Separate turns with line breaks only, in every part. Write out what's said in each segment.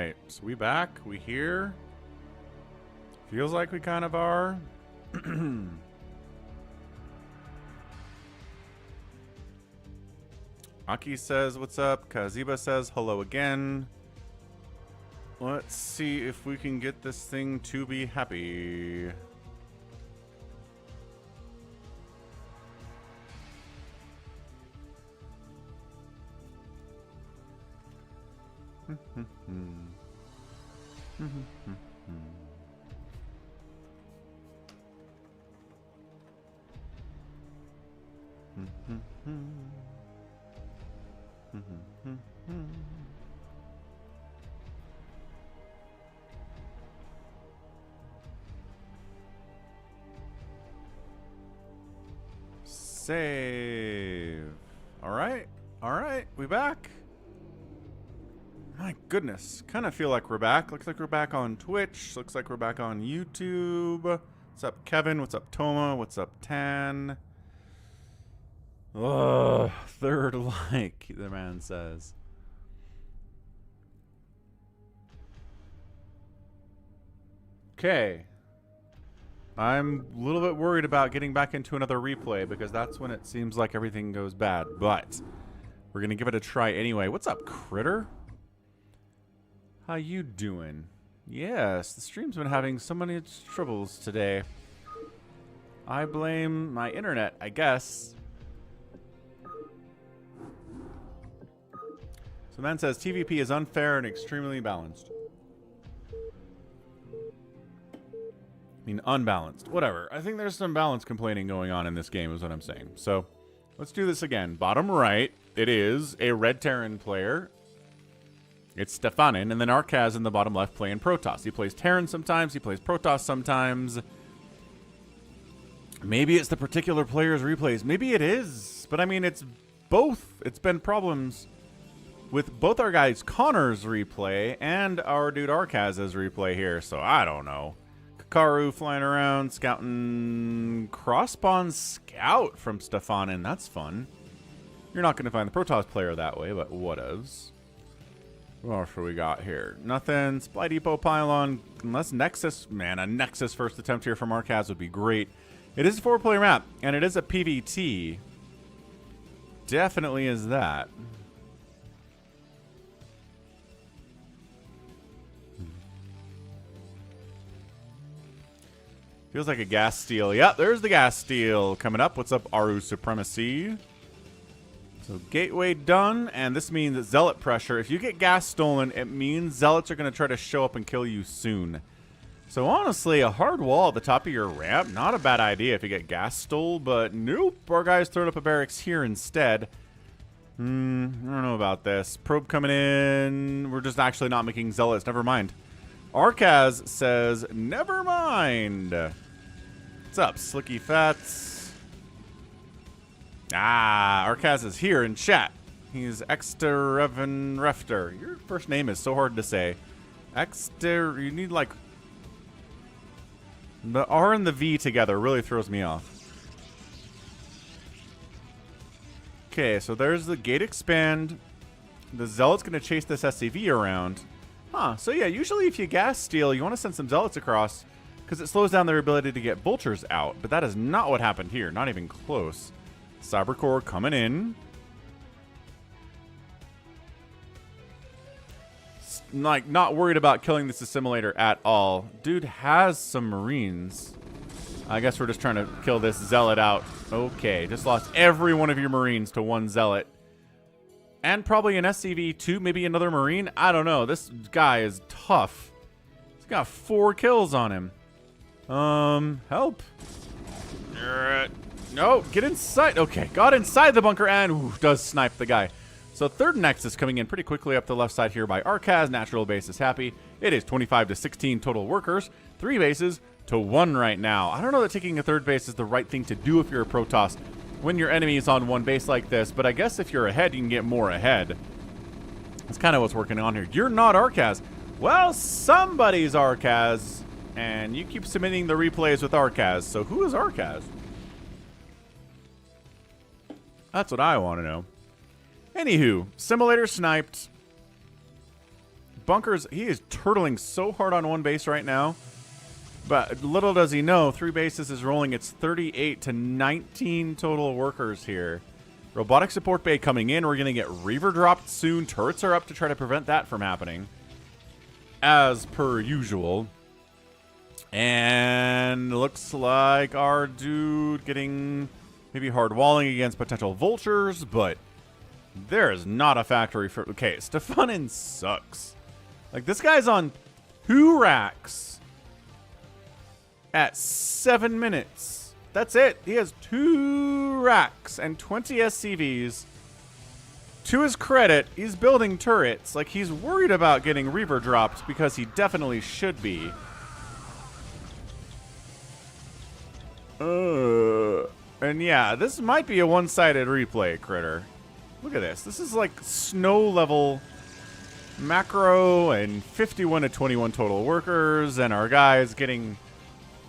right. So we back? We here? Feels like we kind of are. Aki says, what's up? Kaziba says, hello again. Let's see if we can get this thing to be happy. Save. All right, we back. My goodness, kind of feel like we're back. Looks like we're back on Twitch. Looks like we're back on YouTube. What's up, Kevin? What's up, Toma? What's up, Tan? Ugh, third like, the man says. Okay. I'm a little bit worried about getting back into another replay because that's when it seems like everything goes bad. But we're going to give it a try anyway. What's up, Critter? How you doing? Yes, the stream's been having so many troubles today. I blame my internet, I guess. So man says TvP is unfair and extremely balanced. I mean, unbalanced. Whatever. I think there's some balance complaining going on in this game is what I'm saying. So, let's do this again. Bottom right, it is a Red Terran player. It's stefanin, and then RKAZ in the bottom left playing Protoss. He plays Terran sometimes, he plays Protoss sometimes. Maybe it's the particular player's replays. Maybe it is. But I mean, it's both. It's been problems with both our guys Connor's replay and our dude RKAZ's replay here. So, I don't know. Karu flying around, scouting crosspawn scout from stefanin. That's fun. You're not going to find the Protoss player that way, but whatevs. What else we got here? Nothing. Supply Depot pylon. Unless Nexus. Man, a Nexus first attempt here from RKAZ would be great. It is a 4-player map, and it is a PvT. Definitely is that. Feels like a gas steal. Yep, there's the gas steal coming up. What's up, Aru Supremacy? So gateway done, and this means zealot pressure. If you get gas stolen, it means zealots are going to try to show up and kill you soon. So honestly, a hard wall at the top of your ramp, not a bad idea if you get gas stole, but nope, our guy's throwing up a barracks here instead. I don't know about this. Probe coming in. We're just actually not making zealots. Never mind. RKAZ says, never mind. What's up, Slicky Fats? RKAZ is here in chat. He's Exterevan Refter. Your first name is so hard to say. You need like... The R and the V together really throws me off. Okay, so there's the gate expand. The Zealot's going to chase this SCV around. Huh, so yeah, usually if you gas steal, you want to send some Zealots across because it slows down their ability to get vultures out. But that is not what happened here. Not even close. Cybercore coming in. Like, not worried about killing this assimilator at all. Dude has some Marines. I guess we're just trying to kill this Zealot out. Okay, just lost every one of your Marines to one Zealot. And probably an SCV too, maybe another Marine. I don't know. This guy is tough. He's got 4 kills on him. Help. No, get inside. Okay, got inside the bunker and does snipe the guy. So third Nexus coming in pretty quickly up the left side here by RKAZ. Natural base is happy. It is 25 to 16 total workers. 3 bases to 1 right now. I don't know that taking a third base is the right thing to do if you're a Protoss when your enemy is on 1 base like this. But I guess if you're ahead, you can get more ahead. That's kind of what's working on here. You're not RKAZ. Well, somebody's RKAZ. And you keep submitting the replays with RKAZ. So who is RKAZ? That's what I want to know. Anywho, simulator sniped. bunkers. He is turtling so hard on one base right now. But little does he know, 3 bases is rolling. It's 38 to 19 total workers here. Robotic support bay coming in. We're going to get Reaver dropped soon. Turrets are up to try to prevent that from happening. As per usual. And looks like our dude getting maybe hard walling against potential vultures, but there is not a factory for... Okay, stefanin sucks. Like, this guy's on 2 racks at 7 minutes. That's it. He has 2 racks and 20 SCVs. To his credit, he's building turrets. Like, he's worried about getting Reaver dropped because he definitely should be. And yeah, this might be a one-sided replay, Critter. Look at this. This is like snow level macro and 51 to 21 total workers, and our guy is getting...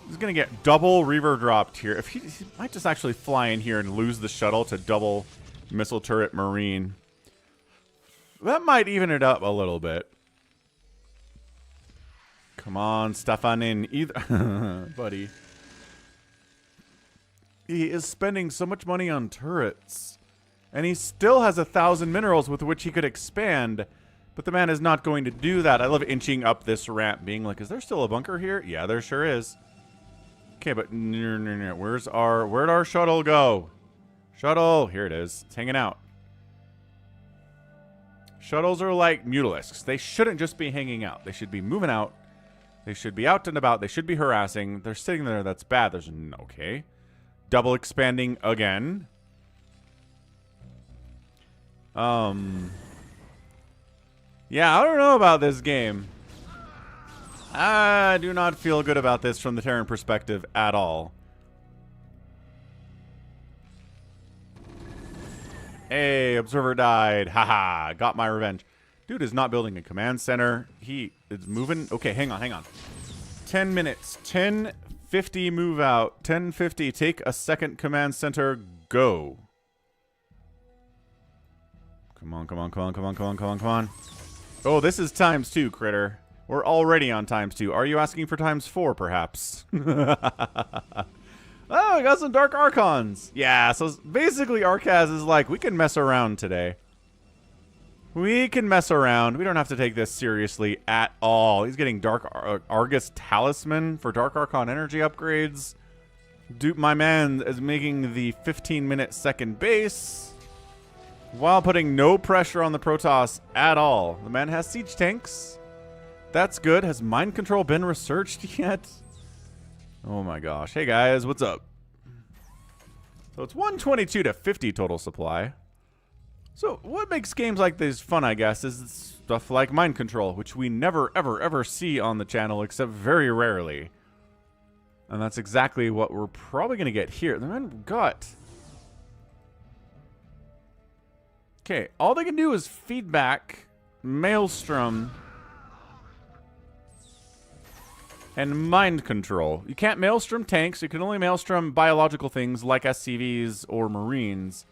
He's going to get double Reaver dropped here. If he might just actually fly in here and lose the shuttle to double missile turret Marine. That might even it up a little bit. Come on, stefanin, either... Buddy. He is spending so much money on turrets. And he still has 1,000 minerals with which he could expand. But the man is not going to do that. I love inching up this ramp, being like, is there still a bunker here? Yeah, there sure is. Okay, but where'd our shuttle go? Shuttle, here it is. It's hanging out. Shuttles are like mutalisks. They shouldn't just be hanging out. They should be moving out. They should be out and about. They should be harassing. They're sitting there. That's bad. There's no... Okay. Double expanding again. Yeah, I don't know about this game. I do not feel good about this from the Terran perspective at all. Hey, Observer died. Haha, got my revenge. Dude is not building a command center. He is moving. Okay, hang on. 10 minutes. 10:50 move out. 10:50 take a second command center. Go. Come on. Oh, this is ×2, Critter. We're already on ×2. Are you asking for ×4, perhaps? Oh, we got some Dark Archons. Yeah, so basically RKAZ is like, we can mess around today. We can mess around. We don't have to take this seriously at all. He's getting Dark Argus Talisman for Dark Archon energy upgrades. Dude, my man is making the 15-minute second base while putting no pressure on the Protoss at all. The man has siege tanks. That's good. Has mind control been researched yet? Oh my gosh. Hey guys, what's up? So it's 122 to 50 total supply. So what makes games like this fun, I guess, is stuff like mind control, which we never, ever see on the channel except very rarely. And that's exactly what we're probably going to get here. The man got... Okay, all they can do is feedback, Maelstrom, and mind control. You can't Maelstrom tanks. You can only Maelstrom biological things like SCVs or Marines.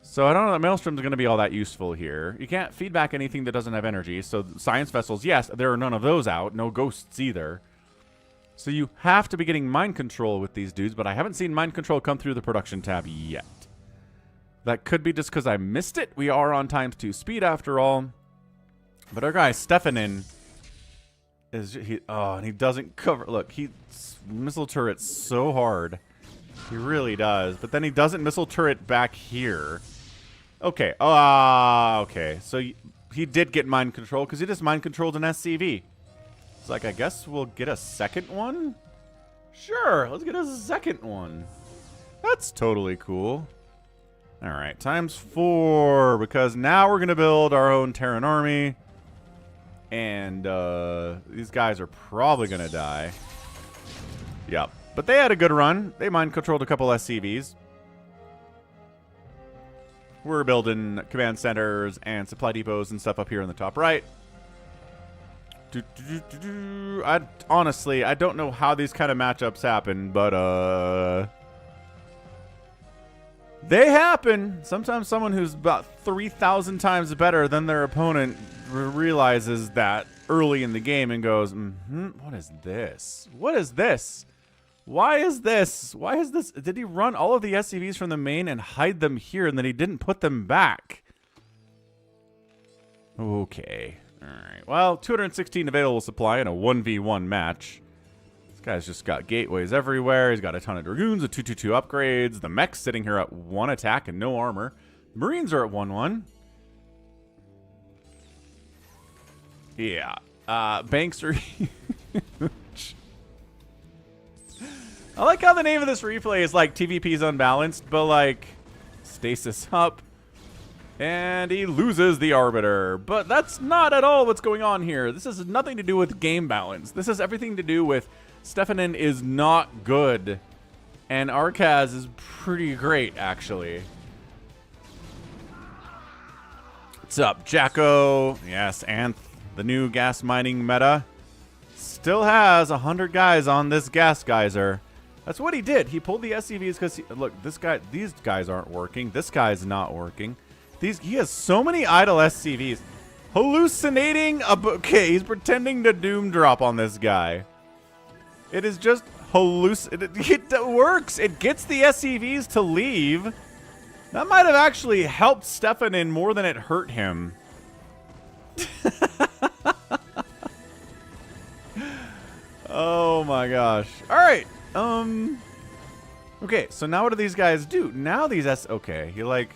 So I don't know that Maelstrom's going to be all that useful here. You can't feedback anything that doesn't have energy. So science vessels, yes, there are none of those out. No ghosts either. So you have to be getting mind control with these dudes, but I haven't seen mind control come through the production tab yet. That could be just because I missed it. We are on ×2 speed after all. But our guy, stefanin, is... and he doesn't cover... Look, he missile turrets so hard. He really does. But then he doesn't missile turret back here. Okay. Okay. So he did get mind control because he just mind controlled an SCV. It's like, I guess we'll get a second one? Sure. Let's get a second one. That's totally cool. All right, ×4, because now we're going to build our own Terran army. And these guys are probably going to die. Yep. But they had a good run. They mind-controlled a couple SCVs. We're building command centers and supply depots and stuff up here in the top right. Honestly, I don't know how these kind of matchups happen, but... they happen. Sometimes someone who's about 3,000 times better than their opponent realizes that early in the game and goes, what is this? What is this? Why is this? Why is this? Did he run all of the SCVs from the main and hide them here, and then he didn't put them back? Okay. All right. Well, 216 available supply in a 1v1 match. This guy's just got gateways everywhere. He's got a ton of Dragoons, a 222 upgrades. The mech's sitting here at 1 attack and no armor. Marines are at 1-1. Yeah. Banks are huge. I like how the name of this replay is like TVP's unbalanced, but like stasis up. And he loses the Arbiter. But that's not at all what's going on here. This has nothing to do with game balance. This has everything to do with stefanin is not good. And RKAZ is pretty great, actually. What's up, Jacko? Yes, Anth, the new gas mining meta. Still has 100 guys on this gas geyser. That's what he did. He pulled the SCVs because, look, these guys aren't working. This guy's not working. He has so many idle SCVs. Hallucinating okay, he's pretending to doom drop on this guy. It is just it works. It gets the SCVs to leave. That might have actually helped stefanin more than it hurt him. Oh my gosh. All right. Okay, so now what do these guys do? Now these okay, he like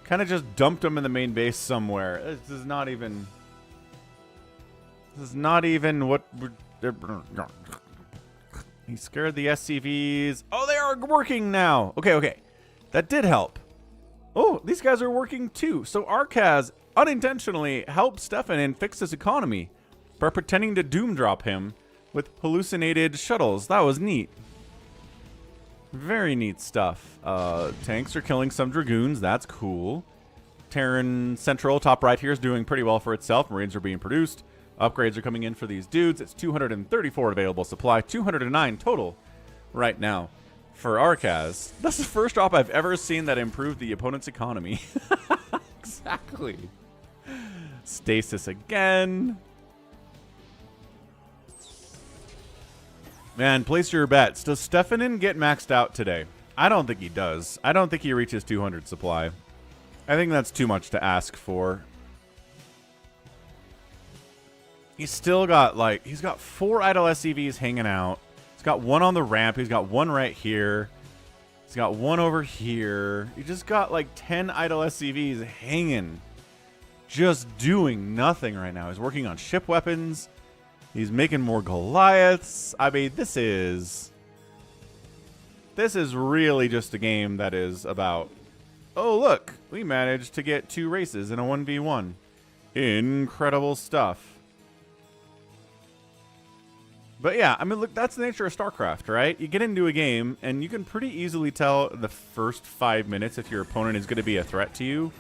kind of just dumped them in the main base somewhere. This is not even what he scared the SCVs. Oh, they are working now. Okay. That did help. Oh, these guys are working too. So RKAZ unintentionally helped stefanin fix his economy by pretending to doom drop him with hallucinated shuttles. That was neat. Very neat stuff. Tanks are killing some Dragoons. That's cool. Terran Central, top right here, is doing pretty well for itself. Marines are being produced. Upgrades are coming in for these dudes. It's 234 available supply. 209 total right now for RKAZ. That's the first drop I've ever seen that improved the opponent's economy. Exactly. Stasis again. Man, place your bets. Does stefanin get maxed out today? I don't think he does. I don't think he reaches 200 supply. I think that's too much to ask for. He's still got, like, he's got 4 idle SCVs hanging out. He's got 1 on the ramp. He's got 1 right here. He's got 1 over here. He just got, like, 10 idle SCVs hanging. Just doing nothing right now. He's working on ship weapons. He's making more Goliaths. I mean, this is really just a game that is about, oh, look, we managed to get 2 races in a 1v1. Incredible stuff. But yeah, I mean, look, that's the nature of StarCraft, right? You get into a game, and you can pretty easily tell the first 5 minutes if your opponent is going to be a threat to you.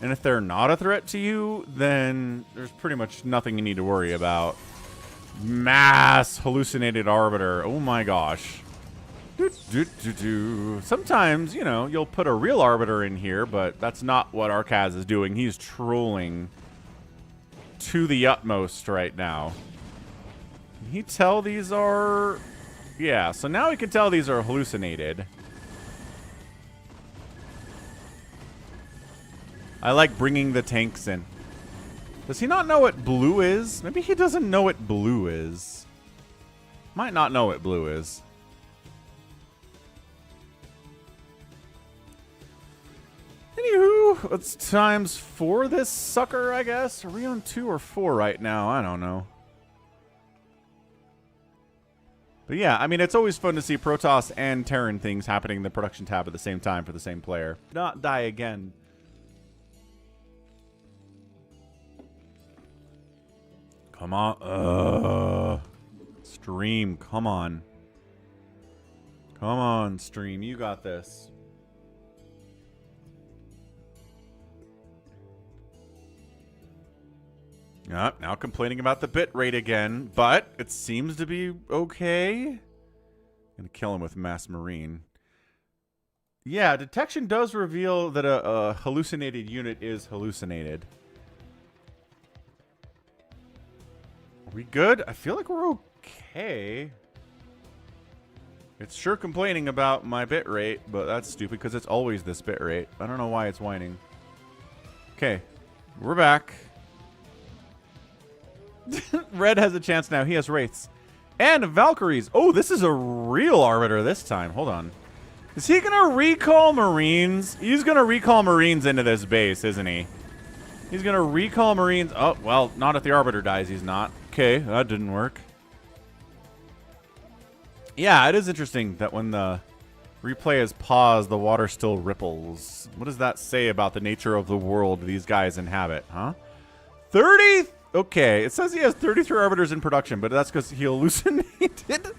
And if they're not a threat to you, then there's pretty much nothing you need to worry about. Mass hallucinated arbiter. Oh my gosh. Sometimes, you know, you'll put a real arbiter in here, but that's not what RKAZ is doing. He's trolling to the utmost right now. Can he tell these are... Yeah, so now we can tell these are hallucinated. I like bringing the tanks in. Does he not know what blue is? Maybe he doesn't know what blue is. Might not know what blue is. Anywho, it's times 4 this sucker, I guess. Are we on 2 or 4 right now? I don't know. But yeah, I mean, it's always fun to see Protoss and Terran things happening in the production tab at the same time for the same player. Not die again. Come on. Stream, come on. Come on, stream. You got this. Now complaining about the bit rate again, but it seems to be okay. Gonna kill him with Mass Marine. Yeah, detection does reveal that a hallucinated unit is hallucinated. we good? I feel like we're okay. It's sure complaining about my bit rate, but that's stupid because it's always this bit rate. I don't know why it's whining. Okay, we're back. Red has a chance now. He has Wraiths. And Valkyries. Oh, this is a real Arbiter this time. Hold on. Is he going to recall Marines? He's going to recall Marines into this base, isn't he? He's going to recall Marines. Oh, well, not if the Arbiter dies. He's not. Okay, that didn't work. Yeah, it is interesting that when the replay is paused, the water still ripples. What does that say about the nature of the world these guys inhabit, huh? 30? Okay, it says he has 33 Arbiters in production, but that's because he hallucinated.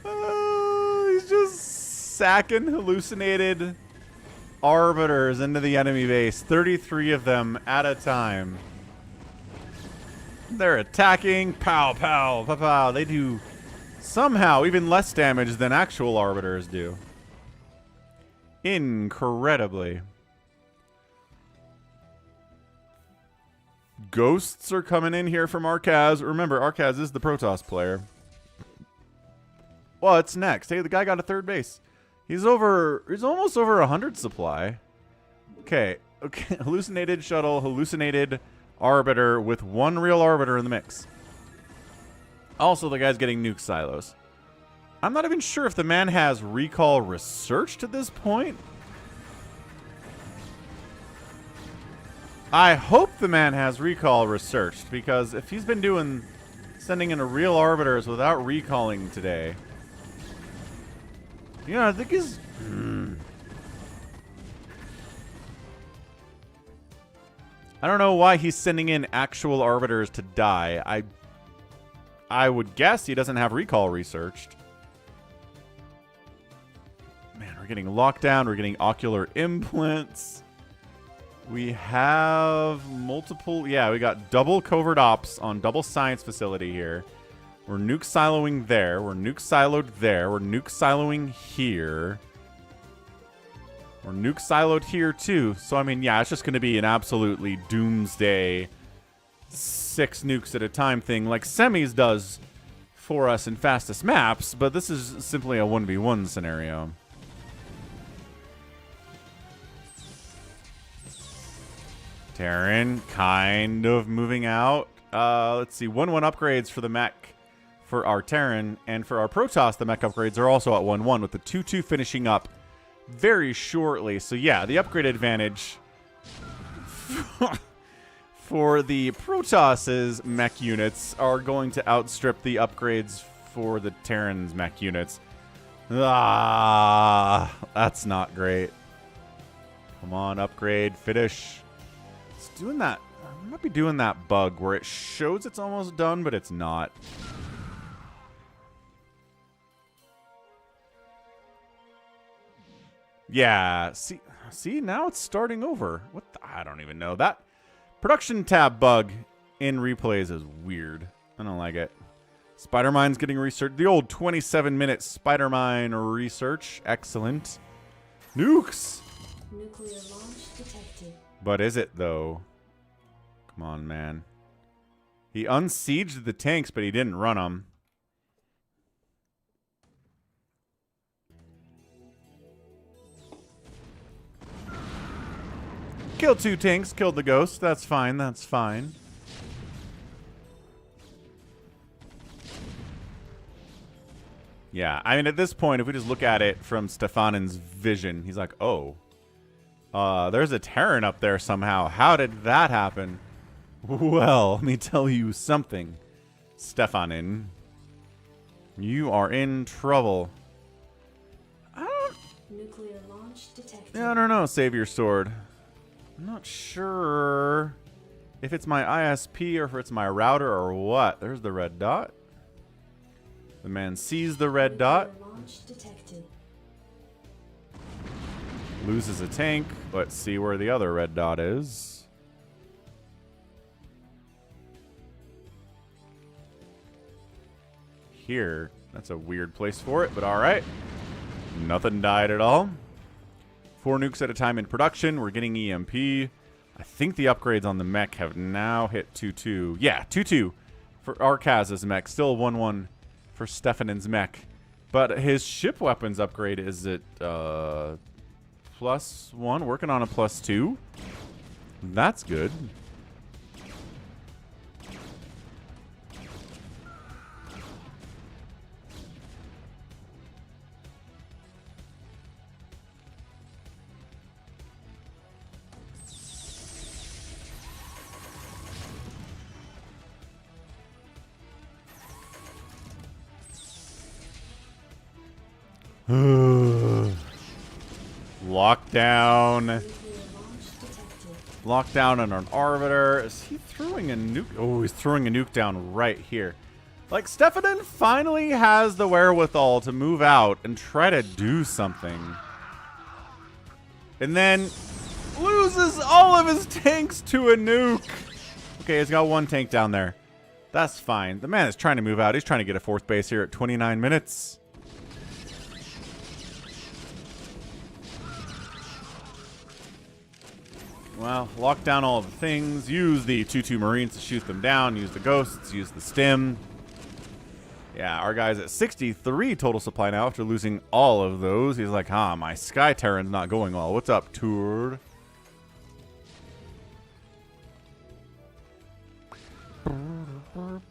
He's just sacking hallucinated Arbiters into the enemy base. 33 of them at a time. They're attacking. Pow, pow, pow, pow. They do somehow even less damage than actual Arbiters do. Incredibly. Ghosts are coming in here from RKAZ. Remember, RKAZ is the Protoss player. What's next? Hey, the guy got a third base. He's almost over 100 supply. Okay. Okay. Hallucinated shuttle, hallucinated Arbiter with one real Arbiter in the mix. Also, the guy's getting nuke silos. I'm not even sure if the man has recall researched at this point. I hope the man has recall researched, because if he's been sending in a real Arbiters without recalling today, you know, I think he's... I don't know why he's sending in actual Arbiters to die. I would guess he doesn't have recall researched. Man, we're getting lockdown. We're getting ocular implants. We have multiple... Yeah, we got double covert ops on double science facility here. We're nuke siloing there. We're nuke siloed there. We're nuke siloing here. We're nuke siloed here too. So, I mean, yeah, it's just going to be an absolutely doomsday 6 nukes at a time thing like Semis does for us in fastest maps, but this is simply a 1v1 scenario. Terran kind of moving out. Let's see, 1-1 upgrades for the mech for our Terran, and for our Protoss, the mech upgrades are also at 1-1 with the 2-2 finishing up very shortly. So yeah, the upgrade advantage for the Protoss's mech units are going to outstrip the upgrades for the Terran's mech units. Ah, that's not great. Come on, upgrade, finish. It's doing that. I might be doing that bug where it shows it's almost done, but it's not. Yeah, see, now it's starting over. What the, I don't even know. That production tab bug in replays is weird. I don't like it. Spider-Mine's getting researched. The old 27-minute Spider-Mine research. Excellent. Nukes!
Nuclear launch detected.
But is it, though? Come on, man. He unsieged the tanks, but he didn't run them. Killed 2 tanks, killed the ghost. That's fine, that's fine. Yeah, I mean, at this point, if we just look at it from stefanin's vision, he's like, oh. There's a Terran up there somehow. How did that happen? Well, let me tell you something, stefanin. You are in trouble.
Nuclear launch detected.
Yeah, I don't know, Savior Sword. I'm not sure if it's my ISP or if it's my router or what. There's the red dot. The man sees the red dot.
Launch detected.
Loses a tank. Let's see where the other red dot is. Here. That's a weird place for it, but alright. Nothing died at all. 4 nukes at a time in production. We're getting EMP. I think the upgrades on the mech have now hit 2-2. Yeah, 2-2 for RKAZ's mech. Still 1-1 for Stefanin's mech. But his ship weapons upgrade is at +1, working on a +2. That's good. Lockdown. Lockdown on an arbiter. Is he throwing a nuke? Oh, he's throwing a nuke down right here. Like, Stefanin finally has the wherewithal to move out and try to do something. And then loses all of his tanks to a nuke. Okay, he's got 1 tank down there. That's fine. The man is trying to move out. He's trying to get a 4th base here at 29 minutes. Well, lock down all of the things. Use the 2-2 Marines to shoot them down. Use the ghosts. Use the stim. Yeah, our guy's at 63 total supply now after losing all of those. He's like, my Sky Terran's not going well. What's up, Tour?
Nuclear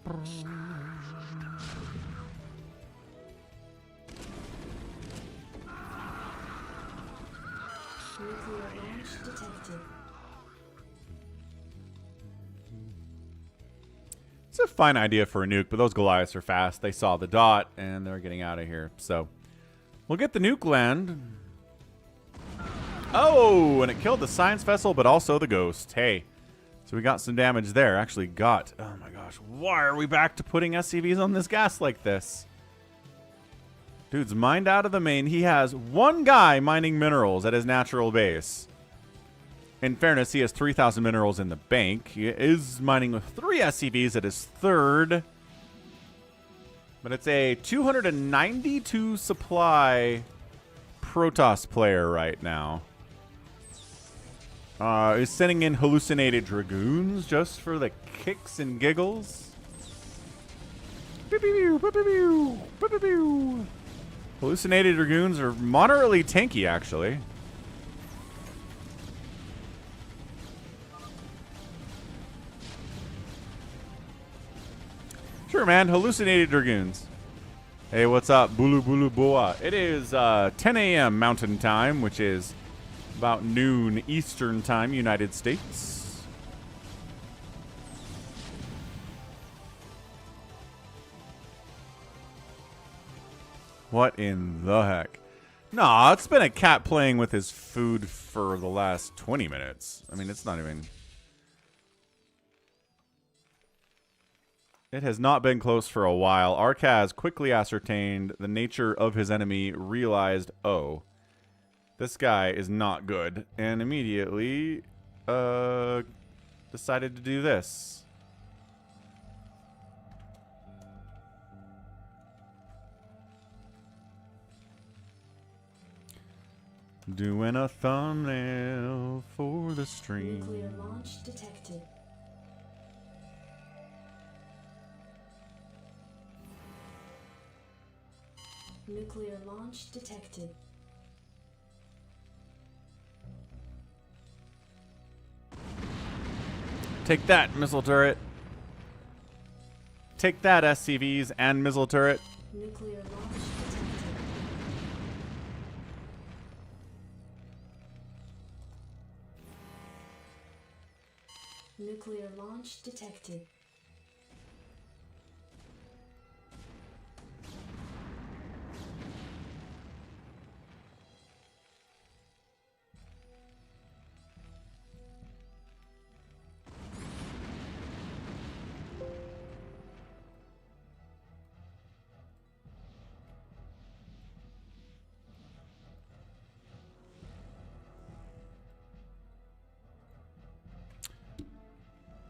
launch detected.
It's a fine idea for a nuke, but those Goliaths are fast. They saw the dot, and they're getting out of here. So, we'll get the nuke land. Oh, and it killed the science vessel, but also the ghost. Hey, so we got some damage there. Actually got, oh my gosh, why are we back to putting SCVs on this gas like this? Dude's mined out of the main. He has 1 guy mining minerals at his natural base. In fairness, he has 3,000 minerals in the bank. He is mining with 3 SCVs at his 3rd. But it's a 292 supply Protoss player right now. He's sending in hallucinated dragoons just for the kicks and giggles. Hallucinated dragoons are moderately tanky, actually. Sure, man. Hallucinated dragoons. Hey, what's up? Bulu Bulu Boa. It is 10 a.m. Mountain Time, which is about noon Eastern Time, United States. What in the heck? Nah, it's been a cat playing with his food for the last 20 minutes. I mean, it's not even... It has not been close for a while. RKAZ quickly ascertained the nature of his enemy, realized, oh, this guy is not good, and immediately decided to do this. Doing a thumbnail for the stream.
Nuclear launch detected. Nuclear launch detected.
Take that, missile turret. Take that, SCVs and missile turret.
Nuclear launch detected. Nuclear launch detected.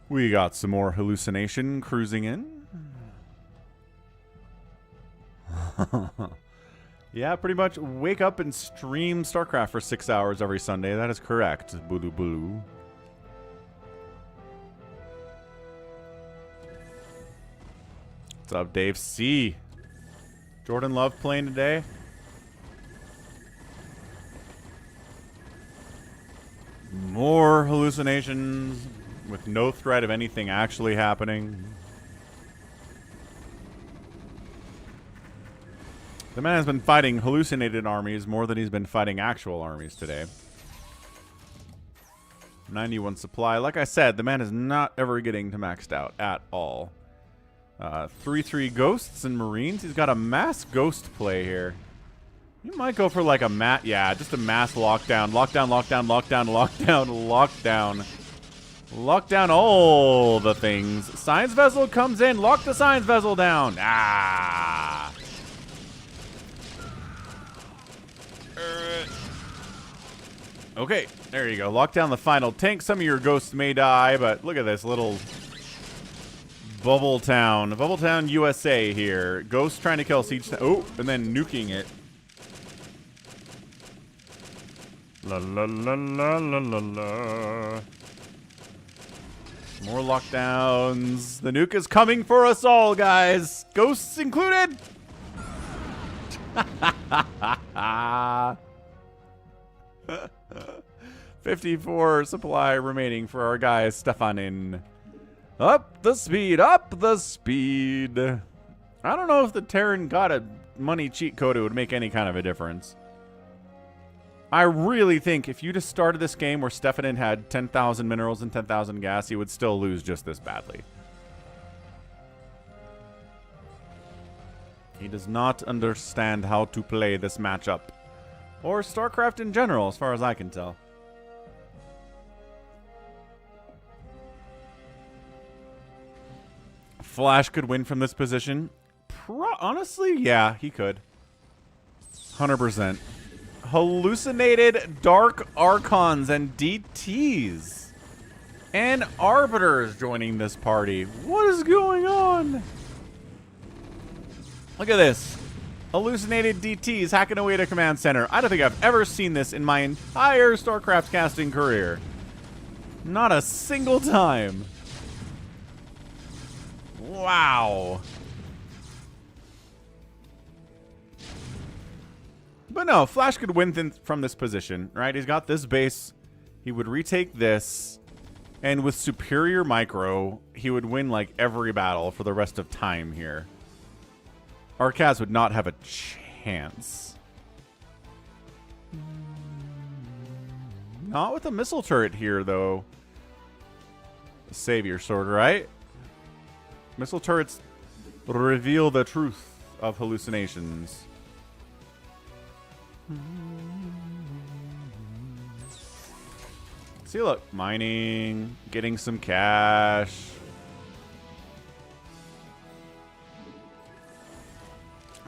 We got some more hallucination cruising in. Yeah, pretty much wake up and stream StarCraft for 6 hours every Sunday. That is correct. Bulu bulu. What's up, Dave C? Jordan Love playing today? More hallucinations with no threat of anything actually happening. The man has been fighting hallucinated armies more than he's been fighting actual armies today. 91 supply. Like I said, the man is not ever getting to maxed out at all. 3/3 ghosts and marines. He's got a mass ghost play here. You might go for like a just a mass lockdown. Lockdown, lockdown, lockdown, lockdown, lockdown. Lockdown all the things. Science vessel comes in. Lock the science vessel down. Ah. Okay, there you go. Lock down the final tank. Some of your ghosts may die, but look at this little Bubble Town. Bubble Town, USA here. Ghost trying to kill Siege. Oh, and then nuking it. La la la la la la la. More lockdowns. The nuke is coming for us all, guys. Ghosts included. 54 supply remaining for our guy Stefanin. Up the speed, up the speed. I don't know if the Terran got a money cheat code, it would make any kind of a difference. I really think if you just started this game where Stefanin had 10,000 minerals and 10,000 gas, he would still lose just this badly. He does not understand how to play this matchup. Or StarCraft in general, as far as I can tell. Flash could win from this position. Honestly, yeah, he could. 100%. Hallucinated Dark Archons and DTs. And Arbiters joining this party. What is going on? Look at this. Hallucinated DTs hacking away to Command Center. I don't think I've ever seen this in my entire StarCraft casting career. Not a single time. Wow. But no, Flash could win from this position, right? He's got this base. He would retake this. And with superior micro, he would win like every battle for the rest of time here. RKAZ would not have a chance. Not with a missile turret here, though. Savior sword, right? Missile turrets reveal the truth of hallucinations. See, look. Mining. Getting some cash.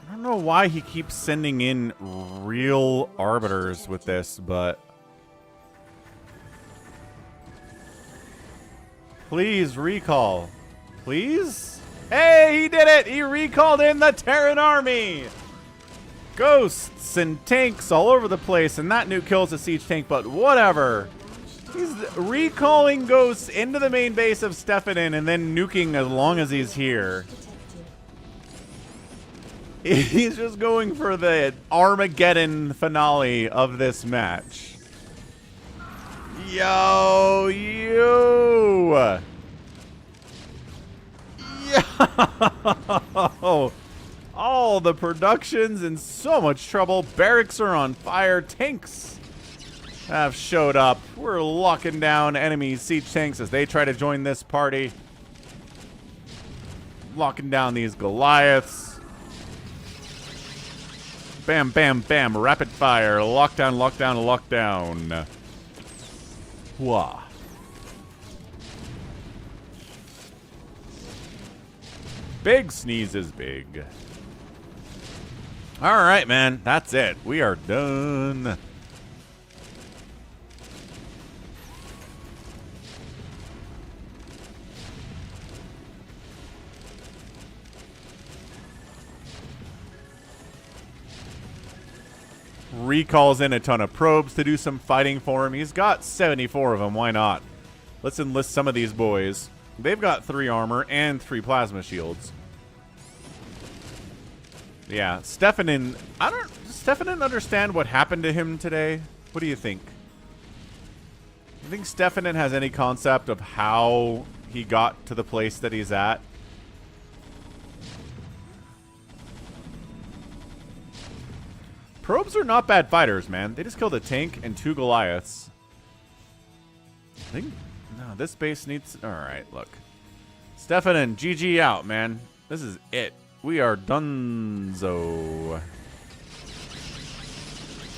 I don't know why he keeps sending in real arbiters with this, but... Please recall. Please? Hey, he did it! He recalled in the Terran army! Ghosts and tanks all over the place, and that nuke kills a siege tank, but whatever. He's recalling ghosts into the main base of Stefanin and then nuking as long as he's here. He's just going for the Armageddon finale of this match. Yo, you! Yo! All the production's in so much trouble. Barracks are on fire. Tanks have showed up. We're locking down enemy siege tanks as they try to join this party. Locking down these Goliaths. Bam, bam, bam. Rapid fire. Lockdown, lockdown, lockdown. Wah. Big sneeze is big. All right, man. That's it. We are done. recalls in a ton of probes to do some fighting for him. He's got 74 of them. Why not? Let's enlist some of these boys. They've got 3 armor and 3 plasma shields. Yeah, Stefanin. Does Stefanin understand what happened to him today? What do you think? Do you think Stefanin has any concept of how he got to the place that he's at? Probes are not bad fighters, man. They just killed a tank and 2 Goliaths. I think... No, this base needs... Alright, look. Stefanin, GG out, man. This is it. We are donezo.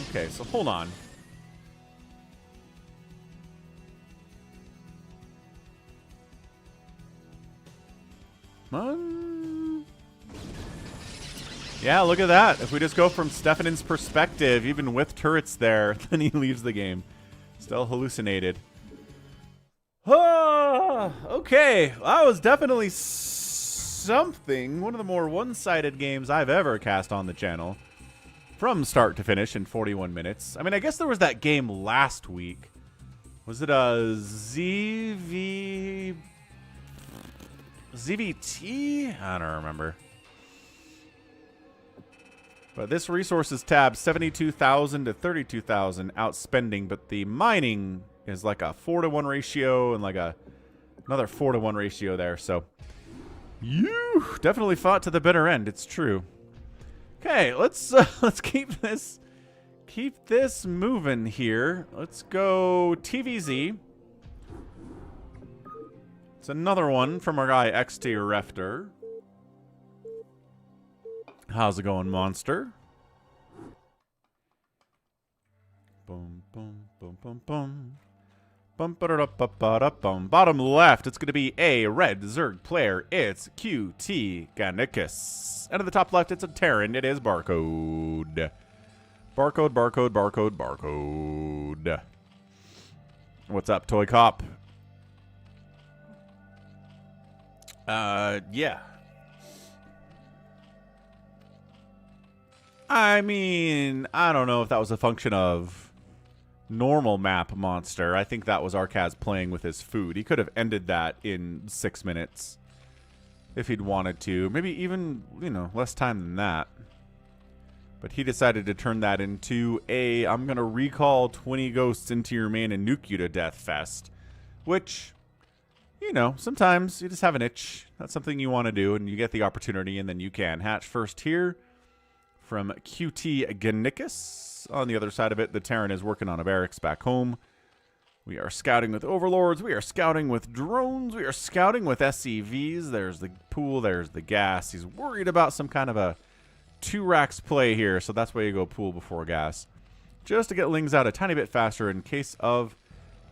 Okay, so hold on. Yeah, look at that. If we just go from Stefanin's perspective, even with turrets there, then he leaves the game. Still hallucinated. Ah, okay. That was definitely something. One of the more one-sided games I've ever cast on the channel. From start to finish in 41 minutes. I mean, I guess there was that game last week. Was it a ZVT? I don't remember. But this resources tab, 72,000 to 32,000 outspending, but the mining is like a 4-to-1 ratio and like another 4-to-1 ratio there. So you definitely fought to the bitter end. It's true. Okay, let's keep this moving here. Let's go TvZ. It's another one from our guy XT How's it going, Monster? Boom, boom, boom, boom, boom. Bum, ba-da-da-ba-ba-da-bum. Bottom left, it's going to be a red Zerg player. It's QT GAnnicus. And at the top left, it's a Terran. It is Barcode. Barcode, Barcode, Barcode, Barcode. What's up, Toy Cop? Yeah. I mean, I don't know if that was a function of normal map Monster. I think that was RKAZ playing with his food. He could have ended that in 6 minutes if he'd wanted to. Maybe even, you know, less time than that. But he decided to turn that into a, I'm going to recall 20 ghosts into your main and nuke you to death fest. Which, you know, sometimes you just have an itch. That's something you want to do, and you get the opportunity, and then you can. Hatch first here from QT GAnnicus. On the other side of it, the Terran is working on a barracks back home. We are scouting with overlords. We are scouting with drones. We are scouting with SCVs. There's the pool. There's the gas. He's worried about some kind of a 2-racks play here, so that's why you go pool before gas. Just to get Lings out a tiny bit faster in case of,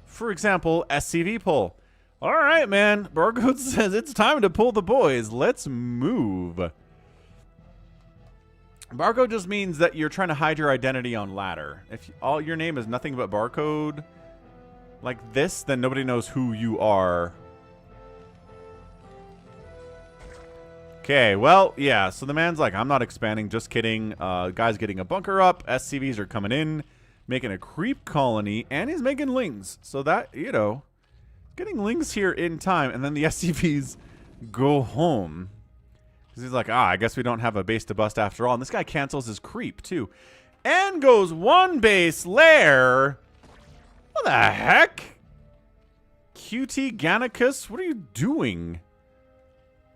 for example, SCV pull. All right, man. Barcode says it's time to pull the boys. Let's move. Barcode just means that you're trying to hide your identity on ladder. If all your name is nothing but Barcode like this, then nobody knows who you are. Okay, well, yeah, so the man's like, I'm not expanding, just kidding. Guy's getting a bunker up. SCVs are coming in, making a creep colony, and he's making Lings. So that, you know, getting Lings here in time, and then the SCVs go home. He's like, I guess we don't have a base to bust after all. And this guy cancels his creep, too. And goes 1 base lair. What the heck? QT GAnnicus, what are you doing?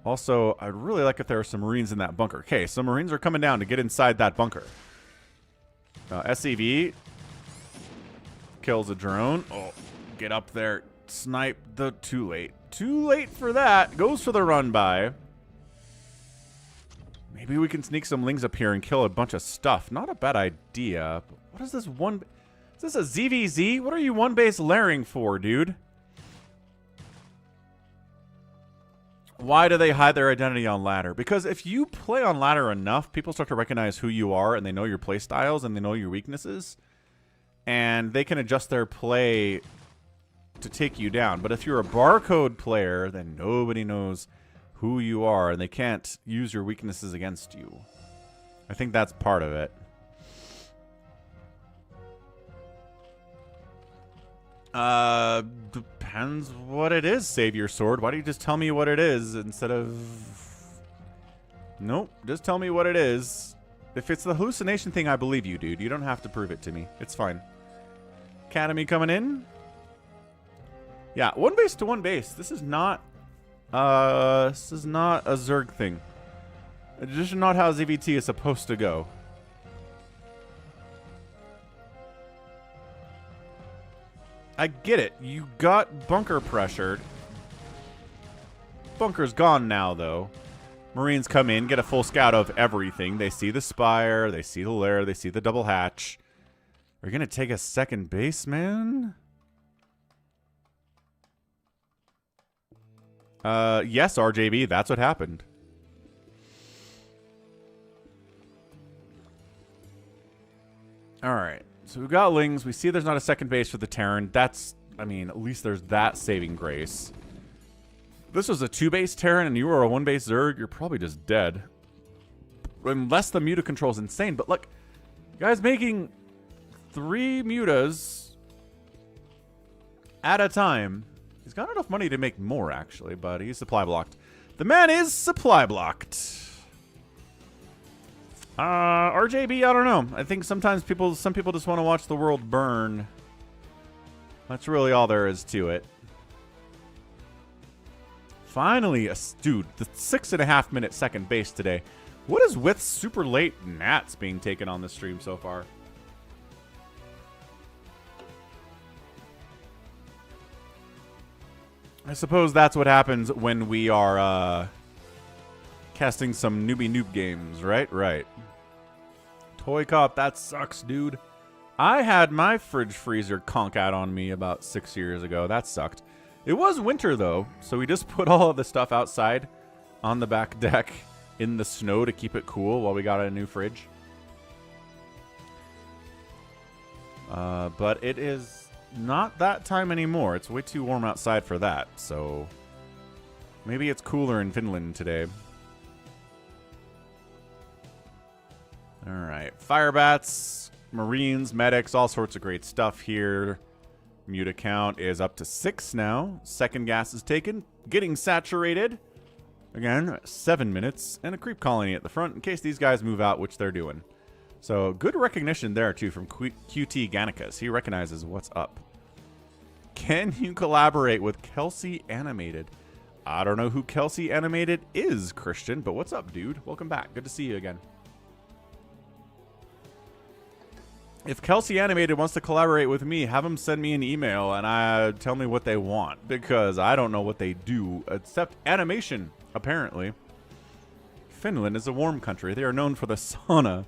Also, I'd really like if there were some Marines in that bunker. Okay, some Marines are coming down to get inside that bunker. SCV kills a drone. Oh, get up there. Snipe the... Too late. Too late for that. Goes for the run by. Maybe we can sneak some Lings up here and kill a bunch of stuff. Not a bad idea. But what is this one... Is this a ZVZ? What are you 1 base layering for, dude? Why do they hide their identity on ladder? Because if you play on ladder enough, people start to recognize who you are, and they know your play styles, and they know your weaknesses. And they can adjust their play to take you down. But if you're a Barcode player, then nobody knows who you are, and they can't use your weaknesses against you. I think that's part of it. Depends what it is, Savior Sword. Why don't you just tell me what it is instead of... Nope, just tell me what it is. If it's the hallucination thing, I believe you, dude. You don't have to prove it to me. It's fine. Academy coming in. Yeah, one base to one base. This is not a Zerg thing. It's just not how ZVT is supposed to go. I get it. You got bunker pressured. Bunker's gone now, though. Marines come in, get a full scout of everything. They see the spire, they see the lair, they see the double hatch. We're going to take a second base, man? Yes, RJB, that's what happened. Alright, so we've got Lings. We see there's not a second base for the Terran. That's, I mean, at least there's that saving grace. If this was a two-base Terran and you were a one-base Zerg, you're probably just dead. Unless the Muta control's insane. But look, guy's making 3 Mutas at a time. He's got enough money to make more, actually, but he's supply blocked. The man is supply blocked. RJB, I don't know. I think sometimes some people just want to watch the world burn. That's really all there is to it. Finally, dude, the 6.5-minute second base today. What is with super late Nats being taken on the stream so far? I suppose that's what happens when we are casting some newbie noob games, right? Right. Toy Cop, that sucks, dude. I had my fridge freezer conk out on me about 6 years ago. That sucked. It was winter, though, so we just put all of the stuff outside on the back deck in the snow to keep it cool while we got a new fridge. But it is not that time anymore. It's way too warm outside for that, so maybe it's cooler in Finland today. Alright, Firebats, Marines, Medics, all sorts of great stuff here. Muta count is up to 6 now. Second gas is taken, getting saturated. Again, 7 minutes, and a creep colony at the front in case these guys move out, which they're doing. So, good recognition there, too, from QT GAnnicus. He recognizes what's up. Can you collaborate with Kelsey Animated? I don't know who Kelsey Animated is, Christian, but what's up, dude? Welcome back. Good to see you again. If Kelsey Animated wants to collaborate with me, have them send me an email and tell me what they want, because I don't know what they do, except animation, apparently. Finland is a warm country. They are known for the sauna.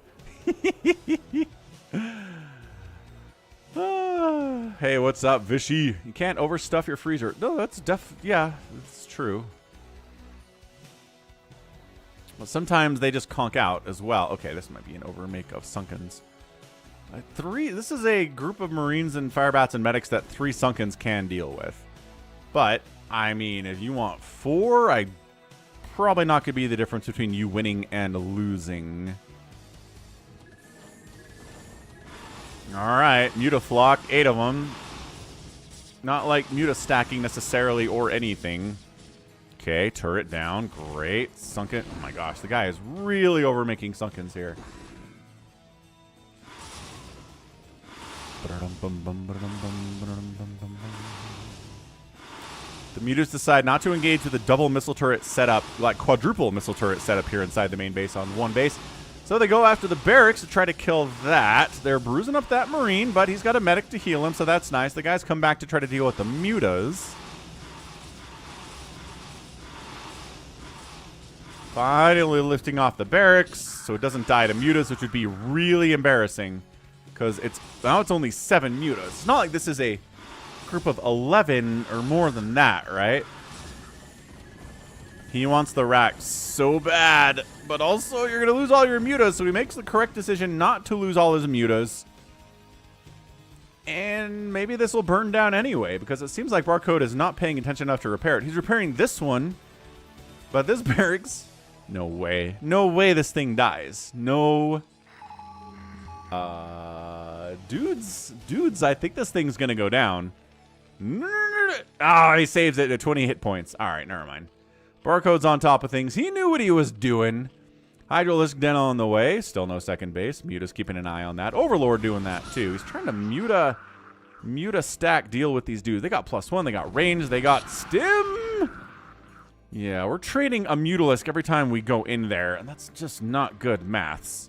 Hey, what's up, Vishy? You can't overstuff your freezer. No, that's yeah, it's true. Well, sometimes they just conk out as well. Okay, this might be an overmake of Sunkens. This is a group of Marines and Firebats and Medics that 3 Sunkens can deal with. But, I mean, if you want 4, I probably not going to be the difference between you winning and losing. Alright, Mutaflock, 8 of them. Not like Muta stacking necessarily or anything. Okay, turret down, great. Sunken, oh my gosh, the guy is really overmaking Sunkens here. The Mutas decide not to engage with a double missile turret setup, like quadruple missile turret setup here inside the main base on one base. So they go after the barracks to try to kill that. They're bruising up that Marine, but he's got a medic to heal him, so that's nice. The guys come back to try to deal with the Mutas. Finally lifting off the barracks, so it doesn't die to Mutas, which would be really embarrassing. Because now it's only 7 Mutas. It's not like this is a group of 11 or more than that, right? He wants the rack so bad, but also you're going to lose all your Mutas, so he makes the correct decision not to lose all his Mutas. And maybe this will burn down anyway, because it seems like Barcode is not paying attention enough to repair it. He's repairing this one, but this barracks, no way. No way this thing dies. No. Dudes, I think this thing's gonna go down. Ah, he saves it at 20 hit points. All right, never mind. Barcode's on top of things. He knew what he was doing. Hydralisk Den on the way. Still no second base. Muta's keeping an eye on that. Overlord doing that too. He's trying to Muta stack deal with these dudes. They got +1. They got range. They got stim. Yeah, we're trading a Mutalisk every time we go in there, and that's just not good maths.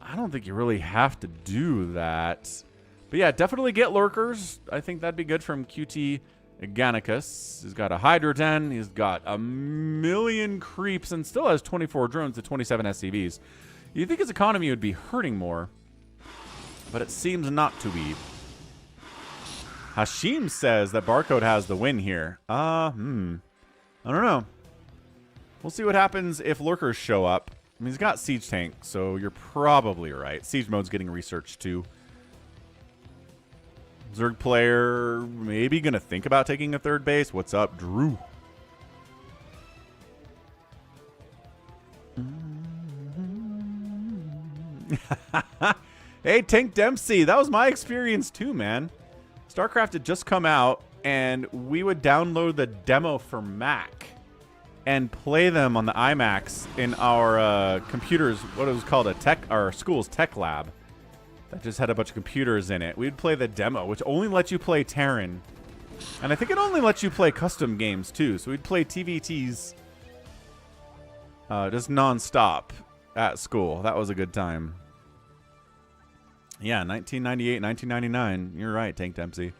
I don't think you really have to do that. But yeah, definitely get lurkers. I think that'd be good from QT GAnnicus. He's got a Hydra 10. He's got a million creeps and still has 24 drones to 27 SCVs. You'd think his economy would be hurting more, but it seems not to be. Hashim says that Barcode has the win here. I don't know. We'll see what happens if lurkers show up. I mean, he's got Siege Tank, so you're probably right. Siege mode's getting researched too. Zerg player maybe gonna think about taking a third base. What's up, Drew? Hey, Tank Dempsey. That was my experience too, man. StarCraft had just come out, and we would download the demo for Mac and play them on the iMacs in our computers. What it was called, our school's tech lab. That just had a bunch of computers in it. We'd play the demo, which only lets you play Terran. And I think it only lets you play custom games, too. So we'd play TVTs just non-stop at school. That was a good time. Yeah, 1998, 1999. You're right, Tank Dempsey.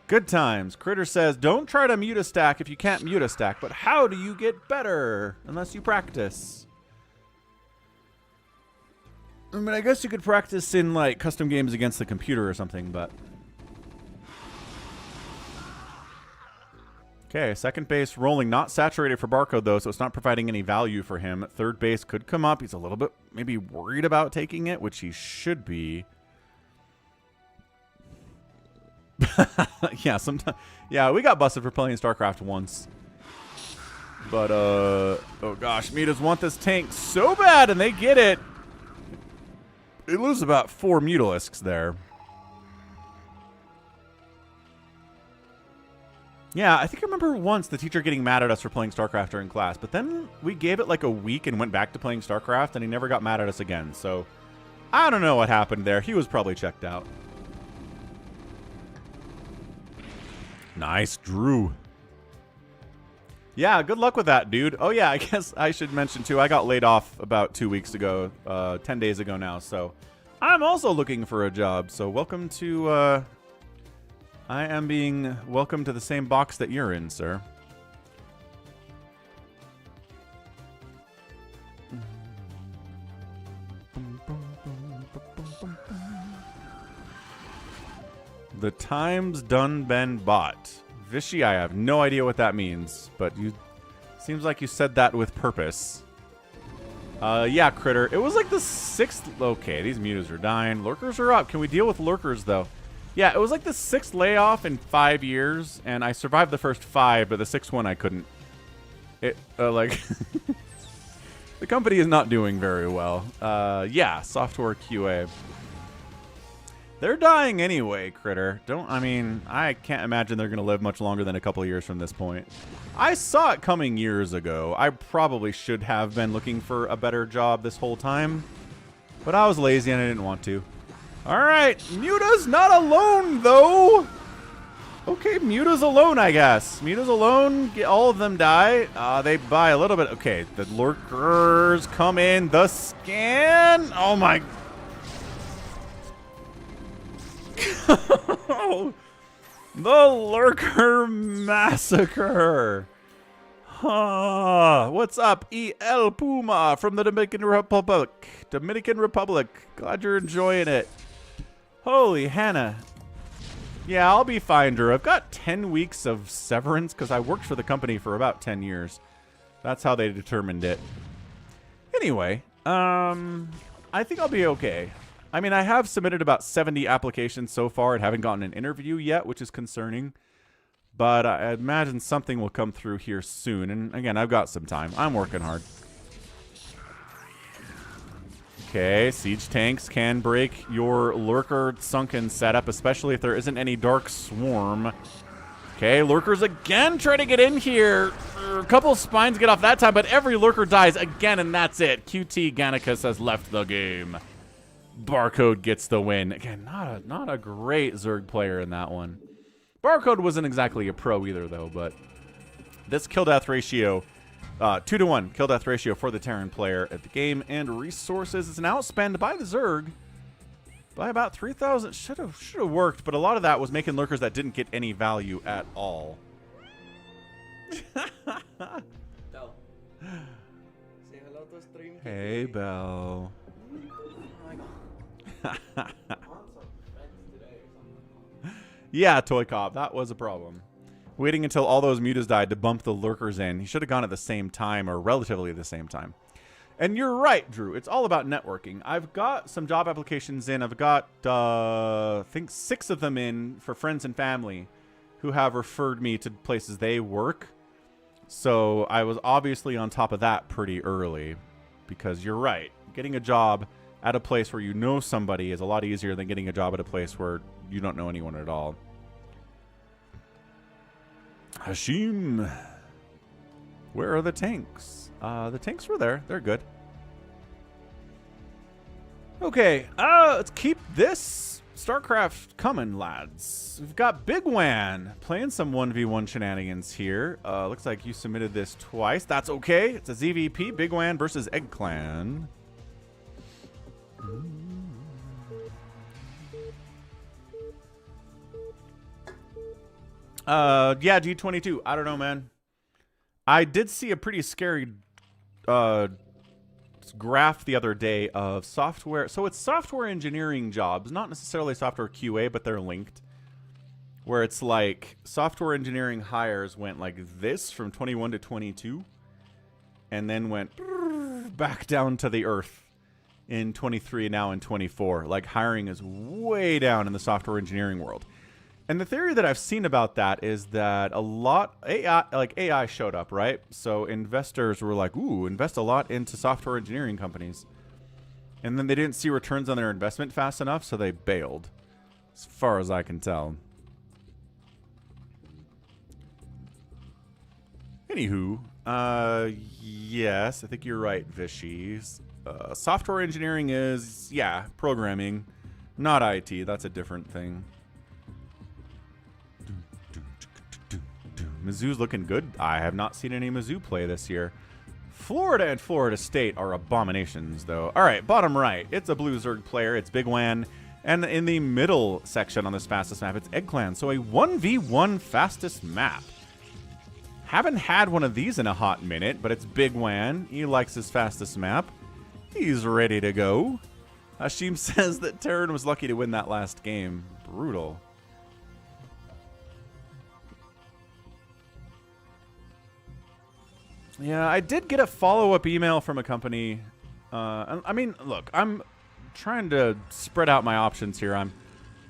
Good times. Critter says, don't try to mute a stack if you can't mute a stack. But how do you get better unless you practice? I mean, I guess you could practice in, like, custom games against the computer or something, but... Okay, second base rolling, not saturated for Barcode, though, so it's not providing any value for him. Third base could come up. He's a little bit maybe worried about taking it, which he should be. Yeah, sometimes... Yeah, we got busted for playing StarCraft once. But, oh gosh, Mutas want this tank so bad, and they get it. They lose about 4 Mutalisks there. Yeah, I think I remember once the teacher getting mad at us for playing StarCraft during class, but then we gave it like a week and went back to playing StarCraft, and he never got mad at us again. So, I don't know what happened there. He was probably checked out. Nice, Drew. Yeah, good luck with that, dude. Oh, yeah, I guess I should mention, too, I got laid off about 2 weeks ago, 10 days ago now, so I'm also looking for a job. So welcome to, I am being welcome to the same box that you're in, sir. The time's done been bought. Vishy, I have no idea what that means, but you seems like you said that with purpose. Yeah, Critter. It was like the 6th... Okay, these mutas are dying. Lurkers are up. Can we deal with lurkers, though? Yeah, it was like the 6th layoff in 5 years, and I survived the first 5, but the 6th one I couldn't. It, like... The company is not doing very well. Yeah, software QA. They're dying anyway, Critter. I mean, I can't imagine they're going to live much longer than a couple of years from this point. I saw it coming years ago. I probably should have been looking for a better job this whole time, but I was lazy and I didn't want to. All right, Muta's not alone, though. Okay, Muta's alone, I guess. Muta's alone. All of them die. They buy a little bit. Okay, the lurkers come in. The scan. Oh, my... The lurker massacre. What's up, El Puma from the Dominican Republic? Glad you're enjoying it. Holy Hannah. Yeah, I'll be fine, Drew. I've got 10 weeks of severance because I worked for the company for about 10 years. That's how they determined it. Anyway, I think I'll be okay. I mean, I have submitted about 70 applications so far and haven't gotten an interview yet, which is concerning. But I imagine something will come through here soon. And again, I've got some time. I'm working hard. Okay, siege tanks can break your lurker sunken setup, especially if there isn't any dark swarm. Okay, lurkers again try to get in here. A couple spines get off that time, but every lurker dies again, and that's it. QT GAnnicus has left the game. Barcode gets the win. Again, not a great Zerg player in that one. Barcode wasn't exactly a pro either, though, but this kill-death ratio, 2-to-1 kill-death ratio for the Terran player at the game, and resources is an outspend by the Zerg by about 3,000. Should have worked, but a lot of that was making lurkers that didn't get any value at all.
Bell. Say hello to stream.
Hey, Bell. Yeah, Toy Cop, that was a problem. Waiting until all those mutas died to bump the lurkers in. He should have gone at the same time, or relatively the same time. And you're right, Drew. It's all about networking. I've got some job applications in. I've got, I think, 6 of them in for friends and family who have referred me to places they work. So I was obviously on top of that pretty early, because you're right. Getting a job at a place where you know somebody is a lot easier than getting a job at a place where you don't know anyone at all. Hashim, where are the tanks? The tanks were there. They're good. Okay, let's keep this StarCraft coming, lads. We've got bigwan playing some 1v1 shenanigans here. Looks like you submitted this twice. That's okay. It's a ZVP, bigwan versus Egg Clan. Yeah, G22. I don't know, man. I did see a pretty scary graph the other day of software. So it's software engineering jobs, not necessarily software QA, but they're linked. Where it's like software engineering hires went like this from 21 to 22, and then went back down to the earth in 23, now in 24. Like, hiring is way down in the software engineering world. And the theory that I've seen about that is that a lot AI showed up, right? So investors were like, ooh, invest a lot into software engineering companies. And then they didn't see returns on their investment fast enough, so they bailed, as far as I can tell. Anywho, yes, I think you're right, Vishy. Software engineering is, yeah, programming, not IT. That's a different thing. Mizzou's looking good. I have not seen any Mizzou play this year. Florida and Florida State are abominations, though. All right, bottom right. It's a Blue Zerg player. It's bigwan. And in the middle section on this fastest map, it's Egg Clan. So a 1v1 fastest map. Haven't had one of these in a hot minute, but it's bigwan. He likes his fastest map. He's ready to go. Hashim says that Terran was lucky to win that last game. Brutal. Yeah, I did get a follow-up email from a company. I mean, look, I'm trying to spread out my options here. I'm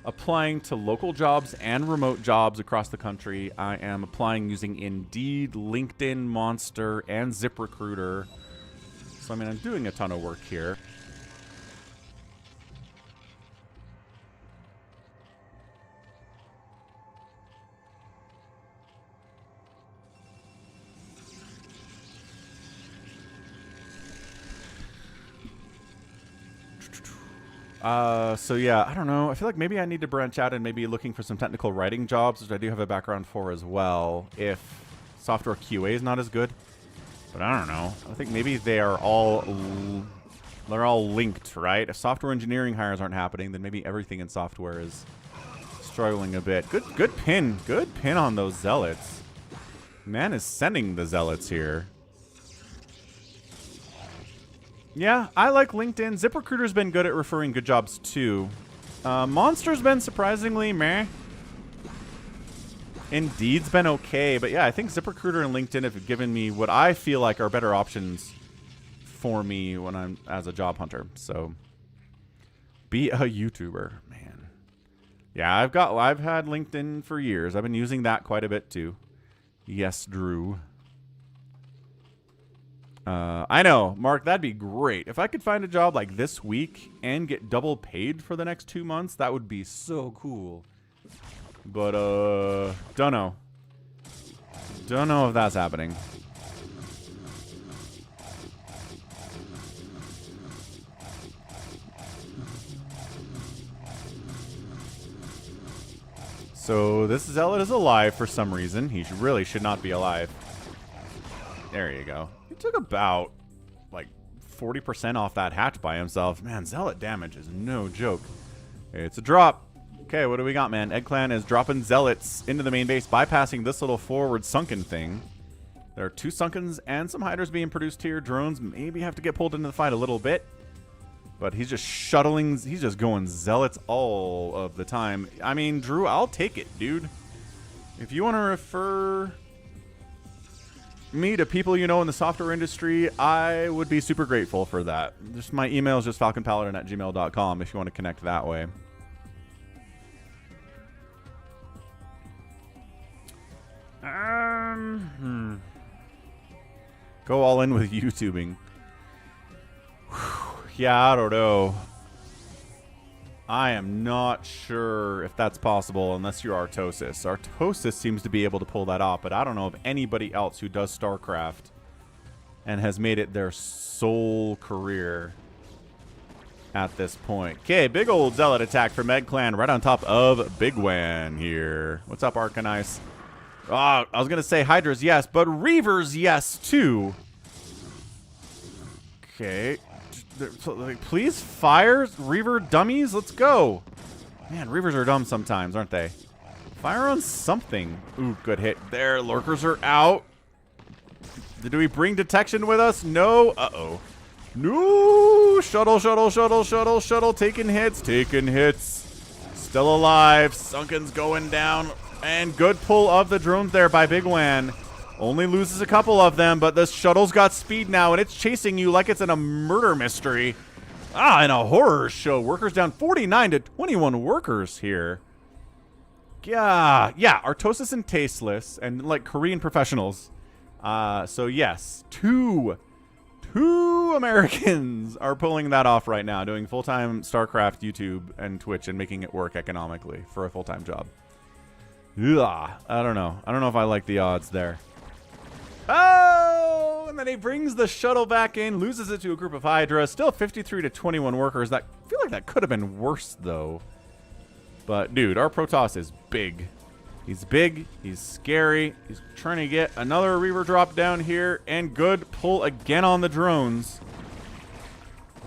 applying to local jobs and remote jobs across the country. I am applying using Indeed, LinkedIn, Monster, and ZipRecruiter. So, I mean, I'm doing a ton of work here. So yeah, I don't know. I feel like maybe I need to branch out and maybe looking for some technical writing jobs, which I do have a background for as well, if software QA is not as good. But I don't know. I think maybe they're all linked, right? If software engineering hires aren't happening, then maybe everything in software is struggling a bit. Good pin on those zealots. Man is sending the zealots here. Yeah, I like LinkedIn. ZipRecruiter's been good at referring good jobs, too. Monster's been surprisingly meh. Indeed's been okay. But yeah, I think ZipRecruiter and LinkedIn have given me what I feel like are better options for me when I'm as a job hunter. So, be a YouTuber, man. Yeah, I've had LinkedIn for years. I've been using that quite a bit, too. Yes, Drew. I know, Mark, that'd be great. If I could find a job like this week and get double paid for the next 2 months, that would be so cool. But, don't know. Don't know if that's happening. So this zealot is alive for some reason. He really should not be alive. There you go. He took about, like, 40% off that hatch by himself. Man, zealot damage is no joke. It's a drop. Okay, what do we got, man? Egg Clan is dropping zealots into the main base, bypassing this little forward sunken thing. There are 2 sunkens and some hydras being produced here. Drones maybe have to get pulled into the fight a little bit. But he's just shuttling. He's just going zealots all of the time. I mean, Drew, I'll take it, dude. If you want to refer me to people you know in the software industry, I would be super grateful for that. Just my email is just falconpaladin@gmail.com if you want to connect that way. Go all in with YouTubing. Yeah, I don't know. I am not sure if that's possible unless you're Artosis. Artosis seems to be able to pull that off, but I don't know of anybody else who does StarCraft and has made it their sole career at this point. Okay, big old zealot attack from Egg Clan right on top of bigwan here. What's up, RKAZ? Oh, I was going to say Hydras, yes, but Reavers, yes, too. Okay. Please fire Reaver dummies. Let's go. Man, Reavers are dumb sometimes, aren't they? Fire on something. Ooh, good hit there. Lurkers are out. Do we bring detection with us? No. Uh-oh. No. Shuttle, shuttle, shuttle, shuttle, shuttle. Taking hits. Taking hits. Still alive. Sunken's going down. And good pull of the drones there by bigwan. Only loses a couple of them, but the shuttle's got speed now, and it's chasing you like it's in a murder mystery. Ah, in a horror show. Workers down 49 to 21 workers here. Yeah, Artosis and Tasteless, and like Korean professionals. So yes, two Americans are pulling that off right now, doing full-time StarCraft YouTube and Twitch and making it work economically for a full-time job. Ugh, I don't know. I don't know if I like the odds there. Oh, and then he brings the shuttle back in, loses it to a group of Hydra. Still 53 to 21 workers. I feel like that could have been worse, though. But, dude, our Protoss is big. He's big. He's scary. He's trying to get another Reaver drop down here. And good pull again on the drones.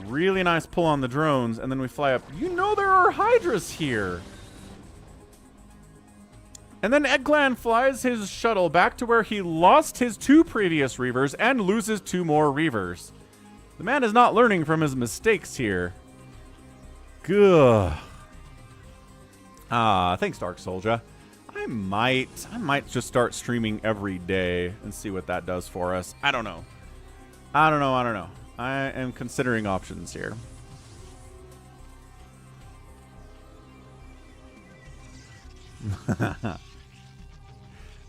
Really nice pull on the drones. And then we fly up. You know there are Hydras here. And then Egg Clan flies his shuttle back to where he lost his 2 previous Reavers and loses 2 more Reavers. The man is not learning from his mistakes here. Good. Thanks, Dark Soldier. I might just start streaming every day and see what that does for us. I don't know. I am considering options here.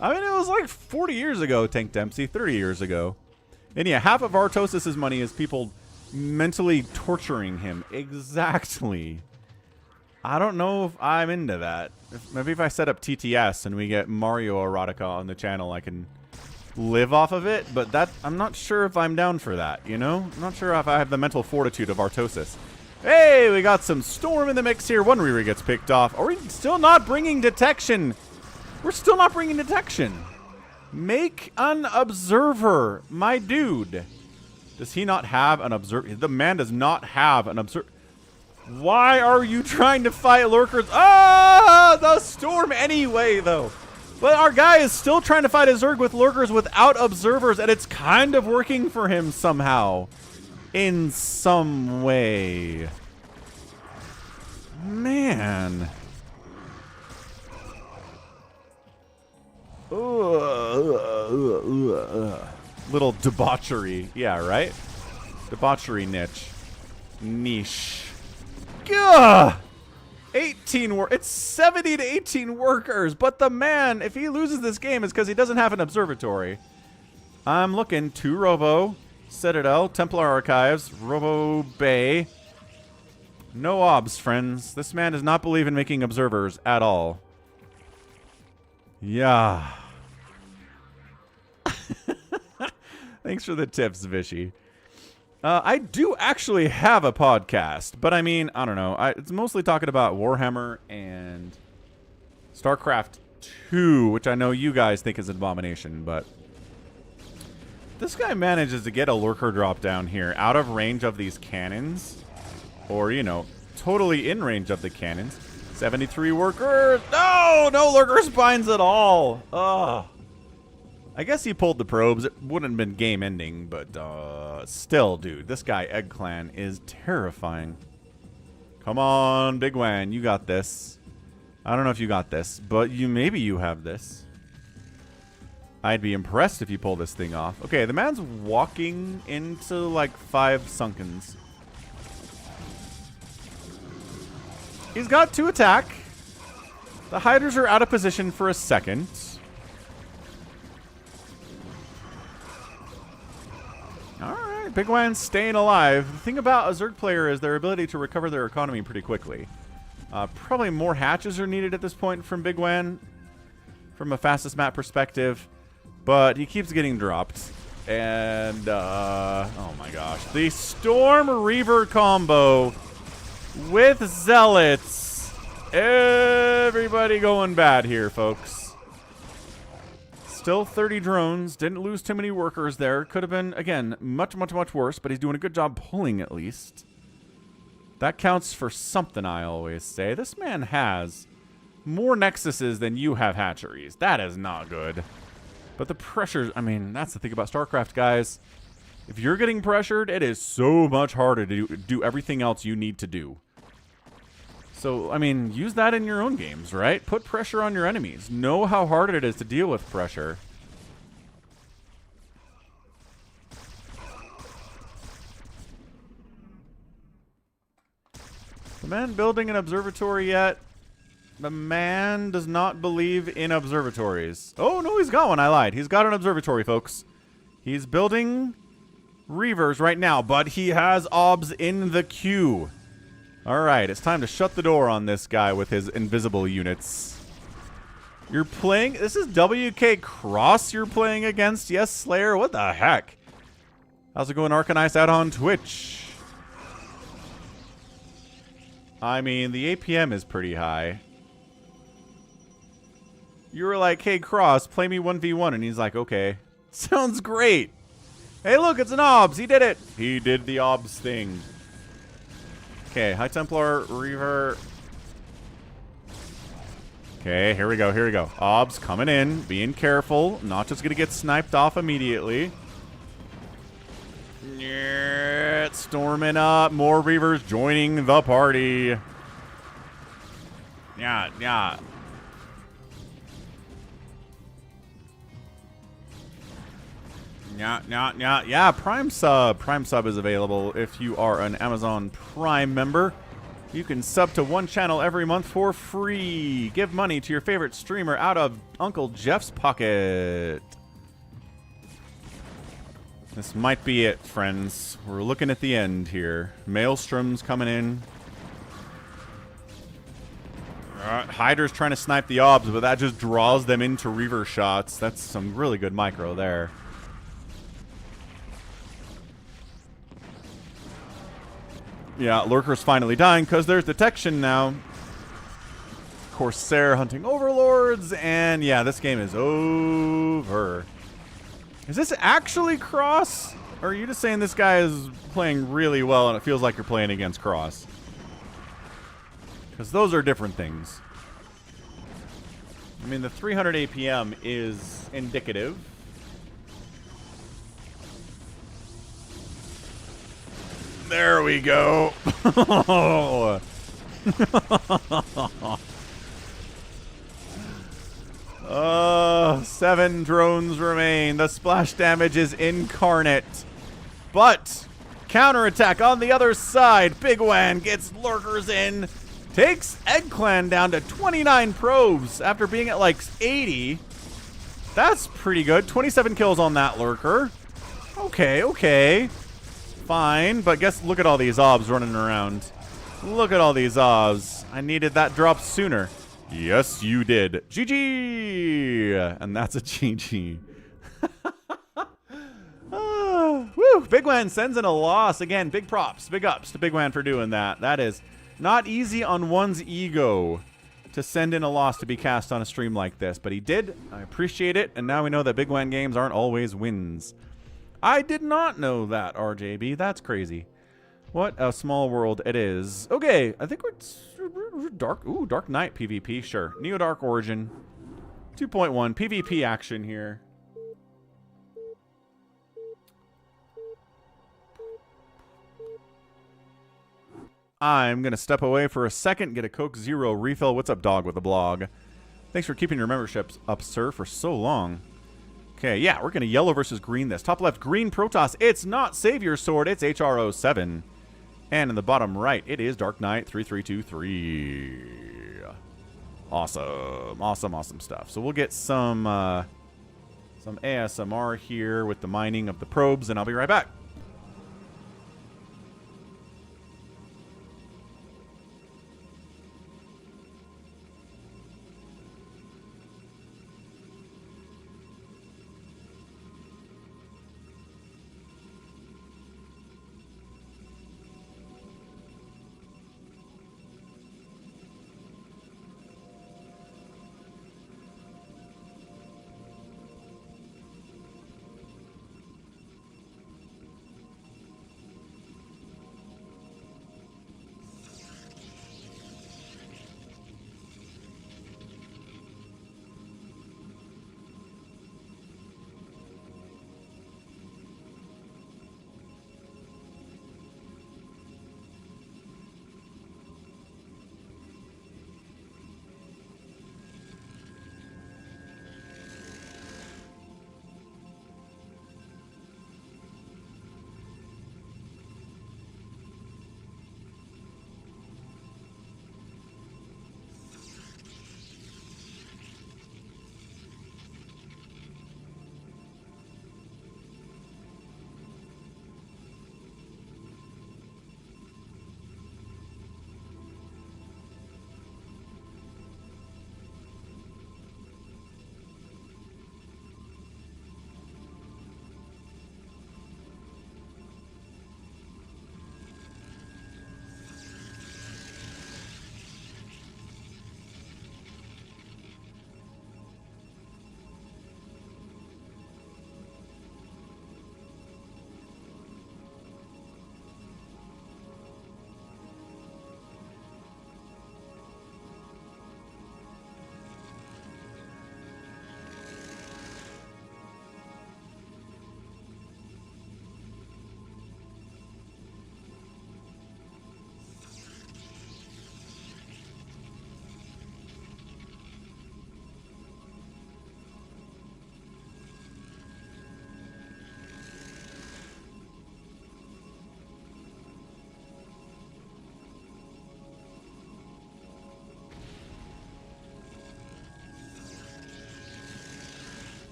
I mean, it was like 40 years ago, Tank Dempsey, 30 years ago. And yeah, half of Artosis' money is people mentally torturing him. Exactly. I don't know if I'm into that. Maybe if I set up TTS and we get Mario erotica on the channel, I can live off of it. But that, I'm not sure if I'm down for that, you know? I'm not sure if I have the mental fortitude of Artosis. Hey, we got some Storm in the mix here. One Reaver gets picked off. Are we still not bringing detection? We're still not bringing detection. Make an observer, my dude. Does he not have an observer? The man does not have an observer. Why are you trying to fight lurkers? Ah, the Storm anyway, though. But our guy is still trying to fight a Zerg with lurkers without observers, and it's kind of working for him somehow. In some way. Man. Little debauchery. Yeah, right? Debauchery niche. Niche. Gah! 18 it's 70 to 18 workers, but the man, if he loses this game, it's because he doesn't have an observatory. I'm looking 2 Robo. Citadel, Templar Archives, Robo Bay. No obs, friends. This man does not believe in making observers at all. Yeah. Thanks for the tips, Vishy. I do actually have a podcast, but I mean, I don't know. It's mostly talking about Warhammer and StarCraft 2, which I know you guys think is an abomination, but this guy manages to get a lurker drop down here out of range of these cannons, or, you know, totally in range of the cannons. 73 workers. No, no lurker spines at all. Ugh. I guess he pulled the probes. It wouldn't have been game ending, but still, dude, this guy Egg Clan is terrifying. Come on, bigwan, you got this. I don't know if you got this, but maybe you have this. I'd be impressed if you pull this thing off. Okay, the man's walking into like 5 sunkens. He's got 2 attack. The hiders are out of position for a second. Alright, bigwan's staying alive. The thing about a Zerg player is their ability to recover their economy pretty quickly. Probably more hatches are needed at this point from bigwan, from a fastest map perspective. But he keeps getting dropped. And, oh my gosh. The Storm Reaver combo with Zealots. Everybody going bad here, folks. Still 30 drones. Didn't lose too many workers there. Could have been, again, much, much, much worse. But he's doing a good job pulling, at least. That counts for something, I always say. This man has more nexuses than you have hatcheries. That is not good. But the pressure, I mean, that's the thing about StarCraft, guys. If you're getting pressured, it is so much harder to do everything else you need to do. So, I mean, use that in your own games, right? Put pressure on your enemies. Know how hard it is to deal with pressure. The man building an observatory yet? The man does not believe in observatories. Oh, no, he's got one. I lied. He's got an observatory, folks. He's building Reavers right now, but he has obs in the queue. All right, it's time to shut the door on this guy with his invisible units. You're playing... This is WK Cross you're playing against? Yes, Slayer? What the heck? How's it going, RKAZ, out on Twitch? I mean, the APM is pretty high. You were like, hey, Cross, play me 1v1. And he's like, okay. Sounds great. Hey, look, it's an OBS. He did it. He did the OBS thing. Okay, High Templar, Reaver. Okay, here we go, here we go. OBS coming in, being careful. Not just going to get sniped off immediately. Yeah, it's storming up. More Reavers joining the party. Yeah, yeah. Yeah, Prime Sub. Prime Sub is available if you are an Amazon Prime member. You can sub to one channel every month for free. Give money to your favorite streamer out of Uncle Jeff's pocket. This might be it, friends. We're looking at the end here. Maelstrom's coming in. Hyder's trying to snipe the obs, but that just draws them into Reaver shots. That's some really good micro there. Yeah, Lurker's finally dying because there's detection now. Corsair hunting overlords, and yeah, this game is over. Is this actually Cross? Or are you just saying this guy is playing really well and it feels like you're playing against Cross? Because those are different things. I mean, the 300 APM is indicative. There we go. 7 drones remain. The splash damage is incarnate. But counterattack on the other side. bigwan gets lurkers in. Takes Egg Clan down to 29 probes after being at like 80. That's pretty good. 27 kills on that lurker. Okay, okay. Fine, but look at all these obs running around. Look at all these obs. I needed that drop sooner. Yes, you did. GG! And that's a GG. Woo! Bigwan sends in a loss. Again, big props, big ups to Bigwan for doing that. That is not easy on one's ego to send in a loss to be cast on a stream like this. But he did. I appreciate it. And now we know that Bigwan games aren't always wins. I did not know that, RJB. That's crazy. What a small world it is. Okay, I think we're DarkKnight PvP, sure. Neo-Dark Origin 2.1 PvP action here. I'm going to step away for a second, get a Coke Zero refill. What's up, dog with a blog? Thanks for keeping your memberships up, sir, for so long. Okay, yeah, we're going to yellow versus green this. Top left, green Protoss. It's not Savior Sword, it's HRO7. And in the bottom right, it is DarkKnight 3323. Awesome. Awesome, awesome stuff. So we'll get some ASMR here with the mining of the probes, and I'll be right back.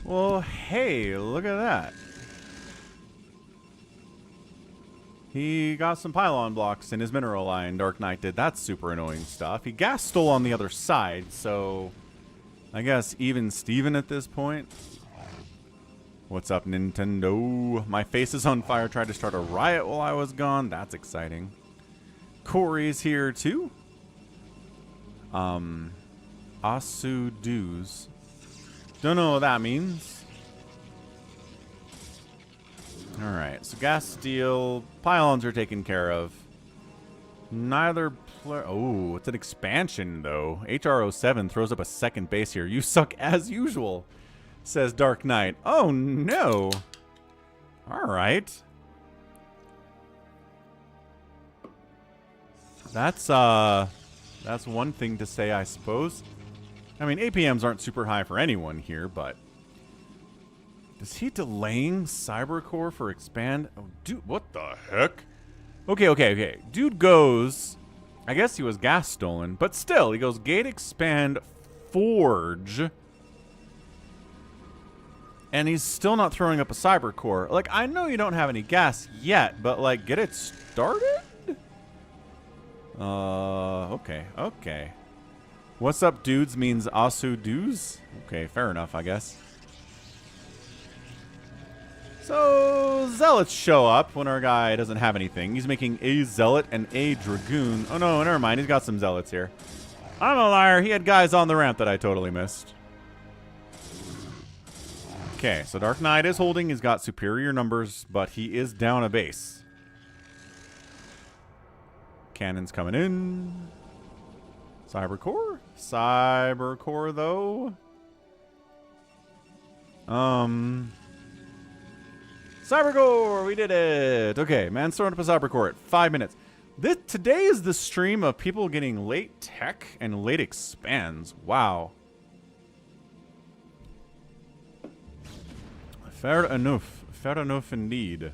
Well, hey, look at that. He got some pylon blocks in his mineral line, DarkKnight did. That's super annoying stuff. He gas stole on the other side, so I guess even Steven at this point. What's up, Nintendo? My face is on fire. Tried to start a riot while I was gone. That's exciting. Corey's here too. Asu Doos. Don't know what that means. Alright, so gas steel. Pylons are taken care of. Neither oh, it's an expansion though. HRO7 throws up a second base here. You suck as usual, says DarkKnight. Oh no. Alright. That's one thing to say, I suppose. I mean, APMs aren't super high for anyone here, but Is he delaying Cybercore for expand? Oh, dude, what the heck? Okay. Dude goes... I guess he was gas stolen, but still, he goes gate expand forge. And he's still not throwing up a Cybercore. Like, I know you don't have any gas yet, but, like, get it started? Okay. What's up, dudes means asu dudes? Okay, fair enough, I guess. So, zealots show up when our guy doesn't have anything. He's making a zealot and a dragoon. Oh, no, never mind. He's got some zealots here. I'm a liar. He had guys on the ramp that I totally missed. Okay, so DarkKnight is holding. He's got superior numbers, but he is down a base. Cannon's coming in. Cybercore? Cybercore, though. Cybercore, we did it. Okay, man's throwing up a Cybercore at 5 minutes. Today is the stream of people getting late tech and late expands. Wow. Fair enough. Fair enough indeed.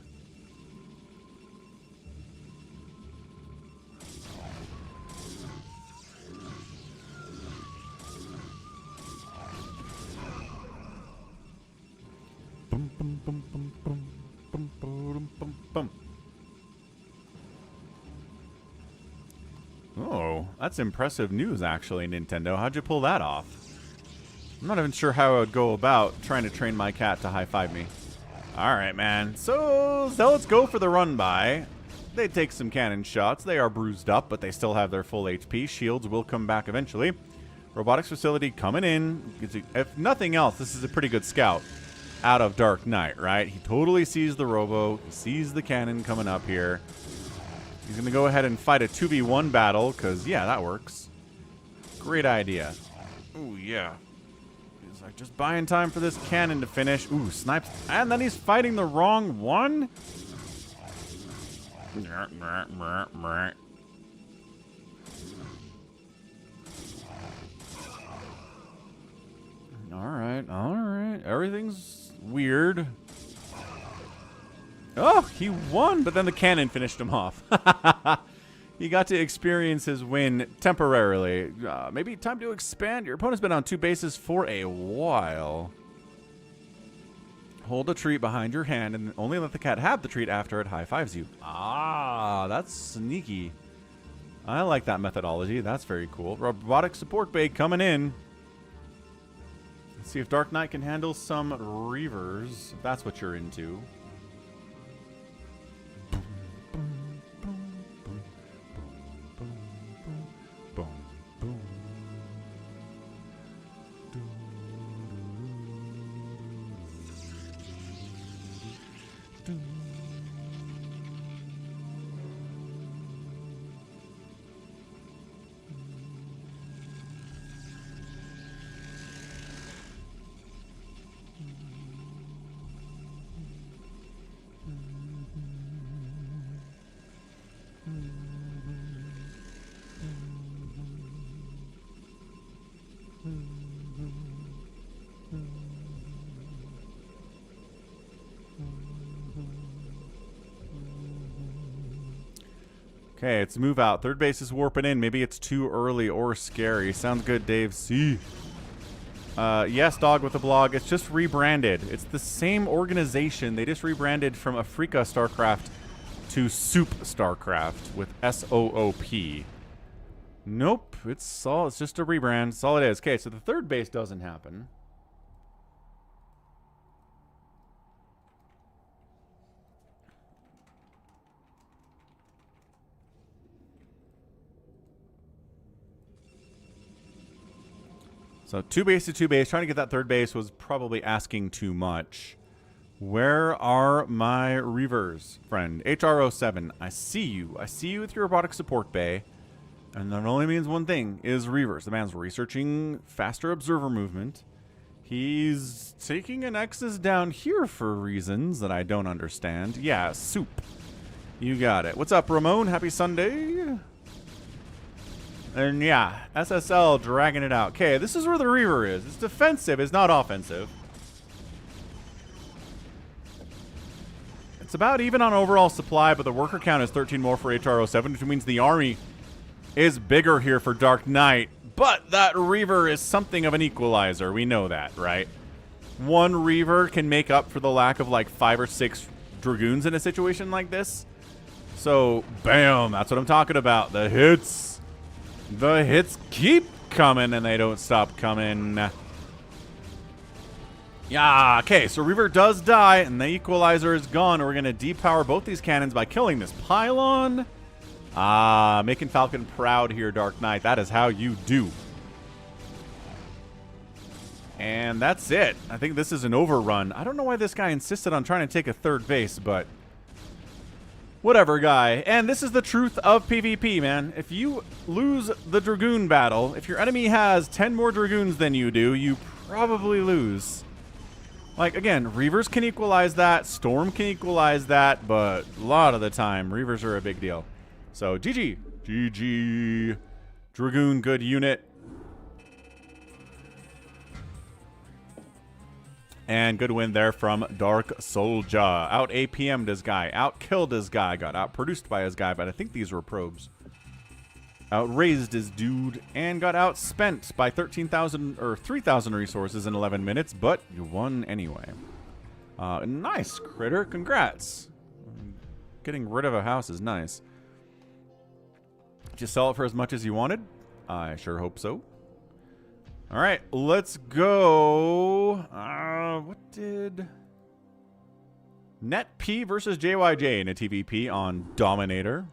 Oh, that's impressive news, actually, Nintendo. How'd you pull that off? I'm not even sure how I would go about trying to train my cat to high-five me. Alright, man. So, Zealots go for the run-by. They take some cannon shots. They are bruised up, but they still have their full HP. Shields will come back eventually. Robotics facility coming in. If nothing else, this is a pretty good scout out of DarkKnight, right? He totally sees the robo. He sees the cannon coming up here. He's going to go ahead and fight a 2v1 battle, because, yeah, that works. Great idea. Ooh, yeah. He's like, just buying time for this cannon to finish. Ooh, snipes. And then he's fighting the wrong one? Alright. Everything's weird. Oh, he won, but then the cannon finished him off. He got to experience his win temporarily. Maybe time to expand. Your opponent's been on 2 bases for a while. Hold a treat behind your hand and only let the cat have the treat after it high-fives you. Ah, that's sneaky. I like that methodology. That's very cool. Robotic support bay coming in. Let's see if DarkKnight can handle some Reavers, if that's what you're into. Okay, it's move out. Third base is warping in. Maybe it's too early or scary. Sounds good, Dave C. Yes, Dog with a blog. It's just rebranded. It's the same organization. They just rebranded from Afrika StarCraft to Soup StarCraft with SOOP. Nope, it's just a rebrand. That's all it is. Okay, so the third base doesn't happen. So 2 base to 2 base. Trying to get that third base was probably asking too much. Where are my Reavers, friend? HRO7, I see you. I see you with your robotic support bay. And that only means one thing, is Reavers. The man's researching faster observer movement. He's taking an Nexus down here for reasons that I don't understand. Yeah, soup. You got it. What's up, Ramon? Happy Sunday. And yeah, SSL dragging it out. Okay, this is where the Reaver is. It's defensive, it's not offensive. It's about even on overall supply, but the worker count is 13 more for HR07, which means the army is bigger here for DarkKnight. But that Reaver is something of an equalizer. We know that, right? One Reaver can make up for the lack of like 5 or 6 Dragoons in a situation like this. So, bam, that's what I'm talking about. The hits keep coming and they don't stop coming. Yeah, okay, so Reaver does die and the equalizer is gone. We're going to depower both these cannons by killing this pylon. Making Falcon proud here, DarkKnight. That is how you do. And that's it. I think this is an overrun. I don't know why this guy insisted on trying to take a third base, but whatever, guy. And this is the truth of PvP, man. If you lose the Dragoon battle, if your enemy has 10 more Dragoons than you do, you probably lose. Like, again, Reavers can equalize that. Storm can equalize that. But a lot of the time, Reavers are a big deal. So, GG. GG. Dragoon, good unit. And good win there from Dark Soldier. Out APM'd his guy. Out killed his guy. Got out produced by his guy, but I think these were probes. Outraised his dude. And got outspent by 13,000 or 3,000 resources in 11 minutes, but you won anyway. Nice, Critter. Congrats. Getting rid of a house is nice. Did you sell it for as much as you wanted? I sure hope so. All right, let's go. What did NetP versus JYJ in a TvP on Dominator?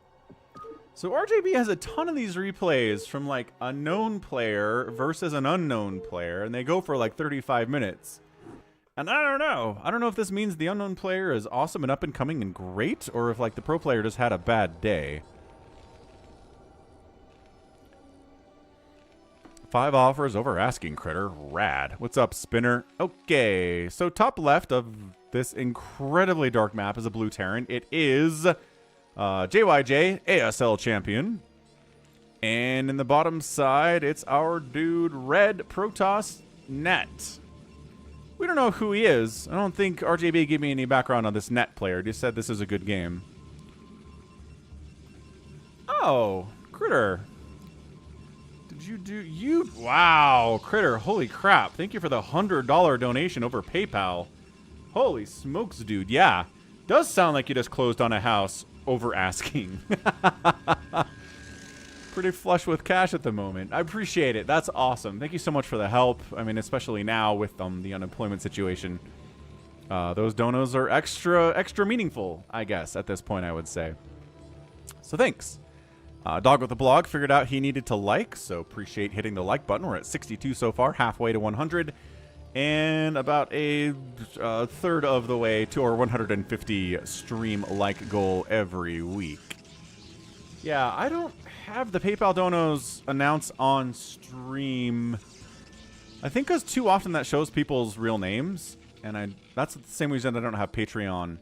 So RJB has a ton of these replays from like a known player versus an unknown player, and they go for like 35 minutes. And I don't know. I don't know if this means the unknown player is awesome and up and coming and great, or if like the pro player just had a bad day. 5 offers over asking, Critter. Rad. What's up, Spinner? Okay, so top left of this incredibly dark map is a blue Terran. It is JYJ, ASL champion. And in the bottom side, it's our dude, Red Protoss Net. We don't know who he is. I don't think RJB gave me any background on this Net player. Just said this is a good game. Oh, Critter. Wow, Critter, holy crap. Thank you for the $100 donation over PayPal. Holy smokes, dude. Yeah, does sound like you just closed on a house over asking. Pretty flush with cash at the moment. I appreciate it. That's awesome. Thank you so much for the help. I mean, especially now with the unemployment situation. Those donos are extra meaningful, I guess, at this point, I would say. So thanks. Dog with the blog figured out he needed to like, so appreciate hitting the like button. We're at 62 so far, halfway to 100, and about a third of the way to our 150 stream like goal every week. Yeah, I don't have the PayPal donos announce on stream. I think because too often that shows people's real names, and that's the same reason I don't have Patreon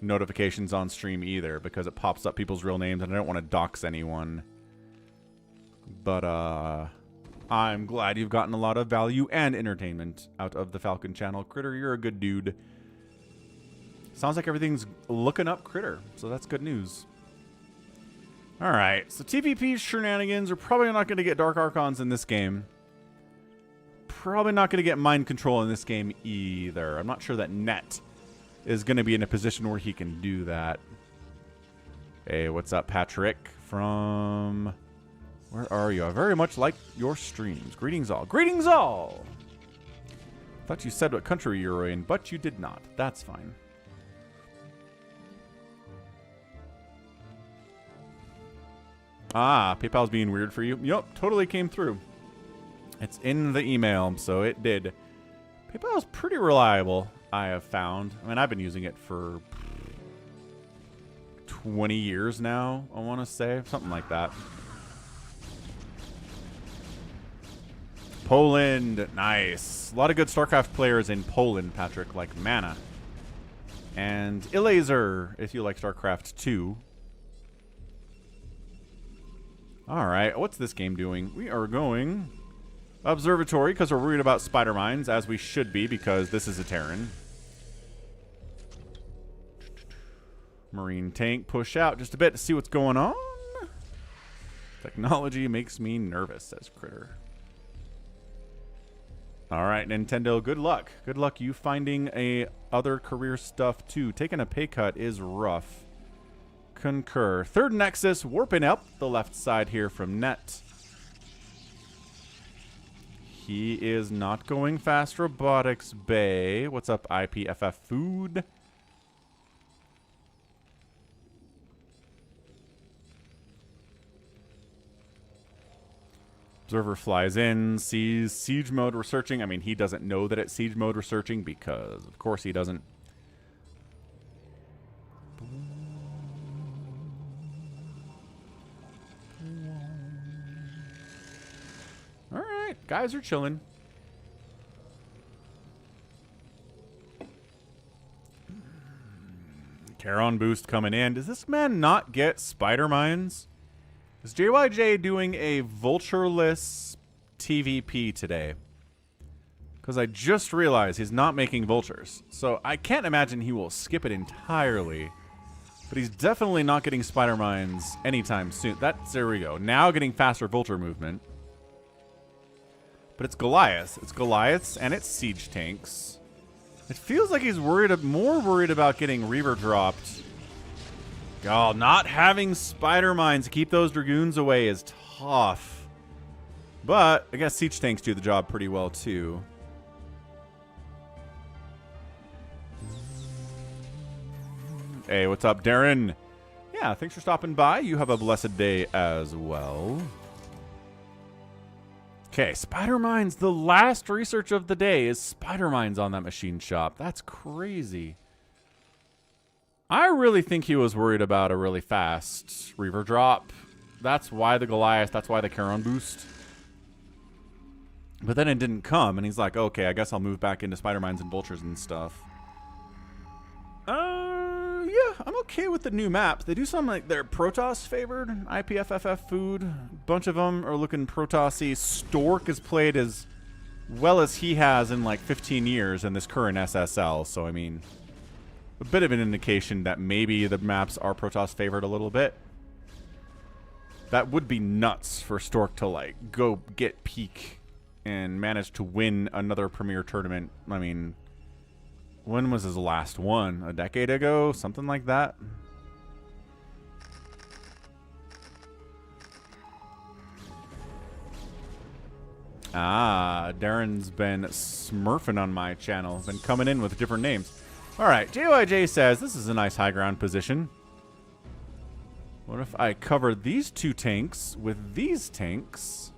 notifications on stream either, because it pops up people's real names and I don't want to dox anyone. But I'm glad you've gotten a lot of value and entertainment out of the Falcon channel. Critter, you're a good dude. Sounds like everything's looking up, Critter, so that's good news. Alright, so TvP shenanigans are probably not going to get Dark Archons in this game. Probably not going to get Mind Control in this game either. I'm not sure that Net is going to be in a position where he can do that. Hey, what's up, Patrick? From... where are you? I very much like your streams. Greetings all. Greetings all! Thought you said what country you were in, but you did not. That's fine. Ah, PayPal's being weird for you. Yup, totally came through. It's in the email, so it did. PayPal's pretty reliable, I have found. I mean, I've been using it for 20 years now, I want to say. Something like that. Poland. Nice. A lot of good StarCraft players in Poland, Patrick, like Mana. And Ilazer, if you like StarCraft 2. Alright, what's this game doing? We are going Observatory, because we're worried about spider mines, as we should be, because this is a Terran. Marine tank push out just a bit to see what's going on. Technology makes me nervous, says Critter. All right, Nintendo, good luck. Good luck you finding other career stuff, too. Taking a pay cut is rough. Concur. Third Nexus, warping up the left side here from Net. He is not going fast. Robotics Bay. What's up, IPFF Food? Observer flies in, sees siege mode researching. I mean, he doesn't know that it's siege mode researching because, of course, he doesn't. All right, guys are chilling. Charon boost coming in. Does this man not get spider mines? Is JYJ doing a vultureless TvP today? Because I just realized he's not making vultures. So I can't imagine he will skip it entirely. But he's definitely not getting spider mines anytime soon. There we go. Now getting faster vulture movement. But it's Goliath. It's Goliaths and it's siege tanks. It feels like he's more worried about getting Reaver dropped. God, not having spider mines to keep those dragoons away is tough. But I guess siege tanks do the job pretty well too. Hey, what's up, Darren? Yeah, thanks for stopping by. You have a blessed day as well. Okay, spider mines. The last research of the day is spider mines on that machine shop. That's crazy. I really think he was worried about a really fast Reaver drop. That's why the Goliath, that's why the Charon boost. But then it didn't come, and he's like, okay, I guess I'll move back into spider mines and vultures and stuff. Yeah, I'm okay with the new maps. They do something like they're Protoss favored. IPFFF Food. A bunch of them are looking Protoss-y. Stork has played as well as he has in like 15 years in this current SSL, so I mean, a bit of an indication that maybe the maps are Protoss favored a little bit. That would be nuts for Stork to like go get peak and manage to win another premier tournament. I mean, when was his last one? A decade ago? Something like that? Ah, Darren's been smurfing on my channel. Been coming in with different names. Alright, JYJ says, this is a nice high ground position. What if I cover these two tanks with these tanks?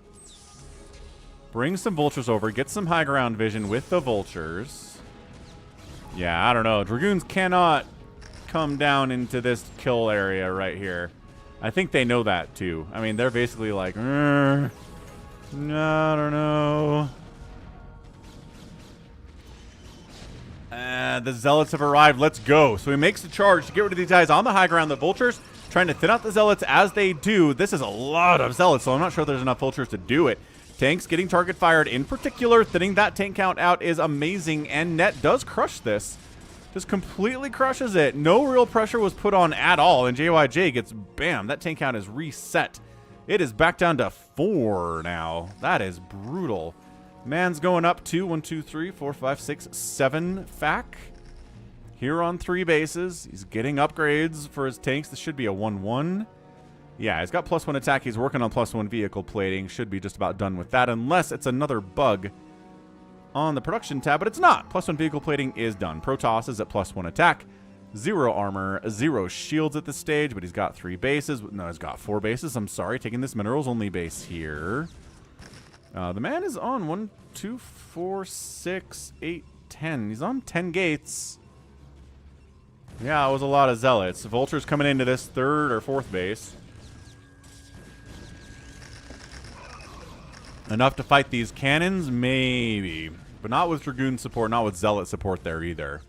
Bring some vultures over, get some high ground vision with the vultures. Yeah, I don't know. Dragoons cannot come down into this kill area right here. I think they know that too. I mean, they're basically like, no, I don't know. The Zealots have arrived. Let's go. So he makes the charge to get rid of these guys on the high ground. The Vultures trying to thin out the Zealots as they do. This is a lot of Zealots, so I'm not sure there's enough Vultures to do it. Tanks getting target fired in particular. Thinning that tank count out is amazing, and Net does crush this. Just completely crushes it. No real pressure was put on at all, and JYJ gets, bam, that tank count is reset. It is back down to 4 now. That is brutal. Man's going up to 1, 2, 3, 4, 5, 6, 7 FAC. Here on 3 bases. He's getting upgrades for his tanks. This should be a 1-1. Yeah, he's got +1 attack. He's working on +1 vehicle plating. Should be just about done with that, unless it's another bug on the production tab, but it's not. +1 vehicle plating is done. Protoss is at +1 attack. 0 armor, 0 shields at this stage, but he's got 3 bases. No, he's got 4 bases. I'm sorry, taking this minerals only base here. The man is on 1, 2, 4, 6, 8, 10. He's on 10 gates. Yeah, it was a lot of zealots. Vultures coming into this 3rd or 4th base. Enough to fight these cannons? Maybe. But not with Dragoon support, not with Zealot support there either.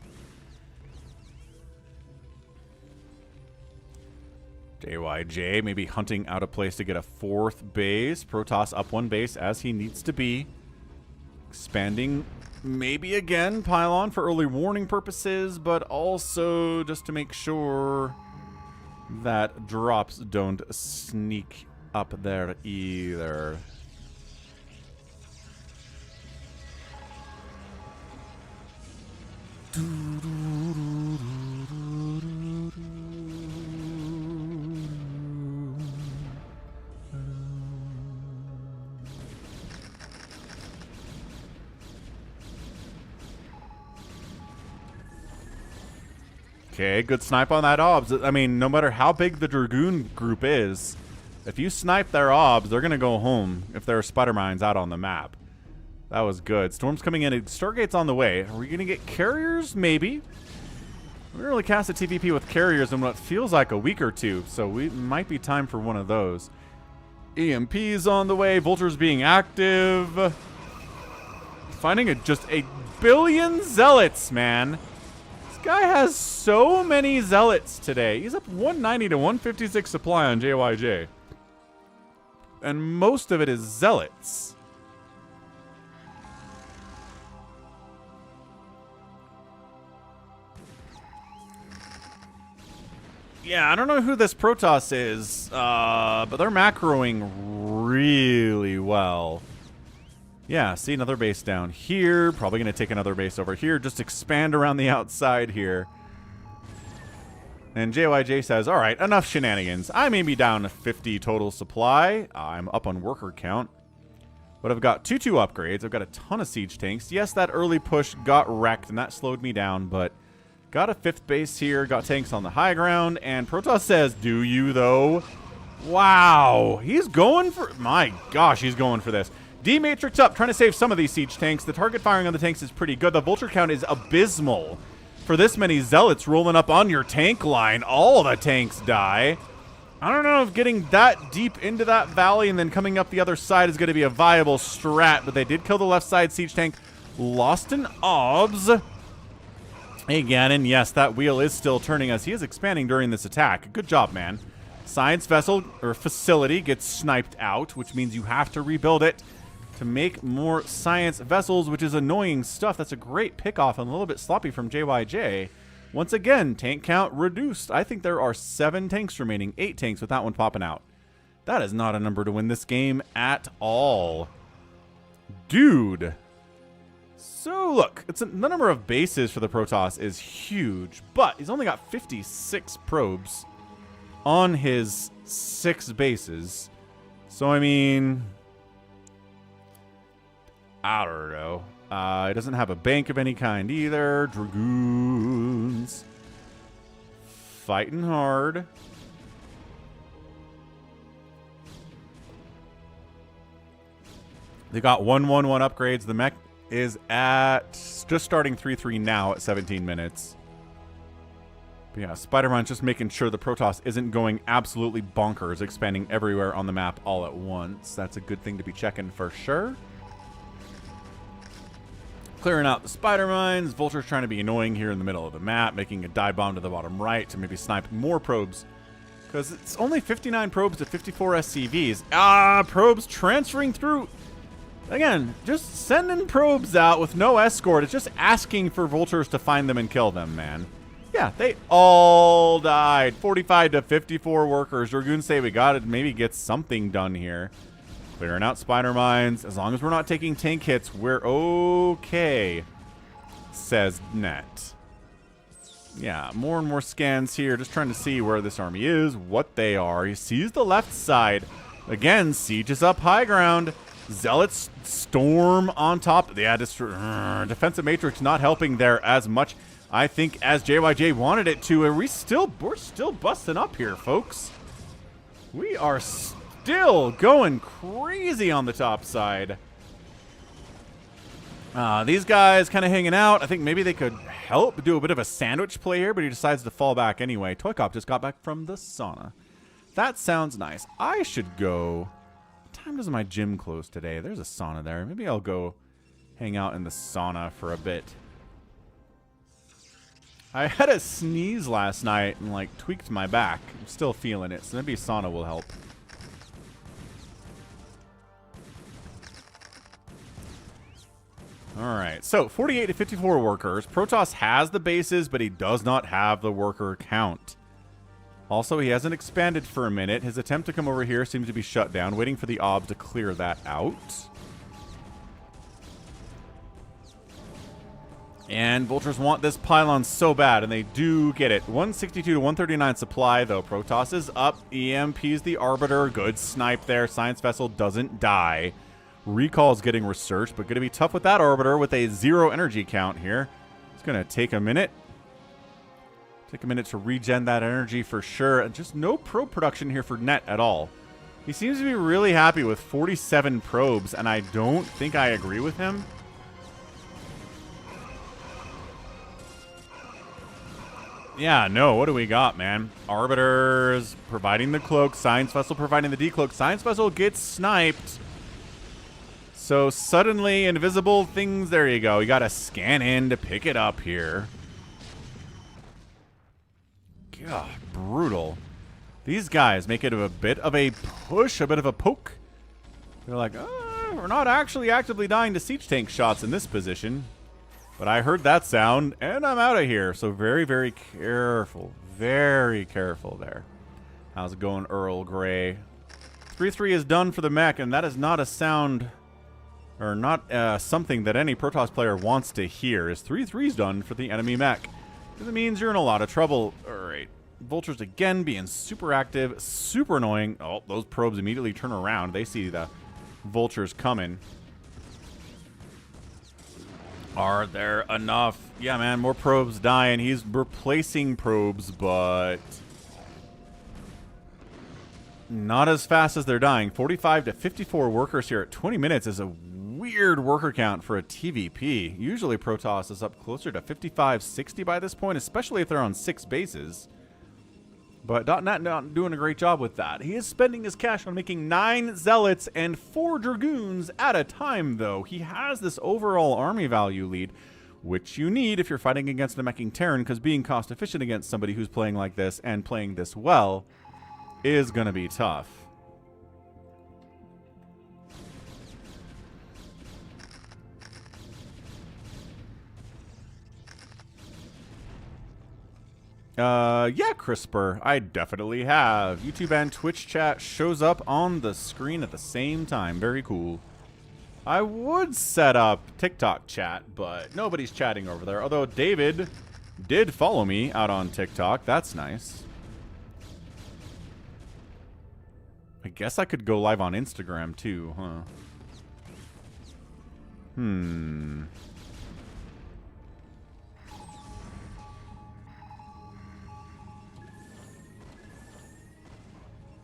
JYJ maybe hunting out a place to get a 4th base. Protoss up 1 base as he needs to be. Expanding maybe again pylon for early warning purposes, but also just to make sure that drops don't sneak up there either. Okay, good snipe on that obs. I mean, no matter how big the Dragoon group is, if you snipe their obs, they're going to go home if there are spider mines out on the map. That was good. Storm's coming in. Stargate's on the way. Are we going to get carriers? Maybe. We didn't really cast a TvP with carriers in what feels like a week or two, so we might be time for one of those. EMP's on the way. Vulture's being active. Finding just a billion zealots, man. This guy has so many zealots today. He's up 190 to 156 supply on JYJ. And most of it is zealots. Yeah, I don't know who this Protoss is, but they're macroing really well. Yeah, see another base down here. Probably going to take another base over here. Just expand around the outside here. And JYJ says, all right, enough shenanigans. I may be down to 50 total supply. I'm up on worker count. But I've got 2-2 upgrades. I've got a ton of siege tanks. Yes, that early push got wrecked, and that slowed me down, but got a 5th base here. Got tanks on the high ground. And Protoss says, do you, though? Wow. He's going for... My gosh, he's going for this. D-Matrix up, trying to save some of these siege tanks. The target firing on the tanks is pretty good. The Vulture count is abysmal. For this many zealots rolling up on your tank line, all the tanks die. I don't know if getting that deep into that valley and then coming up the other side is going to be a viable strat, but they did kill the left side siege tank. Lost an obs. Hey, Ganon, yes, that wheel is still turning as he is expanding during this attack. Good job, man. Science vessel, or facility, gets sniped out, which means you have to rebuild it to make more science vessels, which is annoying stuff. That's a great pickoff and a little bit sloppy from JYJ. Once again, tank count reduced. I think there are 7 tanks remaining, 8 tanks with that one popping out. That is not a number to win this game at all. Dude. So look, the number of bases for the Protoss is huge, but he's only got 56 probes on his 6 bases. So I mean, I don't know. He doesn't have a bank of any kind either. Dragoons. Fighting hard. They got 1-1-1 upgrades. The mech is at just starting 3-3 now at 17 minutes. But yeah, Spider-Man's just making sure the Protoss isn't going absolutely bonkers, expanding everywhere on the map all at once. That's a good thing to be checking for sure. Clearing out the spider mines. Vulture's trying to be annoying here in the middle of the map, making a dive bomb to the bottom right to maybe snipe more probes. Because it's only 59 probes to 54 SCVs. Probes transferring through. Again, just sending probes out with no escort. It's just asking for vultures to find them and kill them, man. Yeah, they all died. 45 to 54 workers. Dragoons say we gotta maybe get something done here. Clearing out spider mines. As long as we're not taking tank hits, we're okay, says Net. Yeah, more and more scans here. Just trying to see where this army is, what they are. He sees the left side. Again, siege is up high ground. Zealots storm on top. Yeah, defensive matrix not helping there as much, I think, as JYJ wanted it to. And we're still busting up here, folks. We are still going crazy on the top side. These guys kind of hanging out. I think maybe they could help do a bit of a sandwich play here, but he decides to fall back anyway. Toykop just got back from the sauna. That sounds nice. I should go. What time does my gym close today? There's a sauna there. Maybe I'll go hang out in the sauna for a bit. I had a sneeze last night and like tweaked my back. I'm still feeling it, so maybe sauna will help. Alright, so 48 to 54 workers. Protoss has the bases, but he does not have the worker count. Also, he hasn't expanded for a minute. His attempt to come over here seems to be shut down, waiting for the ob to clear that out. And Vultures want this pylon so bad, and they do get it. 162 to 139 supply, though. Protoss is up. EMP's the Arbiter. Good snipe there. Science Vessel doesn't die. Recall's getting researched, but going to be tough with that Arbiter with a 0 energy count here. It's going to take a minute. Take a minute to regen that energy for sure. And just no probe production here for Net at all. He seems to be really happy with 47 probes, and I don't think I agree with him. Yeah, no, what do we got, man? Arbiters providing the cloak, Science Vessel providing the decloak. Science Vessel gets sniped. So suddenly, invisible things, there you go. You got to scan in to pick it up here. God, brutal. These guys make it a bit of a push, a bit of a poke. They're like, oh, we're not actually actively dying to siege tank shots in this position. But I heard that sound, and I'm out of here. So very, very careful. Very careful there. How's it going, Earl Grey? 3-3 is done for the mech, and that is not a sound, or not something that any Protoss player wants to hear. Is 3-3 is done for the enemy mech. Because it means you're in a lot of trouble. Alright. Vultures again being super active, super annoying. Oh, those probes immediately turn around. They see the Vultures coming. Are there enough? Yeah, man, more probes dying. He's replacing probes, but not as fast as they're dying. 45 to 54 workers here at 20 minutes is a weird worker count for a TvP. Usually Protoss is up closer to 55, 60 by this point, especially if they're on 6 bases. But .NET not doing a great job with that. He is spending his cash on making 9 Zealots and 4 Dragoons at a time, though. He has this overall army value lead, which you need if you're fighting against a meching Terran, because being cost efficient against somebody who's playing like this and playing this well is going to be tough. Yeah, CRISPR, I definitely have. YouTube and Twitch chat shows up on the screen at the same time. Very cool. I would set up TikTok chat, but nobody's chatting over there. Although David did follow me out on TikTok. That's nice. I guess I could go live on Instagram too, huh?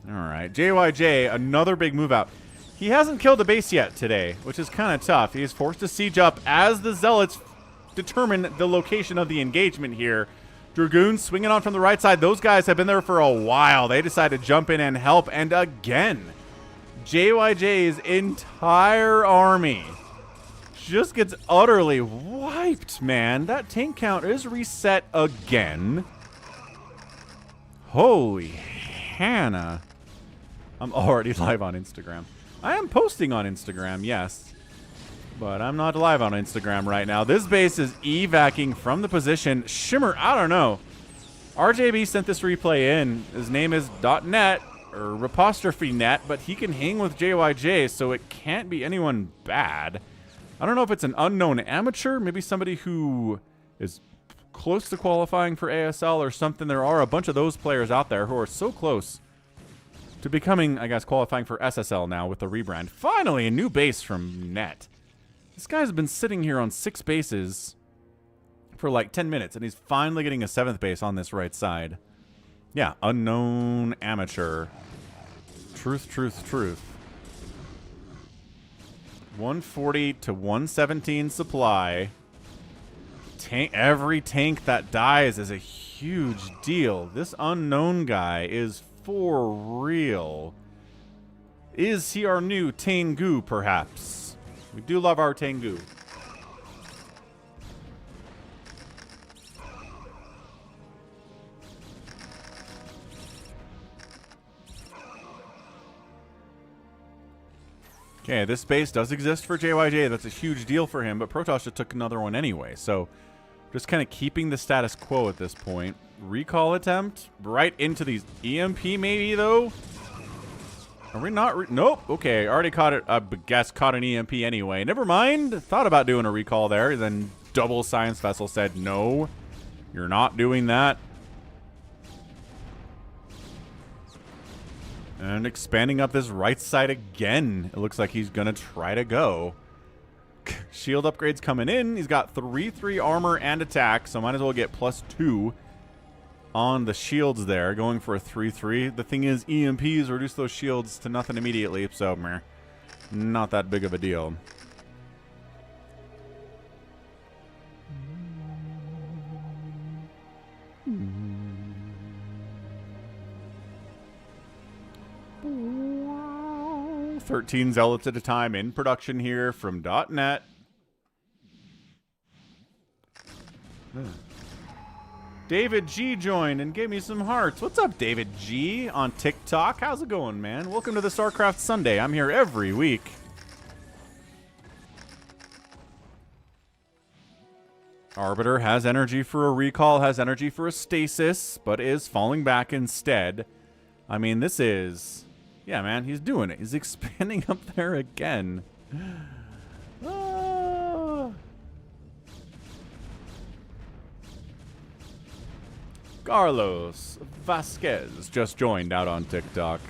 Alright, JYJ, another big move out. He hasn't killed a base yet today, which is kind of tough. He is forced to siege up as the Zealots determine the location of the engagement here. Dragoons swinging on from the right side. Those guys have been there for a while. They decide to jump in and help. And again, JYJ's entire army just gets utterly wiped, man. That tank count is reset again. Holy Hannah. I'm already live on Instagram. I am posting on Instagram, yes. But I'm not live on Instagram right now. This base is evacing from the position. Shimmer, I don't know. RJB sent this replay in. His name is .net, or apostrophe net, but he can hang with JYJ, so it can't be anyone bad. I don't know if it's an unknown amateur, maybe somebody who is close to qualifying for ASL or something. There are a bunch of those players out there who are so close to becoming, I guess, qualifying for SSL now with the rebrand. Finally, a new base from Net. This guy's been sitting here on 6 bases for like 10 minutes, and he's finally getting a 7th base on this right side. Yeah, unknown amateur. Truth, truth, truth. 140 to 117 supply. Every tank that dies is a huge deal. This unknown guy is for real. Is he our new Tengu, perhaps? We do love our Tengu. Okay, this base does exist for JYJ. That's a huge deal for him, but Protoss just took another one anyway. So Just kind of keeping the status quo at this point. Recall attempt. Right into these EMP maybe, though. Are we not? Nope. Okay, already caught it. I guess caught an EMP anyway. Never mind. Thought about doing a recall there. Then double science vessel said, no, you're not doing that. And expanding up this right side again. It looks like he's going to try to go. Shield upgrades coming in. He's got 3/3 armor and attack, so might as well get +2 on the shields there, going for a 3/3. The thing is, EMPs reduce those shields to nothing immediately, so meh, not that big of a deal. Hmm. 13 zealots at a time in production here from .NET. David G joined and gave me some hearts. What's up, David G on TikTok? How's it going, man? Welcome to the StarCraft Sunday. I'm here every week. Arbiter has energy for a recall, has energy for a stasis, but is falling back instead. I mean, this is... Yeah, man, he's doing it. He's expanding up there again. Ah. Carlos Vasquez just joined out on TikTok.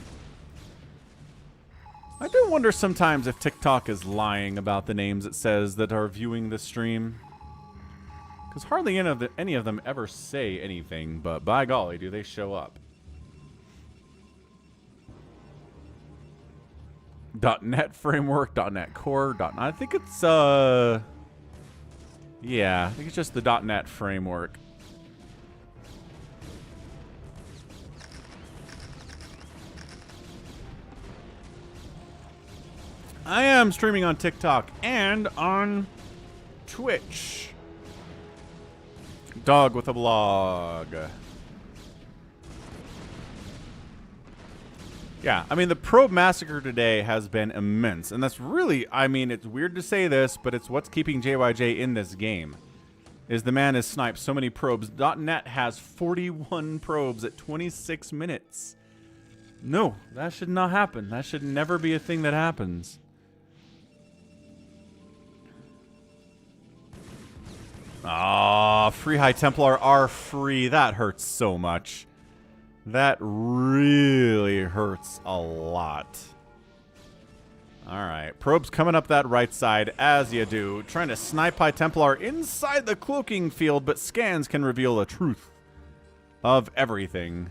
I do wonder sometimes if TikTok is lying about the names it says that are viewing the stream. Because hardly any of them ever say anything, but by golly, do they show up. .NET framework, .NET Core, .NET. I think it's, yeah, I think it's just the .NET framework. I am streaming on TikTok and on Twitch. Dog with a blog. Yeah, I mean, the probe massacre today has been immense. And that's really, I mean, it's weird to say this, but it's what's keeping JYJ in this game. Is the man has sniped so many probes. .NET has 41 probes at 26 minutes. No, that should not happen. That should never be a thing that happens. Ah, free High Templar are free. That hurts so much. That really hurts a lot. Alright, probes coming up that right side, as you do. Trying to snipe High Templar inside the cloaking field, but scans can reveal the truth of everything.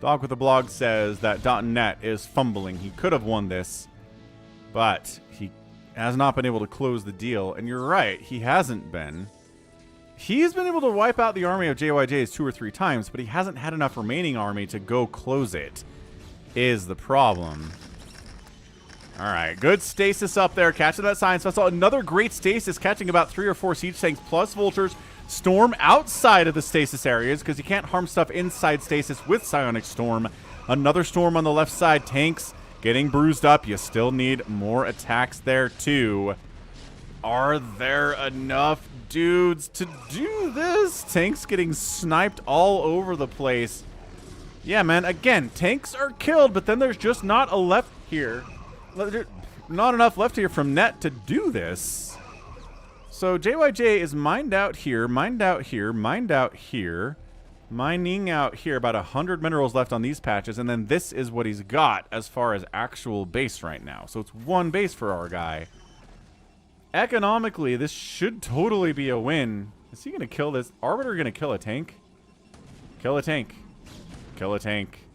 Dog with a blog says that .NET is fumbling. He could have won this, but he has not been able to close the deal. And you're right, he hasn't been. He's been able to wipe out the army of JYJ's 2 or 3 times, but he hasn't had enough remaining army to go close it, is the problem. All right, good stasis up there, catching that science vessel. Another great stasis, catching about 3 or 4 siege tanks plus vultures. Storm outside of the stasis areas because you can't harm stuff inside stasis with Psionic Storm. Another storm on the left side. Tanks getting bruised up. You still need more attacks there too. Are there enough dudes to do this? Tanks getting sniped all over the place. Yeah, man. Again, tanks are killed, but then there's just not a left here. Not enough left here from net to do this. So JYJ is mined out here, mined out here, mined out here, mining out here. About 100 minerals left on these patches, and then this is what he's got as far as actual base right now. So it's 1 base for our guy. Economically, this should totally be a win. Is he going to kill this? Arbiter going to kill a tank? Kill a tank. Kill a tank.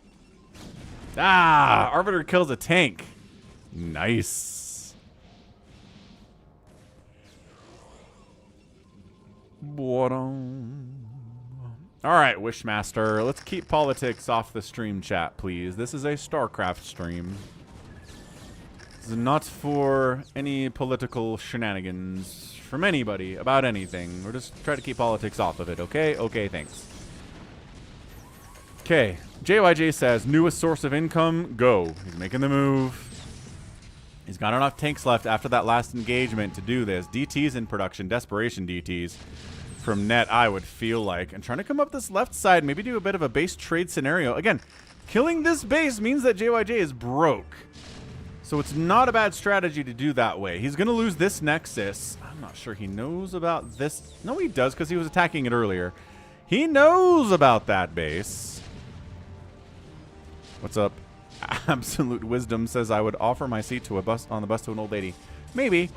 Ah! Arbiter kills a tank. Nice. Alright, Wishmaster. Let's keep politics off the stream chat, please. This is a StarCraft stream. This is not for any political shenanigans from anybody about anything. We're just trying to keep politics off of it, okay? Okay, thanks. Okay, JYJ says, newest source of income, go. He's making the move. He's got enough tanks left after that last engagement to do this. DTs in production, desperation DTs from net, I would feel like. And trying to come up this left side, maybe do a bit of a base trade scenario. Again, killing this base means that JYJ is broke. So it's not a bad strategy to do that way. He's going to lose this Nexus. I'm not sure he knows about this. No, he does because he was attacking it earlier. He knows about that base. What's up? Absolute Wisdom says I would offer my seat to a bus on the bus to an old lady. Maybe.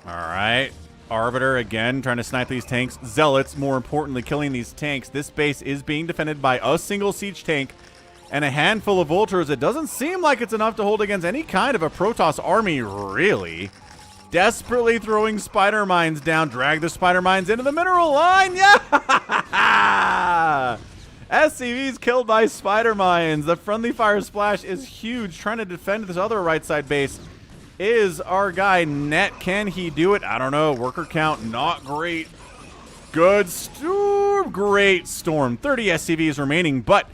All right. Arbiter again trying to snipe these tanks. Zealots, more importantly, killing these tanks. This base is being defended by a single siege tank and a handful of vultures. It doesn't seem like it's enough to hold against any kind of a Protoss army, really. Desperately throwing spider mines down. Drag the spider mines into the mineral line. Yeah! SCV's killed by spider mines. The friendly fire splash is huge. Trying to defend this other right side base is our guy Net. Can he do it? I don't know. Worker count, not great. Good storm. Great storm. 30 SCVs remaining, but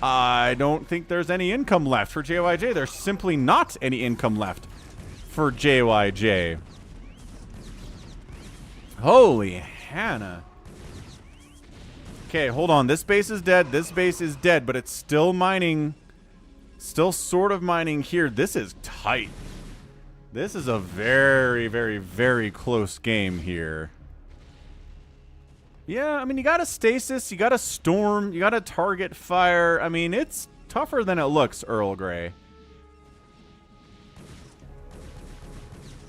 I don't think there's any income left for JYJ. There's simply not any income left for JYJ. Holy Hannah. Okay, hold on. This base is dead. This base is dead, but it's still mining. Still sort of mining here. This is tight. This is a very, very, very close game here. Yeah, I mean, you got a stasis, you got a storm, you got a target fire. I mean, it's tougher than it looks, Earl Grey.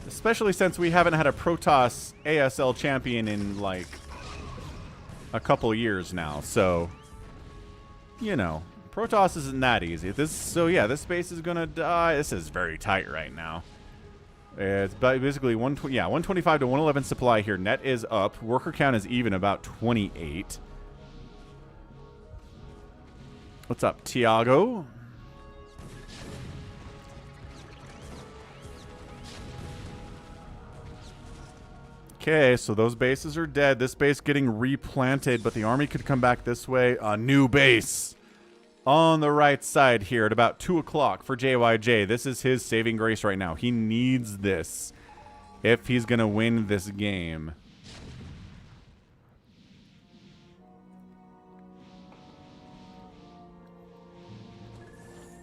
Especially since we haven't had a Protoss ASL champion in, like, a couple years now. So, you know, Protoss isn't that easy. So, yeah, this base is going to die. This is very tight right now. It's basically 125 to 111 supply here. Net is up. Worker count is even, about 28. What's up, Tiago? Okay, so those bases are dead. This base getting replanted, but the army could come back this way. A new base on the right side here at about 2 o'clock for JYJ. This is his saving grace right now. He needs this if he's going to win this game.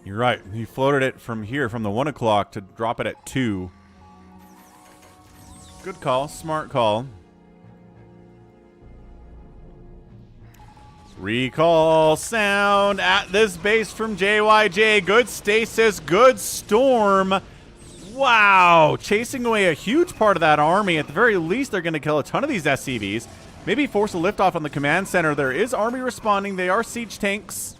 You're right. He floated it from here, from the 1 o'clock to drop it at 2. Good call. Smart call. Recall sound at this base from JYJ. Good stasis, good storm. Wow. Chasing away a huge part of that army. At the very least, they're going to kill a ton of these SCVs. Maybe force a liftoff on the command center. There is army responding. They are siege tanks.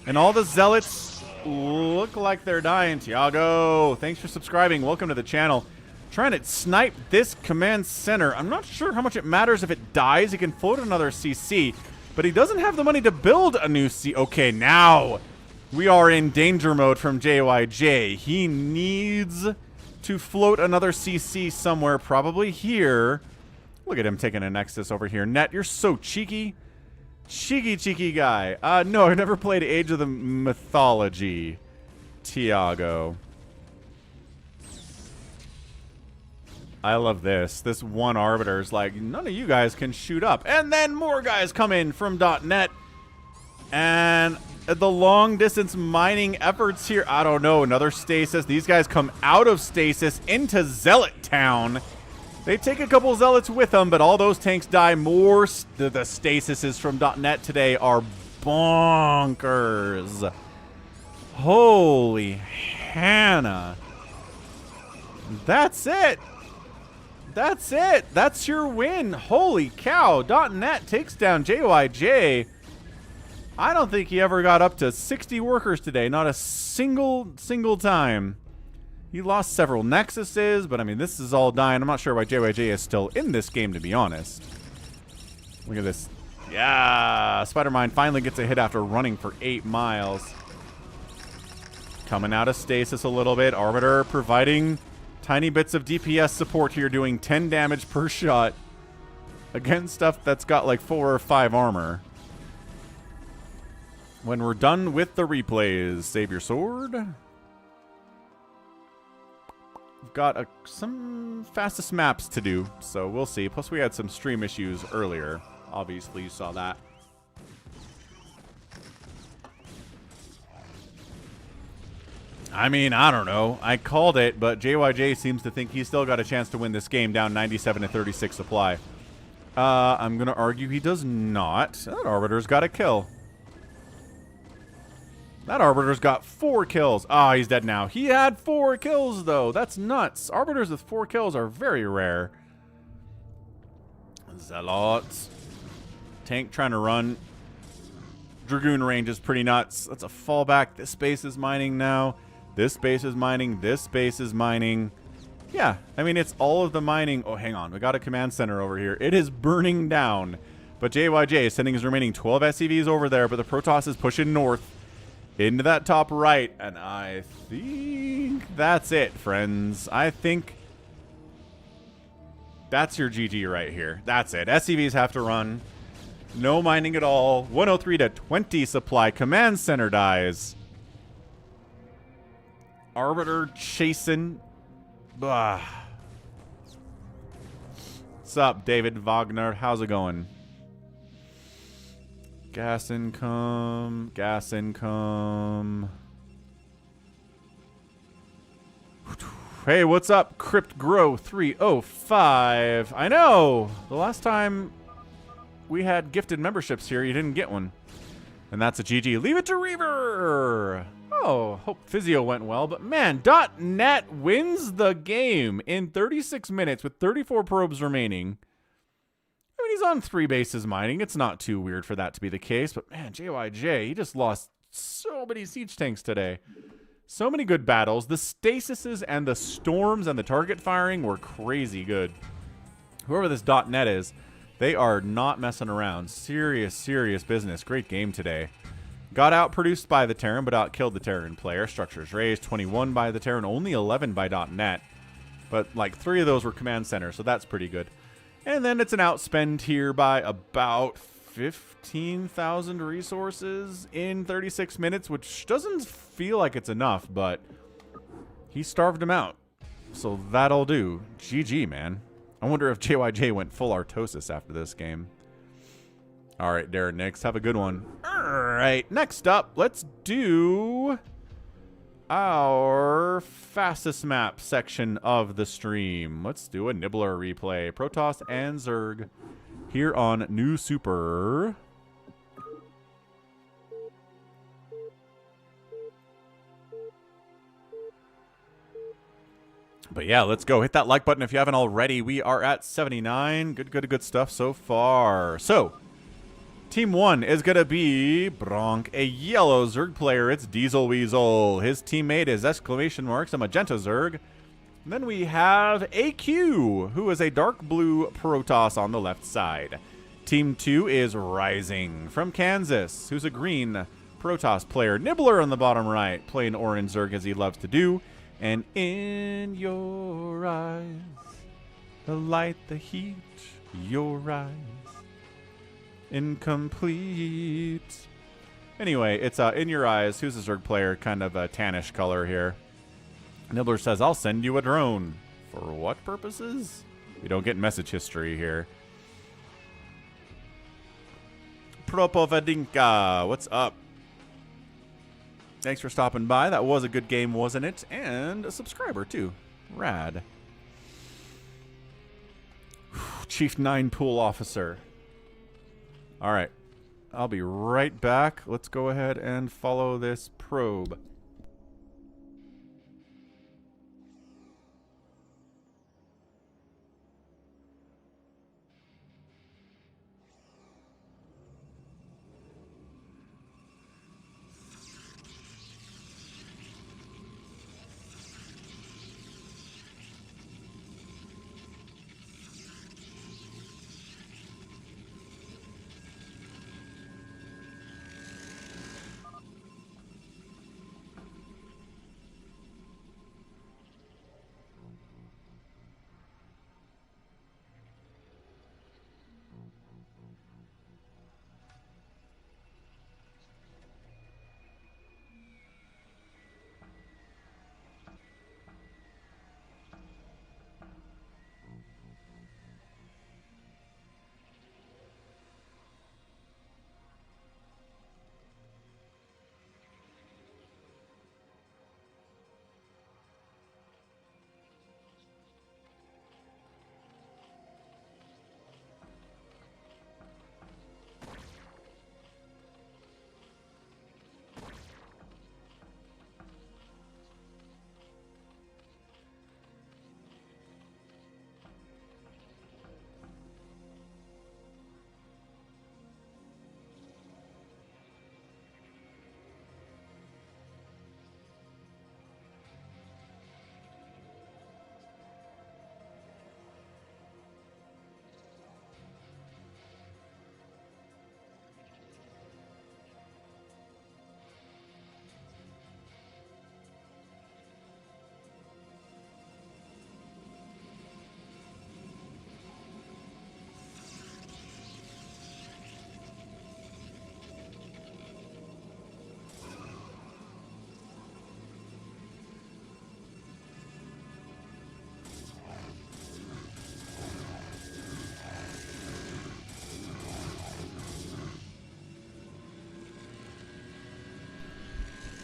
And all the zealots look like they're dying. Tiago, thanks for subscribing. Welcome to the channel. Trying to snipe this command center. I'm not sure how much it matters if it dies. He can float another CC. But he doesn't have the money to build a new C. Okay, now we are in danger mode from JYJ. He needs to float another CC somewhere, probably here. Look at him taking a Nexus over here. Net, you're so cheeky. Cheeky guy. No, I've never played Age of the Mythology. Tiago. I love this. This one Arbiter's like, none of you guys can shoot up. And then more guys come in from .net. And the long distance mining efforts here. I don't know. Another stasis. These guys come out of stasis into Zealot Town. They take a couple Zealots with them, but all those tanks die. More. The stasises from .net today are bonkers. Holy Hannah. That's it. That's it. That's your win. Holy cow. .net takes down JYJ. I don't think he ever got up to 60 workers today. Not a single time. He lost several Nexuses, but I mean, this is all dying. I'm not sure why JYJ is still in this game, to be honest. Look at this. Yeah. Spider-Mine finally gets a hit after running for 8 miles. Coming out of stasis a little bit. Arbiter providing tiny bits of DPS support here, doing 10 damage per shot against stuff that's got like 4 or 5 armor. When we're done with the replays, save your sword. We've got some fastest maps to do, so we'll see. Plus, we had some stream issues earlier. Obviously, you saw that. I mean, I don't know. I called it, but JYJ seems to think he's still got a chance to win this game down 97 to 36 supply. I'm going to argue he does not. That Arbiter's got a kill. That Arbiter's got 4 kills. Ah, he's dead now. He had 4 kills, though. That's nuts. Arbiters with 4 kills are very rare. Zealots. Tank trying to run. Dragoon range is pretty nuts. That's a fallback. This base is mining now. This base is mining. This base is mining. Yeah, I mean, it's all of the mining. Oh, hang on. We got a command center over here. It is burning down. But JYJ is sending his remaining 12 SCVs over there, but the Protoss is pushing north into that top right. And I think that's it, friends. I think that's your GG right here. That's it. SCVs have to run. No mining at all. 103 to 20 supply. Command center dies. Arbiter chasing. Blah. What's up, David Wagner? How's it going? Gas income. Gas income. Hey, what's up, Crypt Grow 305? I know. The last time we had gifted memberships here, you didn't get one. And that's a GG. Leave it to Reaver. Oh, hope Physio went well. But man, .net wins the game in 36 minutes with 34 probes remaining. I mean, he's on 3 bases mining. It's not too weird for that to be the case. But man, JYJ, he just lost so many siege tanks today. So many good battles. The stasises and the storms and the target firing were crazy good. Whoever this .net is, they are not messing around. Serious, serious business. Great game today. Got outproduced by the Terran, but outkilled the Terran player. Structures raised, 21 by the Terran, only 11 by .net. But like 3 of those were command center, so that's pretty good. And then it's an outspend here by about 15,000 resources in 36 minutes, which doesn't feel like it's enough, but he starved him out. So that'll do. GG, man. I wonder if JYJ went full Artosis after this game. All right, Darren Nix, have a good one. All right, next up, let's do our fastest map section of the stream. Let's do a Nibbler replay. Protoss and Zerg here on New Super. But yeah, let's go. Hit that like button if you haven't already. We are at 79. Good stuff so far. So, Team 1 is going to be Bronk, a yellow Zerg player. It's Diesel Weasel. His teammate is exclamation marks, a magenta Zerg. And then we have AQ, who is a dark blue Protoss on the left side. Team 2 is Rising from Kansas, who's a green Protoss player. Nibbler on the bottom right, playing orange Zerg as he loves to do. And in your eyes, the light, the heat, your eyes. Incomplete. Anyway, it's In Your Eyes. Who's a Zerg player? Kind of a tannish color here. Nibbler says, I'll send you a drone. For what purposes? We don't get message history here. Propovadinka, what's up? Thanks for stopping by. That was a good game, wasn't it? And a subscriber, too. Rad. Chief 9 Pool Officer. All right, I'll be right back. Let's go ahead and follow this probe.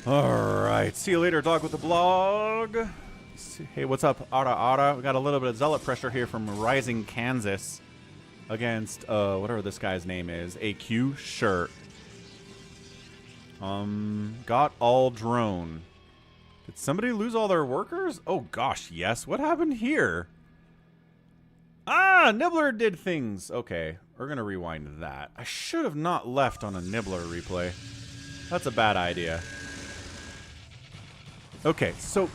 Alright, see you later, dog with the blog. Hey, what's up, Ara? We got a little bit of zealot pressure here from Rising Kansas against, whatever this guy's name is. AQ? Sure. Got all drone. Did somebody lose all their workers? Oh gosh, yes. What happened here? Ah, Nibbler did things. Okay, we're gonna rewind that. I should have not left on a Nibbler replay. That's a bad idea. Okay, so,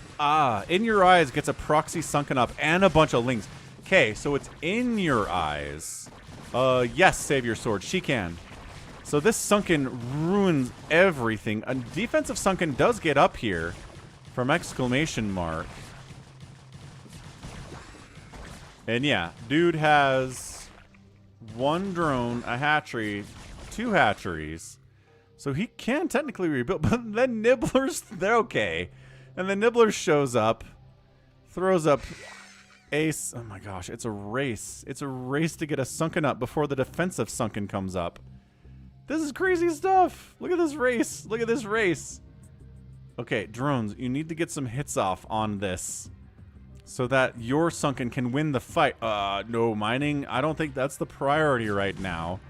In Your Eyes gets a proxy sunken up and a bunch of links. Okay, so it's In Your Eyes. Yes, save your sword. She can. So this sunken ruins everything. A defensive sunken does get up here from exclamation mark. And yeah, dude has 1 drone, a hatchery, 2 hatcheries. So he can technically rebuild, but then Nibbler's, they're okay. And then Nibbler shows up, throws up ace. Oh my gosh, it's a race. It's a race to get a sunken up before the defensive sunken comes up. This is crazy stuff. Look at this race. Look at this race. Okay, drones, you need to get some hits off on this so that your sunken can win the fight. No, mining, I don't think that's the priority right now.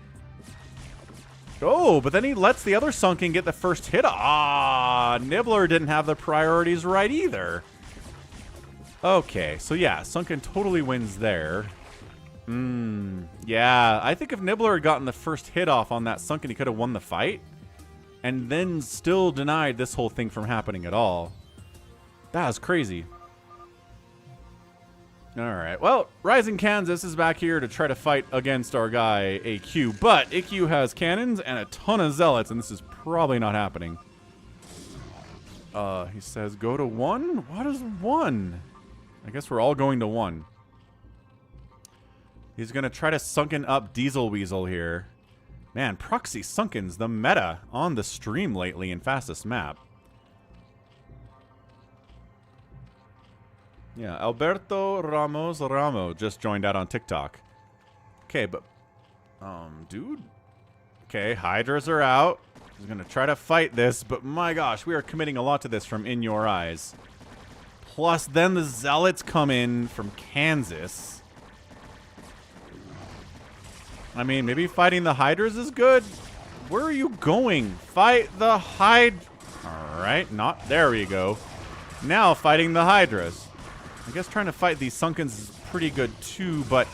Oh, but then he lets the other sunken get the first hit. Ah, Nibbler didn't have the priorities right either. Okay, so yeah, sunken totally wins there. Yeah, I think if Nibbler had gotten the first hit off on that sunken, he could have won the fight. And then still denied this whole thing from happening at all. That was crazy. Alright, well, Rising Kansas is back here to try to fight against our guy, AQ. But AQ has cannons and a ton of zealots, and this is probably not happening. He says, go to 1? What is 1? I guess we're all going to 1. He's going to try to sunken up Diesel Weasel here. Man, proxy sunken's the meta on the stream lately in fastest map. Yeah, Alberto Ramos just joined out on TikTok. Okay, but, dude. Okay, Hydras are out. He's gonna try to fight this, but my gosh, we are committing a lot to this from In Your Eyes. Plus, then the Zealots come in from Kansas. I mean, maybe fighting the Hydras is good. Where are you going? Fight the Hydras. Alright, not, there we go. Now fighting the Hydras. I guess trying to fight these Sunkens is pretty good too, but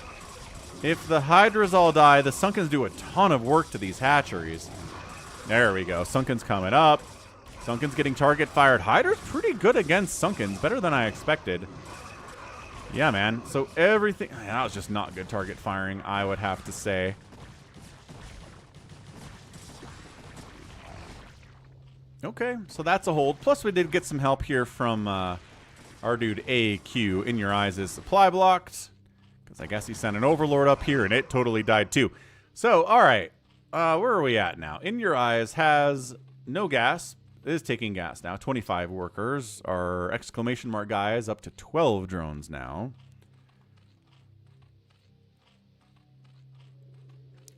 if the Hydras all die, the Sunkens do a ton of work to these hatcheries. There we go. Sunken's coming up. Sunken's getting target fired. Hydra's pretty good against Sunkens. Better than I expected. Yeah, man. So everything... that was just not good target firing, I would have to say. Okay, so that's a hold. Plus, we did get some help here from our dude AQ. In Your Eyes is supply blocked. Because I guess he sent an Overlord up here, and it totally died too. So, all right. Where are we at now? In Your Eyes has no gas. It is taking gas now. 25 workers. Our exclamation mark guy is up to 12 drones now.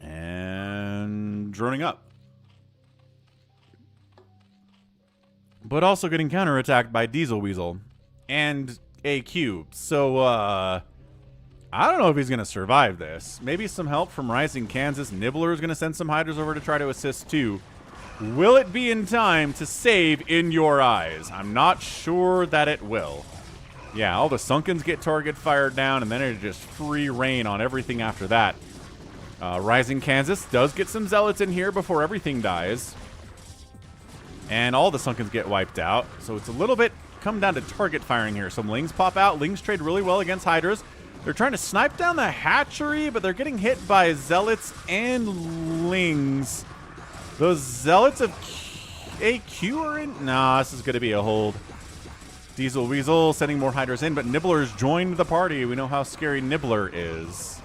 And droning up. But also getting counterattacked by Diesel Weasel and AQ. So, I don't know if he's going to survive this. Maybe some help from Rising Kansas. Nibbler is going to send some Hydras over to try to assist too. Will it be in time to save In Your Eyes? I'm not sure that it will. Yeah, all the Sunkens get target fired down, and then it just free reign on everything after that. Rising Kansas does get some Zealots in here before everything dies. And all the Sunkens get wiped out. So it's a little bit come down to target firing here. Some Lings pop out. Lings trade really well against Hydras. They're trying to snipe down the hatchery, but they're getting hit by Zealots and Lings. Those Zealots of AQ are in? Nah, this is going to be a hold. Diesel Weasel sending more Hydras in, but Nibbler's joined the party. We know how scary Nibbler is.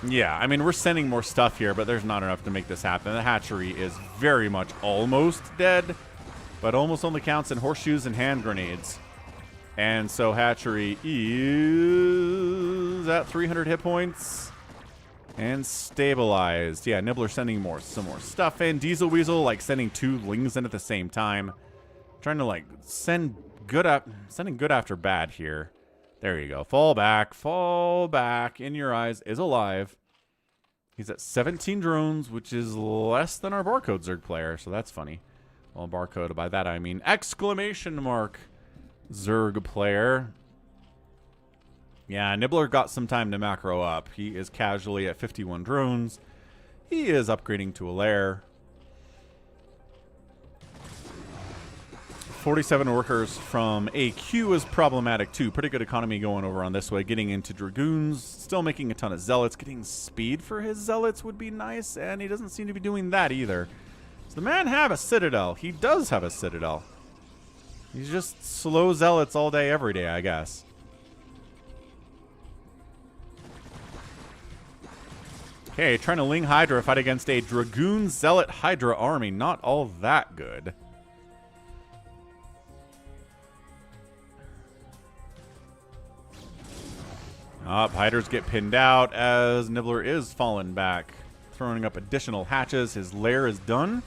Yeah, I mean, we're sending more stuff here, but there's not enough to make this happen. The hatchery is very much almost dead, but almost only counts in horseshoes and hand grenades. And so hatchery is at 300 hit points. And stabilized. Yeah, Nibbler sending some more stuff in. Diesel Weasel like sending 2 lings in at the same time. Trying to like sending good after bad here. There you go. Fall back. Fall back. In Your Eyes is alive. He's at 17 drones, which is less than our Barcode Zerg player, so that's funny. Well, Barcode, by that I mean exclamation mark Zerg player. Yeah, Nibbler got some time to macro up. He is casually at 51 drones. He is upgrading to a lair. 47 workers from AQ is problematic too. Pretty good economy going over on this way. Getting into Dragoons. Still making a ton of Zealots. Getting speed for his Zealots would be nice. And he doesn't seem to be doing that either. Does the man have a Citadel? He does have a Citadel. He's just slow Zealots all day, every day, I guess. Okay, trying to Ling Hydra fight against a Dragoon Zealot Hydra army. Not all that good. Hydras get pinned out as Nibbler is fallen back. Throwing up additional hatches. His lair is done.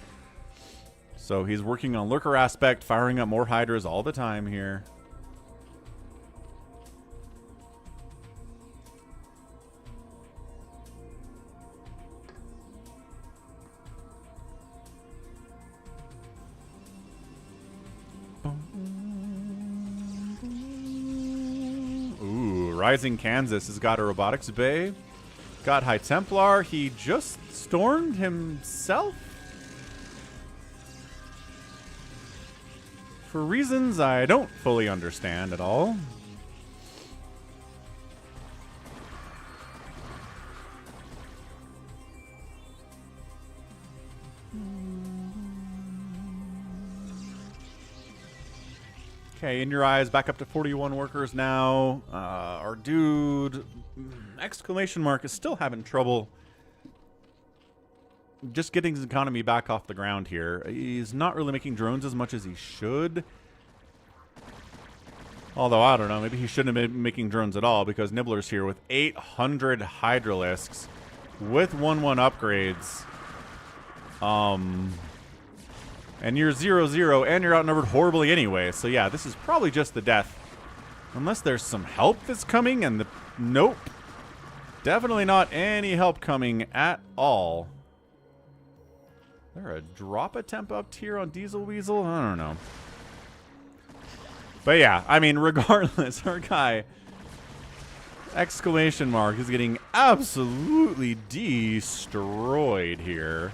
So he's working on Lurker aspect, firing up more Hydras all the time here. Rising Kansas has got a robotics bay. Got High Templar. He just stormed himself? For reasons I don't fully understand at all. Okay, In Your Eyes back up to 41 workers now. Our dude, exclamation mark, is still having trouble just getting his economy back off the ground here. He's not really making drones as much as he should. Although, I don't know, maybe he shouldn't have been making drones at all because Nibbler's here with 800 Hydralisks with 1-1 upgrades. And you're 0-0, and you're outnumbered horribly anyway. So yeah, this is probably just the death. Unless there's some help that's coming, and nope. Definitely not any help coming at all. Is there a drop attempt up here on Diesel Weasel? I don't know. But yeah, I mean, regardless, our guy, exclamation mark, is getting absolutely destroyed here.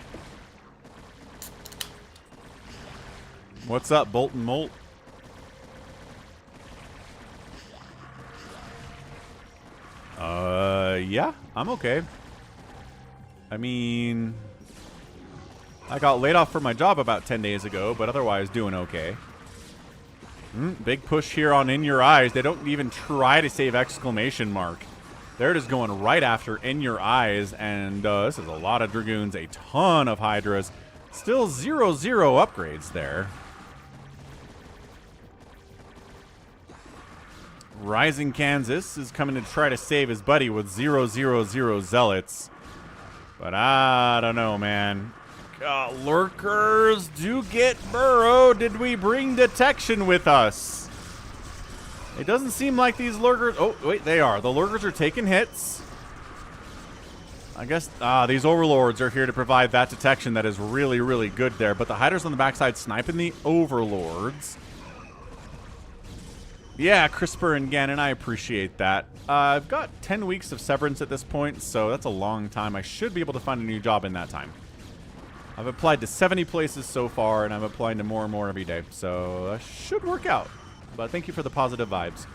What's up, Bolt and Molt? Yeah, I'm okay. I mean, I got laid off from my job about 10 days ago, but otherwise doing okay. Big push here on In Your Eyes. They don't even try to save exclamation mark. They're just going right after In Your Eyes, and this is a lot of Dragoons, a ton of Hydras. Still 0-0 upgrades there. Rising Kansas is coming to try to save his buddy with 0-0-0 Zealots. But I don't know, man. Lurkers do get burrowed. Did we bring detection with us? It doesn't seem like these Lurkers... Oh, wait, they are. The Lurkers are taking hits. I guess these Overlords are here to provide that detection that is really, really good there. But the Hydras on the backside sniping the Overlords. Yeah, CRISPR and Ganon, I appreciate that. I've got 10 weeks of severance at this point, so that's a long time. I should be able to find a new job in that time. I've applied to 70 places so far, and I'm applying to more and more every day. So that should work out. But thank you for the positive vibes.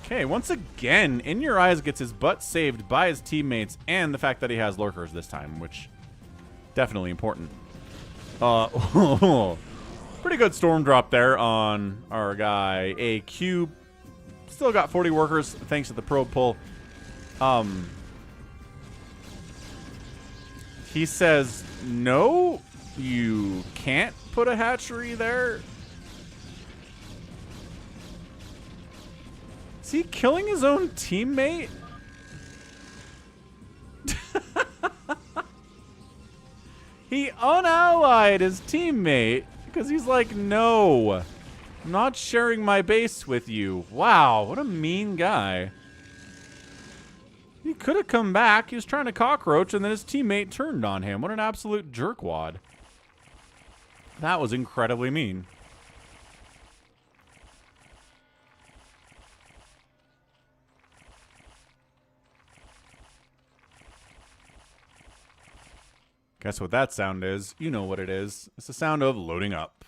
Okay, once again, In Your Eyes gets his butt saved by his teammates and the fact that he has Lurkers this time, which definitely important. Pretty good storm drop there on our guy AQ. Still got 40 workers thanks to the probe pull. He says, no, you can't put a hatchery there. Is he killing his own teammate? He unallied his teammate because he's like, no, I'm not sharing my base with you. Wow, what a mean guy. He could have come back. He was trying to cockroach, and then his teammate turned on him. What an absolute jerkwad. That was incredibly mean. Guess what that sound is? You know what it is. It's the sound of loading up.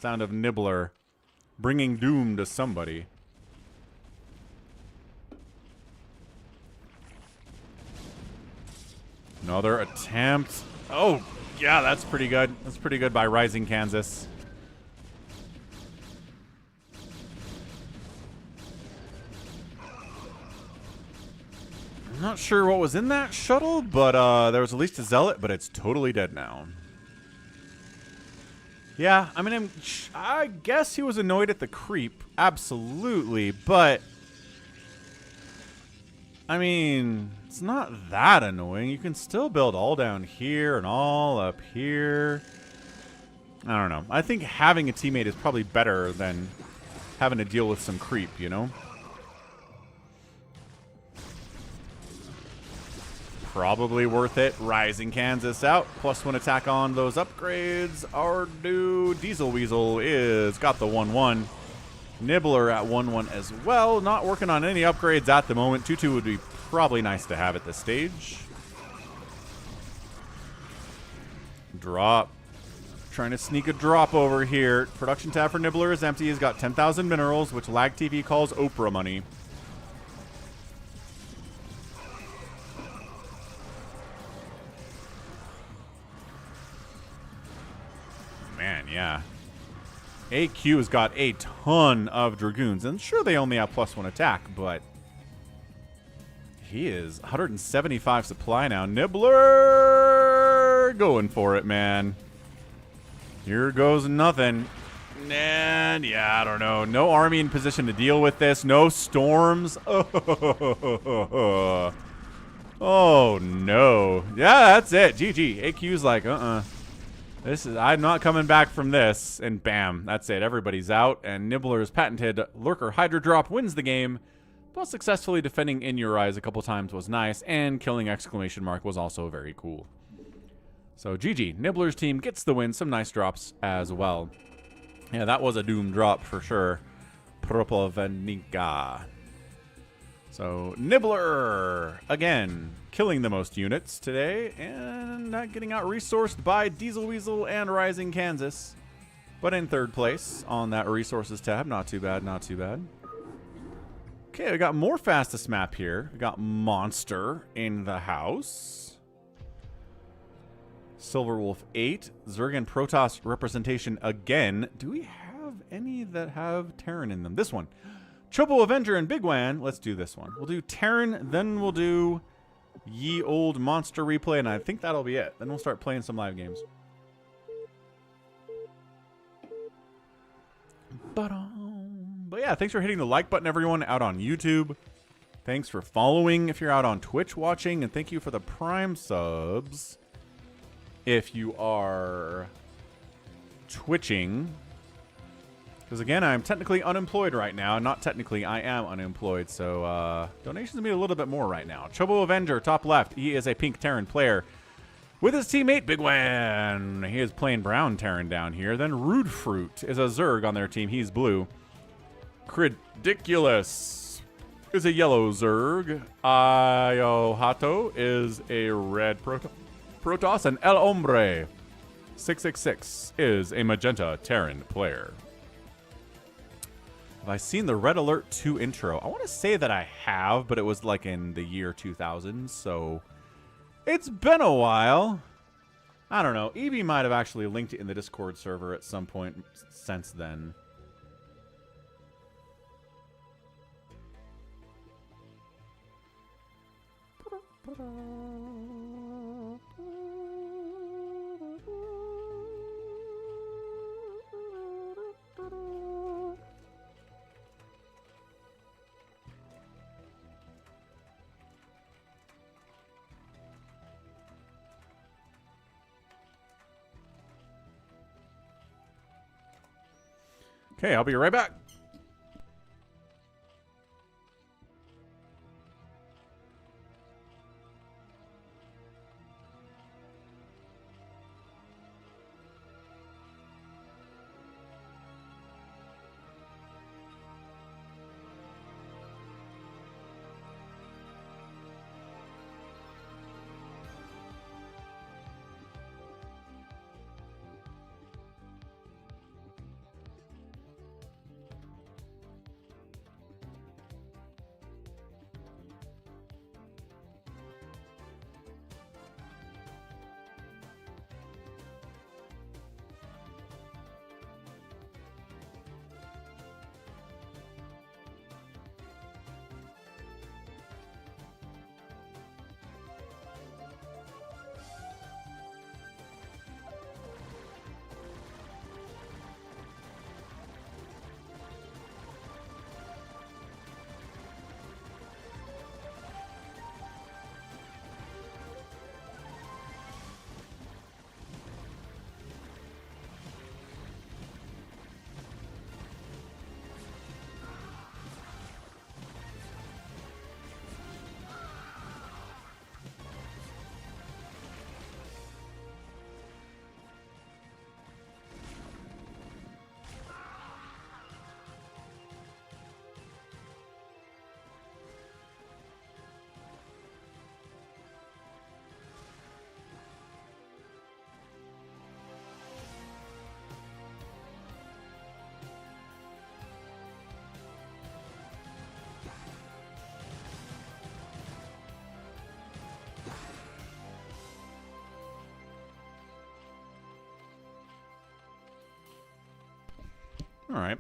Sound of Nibbler bringing doom to somebody. Another attempt. Oh, yeah, that's pretty good. That's pretty good by Rising Kansas. I'm not sure what was in that shuttle, but there was at least a zealot, but it's totally dead now. Yeah, I mean, I guess he was annoyed at the creep. Absolutely, but I mean, it's not that annoying. You can still build all down here and all up here. I don't know. I think having a teammate is probably better than having to deal with some creep, you know? Probably worth it. Rising Kansas out. +1 attack on those upgrades. Our dude Diesel Weasel is got the 1-1. Nibbler at 1-1 as well. Not working on any upgrades at the moment. 2-2 would be probably nice to have at this stage. Drop. Trying to sneak a drop over here. Production tab for Nibbler is empty. He's got 10,000 minerals, which Lag TV calls Oprah money. Man, yeah. AQ has got a ton of Dragoons. And sure, they only have +1 attack, but he is 175 supply now. Nibbler going for it, man. Here goes nothing. And yeah, I don't know. No army in position to deal with this. No storms. Oh no. Yeah, that's it. GG. AQ's like, I'm not coming back from this. And bam, that's it. Everybody's out. And Nibbler's patented Lurker Hydra Drop wins the game. But successfully defending In Your Eyes a couple times was nice. And killing exclamation mark was also very cool. So GG. Nibbler's team gets the win. Some nice drops as well. Yeah, that was a doom drop for sure. Propovenica. So Nibbler, again, killing the most units today, and not getting out-resourced by Diesel Weasel and Rising Kansas. But in third place on that resources tab. Not too bad, not too bad. Okay, we got more fastest map here. We got Monster in the house. Silverwolf 8. Zergan Protoss representation again. Do we have any that have Terran in them? This one. Chobo Avenger and Bigwan. Let's do this one. We'll do Terran, then we'll do Ye Old Monster replay, and I think that'll be it. Then we'll start playing some live games. But yeah, thanks for hitting the like button, everyone, out on YouTube. Thanks for following if you're out on Twitch watching, and thank you for the Prime subs. If you are twitching, because again, I'm technically unemployed right now. Not technically, I am unemployed, so donations mean a little bit more right now. Chobo Avenger, top left. He is a pink Terran player with his teammate Bigwan. He is playing brown Terran down here. Then Rude Fruit is a Zerg on their team. He's blue. Cridiculous is a yellow Zerg. Iohato is a red Protoss, and El Hombre 666 is a magenta Terran player. Have I seen the Red Alert 2 intro? I want to say that I have, but it was like in the year 2000, so it's been a while. I don't know. EB might have actually linked it in the Discord server at some point since then. Okay, I'll be right back. All right.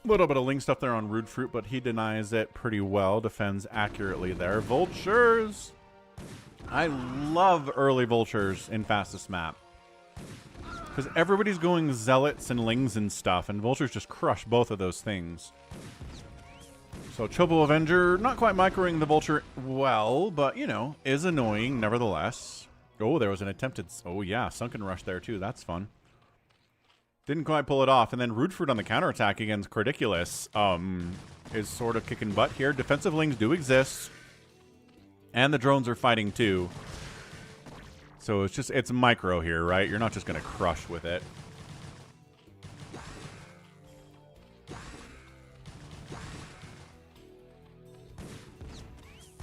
A little bit of Ling stuff there on Rude Fruit, but he denies it pretty well. Defends accurately there. Vultures. I love early Vultures in fastest map. Because everybody's going Zealots and Lings and stuff, and Vultures just crush both of those things. So Chobo Avenger, not quite microing the Vulture well, but, you know, is annoying nevertheless. Oh, there was an attempted... Oh, yeah, Sunken Rush there, too. That's fun. Didn't quite pull it off. And then Rude Fruit on the counterattack against Criticulus is sort of kicking butt here. Defensive Lings do exist. And the drones are fighting, too. So it's just, it's micro here, right? You're not just going to crush with it.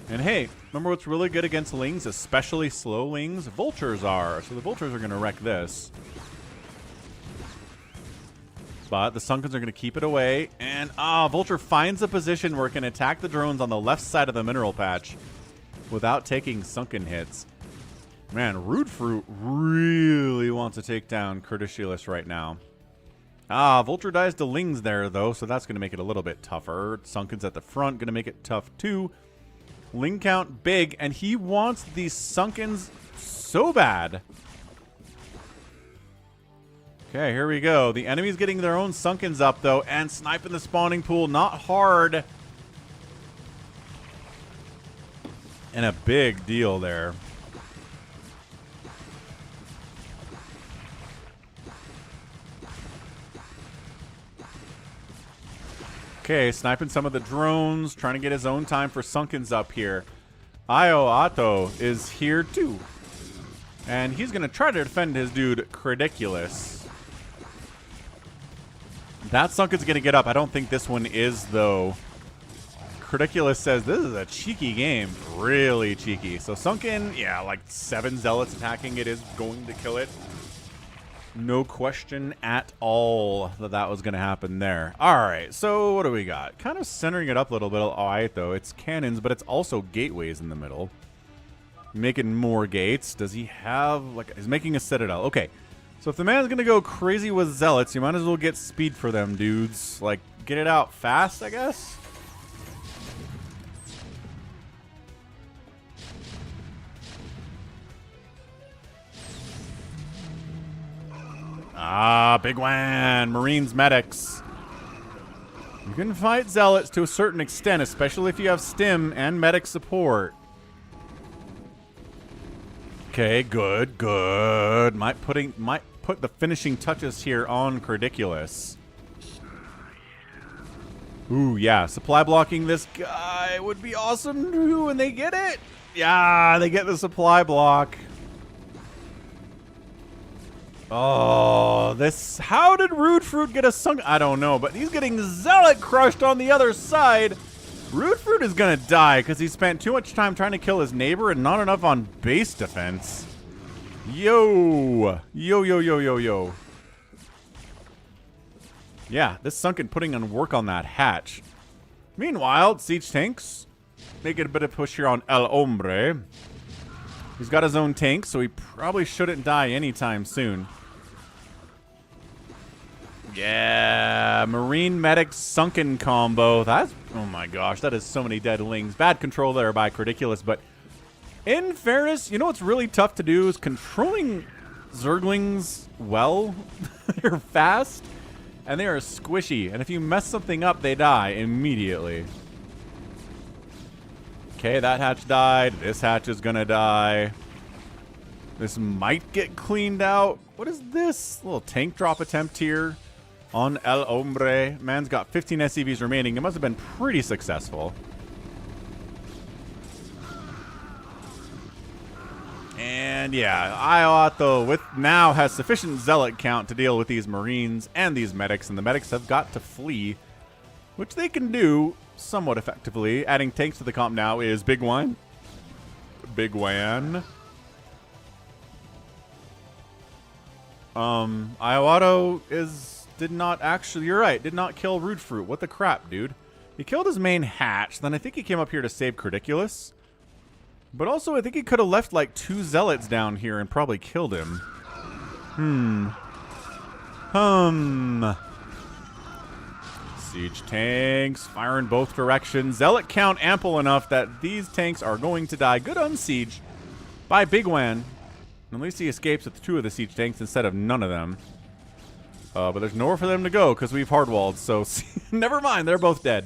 And hey, remember what's really good against Lings, especially slow Lings? Vultures are. So the Vultures are going to wreck this. But the Sunkens are going to keep it away. And, Vulture finds a position where it can attack the drones on the left side of the mineral patch without taking Sunken hits. Man, Rude Fruit really wants to take down Criticulus right now. Vulture dies to Lings there, though, so that's going to make it a little bit tougher. Sunken's at the front, going to make it tough, too. Ling count big, and he wants these Sunkens so bad. Okay, here we go. The enemy's getting their own Sunkens up, though, and sniping the spawning pool. Not hard. And a big deal there. Okay, sniping some of the drones, trying to get his own time for Sunkens up here. Io is here too. And he's going to try to defend his dude, Criticulus. That Sunken's going to get up. I don't think this one is, though. Criticulus says this is a cheeky game. Really cheeky. So Sunken, yeah, like 7 Zealots attacking it is going to kill it. No question at all that that was going to happen there. All right, so what do we got? Kind of centering it up a little bit. All right, though. It's cannons, but it's also gateways in the middle. Making more gates. Does he have, like, he's making a citadel. Okay, so if the man's going to go crazy with Zealots, you might as well get speed for them, dudes. Like, get it out fast, I guess? Bigwan, Marines, Medics. You can fight Zealots to a certain extent, especially if you have Stim and Medic support. Okay, good, good. Might put the finishing touches here on Criticulus. Ooh, yeah. Supply blocking this guy would be awesome too, and they get it. Yeah, they get the supply block. Oh, this... How did Rude Fruit get a sunk? I don't know, but he's getting Zealot crushed on the other side. Rude Fruit is going to die because he spent too much time trying to kill his neighbor and not enough on base defense. Yo. Yo, yo, yo, yo, yo. Yeah, this Sunken putting on work on that hatch. Meanwhile, Siege Tanks making a bit of push here on El Hombre. He's got his own tank, so he probably shouldn't die anytime soon. Yeah, Marine Medic Sunken combo. That's, oh my gosh, that is so many dead lings. Bad control there by Ridiculous, but in fairness, you know what's really tough to do is controlling Zerglings well. They're fast, and they are squishy, and if you mess something up, they die immediately. Okay, that hatch died. This hatch is gonna die. This might get cleaned out. What is this? A little tank drop attempt here on El Hombre. Man's got 15 SCVs remaining. It must have been pretty successful. And yeah, Iowa with now has sufficient zealot count to deal with these Marines and these medics, and the medics have got to flee, which they can do somewhat effectively. Adding tanks to the comp now is bigwan. Bigwan. Iowado did not actually, you're right, did not kill Rude Fruit. What the crap, dude? He killed his main hatch, then I think he came up here to save Ridiculous. But also, I think he could have left like 2 zealots down here and probably killed him. Siege tanks fire in both directions. Zealot count ample enough that these tanks are going to die. Good unsiege by bigwan. At least he escapes with 2 of the siege tanks instead of none of them. But there's nowhere for them to go because we've hardwalled, so never mind, they're both dead.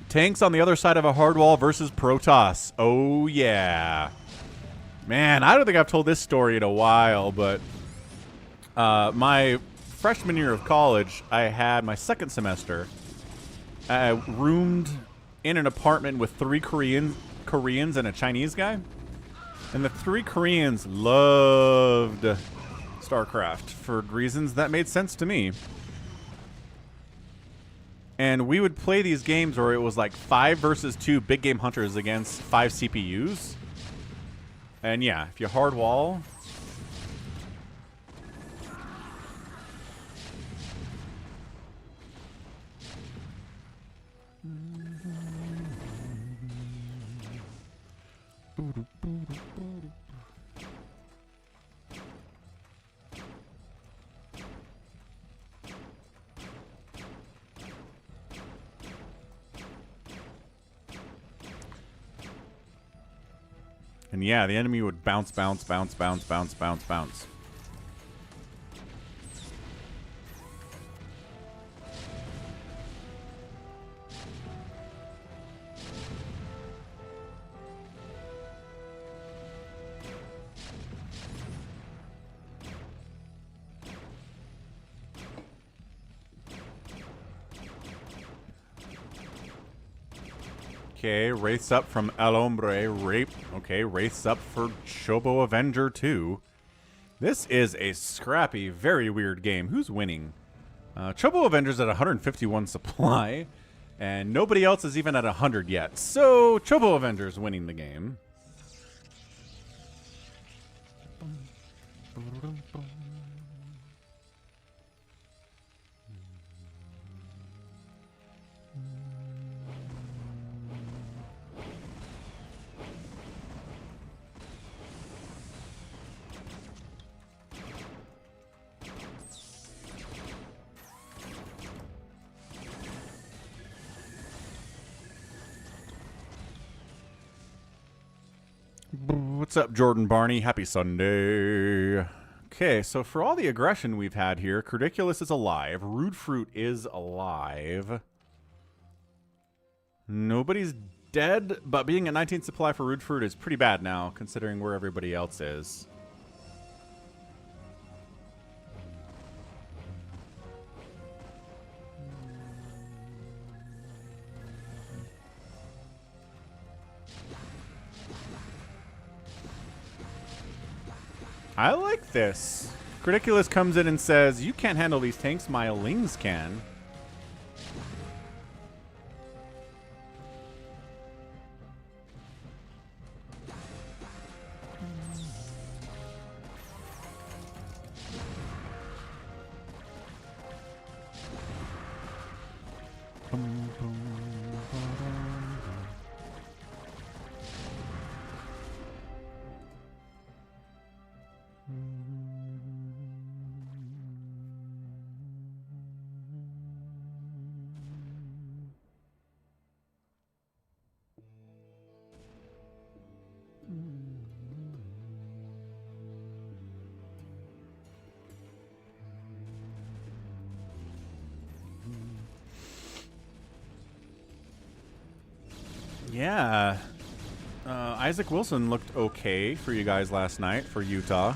Tanks on the other side of a hardwall versus Protoss. Oh, yeah. Man, I don't think I've told this story in a while, but my freshman year of college, I had my second semester. I roomed in an apartment with 3 Koreans and a Chinese guy. And the 3 Koreans loved StarCraft for reasons that made sense to me. And we would play these games where it was like 5 versus 2 big game hunters against 5 CPUs. And yeah, if you hard wall... And yeah, the enemy would bounce, bounce, bounce, bounce, bounce, bounce, bounce. Okay, Wraiths up from El Hombre. Rape. Okay, Wraiths up for Chobo Avenger 2. This is a scrappy, very weird game. Who's winning? Chobo Avenger's at 151 supply, and nobody else is even at 100 yet. So, Chobo Avenger's winning the game. What's up, Jordan Barney? Happy Sunday. Okay, so for all the aggression we've had here, Ridiculous is alive. Rude Fruit is alive. Nobody's dead, but being at 19 supply for Rude Fruit is pretty bad now, considering where everybody else is. I like this. Criticulus comes in and says, you can't handle these tanks, my Lings can. Yeah. Isaac Wilson looked okay for you guys last night for Utah.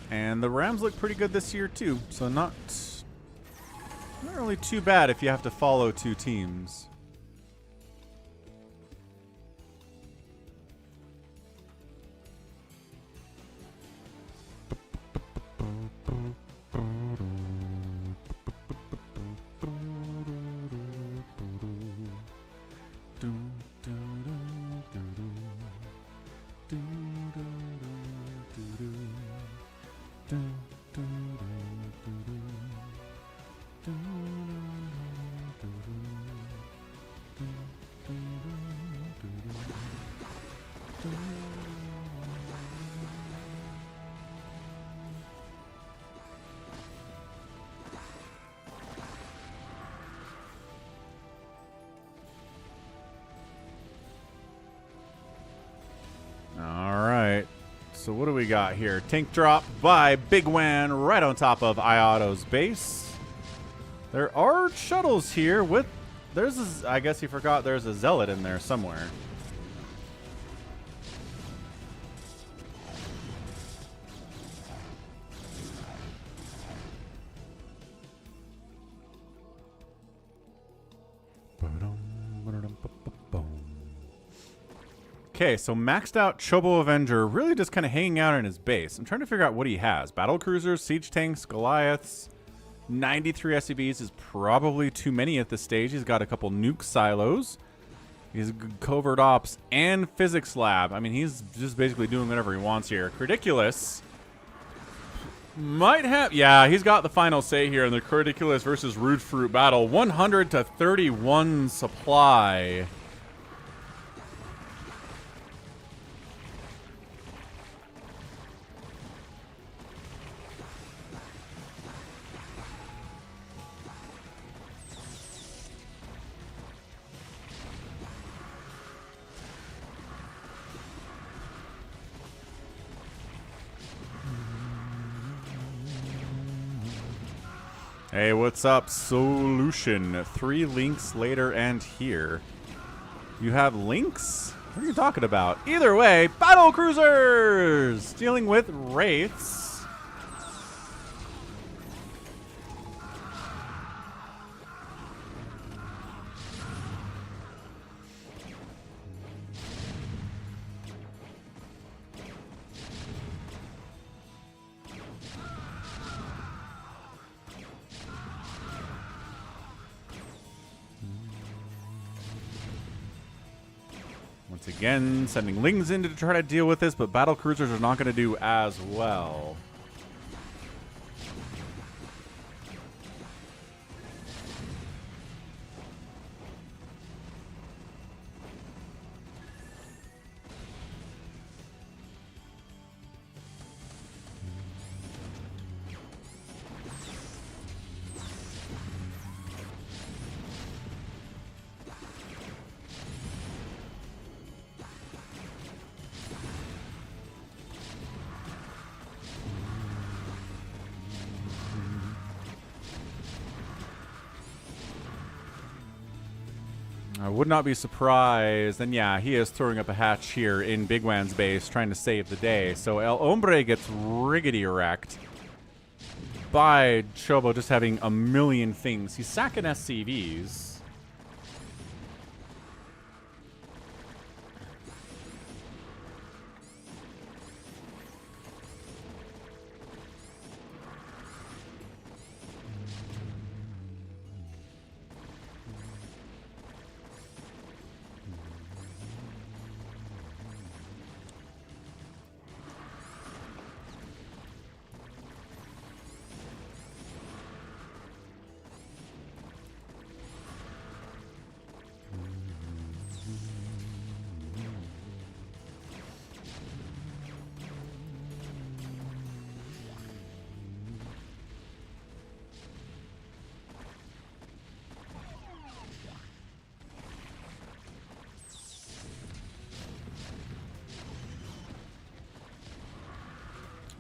And the Rams look pretty good this year too. So not really too bad if you have to follow two teams. So what do we got here? Tank drop by bigwan right on top of Iotto's base. There are shuttles here with... I guess he forgot there's a zealot in there somewhere. Okay, so maxed out Chobo Avenger really just kind of hanging out in his base. I'm trying to figure out what he has. Battle cruisers, siege tanks, Goliaths. 93 SCVs is probably too many at this stage. He's got a couple nuke silos. He's covert ops and physics lab. I mean, he's just basically doing whatever he wants here. Criticulus might have... Yeah, he's got the final say here in the Criticulus versus Rude Fruit battle. 100 to 31 supply. Hey, what's up, Solution? 3 links later and here. You have links? What are you talking about? Either way, battle cruisers! Dealing with wraiths. Once again, sending Lings in to try to deal with this, but battle cruisers are not going to do as well. I would not be surprised. And yeah, he is throwing up a hatch here in bigwan's base, trying to save the day. So El Hombre gets riggedy wrecked by Chobo just having a million things. He's sacking SCVs.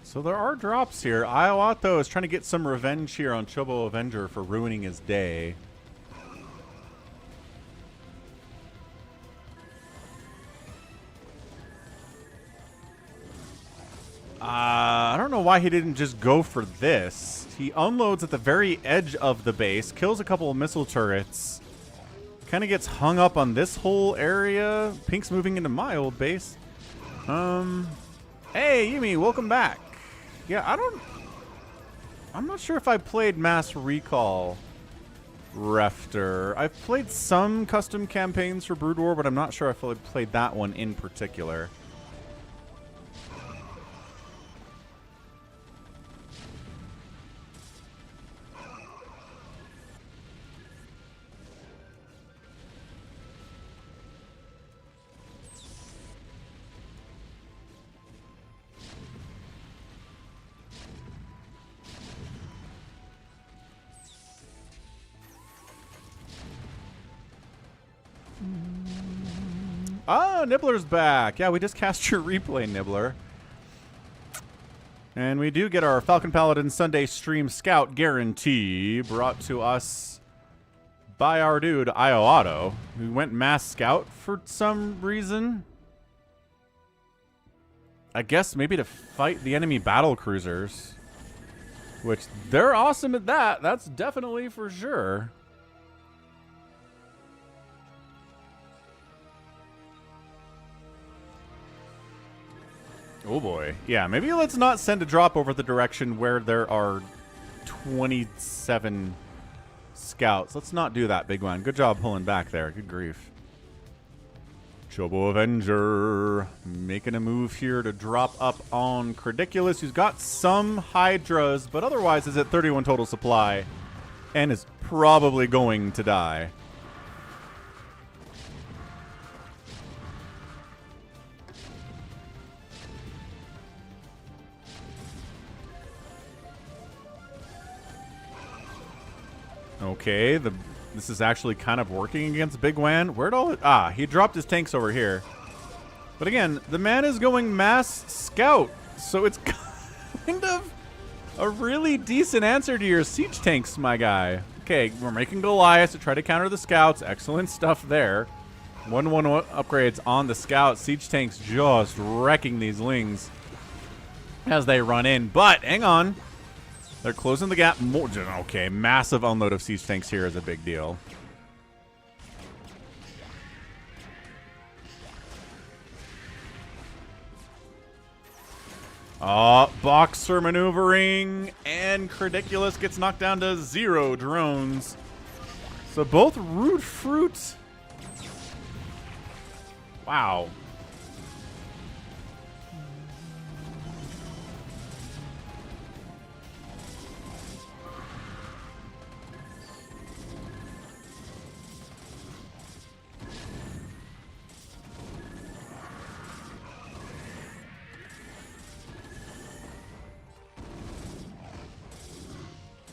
So there are drops here. Iowato is trying to get some revenge here on Chobo Avenger for ruining his day. I don't know why he didn't just go for this. He unloads at the very edge of the base, kills a couple of missile turrets, kind of gets hung up on this whole area. Pink's moving into my old base. Hey, Yumi, welcome back. Yeah, I'm not sure if I played Mass Recall Refter. I've played some custom campaigns for Brood War, but I'm not sure if I played that one in particular. Ah, Nibbler's back. Yeah, we just cast your replay, Nibbler. And we do get our Falcon Paladin Sunday Stream Scout guarantee brought to us by our dude, Iowato, who went Mass Scout for some reason. I guess maybe to fight the enemy battle cruisers. Which, they're awesome at that. That's definitely for sure. Oh boy. Yeah, maybe let's not send a drop over the direction where there are 27 scouts. Let's not do that, Big One. Good job pulling back there. Good grief. Chobo Avenger making a move here to drop up on Crediculus, who's got some Hydras, but otherwise is at 31 total supply and is probably going to die. Okay, this is actually kind of working against Big Wan. Where'd all it... Ah, he dropped his tanks over here. But again, the man is going Mass Scout, so it's kind of a really decent answer to your siege tanks, my guy. Okay, we're making Goliath to try to counter the scouts. Excellent stuff there. 1-1 upgrades on the scout. Siege tanks just wrecking these lings as they run in. But, hang on. They're closing the gap more. Okay, massive unload of siege tanks here is a big deal. Boxer maneuvering, and Crediculus gets knocked down to 0 drones. So both Root Fruit. Wow.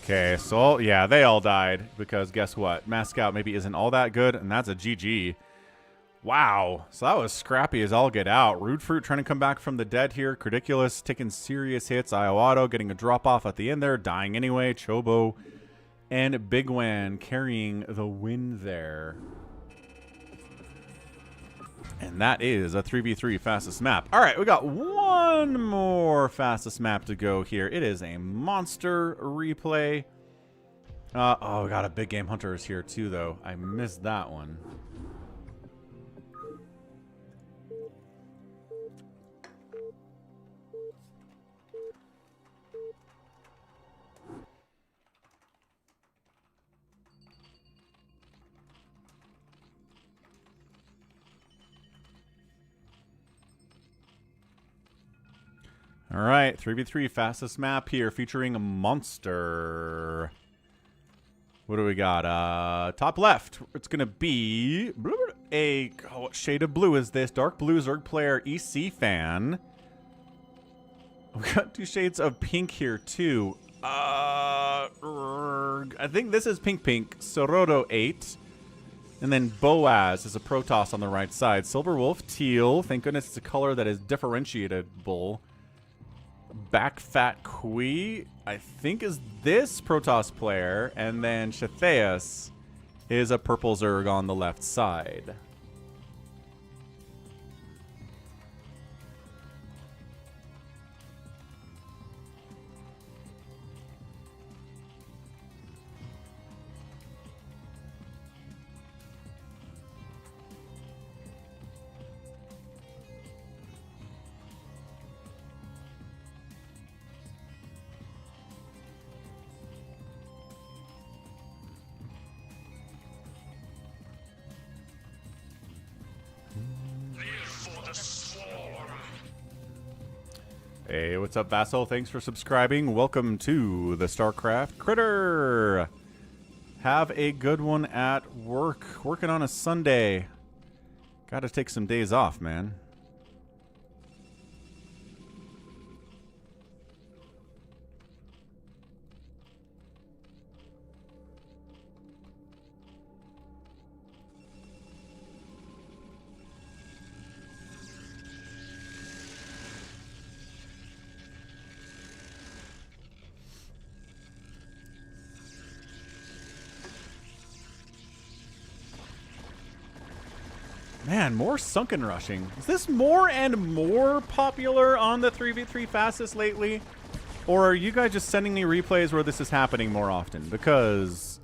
Okay, so, yeah, they all died because guess what? Mass Scout maybe isn't all that good, and that's a GG. Wow. So that was scrappy as all get out. Root Fruit trying to come back from the dead here. Crediculus taking serious hits. Iowato getting a drop-off at the end there, dying anyway. Chobo and Big Wan carrying the win there. And that is a 3v3 fastest map. All right, we got one more fastest map to go here. It is a monster replay. Oh, we got a big game hunters here too, though. I missed that one. All right, 3v3 fastest map here featuring a monster. What do we got? Top left, it's going to be a... Oh, what shade of blue is this? Dark blue Zerg player EC fan. We got 2 shades of pink here, too. I think this is pink. Sorodo 8. And then Boaz is a Protoss on the right side. Silver Wolf, teal. Thank goodness it's a color that is differentiatable. Back Fat Kui, I think, is this Protoss player, and then Shatheus is a purple Zerg on the left side. Hey, what's up, Vassal? Thanks for subscribing. Welcome to the StarCraft Critter. Have a good one at work. Working on a Sunday. Gotta take some days off, man. Man, more sunken rushing. Is this more and more popular on the 3v3 fastest lately? Or are you guys just sending me replays where this is happening more often? Because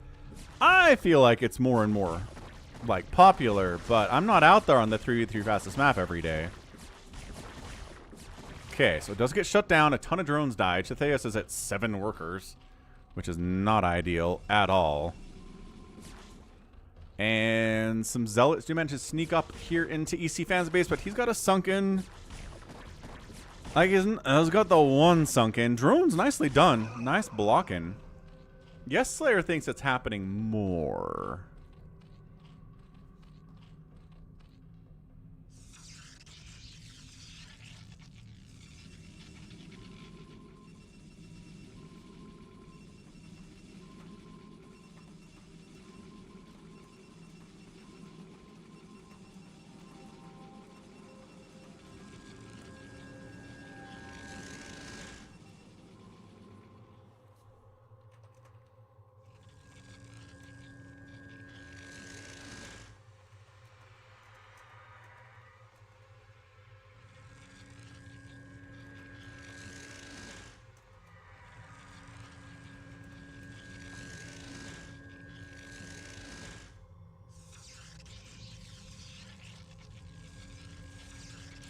I feel like it's more and more, like, popular, but I'm not out there on the 3v3 fastest map every day. Okay, so it does get shut down. A ton of drones died. Shatheus is at 7 workers, which is not ideal at all. And some Zealots do manage to sneak up here into EC Fan's base, but he's got a sunken. Like, he's got the one sunken. Drone's nicely done. Nice blocking. Yes, Slayer thinks it's happening more.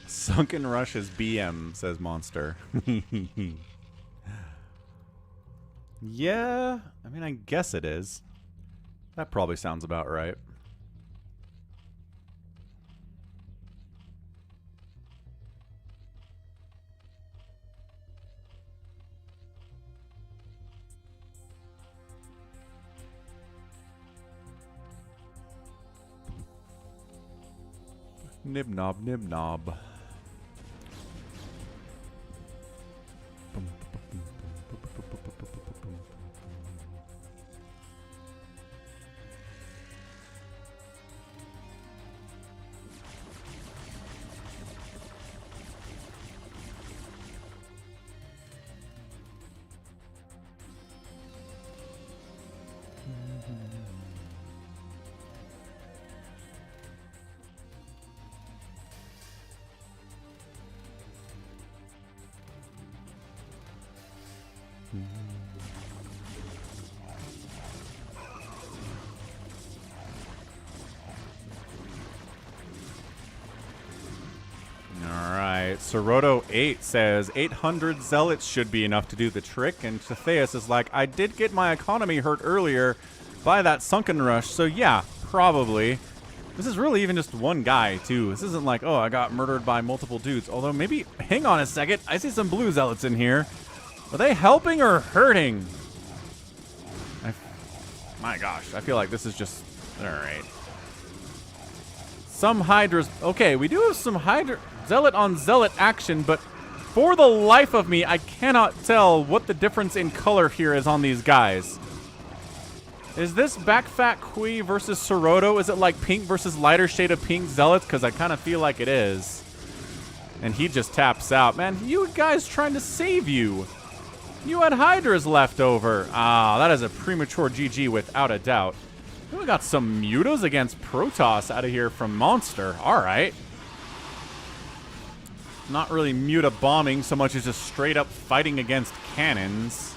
Sunken Rush is BM, says Monster. Yeah, I mean, I guess it is. That probably sounds about right. Nib knob, nib knob. Soroto 8 says 800 Zealots should be enough to do the trick, and Shatheus is like, I did get my economy hurt earlier by that sunken rush, so yeah, probably. This is really even just one guy, too. This isn't like, oh, I got murdered by multiple dudes. Although, maybe, hang on a second, I see some blue Zealots in here. Are they helping or hurting? My gosh, I feel like this is just, alright. Some Hydras, okay, we do have some Hydra... Zealot on Zealot action, but for the life of me, I cannot tell what the difference in color here is on these guys. Is this Backfat Kui versus Soroto? Is it like pink versus lighter shade of pink Zealots? Because I kind of feel like it is. And he just taps out. Man, you guys trying to save you. You had Hydras left over. Ah, that is a premature GG without a doubt. We got some mutas against Protoss out of here from Monster. All right. Not really muta bombing so much as just straight up fighting against cannons.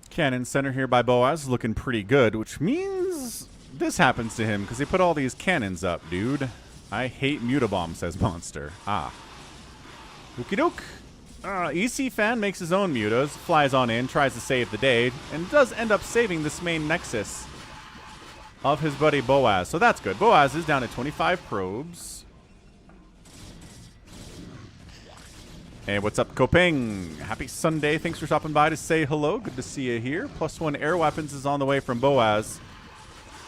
Cannon center here by Boaz, looking pretty good, which means this happens to him because he put all these cannons up, dude. I hate mutabomb, says Monster. Ah. Okie doke. EC Fan makes his own mutas, flies on in, tries to save the day, and does end up saving this main nexus of his buddy Boaz. So that's good. Boaz is down to 25 probes. Hey, what's up, Kopeng? Happy Sunday. Thanks for stopping by to say hello. Good to see you here. +1 air weapons is on the way from Boaz.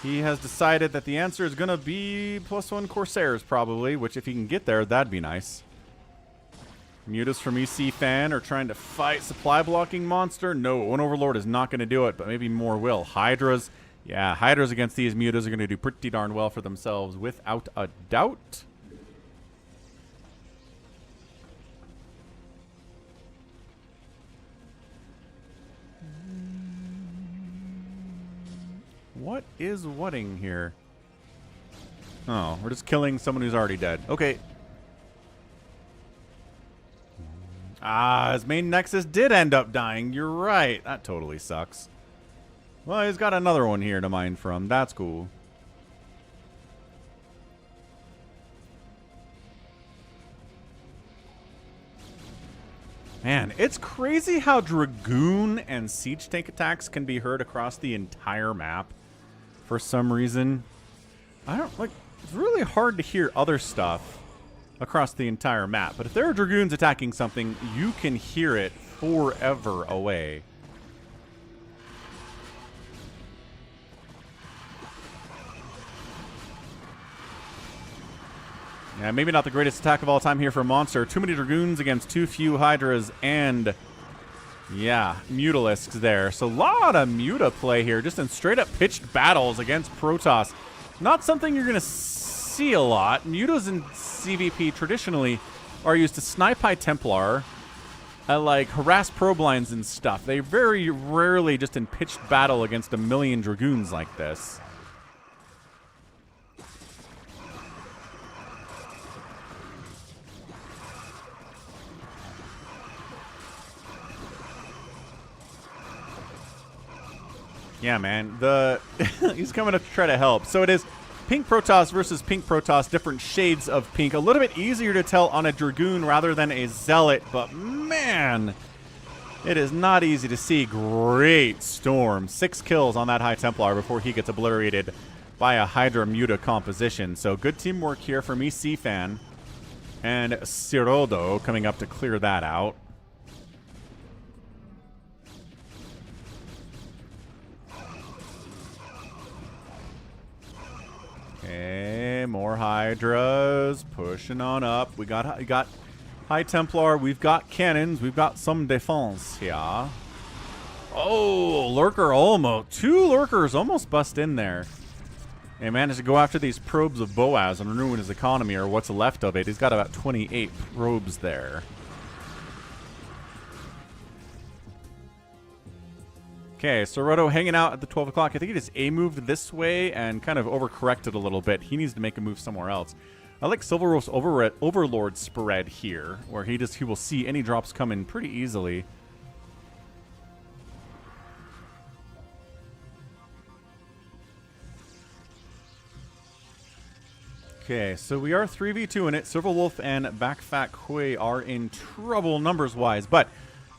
He has decided that the answer is going to be +1 Corsairs, probably, which if he can get there, that'd be nice. Mutas from EC Fan are trying to fight supply blocking Monster. No, one Overlord is not going to do it, but maybe more will. Hydras. Yeah, Hydras against these mutas are going to do pretty darn well for themselves, without a doubt. What is whatting here? Oh, we're just killing someone who's already dead. Okay. Ah, his main nexus did end up dying. You're right. That totally sucks. Well, he's got another one here to mine from. That's cool. Man, it's crazy how Dragoon and Siege Tank attacks can be heard across the entire map. For some reason, it's really hard to hear other stuff across the entire map. But if there are Dragoons attacking something, you can hear it forever away. Yeah, maybe not the greatest attack of all time here for Monster. Too many Dragoons against too few Hydras and... yeah, Mutalisks there. So a lot of Muta play here, just in straight up pitched battles against Protoss. Not something you're going to see a lot. Mutas in CVP traditionally are used to snipe High Templar, like harass probe lines and stuff. They very rarely just in pitched battle against a million Dragoons like this. Yeah, man. He's coming up to try to help. So it is Pink Protoss versus Pink Protoss, different shades of pink. A little bit easier to tell on a Dragoon rather than a Zealot, but man, it is not easy to see. Great Storm. 6 kills on that High Templar before he gets obliterated by a Hydra Muta composition. So good teamwork here from EC Fan and Cirodo coming up to clear that out. Okay, more Hydras pushing on up. We got High Templar. We've got cannons. We've got some defense here. Oh, Lurker almost. 2 Lurkers almost bust in there. They managed to go after these probes of Boaz and ruin his economy, or what's left of it. He's got about 28 probes there. Okay, Soroto hanging out at the 12 o'clock. I think he just A-moved this way and kind of overcorrected a little bit. He needs to make a move somewhere else. I like Silveros Overlord spread here, where he will see any drops come in pretty easily. Okay, so we are 3v2 in it. Silver Wolf and Backfat Kui are in trouble numbers-wise, but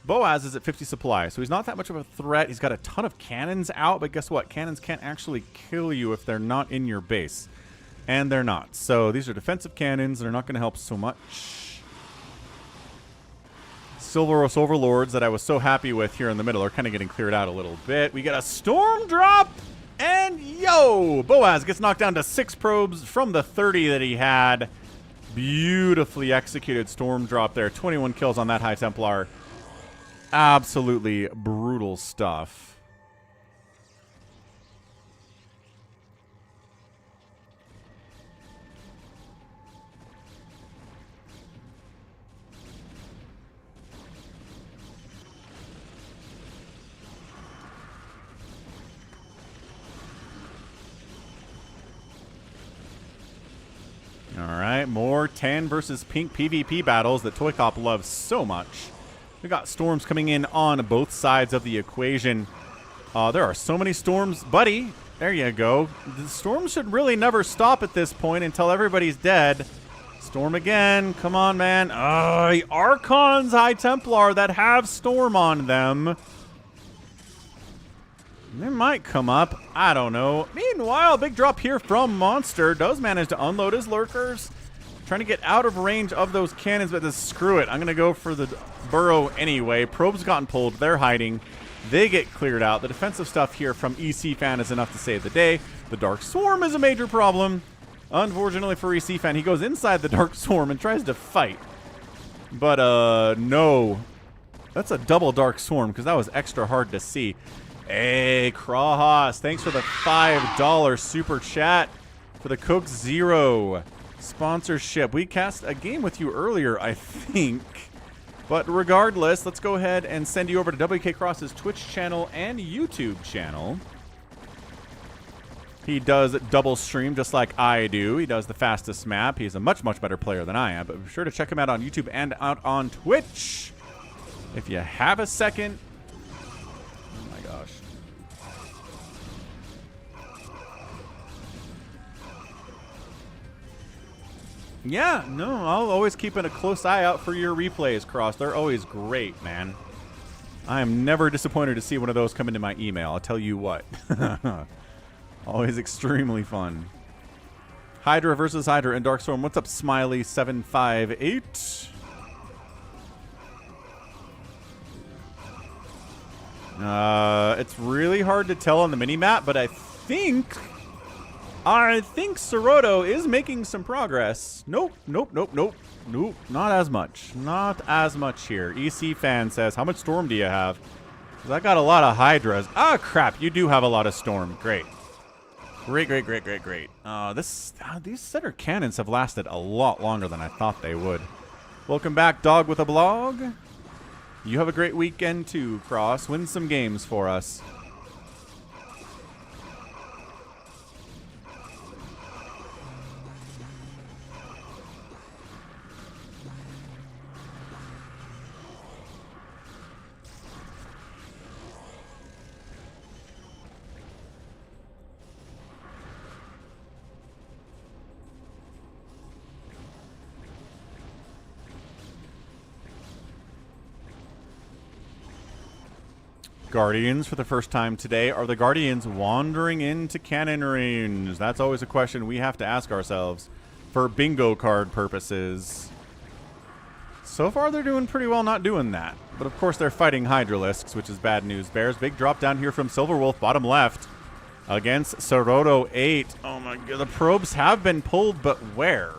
Boaz is at 50 supply, so he's not that much of a threat. He's got a ton of cannons out, but guess what? Cannons can't actually kill you if they're not in your base. And they're not. So these are defensive cannons. They're not going to help so much. Silveros Overlords that I was so happy with here in the middle are kind of getting cleared out a little bit. We get a Storm Drop, and yo! Boaz gets knocked down to 6 probes from the 30 that he had. Beautifully executed Storm Drop there. 21 kills on that High Templar. Absolutely brutal stuff. Alright, more tan versus pink PvP battles that Toy Cop loves so much. We got storms coming in on both sides of the equation. There are so many storms. Buddy, there you go. The storms should really never stop at this point until everybody's dead. Storm again. Come on, man. The Archons High Templar that have storm on them. They might come up. I don't know. Meanwhile, big drop here from Monster. Does manage to unload his lurkers. Trying to get out of range of those cannons, but just screw it. I'm going to go for the burrow anyway. Probes gotten pulled. They're hiding. They get cleared out. The defensive stuff here from EC Fan is enough to save the day. The Dark Swarm is a major problem. Unfortunately for EC Fan, he goes inside the Dark Swarm and tries to fight. But, no. That's a double Dark Swarm because that was extra hard to see. Hey, Krahas, thanks for the $5 super chat for the Coke Zero sponsorship. We cast a game with you earlier, I think. But regardless, let's go ahead and send you over to WK Cross's Twitch channel and YouTube channel. He does double stream just like I do. He does the fastest map. He's a much, much better player than I am. But be sure to check him out on YouTube and out on Twitch if you have a second. Yeah, no, I'll always keep a close eye out for your replays, Cross. They're always great, man. I am never disappointed to see one of those come into my email. I'll tell you what. Always extremely fun. Hydra versus Hydra in Darkstorm. What's up, Smiley758? It's really hard to tell on the mini-map, but I think Soroto is making some progress. Nope. Not as much. Not as much here. EC Fan says, how much storm do you have? 'Cause I got a lot of Hydras. Ah, crap. You do have a lot of storm. Great. Great. These center cannons have lasted a lot longer than I thought they would. Welcome back, Dog with a Blog. You have a great weekend too, Cross. Win some games for us. Guardians for the first time today. Are the Guardians wandering into cannon range? That's always a question we have to ask ourselves for bingo card purposes. So far, they're doing pretty well not doing that. But of course, they're fighting Hydralisks, which is bad news. Bears, big drop down here from Silverwolf, bottom left, against Soroto 8. Oh my god, the probes have been pulled, but where?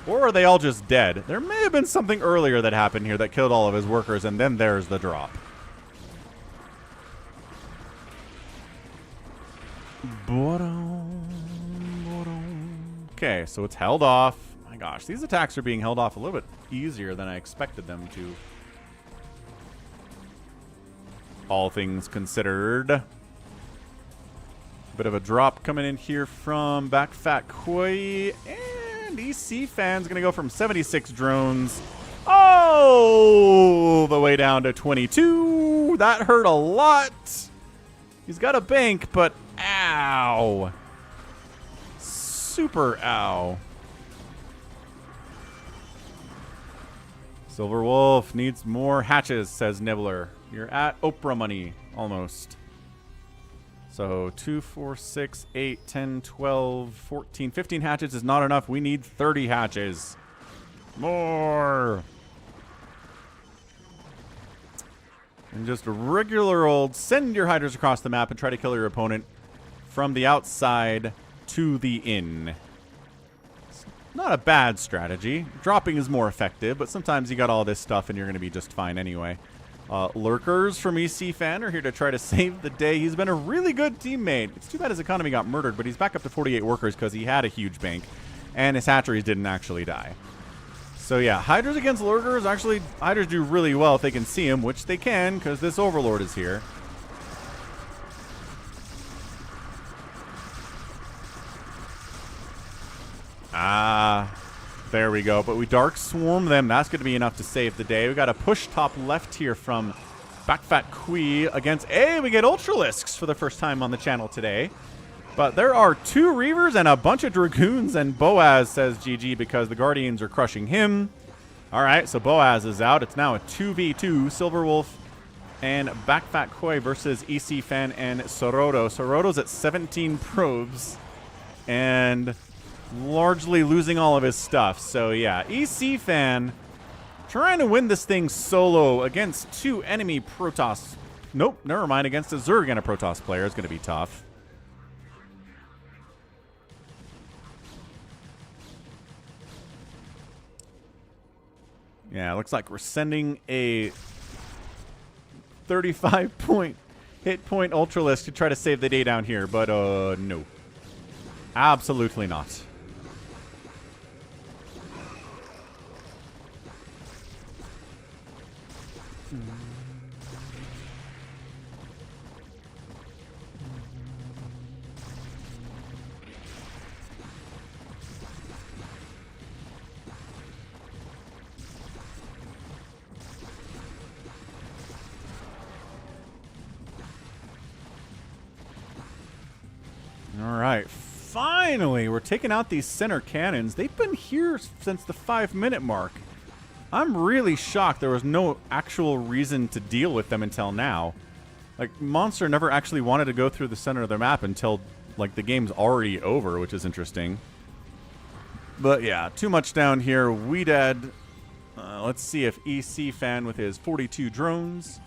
Or are they all just dead? There may have been something earlier that happened here that killed all of his workers, and then there's the drop. Okay, so it's held off. My gosh, these attacks are being held off a little bit easier than I expected them to. All things considered. Bit of a drop coming in here from Backfat Koi. And EC Fan's going to go from 76 drones all the way down to 22. That hurt a lot. He's got a bank, but ow. Super ow. Silver Wolf needs more hatches, says Nibbler. You're at Oprah money, almost. So 2, 4, 6, 8, 10, 12, 14, 15 hatches is not enough. We need 30 hatches. More. And just a regular old send your hydras across the map and try to kill your opponent from the outside to the in. It's not a bad strategy. Dropping is more effective, but sometimes you got all this stuff and you're going to be just fine anyway. Lurkers from EC Fan are here to try to save the day. He's been a really good teammate. It's too bad his economy got murdered, but he's back up to 48 workers because he had a huge bank, and his hatcheries didn't actually die. So yeah, Hydras against Lurkers, actually, Hydras do really well if they can see him, which they can, because this Overlord is here. Ah, there we go. But we Dark Swarm them. That's going to be enough to save the day. We got a push top left here from Backfat Kui against... Hey, we get Ultralisks for the first time on the channel today. But there are 2 Reavers and a bunch of Dragoons, and Boaz says GG because the Guardians are crushing him. All right, so Boaz is out. It's now a 2v2. Silver Wolf and Backfat Kui versus EC Fan and Sorodo. Sorodo's at 17 probes and largely losing all of his stuff. So yeah, EC Fan trying to win this thing solo against 2 enemy Protoss. Nope, never mind. Against a Zerg and a Protoss player is going to be tough. Yeah, looks like we're sending a 35-point hit point Ultralisk to try to save the day down here, but no. Absolutely not. All right, finally, we're taking out these center cannons. They've been here since the 5-minute mark. I'm really shocked there was no actual reason to deal with them until now. Like, Monster never actually wanted to go through the center of the map until, like, the game's already over, which is interesting. But, yeah, too much down here. We dead. Let's see if EC Fan with his 42 drones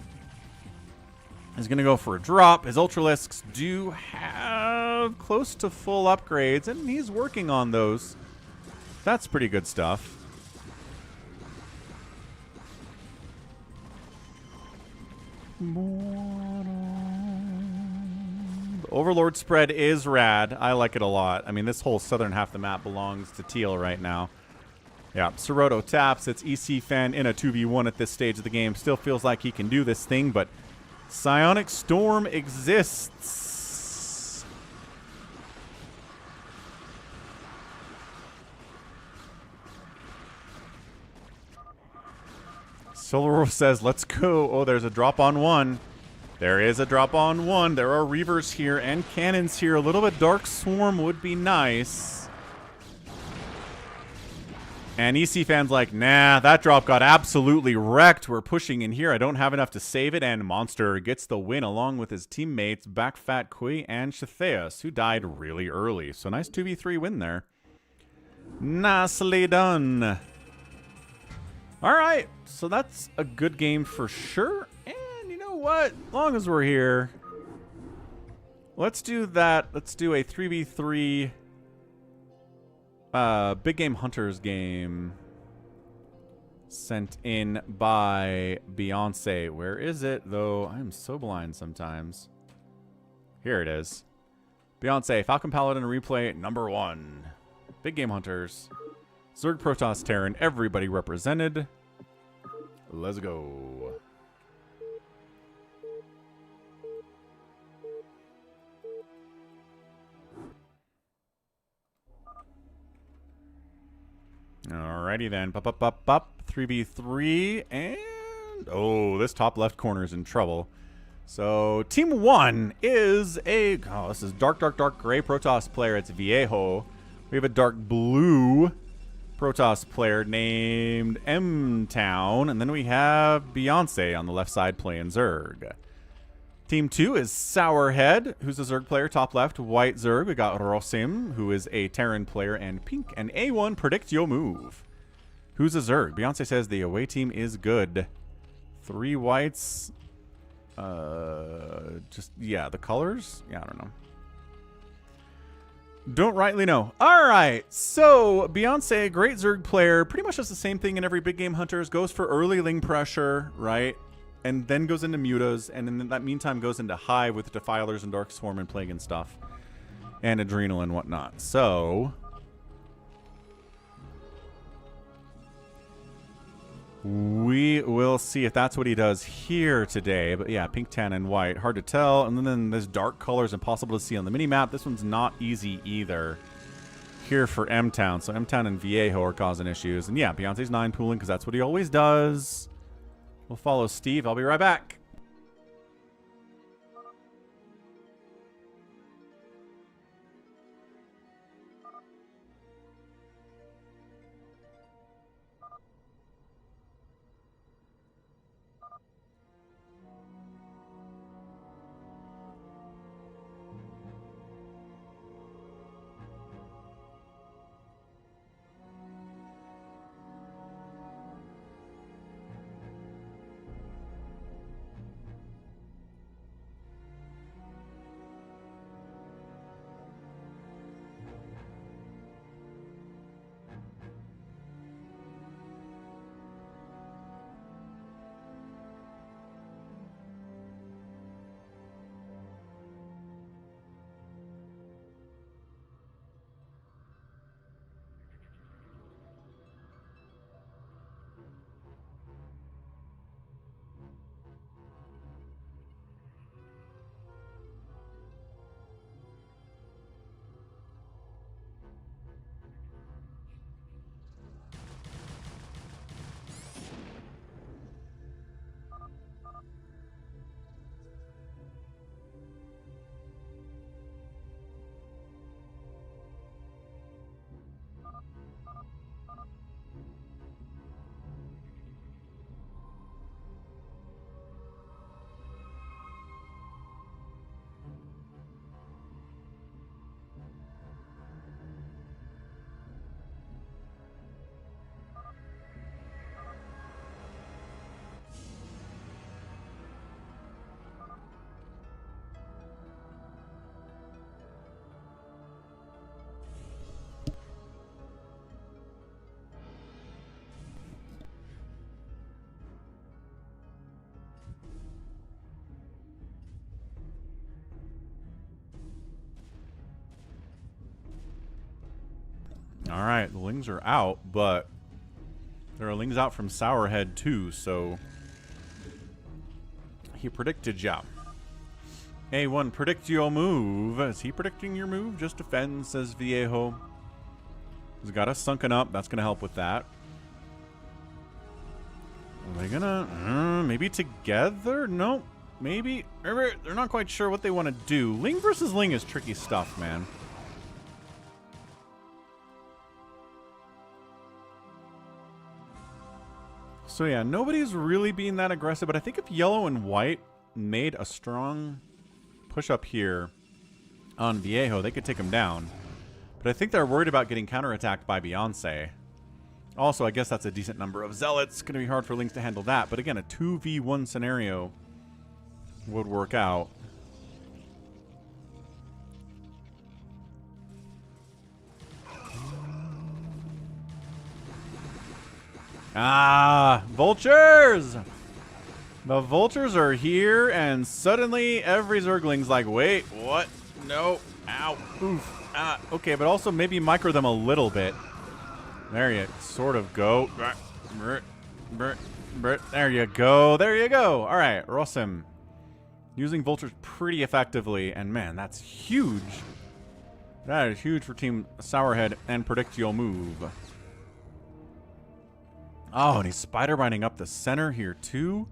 is going to go for a drop. His Ultralisks do have close to full upgrades, and he's working on those. That's pretty good stuff. The Overlord spread is rad. I like it a lot. I mean, this whole southern half of the map belongs to Teal right now. Yeah, Sorodo taps. It's EC Fan in a 2v1 at this stage of the game. Still feels like he can do this thing, but Psionic Storm exists. Silver says, let's go. Oh, there's a drop on 1. There is a drop on 1. There are Reavers here and cannons here. A little bit Dark Swarm would be nice. And EC Fan's like, nah, that drop got absolutely wrecked. We're pushing in here. I don't have enough to save it. And Monster gets the win along with his teammates, Backfat Kui and Shatheus, who died really early. So nice 2v3 win there. Nicely done. All right, so that's a good game for sure. And you know what? As long as we're here, let's do that. Let's do a 3v3 Big Game Hunters game sent in by Beyonce. Where is it, though? I'm so blind sometimes. Here it is. Beyonce, Falcon Paladin replay number 1. Big Game Hunters. Zerg, Protoss, Terran, everybody represented. Let's go. Alrighty then. 3v3. And oh, this top left corner is in trouble. So team 1 is a this is dark gray Protoss player. It's Viejo. We have a dark blue Protoss player named M-Town. And then we have Beyonce on the left side playing Zerg. Team 2 is Sourhead, who's a Zerg player, top left, white Zerg. We got Rosim, who is a Terran player, and pink. And A1, predict your move. Who's a Zerg? Beyonce says the away team is good. 3 whites. Yeah, the colors? Yeah, I don't know. Don't rightly know. All right, so Beyonce, great Zerg player, pretty much does the same thing in every big game hunters. Goes for early Ling pressure, right? And then goes into mutas, and in that meantime goes into Hive with Defilers and Dark Swarm and Plague and stuff. And Adrenal and whatnot. So we will see if that's what he does here today. But yeah, pink, tan, and white. Hard to tell. And then this dark color is impossible to see on the mini-map. This one's not easy either here for M-Town. So M-Town and Viejo are causing issues. And yeah, Beyonce's 9 pooling because that's what he always does. We'll follow Steve. I'll be right back. All right, the Lings are out, but there are Lings out from Sourhead too, so he predicted ya. A1, predict your move. Is he predicting your move? Just defend, says Viejo. He's got us sunken up. That's going to help with that. Are they going to... maybe together? No. Maybe. They're not quite sure what they want to do. Ling versus Ling is tricky stuff, man. So yeah, nobody's really being that aggressive, but I think if yellow and white made a strong push up here on Viejo, they could take him down. But I think they're worried about getting counterattacked by Beyonce. Also, I guess that's a decent number of zealots. It's going to be hard for Lings to handle that. But again, a 2v1 scenario would work out. Ah, vultures! The vultures are here, and suddenly every Zergling's like, wait, what? No, ow, oof, ah. Okay, but also maybe micro them a little bit. There you sort of go. There you go, there you go. All right, Rosim. Using vultures pretty effectively, and man, that's huge. That is huge for Team Sourhead and predict your move. Oh, and he's spider binding up the center here too.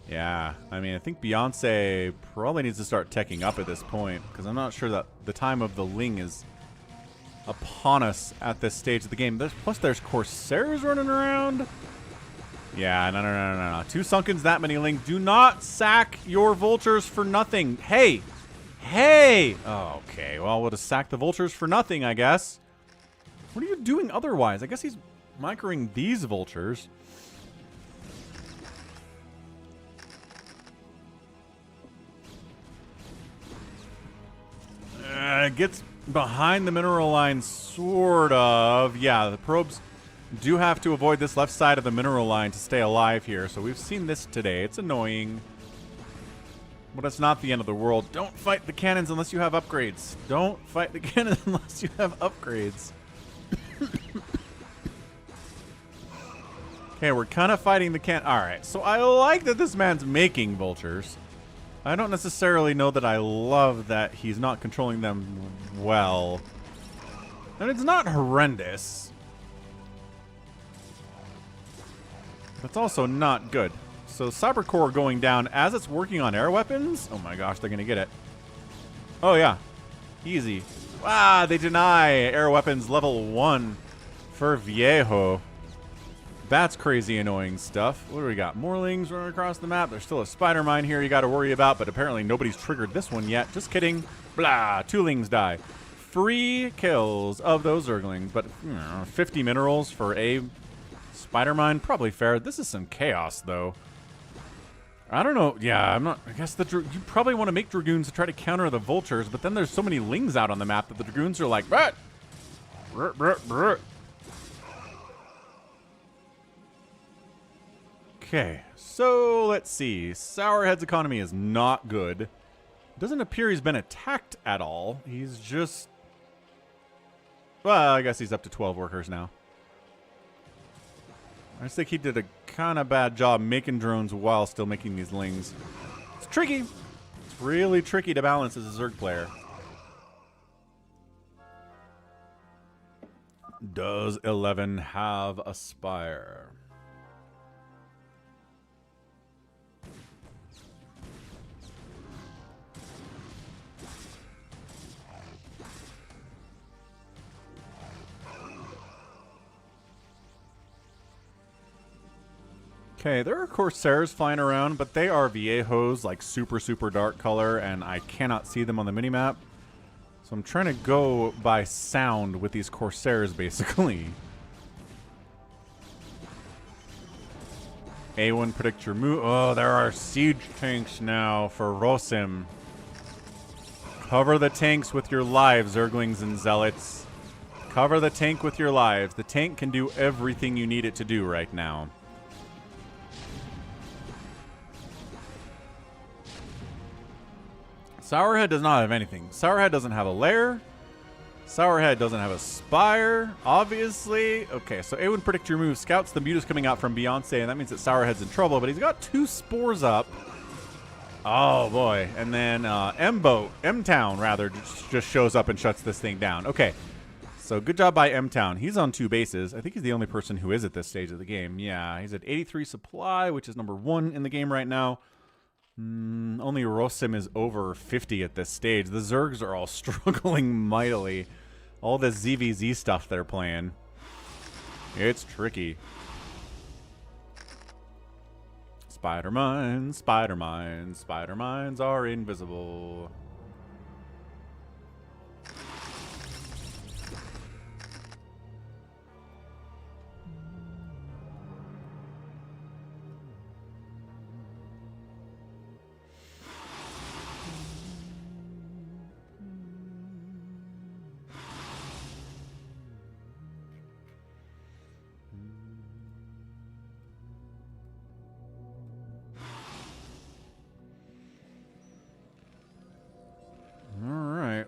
Yeah, I mean, I think Beyonce probably needs to start teching up at this point because I'm not sure that the time of the Ling is upon us at this stage of the game. Plus, there's Corsairs running around. Yeah, no. 2 Sunkens, that many Lings. Do not sack your vultures for nothing. Hey! Hey! Oh, okay, well, we'll just sack the vultures for nothing, I guess. What are you doing otherwise? I guess he's microing these vultures. Gets behind the mineral line, sort of. Yeah, the probes do have to avoid this left side of the mineral line to stay alive here. So we've seen this today. It's annoying. But it's not the end of the world. Don't fight the cannons unless you have upgrades. Don't fight the cannons unless you have upgrades. Okay, we're kind of fighting the cannon. Alright, so I like that this man's making vultures. I don't necessarily know that I love that he's not controlling them well. And it's not horrendous. That's also not good. So Cyber Core going down as it's working on air weapons. Oh my gosh, they're going to get it. Oh yeah. Easy. Ah, they deny air weapons level 1 for Viejo. That's crazy annoying stuff. What do we got? Morlings running across the map. There's still a spider mine here you got to worry about, but apparently nobody's triggered this one yet. Just kidding. Blah. 2 Lings die. Free kills of those Zerglings, but 50 minerals for a spider mine. Probably fair. This is some chaos, though. I don't know. Yeah, I'm not. I guess you probably want to make Dragoons to try to counter the vultures, but then there's so many Lings out on the map that the Dragoons are like, brr, brr, brr, brr. Okay, so let's see. Sourhead's economy is not good. Doesn't appear he's been attacked at all. He's just... Well, I guess he's up to 12 workers now. I just think he did a kind of bad job making drones while still making these Lings. It's tricky. It's really tricky to balance as a Zerg player. Does 11 have a Spire? Okay, there are Corsairs flying around, but they are Viejos, like super, super dark color, and I cannot see them on the minimap. So I'm trying to go by sound with these Corsairs, basically. A1, predict your move. Oh, there are siege tanks now for Rosim. Cover the tanks with your lives, Zerglings and Zealots. Cover the tank with your lives. The tank can do everything you need it to do right now. Sourhead does not have anything. Sourhead doesn't have a lair. Sourhead doesn't have a spire, obviously. Okay, so A1 predict your move. Scouts the mutas coming out from Beyonce, and that means that Sourhead's in trouble, but he's got 2 spores up. Oh, boy. And then M-Town, rather, just shows up and shuts this thing down. Okay, so good job by M-Town. He's on 2 bases. I think he's the only person who is at this stage of the game. Yeah, he's at 83 supply, which is number 1 in the game right now. Only Rosim is over 50 at this stage. The Zergs are all struggling mightily. All the ZVZ stuff they're playing. It's tricky. Spider mines, spider mines, spider mines are invisible.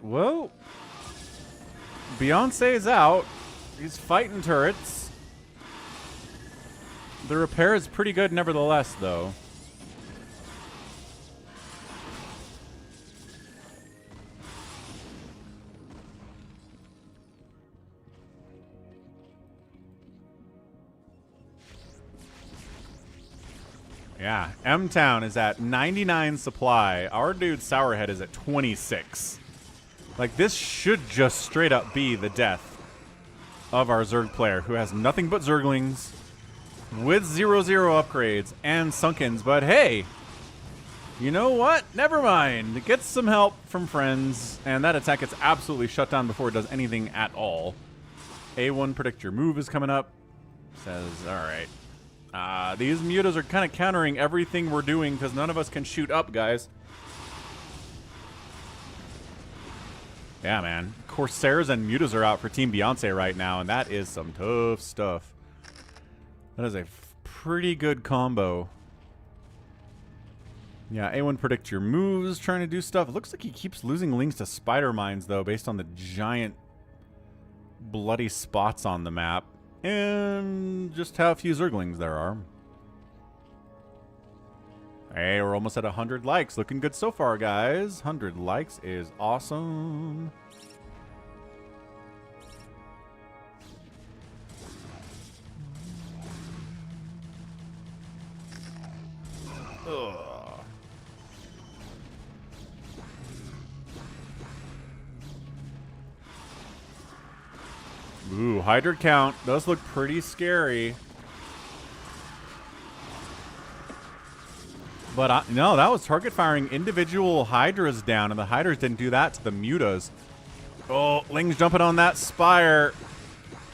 Well, Beyonce is out. He's fighting turrets. The repair is pretty good nevertheless, though. Yeah, M-Town is at 99 supply. Our dude Sourhead is at 26. Like, this should just straight up be the death of our Zerg player, who has nothing but Zerglings with 0/0 upgrades and Sunkens. But hey, you know what? Never mind. It gets some help from friends, and that attack gets absolutely shut down before it does anything at all. A1 predict your move is coming up. Says, alright. These mutas are kind of countering everything we're doing because none of us can shoot up, guys. Yeah, man. Corsairs and mutas are out for Team Beyonce right now, and that is some tough stuff. That is a pretty good combo. Yeah, A1 predict your moves, trying to do stuff. It looks like he keeps losing links to spider mines, though, based on the giant bloody spots on the map. And just how few Zerglings there are. Hey, we're almost at 100 likes. Looking good so far, guys. 100 likes is awesome. Ugh. Ooh, Hydra count does look pretty scary. But no, that was target firing individual Hydras down, and the Hydras didn't do that to the mutas. Oh, Ling's jumping on that Spire.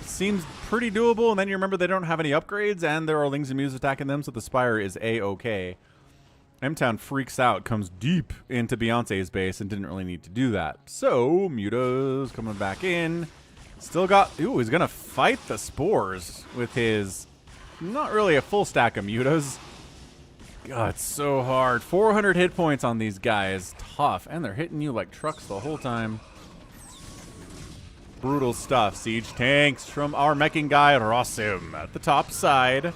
Seems pretty doable, and then you remember they don't have any upgrades, and there are Lings and mutas attacking them, so the Spire is A-okay. M-Town freaks out, comes deep into Beyonce's base, and didn't really need to do that. So, mutas coming back in. Still got... Ooh, he's going to fight the Spores with his... Not really a full stack of mutas. God, it's so hard. 400 hit points on these guys. Tough. And they're hitting you like trucks the whole time. Brutal stuff. Siege tanks from our meching guy, Rosim, at the top side.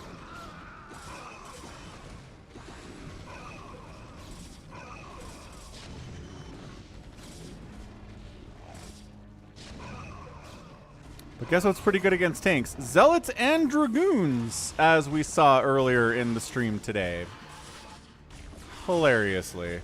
But guess what's pretty good against tanks? Zealots and Dragoons, as we saw earlier in the stream today. Hilariously.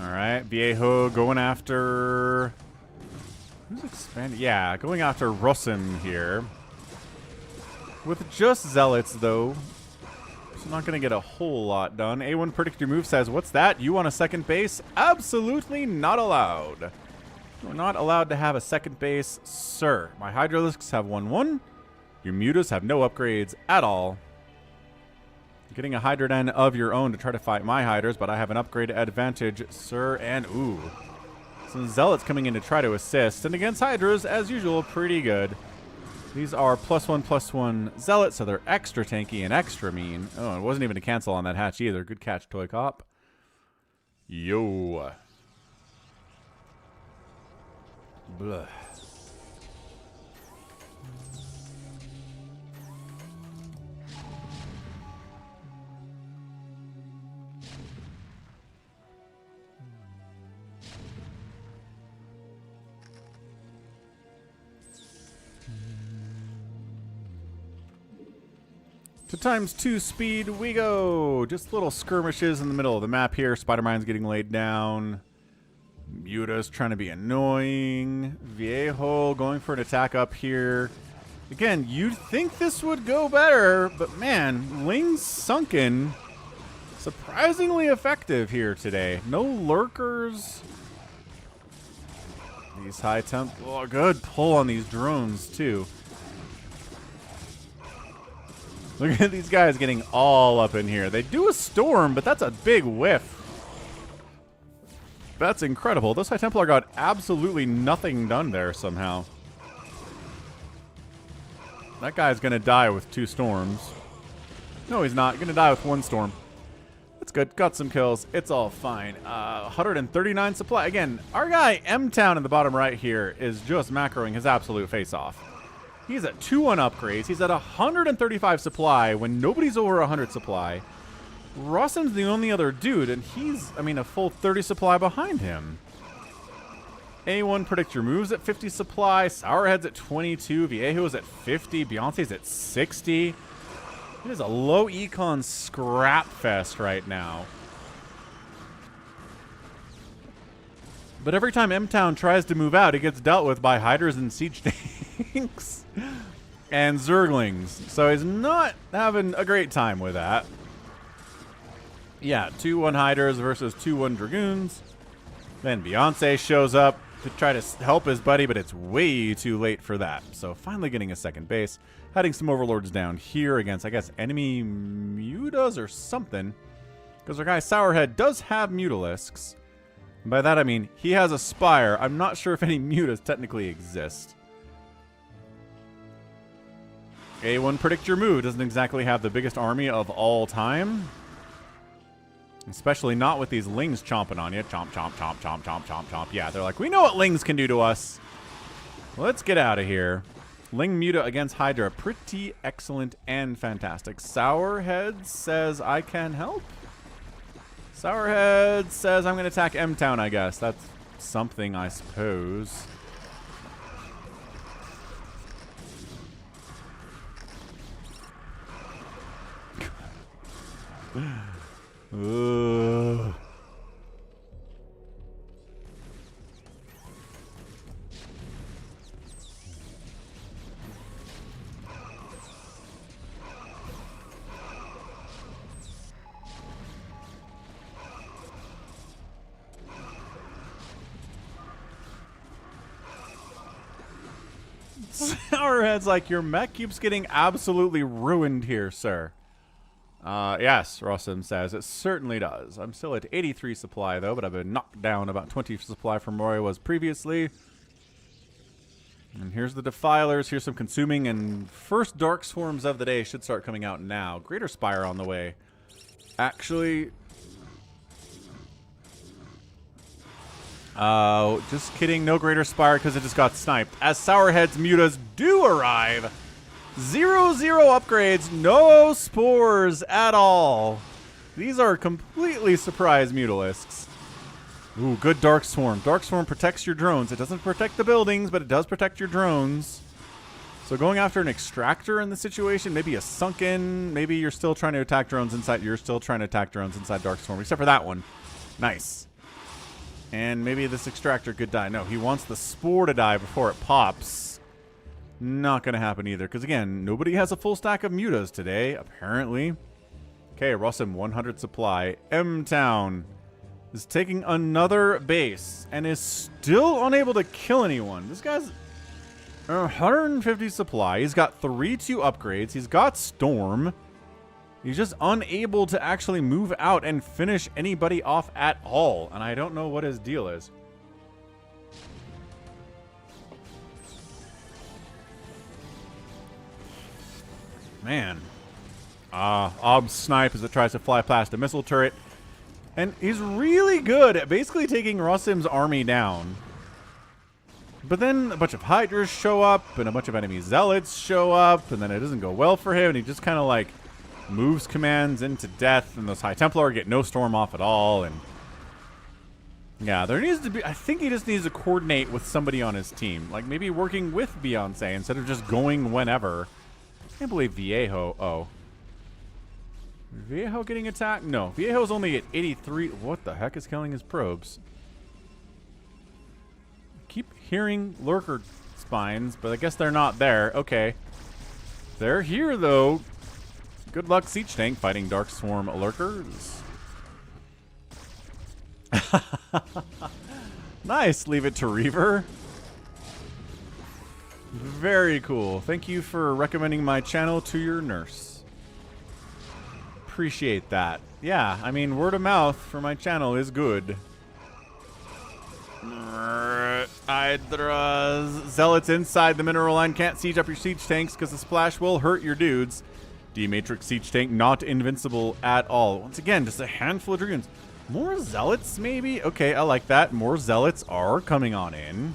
Alright, Viejo going after... Who's expanding? Yeah, going after Rosim here. With just Zealots, though. So not going to get a whole lot done. A1 predict your move says, what's that? You want a second base? Absolutely not allowed. You're not allowed to have a second base, sir. My Hydralisks have 1/1. Your mutas have no upgrades at all. Getting a Hydra Den of your own to try to fight my Hydras, but I have an upgrade advantage, sir, and ooh. Some Zealots coming in to try to assist, and against Hydras, as usual, pretty good. These are +1/+1 Zealots, so they're extra tanky and extra mean. Oh, it wasn't even a cancel on that hatch either. Good catch, Toy Cop. Yo. Blah. To ×2 speed we go. Just little skirmishes in the middle of the map here. Spider-Mine's getting laid down. Muta's trying to be annoying. Viejo going for an attack up here. Again, you'd think this would go better, but man, Ling's Sunken. Surprisingly effective here today. No lurkers. These high temp. Oh, good pull on these drones, too. Look at these guys getting all up in here. They do a storm, but that's a big whiff. That's incredible. This High Templar got absolutely nothing done there somehow. That guy's going to die with 2 storms. No, he's not. Going to die with 1 storm. That's good. Got some kills. It's all fine. 139 supply. Again, our guy M-Town in the bottom right here is just macroing his absolute face off. He's at 2-1 upgrades. He's at 135 supply when nobody's over 100 supply. Rossum's the only other dude, and he's, I mean, a full 30 supply behind him. A1 predict your moves at 50 supply. Sourhead's at 22. Viejo's at 50. Beyonce's at 60. It is a low econ scrap fest right now. But every time M-Town tries to move out, it gets dealt with by Hydras and Siege Tanks and Zerglings. So he's not having a great time with that. Yeah, 2-1 Hydras versus 2-1 Dragoons. Then Beyonce shows up to try to help his buddy, but it's way too late for that. So finally getting a second base. Heading some Overlords down here against, I guess, enemy Mutas or something. Because our guy Sourhead does have Mutalisks. And by that I mean he has a Spire. I'm not sure if any Mutas technically exist. A1 predict your move doesn't exactly have the biggest army of all time. Especially not with these Lings chomping on you. Chomp, chomp, chomp, chomp, chomp, chomp, chomp. Yeah, they're like, we know what Lings can do to us. Let's get out of here. Ling Muta against Hydra. Pretty excellent and fantastic. Sourhead says I can help. Sourhead says I'm going to attack M-Town, I guess. That's something, I suppose. Ugh. Sourhead's like, your mech keeps getting absolutely ruined here, sir. Yes, Rossum says, it certainly does. I'm still at 83 supply, though, but I've been knocked down about 20 supply from where I was previously. And here's the Defilers. Here's some consuming, and first Dark Swarms of the day should start coming out now. Greater Spire on the way. Actually... just kidding. No Greater Spire because it just got sniped. As Sourhead's Mutas do arrive. 0-0 upgrades. No spores at all. These are completely surprise Mutalisks. Ooh, good Dark Swarm. Dark Swarm protects your drones. It doesn't protect the buildings, but it does protect your drones. So going after an Extractor in the situation, maybe a Sunken, maybe you're still trying to attack drones inside. You're still trying to attack drones inside Dark Swarm, except for that one. Nice. And maybe this Extractor could die. No, he wants the Spore to die before it pops. Not going to happen either, because again, nobody has a full stack of Mutas today, apparently. Okay, Rossum 100 supply. M-Town is taking another base and is still unable to kill anyone. This guy's 150 supply. He's got 3-2 upgrades. He's got Storm. He's just unable to actually move out and finish anybody off at all. And I don't know what his deal is. Man. Ob snipe as it tries to fly past a missile turret. And he's really good at basically taking Rossum's army down. But then a bunch of Hydras show up, and a bunch of enemy Zealots show up, and then it doesn't go well for him, and he just kind of like moves commands into death, and those High Templar get no storm off at all, and yeah, there needs to be, I think he just needs to coordinate with somebody on his team, like maybe working with Beyonce instead of just going whenever. I can't believe Viejo, oh. Viejo getting attacked? No, Viejo's only at 83. What the heck is killing his probes? Keep hearing lurker spines, but I guess they're not there. Okay. They're here, though. Good luck, Siege Tank, fighting Dark Swarm lurkers. Nice. Leave it to Reaver. Very cool. Thank you for recommending my channel to your nurse. Appreciate that. Yeah, I mean, word of mouth for my channel is good. Hydras. Zealots inside the mineral line can't siege up your siege tanks because the splash will hurt your dudes. D-Matrix siege tank not invincible at all. Once again, just a handful of Dragoons. More Zealots, maybe? Okay, I like that. More Zealots are coming on in.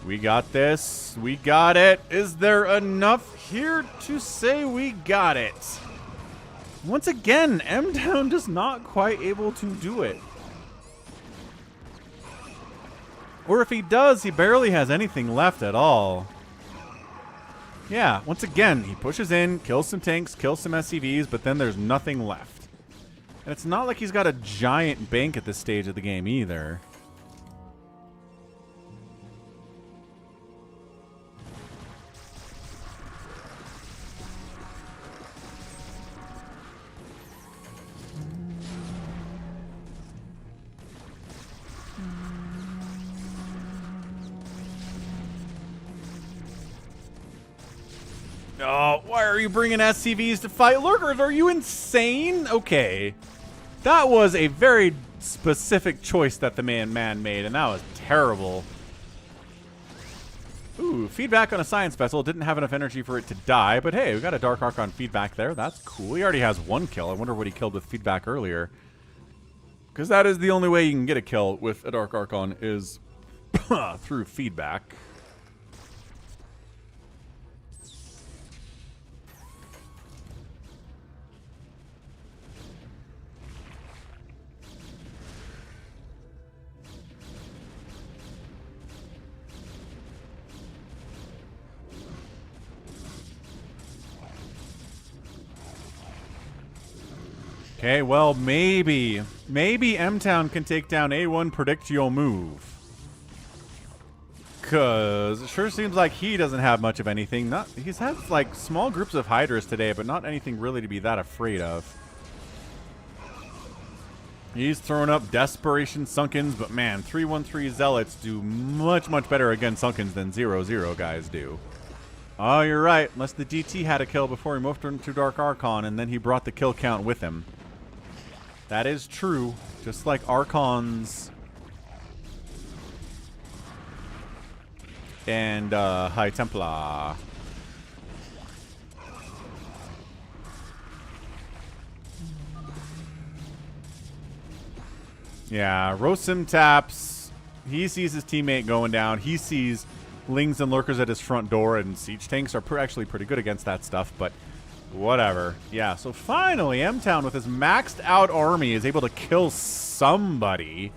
We got this. We got it. Is there enough here to say we got it? Once again, M-Town just not quite able to do it. Or if he does, he barely has anything left at all. Yeah, once again, he pushes in, kills some tanks, kills some SCVs, but then there's nothing left. And it's not like he's got a giant bank at this stage of the game either. Oh, why are you bringing SCVs to fight lurkers? Are you insane? Okay. That was a very specific choice that the man made, and that was terrible. Ooh, feedback on a science vessel. Didn't have enough energy for it to die, but hey, we got a Dark Archon feedback there. That's cool. He already has one kill. I wonder what he killed with feedback earlier. Because that is the only way you can get a kill with a Dark Archon is through feedback. Okay, well, maybe M-Town can take down A1 Predict Your Move. Because it sure seems like he doesn't have much of anything. He's had, like, small groups of Hydras today, but not anything really to be that afraid of. He's throwing up Desperation Sunkens, but man, 313 Zealots do much, much better against Sunkens than 0-0 guys do. Oh, you're right. Unless the DT had a kill before he moved into Dark Archon, and then he brought the kill count with him. That is true. Just like Archons and High Templar. Yeah, Rosim taps. He sees his teammate going down. He sees Lings and Lurkers at his front door, and Siege tanks are actually pretty good against that stuff, but whatever. Yeah, so finally, M-Town with his maxed out army is able to kill somebody.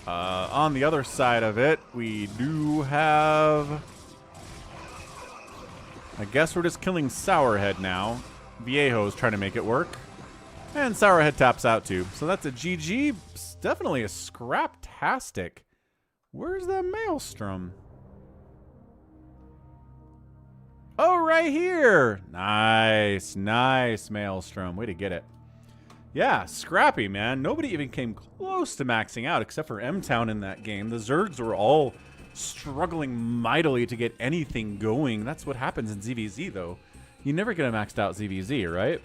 On the other side of it, we do have... I guess we're just killing Sourhead now. Viejo's trying to make it work. And Sourhead taps out too. So that's a GG. It's definitely a scrap-tastic. Where's the Maelstrom? Oh, right here. Nice, nice Maelstrom. Way to get it. Yeah, scrappy, man. Nobody even came close to maxing out except for M-Town in that game. The Zergs were all struggling mightily to get anything going. That's what happens in ZVZ, though. You never get a maxed out ZVZ, right?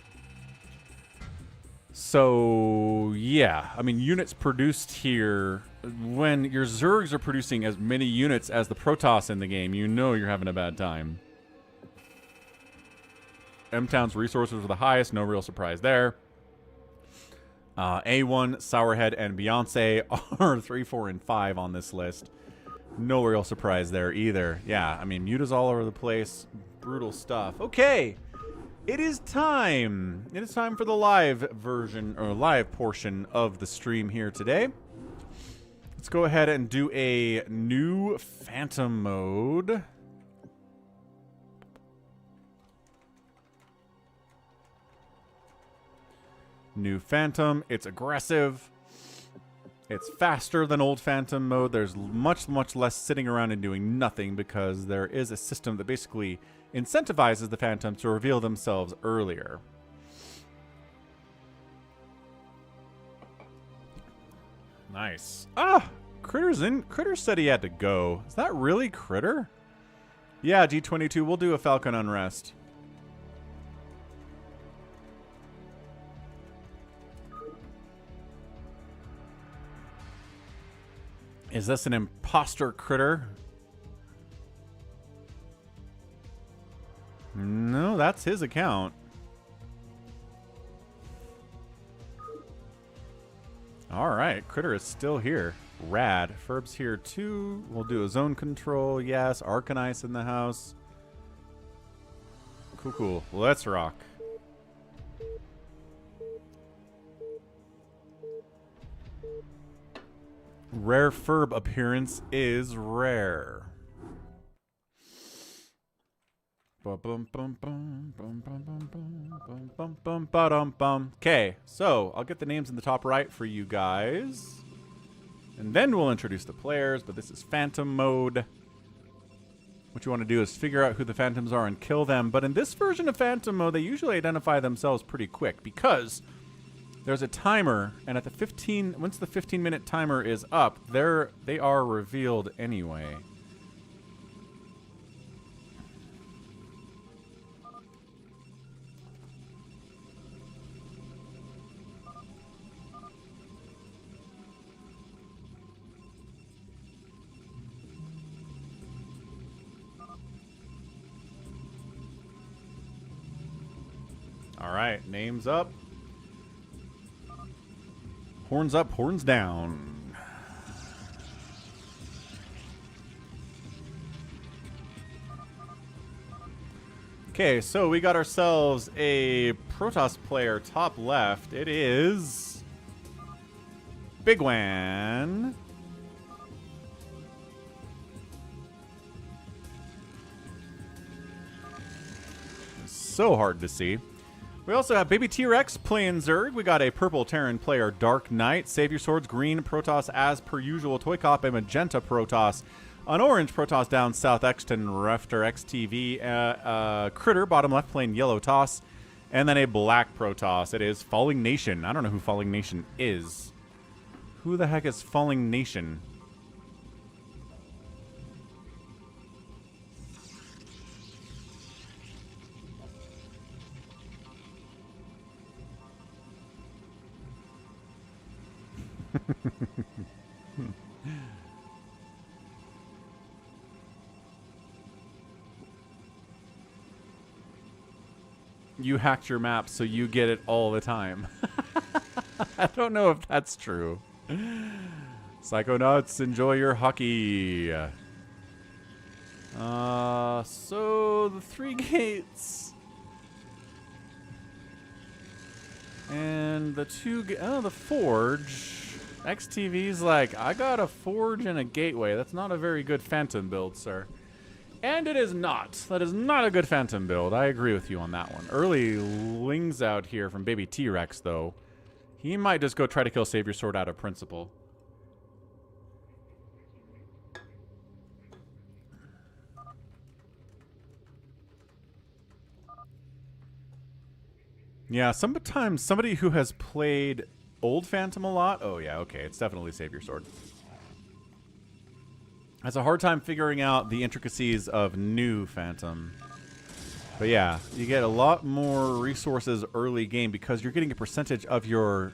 So, yeah. I mean, units produced here. When your Zergs are producing as many units as the Protoss in the game, you know you're having a bad time. M-Town's resources were the highest. No real surprise there. A1, Sourhead, and Beyonce are 3, 4, and 5 on this list. No real surprise there either. Yeah, I mean, Muta's all over the place. Brutal stuff. Okay, it is time. It is time for the live version, or live portion of the stream here today. Let's go ahead and do a new Phantom mode. New Phantom. It's aggressive. It's faster than old Phantom mode. There's much, much less sitting around and doing nothing because there is a system that basically incentivizes the Phantoms to reveal themselves earlier. Nice. Ah! Critter's in. Critter said he had to go. Is that really Critter? Yeah, G22. We'll do a Falcon Unrest. Is this an imposter Critter? No, that's his account. All right, Critter is still here. Rad. Ferb's here too. We'll do a zone control. Yes. Arcanine in the house. Cool, cool. Let's rock. Rare Ferb appearance is rare. Okay, so I'll get the names in the top right for you guys. And then we'll introduce the players, but this is Phantom mode. What you want to do is figure out who the Phantoms are and kill them. But in this version of Phantom mode, they usually identify themselves pretty quick because there's a timer, and at the once the 15-minute timer is up, they are revealed anyway. All right, names up. Horns up, horns down. Okay, so we got ourselves a Protoss player top left. It is bigwan. So hard to see. We also have Baby T-Rex playing Zerg. We got a purple Terran player, DarkKnight. Savior Swords, green Protoss as per usual. Toy Cop, a magenta Protoss. An orange Protoss down south, Exton, Refter, XTV. Critter, bottom left, playing yellow Toss. And then a black Protoss. It is Falling Nation. I don't know who Falling Nation is. Who the heck is Falling Nation? You hacked your map so you get it all the time. I don't know if that's true. Psychonauts, enjoy your hockey. So the 3 gates. And the 2 the forge. XTV's like, I got a forge and a gateway. That's not a very good Phantom build, sir. And it is not. That is not a good Phantom build. I agree with you on that one. Early Lings out here from Baby T-Rex, though. He might just go try to kill Savior Sword out of principle. Yeah, sometimes somebody who has played old Phantom a lot. Oh, yeah, okay. It's definitely Savior Sword. Has a hard time figuring out the intricacies of new Phantom. But yeah, you get a lot more resources early game because you're getting a percentage of your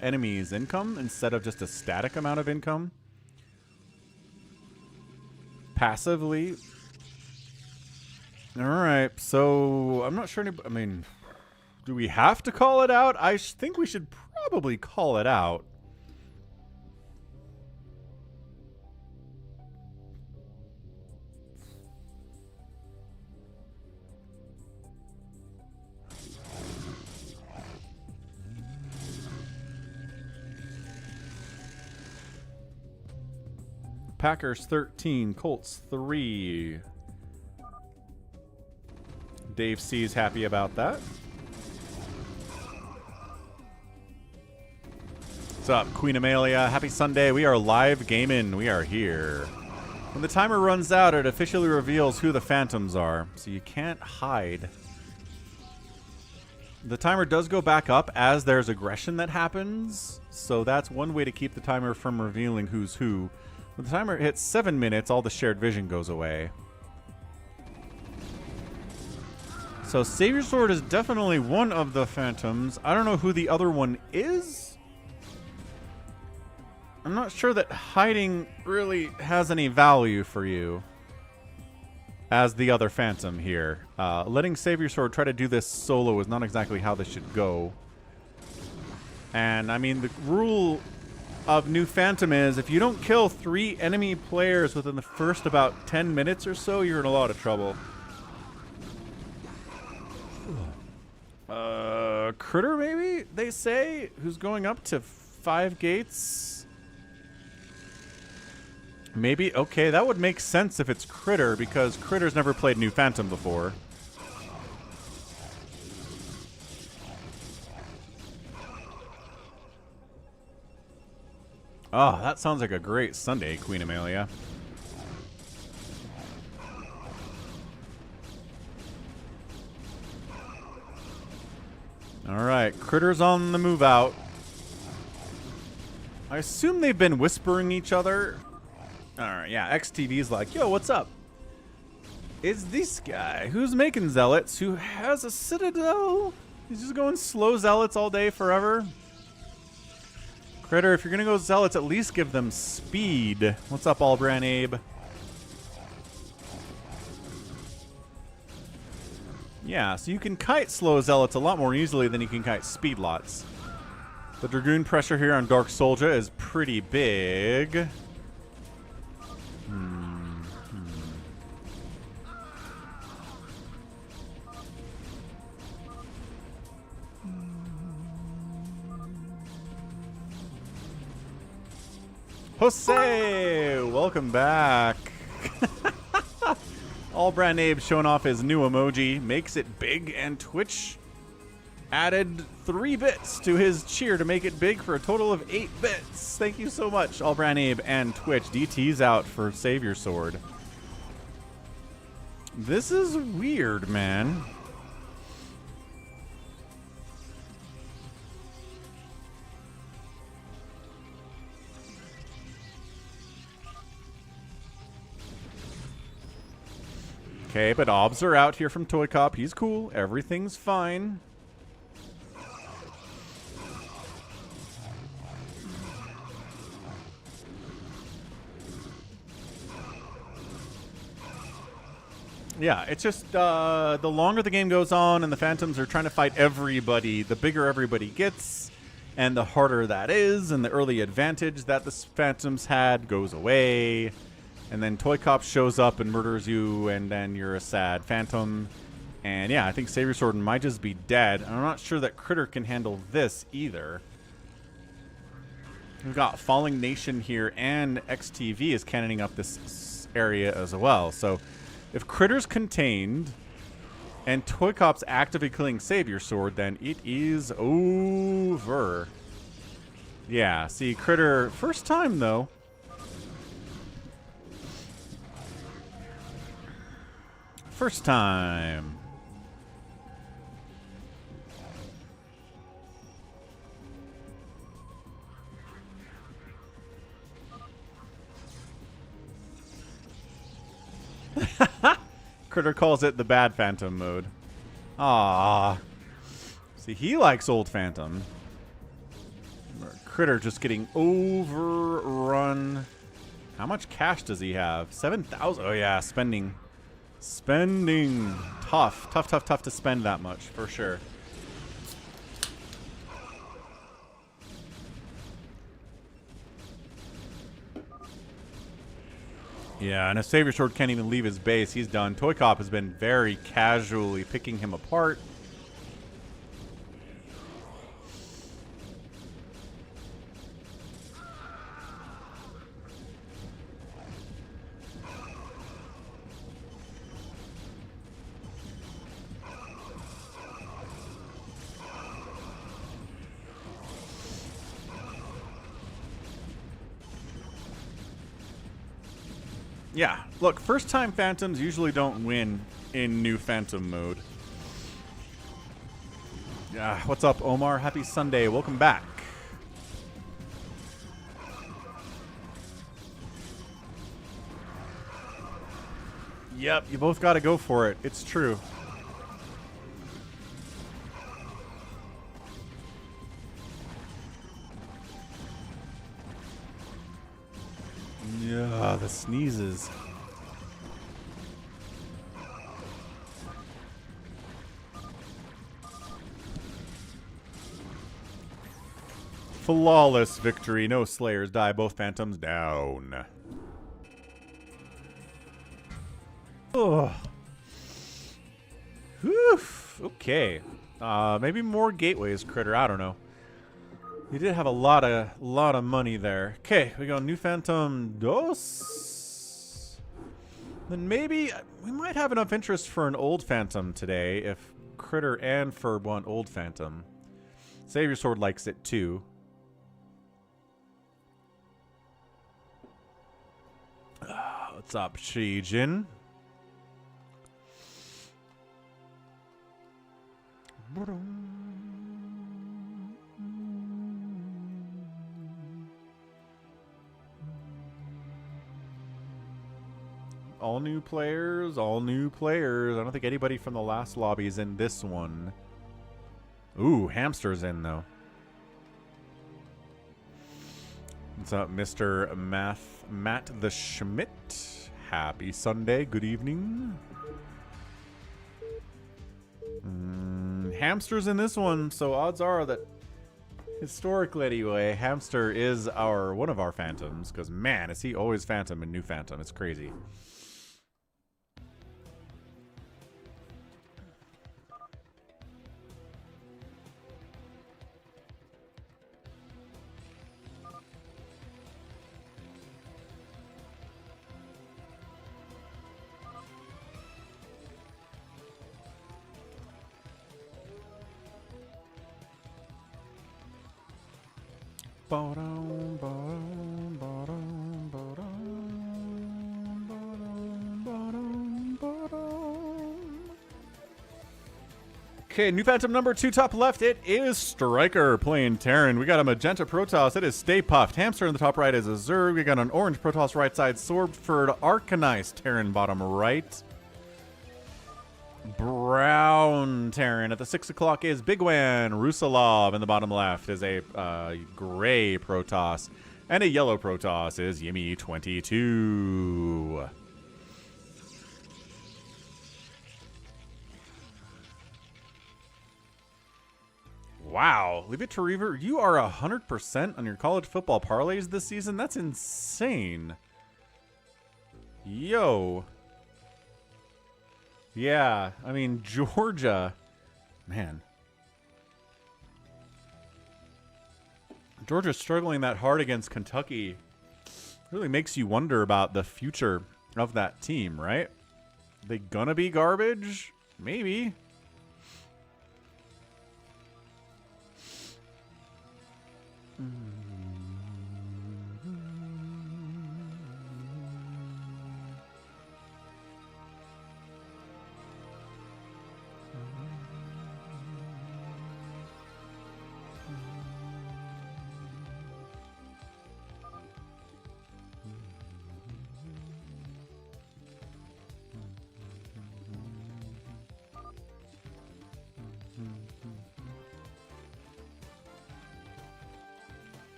enemy's income instead of just a static amount of income. Passively. Alright, so I'm not sure I mean, do we have to call it out? I think we should probably call it out. Packers 13, Colts 3. Dave C's happy about that. What's up, Queen Amelia? Happy Sunday. We are live gaming. We are here. When the timer runs out, it officially reveals who the Phantoms are, so you can't hide. The timer does go back up as there's aggression that happens, so that's one way to keep the timer from revealing who's who. When the timer hits 7 minutes, all the shared vision goes away. So Savior Sword is definitely one of the Phantoms. I don't know who the other one is. I'm not sure that hiding really has any value for you as the other Phantom here. Letting Savior Sword try to do this solo is not exactly how this should go. And I mean, the rule of New Phantom is if you don't kill 3 enemy players within the first about 10 minutes or so, you're in a lot of trouble. Critter, maybe, they say, who's going up to 5 gates. Maybe, okay, that would make sense if it's Critter, because Critter's never played New Phantom before. Oh, that sounds like a great Sunday, Queen Amelia. Alright, Critter's on the move out. I assume they've been whispering each other. Alright, yeah, XTV's like, yo, what's up? It's this guy who's making zealots, who has a citadel. He's just going slow zealots all day forever. Critter, if you're gonna go zealots, at least give them speed. What's up, Albran Abe? Yeah, so you can kite slow zealots a lot more easily than you can kite speed lots. The Dragoon pressure here on Dark Soldier is pretty big. Jose, welcome back. Albran Abe showing off his new emoji, makes it big, and Twitch added 3 bits to his cheer to make it big for a total of 8 bits. Thank you so much, Albran Abe and Twitch. DT's out for Save Your Sword. This is weird, man. Okay, but obs are out here from Toy Cop. He's cool. Everything's fine. Yeah, it's just the longer the game goes on and the Phantoms are trying to fight everybody, the bigger everybody gets, and the harder that is, and the early advantage that the Phantoms had goes away. And then Toy Cop shows up and murders you, and then you're a sad Phantom. And yeah, I think Savior Sword might just be dead. I'm not sure that Critter can handle this either. We've got Falling Nation here, and XTV is cannoning up this area as well. So if Critter's contained, and Toy Cop's actively killing Savior Sword, then it is over. Yeah, see, Critter, first time though. First time. Critter calls it the bad Phantom mode. Ah, see, he likes old Phantom. Critter just getting overrun. How much cash does he have? 7,000. Oh yeah, spending. Spending. Tough to spend that much, for sure. Yeah, and if Savior Sword can't even leave his base, he's done. Toy Cop has been very casually picking him apart. Yeah, look, first-time Phantoms usually don't win in new Phantom mode. Yeah, what's up, Omar? Happy Sunday. Welcome back. Yep, you both got to go for it. It's true. Yeah, the sneezes. Flawless victory. No Slayers die. Both Phantoms down. Oh. Whew. Okay. Maybe more gateways, Critter. I don't know. You did have a lot of money there. Okay, we got new Phantom Dos. Then maybe we might have enough interest for an old Phantom today if Critter and Ferb want old Phantom. Savior Sword likes it too. What's up, Shijin? All new players, all new players. I don't think anybody from the last lobby is in this one. Ooh, Hamster's in though. What's up, Mr. Matt the Schmidt? Happy Sunday. Good evening. Hamster's in this one, so odds are that, historically anyway, Hamster is one of our Phantoms. Because man, is he always Phantom and new Phantom. It's crazy. Okay, new Phantom number 2, top left. It is Striker playing Terran. We got a Magenta Protoss. It is Stay Puffed. Hamster in the top right is a Zerg. We got an orange Protoss right side. Swordford Arcanized Terran bottom right. Brown Terran at the 6 o'clock is Bigwan. Rusalov in the bottom left is a gray Protoss. And a yellow Protoss is Yimmy 22. Wow, leave it to Reaver. You are 100% on your college football parlays this season. That's insane. Yo. Yeah, I mean, Georgia. Man. Georgia struggling that hard against Kentucky really makes you wonder about the future of that team, right? They gonna be garbage? Maybe.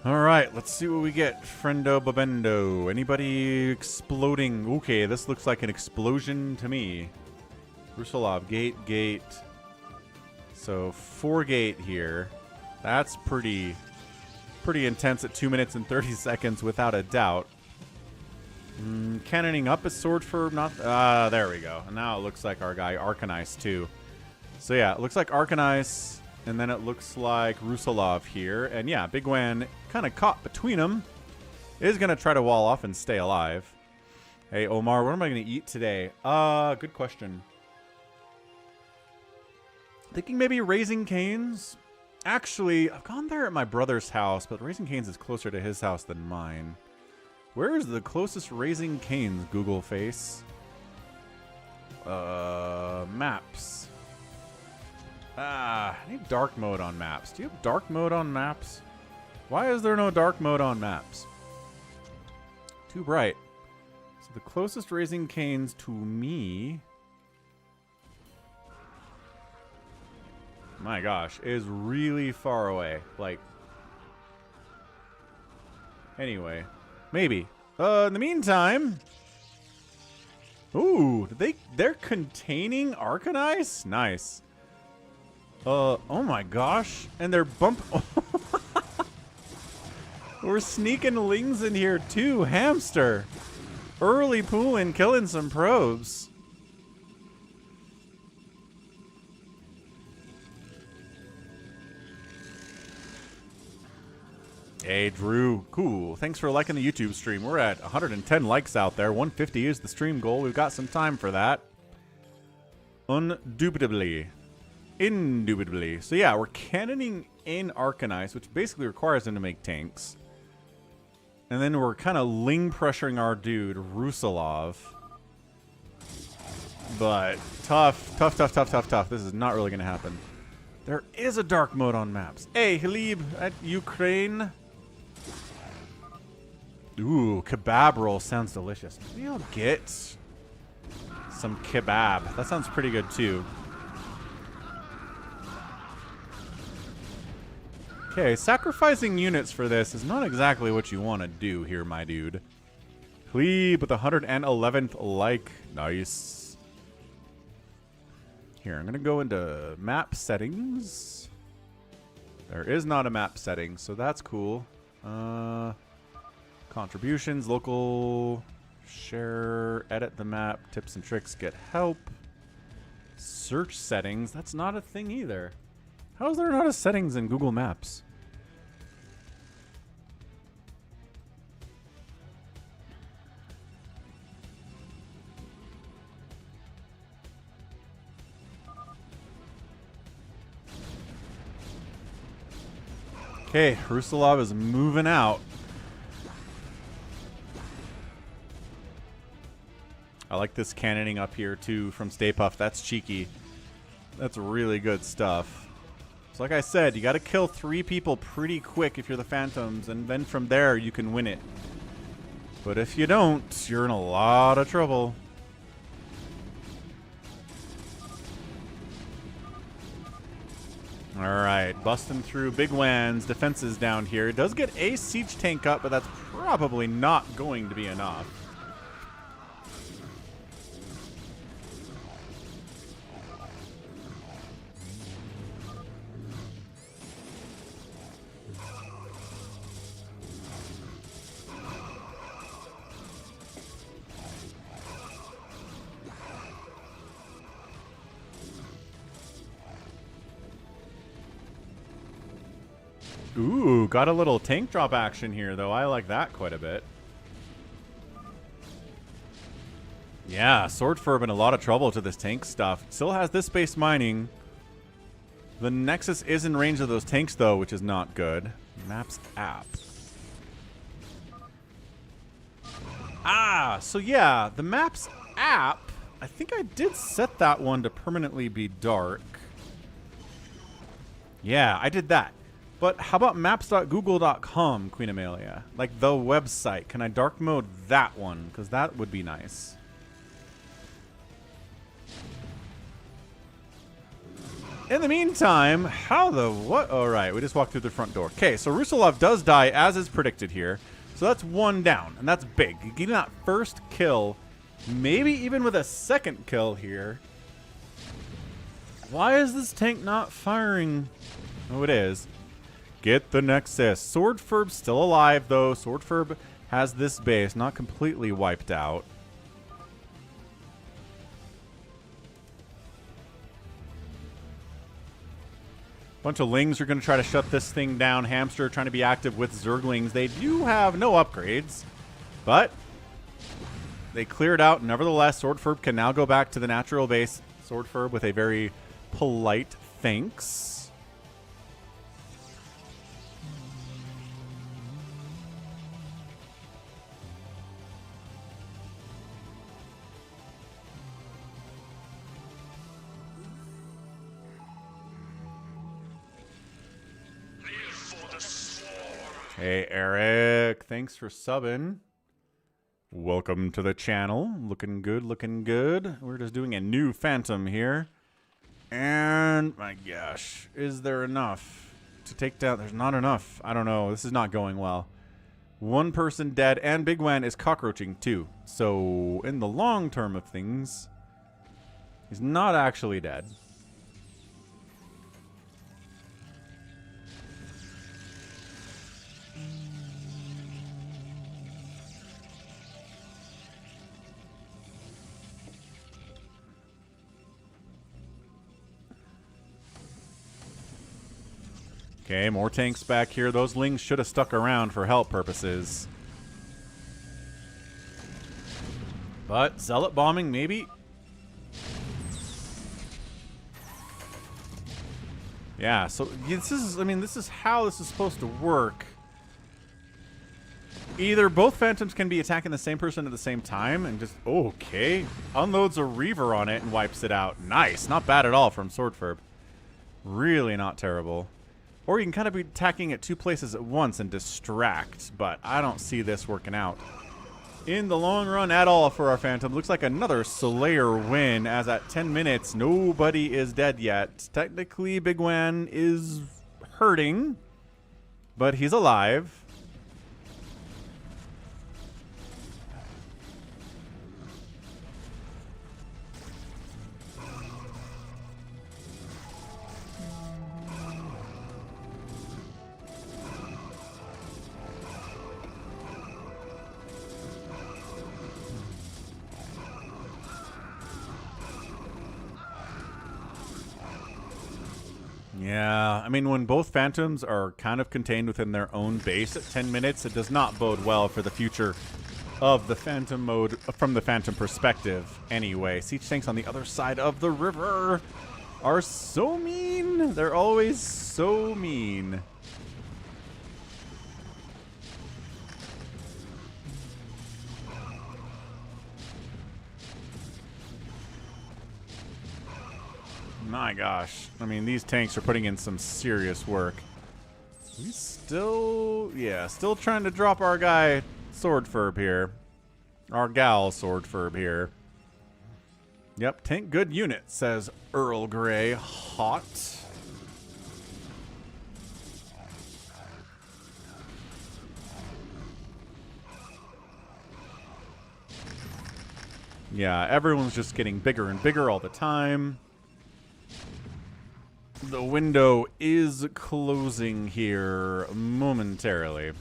All right, let's see what we get. Friendo Babendo. Anybody exploding? Okay, this looks like an explosion to me. Rusalov, gate. So 4 gate here. That's pretty intense at 2 minutes and 30 seconds without a doubt. Cannoning up is Swordford, not... there we go. And now it looks like our guy Arcanized too. So yeah, it looks like Arcanized. And then it looks like Rusalov here. And yeah, Bigwan kind of caught between them. Is going to try to wall off and stay alive. Hey, Omar, what am I going to eat today? Good question. Thinking maybe Raising Cane's. Actually, I've gone there at my brother's house, but Raising Cane's is closer to his house than mine. Where is the closest Raising Cane's, Google face? Maps. I need dark mode on maps. Do you have dark mode on maps? Why is there no dark mode on maps? Too bright. So the closest Raising Cane's to me... My gosh, is really far away. Like... Anyway. Maybe. In the meantime... Ooh, they're containing Arcanine? Nice. Oh my gosh. And they're We're sneaking lings in here too. Hamster. Early pooling, killing some probes. Hey, Drew. Cool. Thanks for liking the YouTube stream. We're at 110 likes out there. 150 is the stream goal. We've got some time for that. Indubitably. Indubitably. So yeah, we're cannoning in Arcanine, which basically requires them to make tanks. And then we're kind of ling pressuring our dude, Rusalov. But tough. This is not really going to happen. There is a dark mode on maps. Hey, Halib at Ukraine. Ooh, kebab roll sounds delicious. Maybe I'll get some kebab. That sounds pretty good too. Okay, sacrificing units for this is not exactly what you want to do here, my dude. Cleve with the 111th like. Nice. Here, I'm going to go into map settings. There is not a map setting, so that's cool. Contributions, local, share, edit the map, tips and tricks, get help. Search settings, that's not a thing either. How is there not a settings in Google Maps? Okay, Rusalov is moving out. I like this cannoning up here too from Stay Puft. That's cheeky. That's really good stuff. So like I said, you got to kill 3 people pretty quick if you're the Phantoms, and then from there you can win it. But if you don't, you're in a lot of trouble. Alright, busting through Bigwan's defenses down here. It does get a siege tank up, but that's probably not going to be enough. Ooh, got a little tank drop action here, though. I like that quite a bit. Yeah, Swordfurb in a lot of trouble to this tank stuff. Still has this base mining. The Nexus is in range of those tanks, though, which is not good. Maps app. Ah, so yeah, the Maps app, I think I did set that one to permanently be dark. Yeah, I did that. But how about maps.google.com, Queen Amelia? Like the website. Can I dark mode that one? Because that would be nice. In the meantime, how the what? All right, we just walked through the front door. Okay, so Rusalov does die as is predicted here. So that's 1 down, and that's big. Getting that first kill, maybe even with a second kill here. Why is this tank not firing? Oh, it is. Get the Nexus. Swordfurb's still alive, though. Swordfurb has this base not completely wiped out. Bunch of Lings are going to try to shut this thing down. Hamster trying to be active with Zerglings. They do have no upgrades, but they cleared out. Nevertheless, Swordfurb can now go back to the natural base. Swordfurb with a very polite thanks. Hey, Eric. Thanks for subbing. Welcome to the channel. Looking good, looking good. We're just doing a new Phantom here. And, my gosh, is there enough to take down? There's not enough. I don't know. This is not going well. One person dead, and bigwan is cockroaching too. So in the long term of things, he's not actually dead. Okay, more tanks back here. Those lings should have stuck around for help purposes. But zealot bombing, maybe? Yeah, so this is, I mean, this is how this is supposed to work. Either both phantoms can be attacking the same person at the same time and just, oh, okay. Unloads a Reaver on it and wipes it out. Nice. Not bad at all from Swordferb. Really not terrible. Or you can kind of be attacking at two places at once and distract, but I don't see this working out in the long run at all for our Phantom. Looks like another Slayer win, as at 10 minutes, nobody is dead yet. Technically, bigwan is hurting, but he's alive. Yeah, I mean, when both Phantoms are kind of contained within their own base at 10 minutes, it does not bode well for the future of the Phantom mode from the Phantom perspective. Anyway, siege tanks on the other side of the river are so mean. They're always so mean. My gosh. I mean, these tanks are putting in some serious work. We still, yeah, still trying to drop our guy Swordferb here. Our gal Swordferb here. Yep, tank good unit, says Earl Grey. Hot. Yeah, everyone's just getting bigger and bigger all the time. The window is closing here momentarily.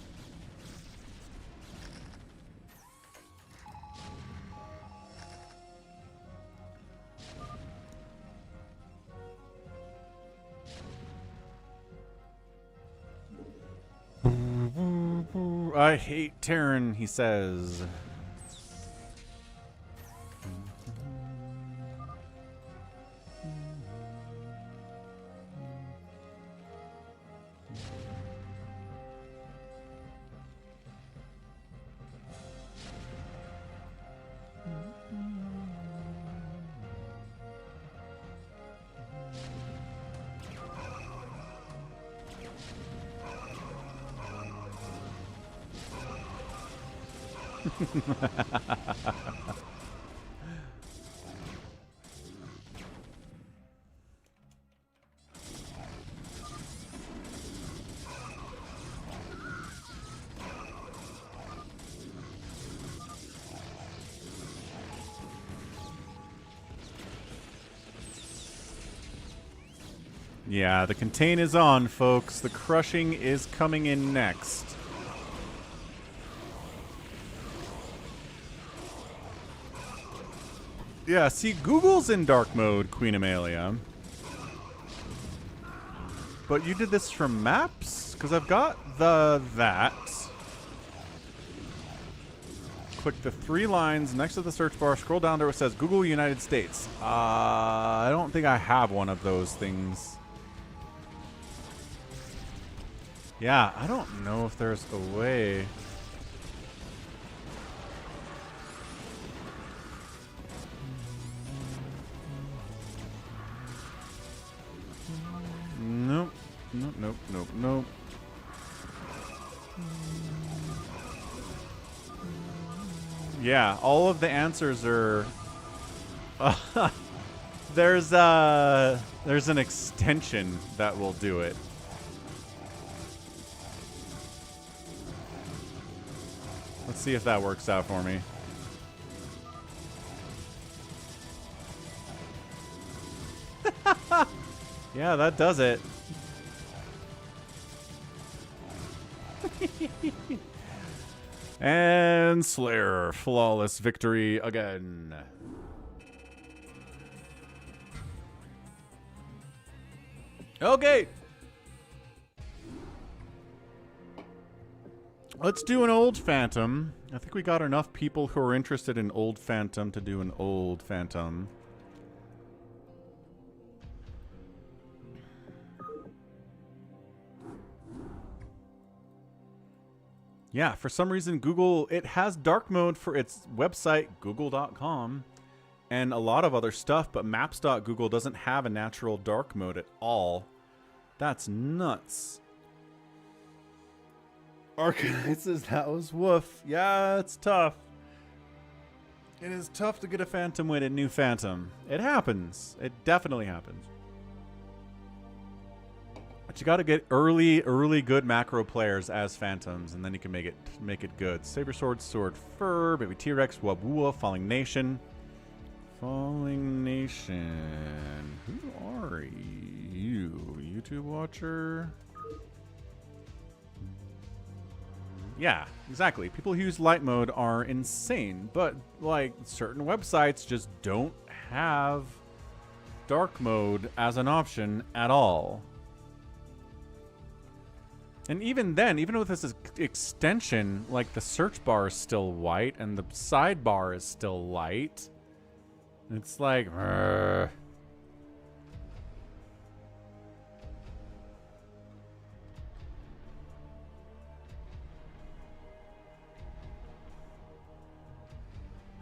I hate Terran, he says. Yeah, the contain is on, folks. The crushing is coming in next. Yeah, see, Google's in dark mode, Queen Amalia. But you did this from maps? Because I've got that. Click the 3 lines next to the search bar. Scroll down there. It says Google United States. I don't think I have one of those things. Yeah, I don't know if there's a way. Nope. Nope, nope, nope, nope. Yeah, all of the answers are... there's an extension that will do it. Let's see if that works out for me. Yeah, that does it. And Slayer, flawless victory again. Okay. Let's do an old Phantom. I think we got enough people who are interested in old Phantom to do an old Phantom. Yeah, for some reason, Google, it has dark mode for its website, google.com, and a lot of other stuff, but maps.google doesn't have a natural dark mode at all. That's nuts. RKAZ says that was woof. Yeah, it's tough. It is tough to get a Phantom win in New Phantom. It happens. It definitely happens. But you got to get early good macro players as Phantoms, and then you can make it good. Saber Sword, Sword Fur, Baby T-Rex, Wabua, Falling Nation. Falling Nation. Who are you? YouTube watcher? Yeah, exactly. People who use light mode are insane, but like certain websites just don't have dark mode as an option at all. And even then, even with this extension, like the search bar is still white and the sidebar is still light. It's like, and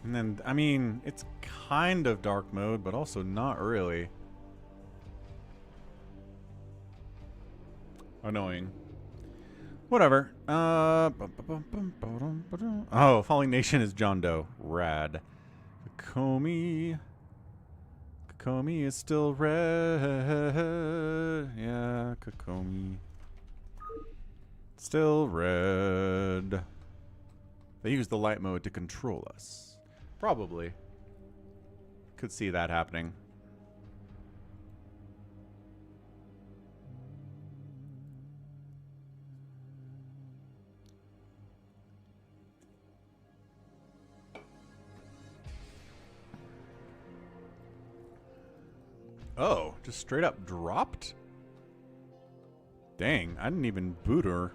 then, I mean, it's kind of dark mode, but also not really. Annoying. Whatever. Oh, Falling Nation is John Doe. Rad. Kokomi. Kokomi is still red. Yeah, Kokomi. Still red. They use the light mode to control us. Probably. Could see that happening. Oh, just straight up dropped? Dang, I didn't even boot her.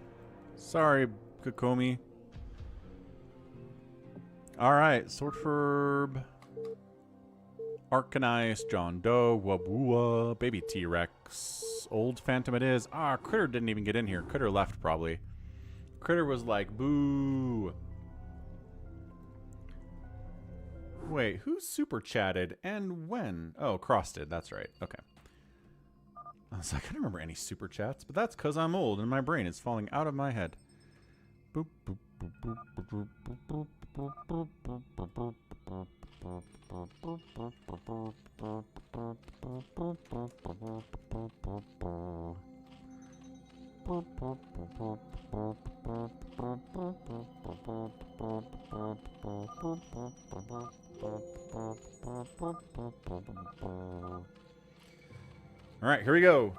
Sorry, Kokomi. Alright, Swordfurb. RKAZ, John Doe, Wabua, Baby T-Rex. Old Phantom it is. Ah, Critter didn't even get in here. Critter left, probably. Critter was like, boo. Wait, who super chatted and when? Oh, Cross did. That's right. Okay. I was like, I don't remember any super chats, but that's because I'm old and my brain is falling out of my head. Boop, boop, boop, boop, boop, boop, boop, boop, boop, All right, here we go.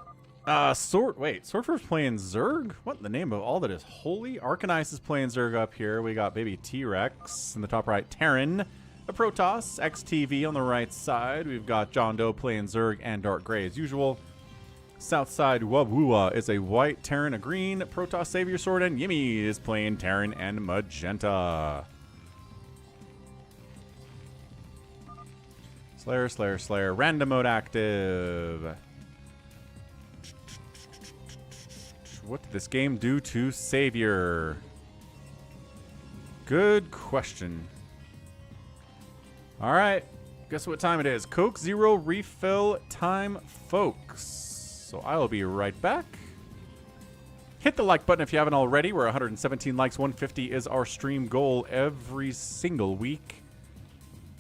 Swordfur's playing Zerg? What in the name of all that is holy? RKAZ is playing Zerg up here. We got Baby T-Rex in the top right. Terran, a Protoss, XTV on the right side. We've got John Doe playing Zerg and Dark Gray as usual. South side, Wabua is a white, Terran a green, Protoss Savior Sword, and Yimmy is playing Terran and Magenta. Slayer, Slayer, Slayer. Random mode active. What did this game do to Savior? Good question. All right. Guess what time it is? Coke Zero refill time, folks. So I will be right back. Hit the like button if you haven't already. We're 117 likes. 150 is our stream goal every single week.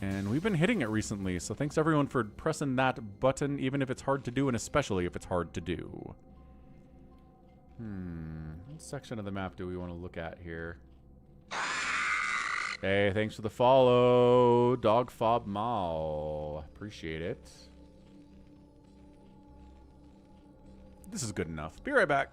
And we've been hitting it recently, so thanks everyone for pressing that button, even if it's hard to do, and especially if it's hard to do. What section of the map do we want to look at here? Hey, thanks for the follow, Dog Fob Mal. Appreciate it. This is good enough. Be right back.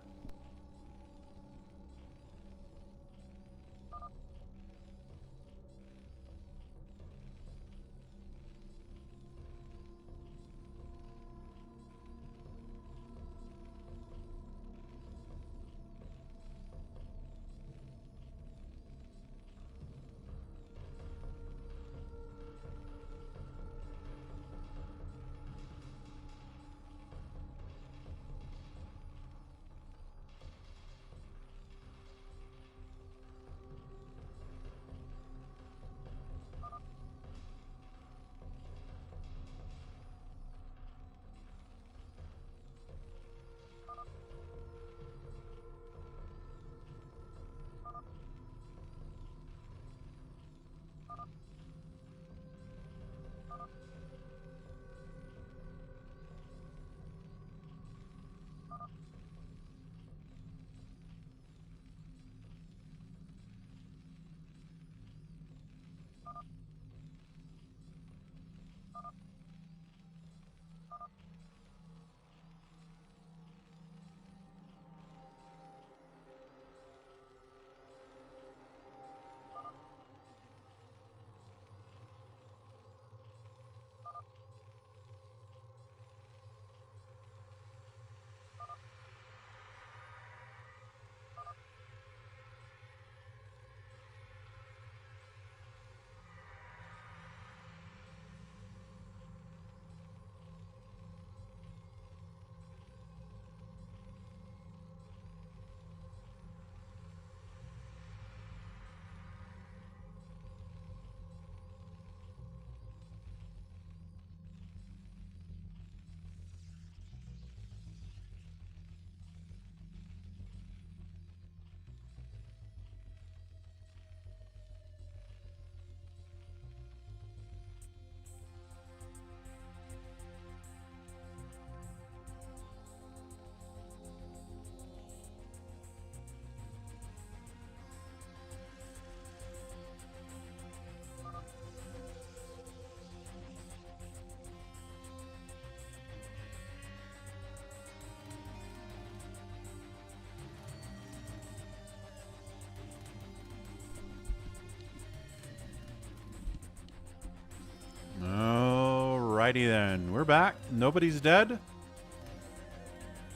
Alrighty then, we're back. Nobody's dead.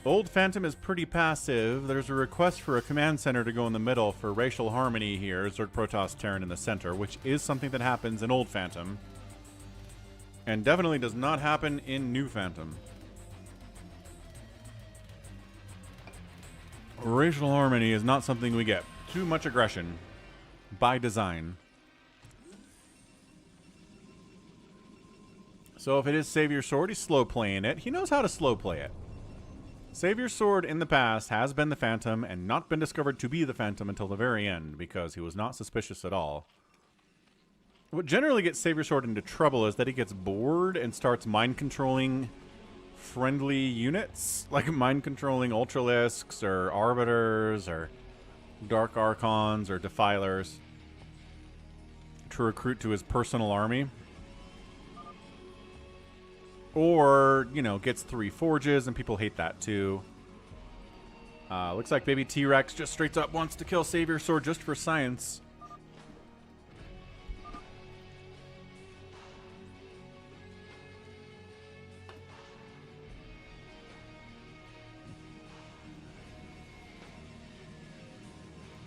Old Phantom is pretty passive. There's a request for a command center to go in the middle for racial harmony here. Zerg Protoss Terran in the center, which is something that happens in Old Phantom. And definitely does not happen in New Phantom. Racial harmony is not something we get. Too much aggression. By design. So if it is Savior Sword, he's slow playing it. He knows how to slow play it. Savior Sword in the past has been the Phantom and not been discovered to be the Phantom until the very end because he was not suspicious at all. What generally gets Savior Sword into trouble is that he gets bored and starts mind controlling friendly units, like mind controlling Ultralisks or Arbiters or Dark Archons or Defilers to recruit to his personal army. Or, you know, gets 3 forges, and people hate that too. Looks like Baby T-Rex just straight up wants to kill Savior Sword just for science.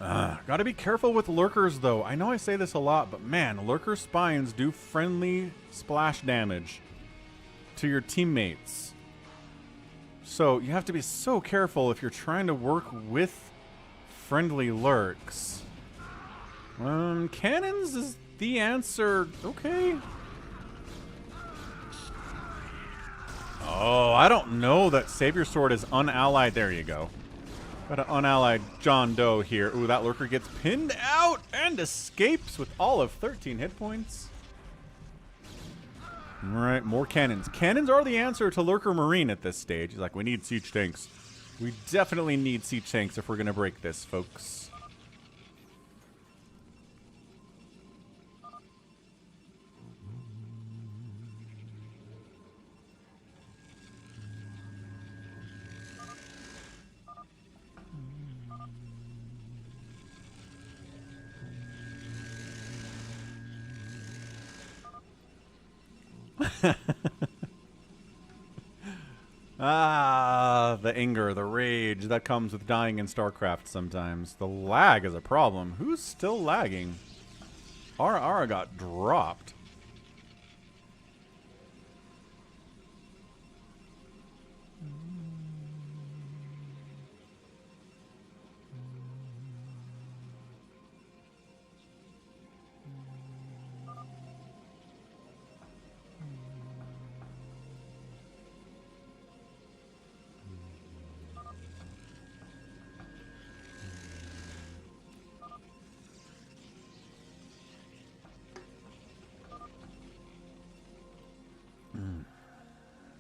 Gotta be careful with lurkers, though. I know I say this a lot, but man, lurker spines do friendly splash damage to your teammates. So you have to be so careful if you're trying to work with friendly lurks. Cannons is the answer. Okay. Oh, I don't know that Savior Sword is unallied. There you go. Got an unallied John Doe here. Ooh, that lurker gets pinned out and escapes with all of 13 hit points. All right, more cannons. Cannons are the answer to Lurker Marine at this stage. He's like, we need siege tanks. We definitely need siege tanks if we're going to break this, folks. Ah, the anger, the rage that comes with dying in StarCraft sometimes. The lag is a problem. Who's still lagging? Ara got dropped.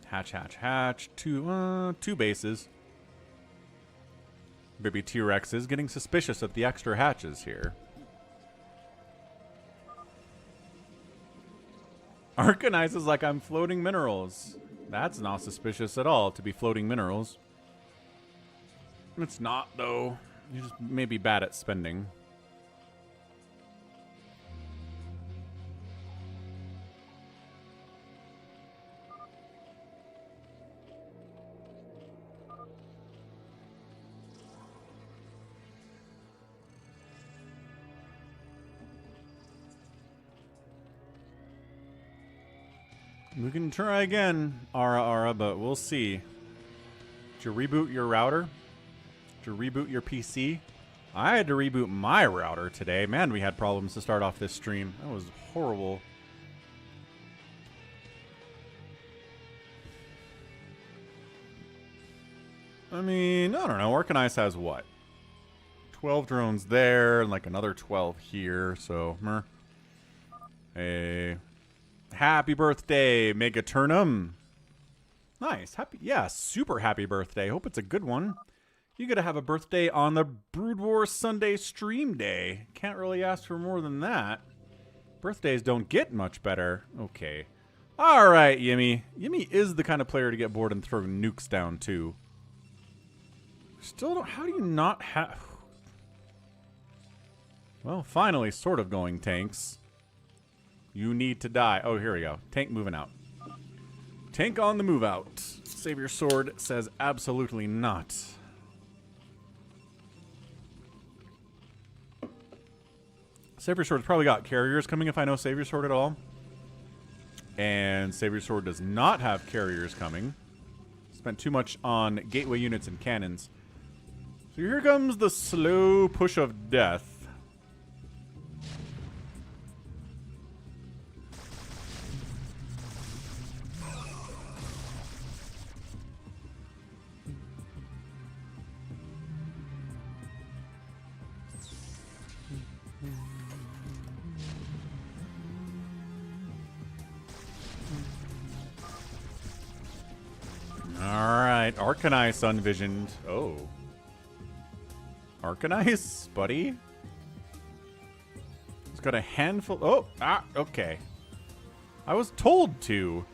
Hatch, hatch, hatch. Two bases. Baby T-Rex is getting suspicious of the extra hatches here. RKAZ is like, I'm floating minerals. That's not suspicious at all to be floating minerals. It's not, though. You just may be bad at spending. We can try again, Ara, but we'll see. Did you reboot your router? Did you reboot your PC? I had to reboot my router today. Man, we had problems to start off this stream. That was horrible. I mean, I don't know. RKAZ has what? 12 drones there and like another 12 here, so... Hey... Happy birthday, Megaturnum. Nice. Happy, yeah, super happy birthday. Hope it's a good one. You gotta have a birthday on the Brood War Sunday stream day. Can't really ask for more than that. Birthdays don't get much better. Okay. Alright, Yimmy. Yimmy is the kind of player to get bored and throw nukes down, too. Still don't... How do you not have... Well, finally, sort of going tanks. You need to die. Oh, here we go. Tank moving out. Tank on the move out. Savior Sword says absolutely not. Savior Sword's probably got carriers coming if I know Savior Sword at all. And Savior Sword does not have carriers coming. Spent too much on gateway units and cannons. So here comes the slow push of death. Alright, RKAZ unvisioned. Oh. RKAZ, buddy? He's got a handful... Oh, okay. I was told to.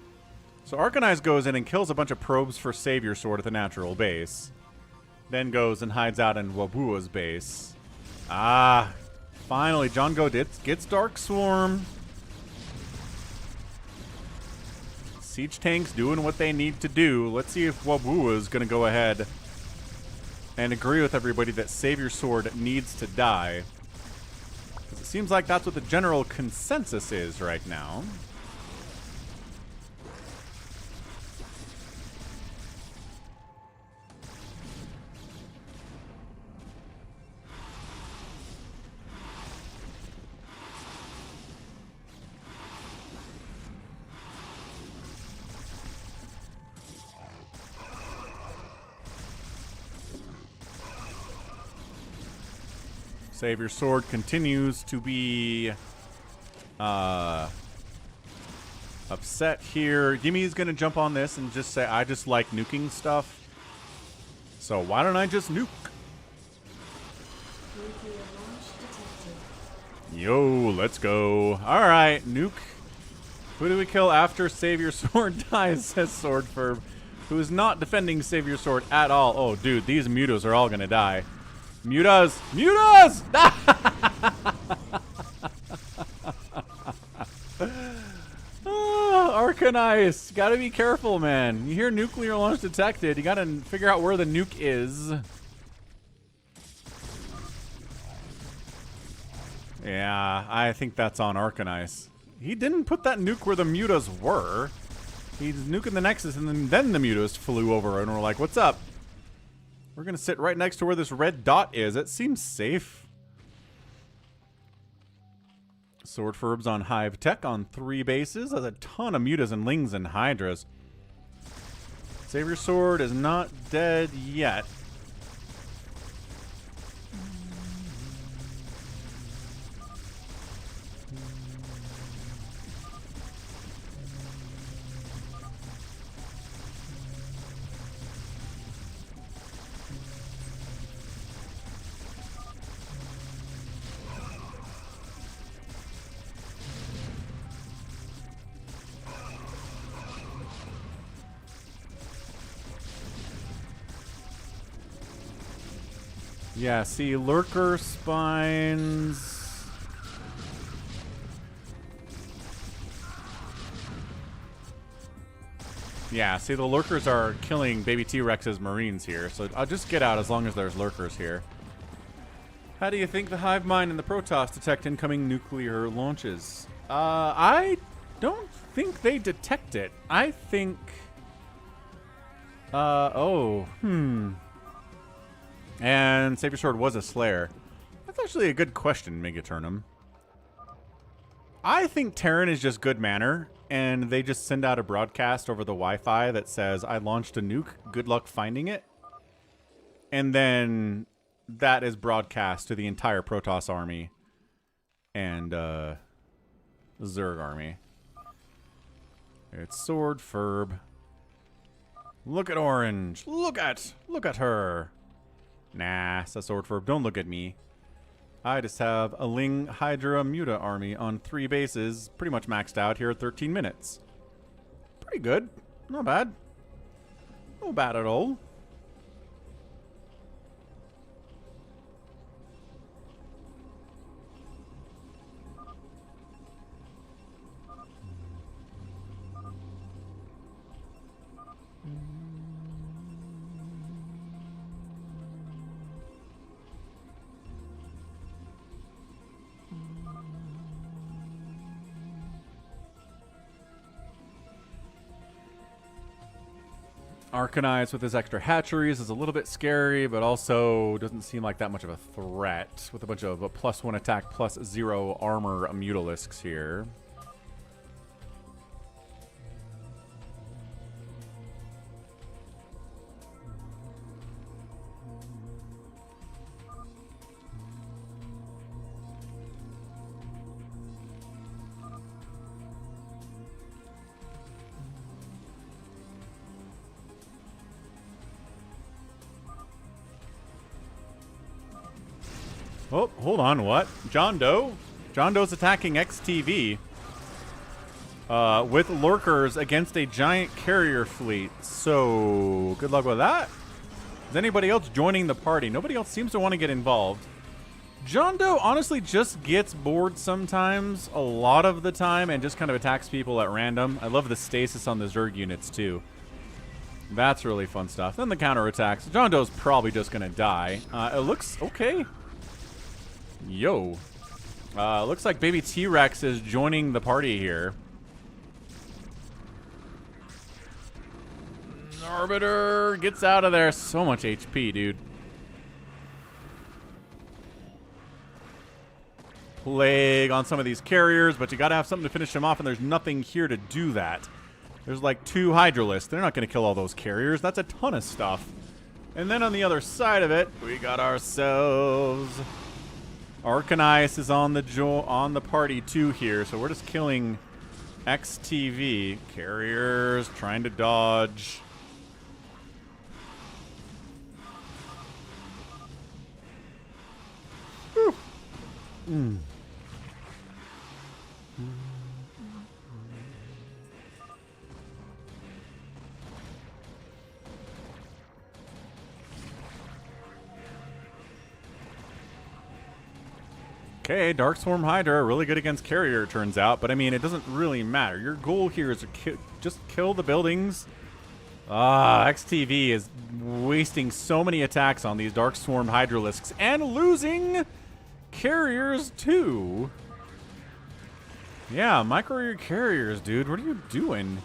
So RKAZ goes in and kills a bunch of probes for Savior Sword at the natural base. Then goes and hides out in Wabua's base. Ah, finally, John Go gets Dark Swarm. Siege tanks doing what they need to do. Let's see if Wabua is going to go ahead and agree with everybody that Savior Sword needs to die. 'Cause it seems like that's what the general consensus is right now. Savior Sword continues to be upset here. Gimmy's gonna jump on this and just say, I just like nuking stuff. So why don't I just nuke?
Nuclear launch detected.
Yo, let's go. Alright, nuke. Who do we kill after Savior Sword dies, says Swordfurb, who is not defending Savior Sword at all. Oh, dude, these mutas are all gonna die. Mutas! Mutas! Arcanine, gotta be careful, man. You hear nuclear launch detected, you gotta figure out where the nuke is. Yeah, I think that's on Arcanine. He didn't put that nuke where the mutas were. He's nuking the Nexus, and then the mutas flew over, and we're like, what's up? We're gonna sit right next to where this red dot is. It seems safe. Sword Furb's on Hive Tech on 3 bases. Has a ton of mutas and lings and hydras. Savior Sword is not dead yet. Yeah, see, Lurker Spines. Yeah, see, the Lurkers are killing Baby T-Rex's Marines here, so I'll just get out as long as there's Lurkers here. How do you think the Hive Mind and the Protoss detect incoming nuclear launches? I don't think they detect it. I think... And Savior Sword was a Slayer. That's actually a good question, Megaturnum. I think Terran is just good manner, and they just send out a broadcast over the Wi-Fi that says, I launched a nuke, good luck finding it. And then that is broadcast to the entire Protoss army and Zerg army. It's Sword Furb. Look at Orange. Look at her. Nah, says Sword Furb. Don't look at me. I just have a Ling Hydra Muta army on 3 bases, pretty much maxed out here at 13 minutes. Pretty good. Not bad. Not bad at all. Arcanine with his extra hatcheries is a little bit scary, but also doesn't seem like that much of a threat with a bunch of +1 attack, +0 armor Mutalisks here. Oh, hold on, what? John Doe? John Doe's attacking XTV with lurkers against a giant carrier fleet. So, good luck with that. Is anybody else joining the party? Nobody else seems to want to get involved. John Doe honestly just gets bored sometimes, a lot of the time, and just kind of attacks people at random. I love the stasis on the Zerg units, too. That's really fun stuff. Then the counterattacks. John Doe's probably just going to die. It looks okay. Yo. Looks like Baby T-Rex is joining the party here. Arbiter gets out of there. So much HP, dude. Plague on some of these carriers, but you gotta have something to finish them off, and there's nothing here to do that. There's like 2 Hydralisks. They're not gonna kill all those carriers. That's a ton of stuff. And then on the other side of it, we got ourselves... Arcanine is on the party too here, so we're just killing XTV. Carriers trying to dodge. Mm. Okay, Dark Swarm Hydra, really good against carrier, it turns out. But, I mean, it doesn't really matter. Your goal here is to just kill the buildings. XTV is wasting so many attacks on these Dark Swarm Hydralisks and losing carriers too. Yeah, micro your carriers, dude. What are you doing?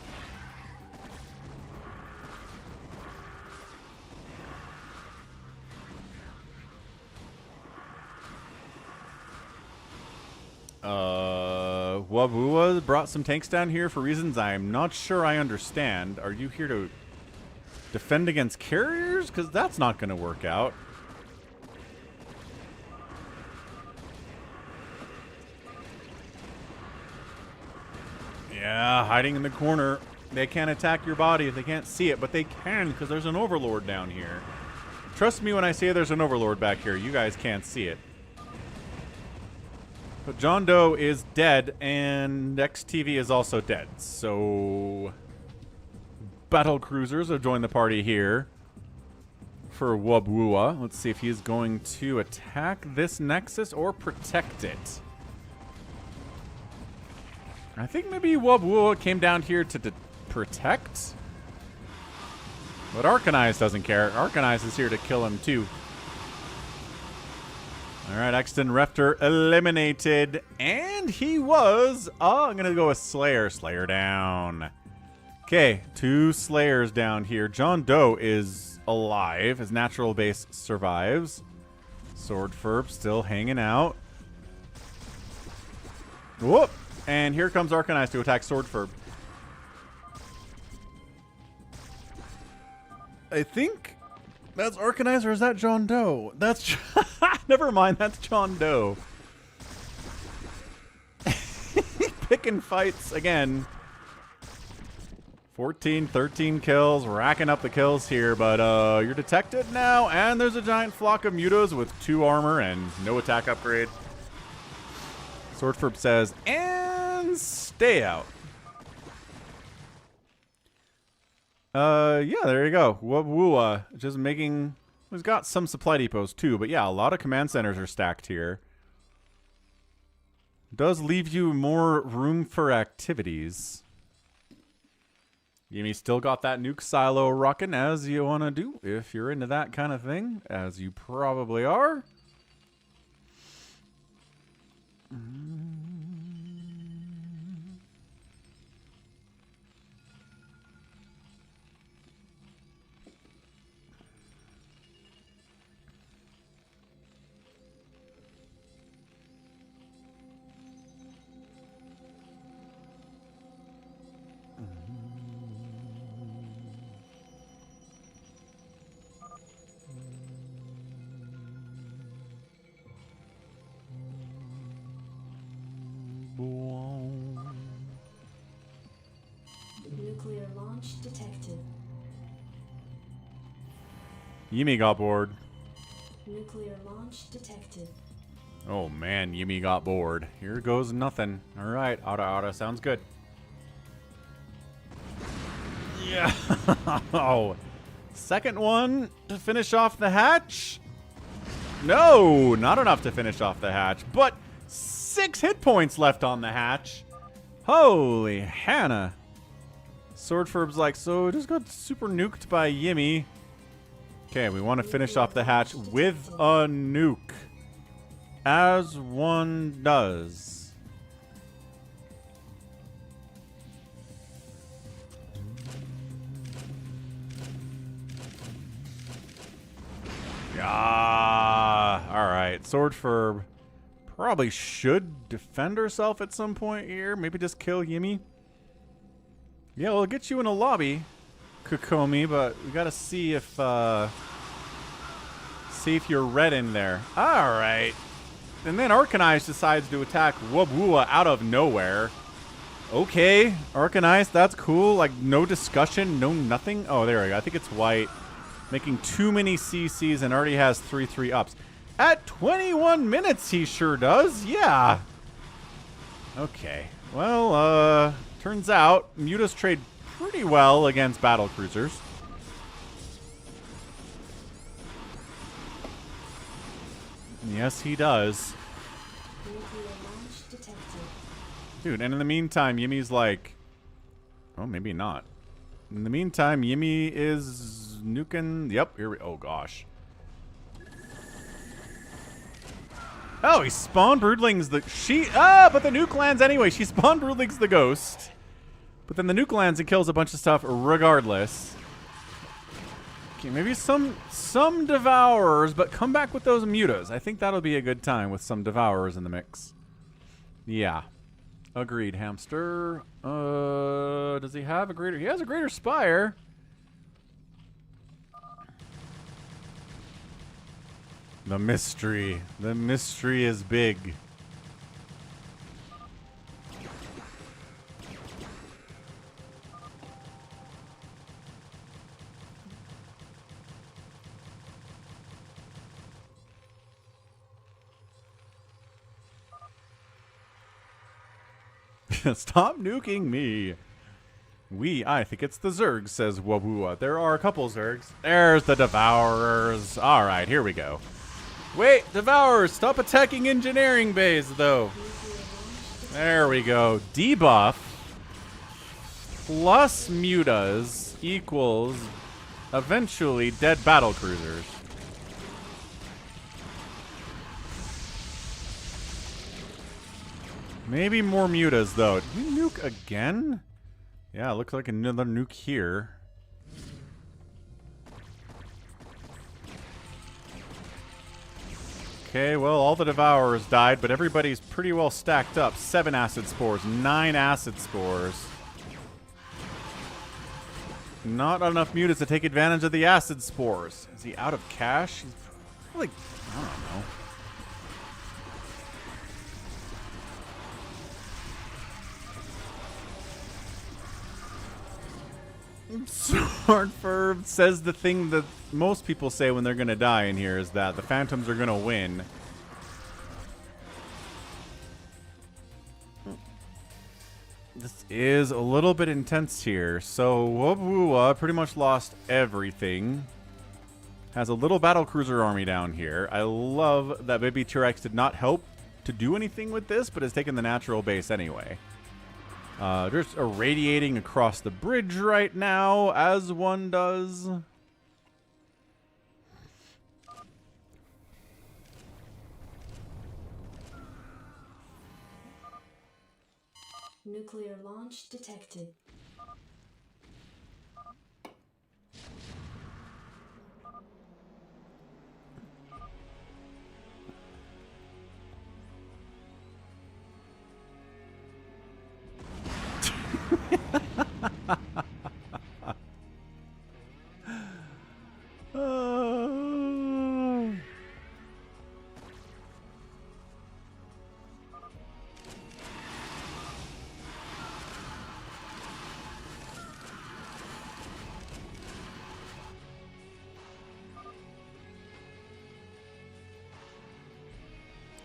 Wabua brought some tanks down here for reasons I'm not sure I understand. Are you here to defend against carriers? Because that's not going to work out. Yeah, hiding in the corner. They can't attack your body if they can't see it, but they can because there's an overlord down here. Trust me when I say there's an overlord back here. You guys can't see it. But John Doe is dead, and XTV is also dead. So, battle cruisers have joined the party here for Wabua. Let's see if he's going to attack this Nexus or protect it. I think maybe Wabua came down here to protect. But RKAZ doesn't care. RKAZ is here to kill him too. Alright, Exton Refter eliminated. And he was... I'm going to go with Slayer. Slayer down. Okay, 2 Slayers down here. John Doe is alive. His natural base survives. Swordferb still hanging out. Whoop! And here comes RKAZ to attack Swordferb. I think that's RKAZ, or is that John Doe? That's... Never mind, that's John Doe. Picking fights again. 14, 13 kills, racking up the kills here, but you're detected now, and there's a giant flock of mutos with 2 armor and no attack upgrade. Swordferb says, and stay out. Yeah, there you go. Wabua just making... He's got some supply depots too, but yeah, a lot of command centers are stacked here. Does leave you more room for activities. Yumi still got that nuke silo rocking as you want to do, if you're into that kind of thing, as you probably are.
Nuclear launch detected.
Yumi got bored.
Nuclear launch detected.
Oh man, Yumi got bored. Here goes nothing. Alright, auto sounds good. Yeah. Oh. Second one to finish off the hatch. No, not enough to finish off the hatch, but 6 hit points left on the hatch. Holy Hannah. Swordferb's like, so just got super nuked by Yimi. Okay, we want to finish off the hatch with a nuke. As one does. Yeah. Alright, Swordferb probably should defend herself at some point here. Maybe just kill Yimi. Yeah, we'll get you in a lobby, Kokomi, but we gotta see if you're red in there. Alright. And then RKAZ decides to attack Wabua out of nowhere. Okay, RKAZ, that's cool. Like, no discussion, no nothing. Oh, there we go. I think it's white. Making too many CCs and already has 3-3 ups. At 21 minutes, he sure does. Yeah. Okay. Well, turns out mutas trade pretty well against battle cruisers. Yes, he does.
Nuclear launch detected.
Dude, and in the meantime, Yumi's like, Oh, maybe not. In the meantime, Yimmy is nuking. Yep, here we. Oh gosh. Oh, he spawned broodlings. But the nuke lands anyway. She spawned broodlings the ghost. But then the nuke lands and kills a bunch of stuff regardless. Okay, maybe some devourers, but come back with those mutas. I think that'll be a good time with some devourers in the mix. Yeah. Agreed, hamster. Does he have a greater? He has a greater spire. The mystery. The mystery is big. Stop nuking me. I think it's the Zergs, says Wabua. There are a couple Zergs. There's the Devourers. All right, here we go. Wait, Devourers, stop attacking engineering bays, though. There we go. Debuff plus mutas equals eventually dead battle cruisers. Maybe more mutas, though. Did we nuke again? Yeah, looks like another nuke here. Okay, well, all the Devourers died, but everybody's pretty well stacked up. 7 acid spores, 9 acid spores. Not enough mutas to take advantage of the acid spores. Is he out of cash? He's probably, I don't know. Swordfur says the thing that most people say when they're gonna die in here is that the phantoms are gonna win. This is a little bit intense here. So Wobwua pretty much lost everything. Has a little battlecruiser army down here. I love that Baby T-Rex did not help to do anything with this, but has taken the natural base anyway. Just irradiating across the bridge right now, as one does.
Nuclear launch detected.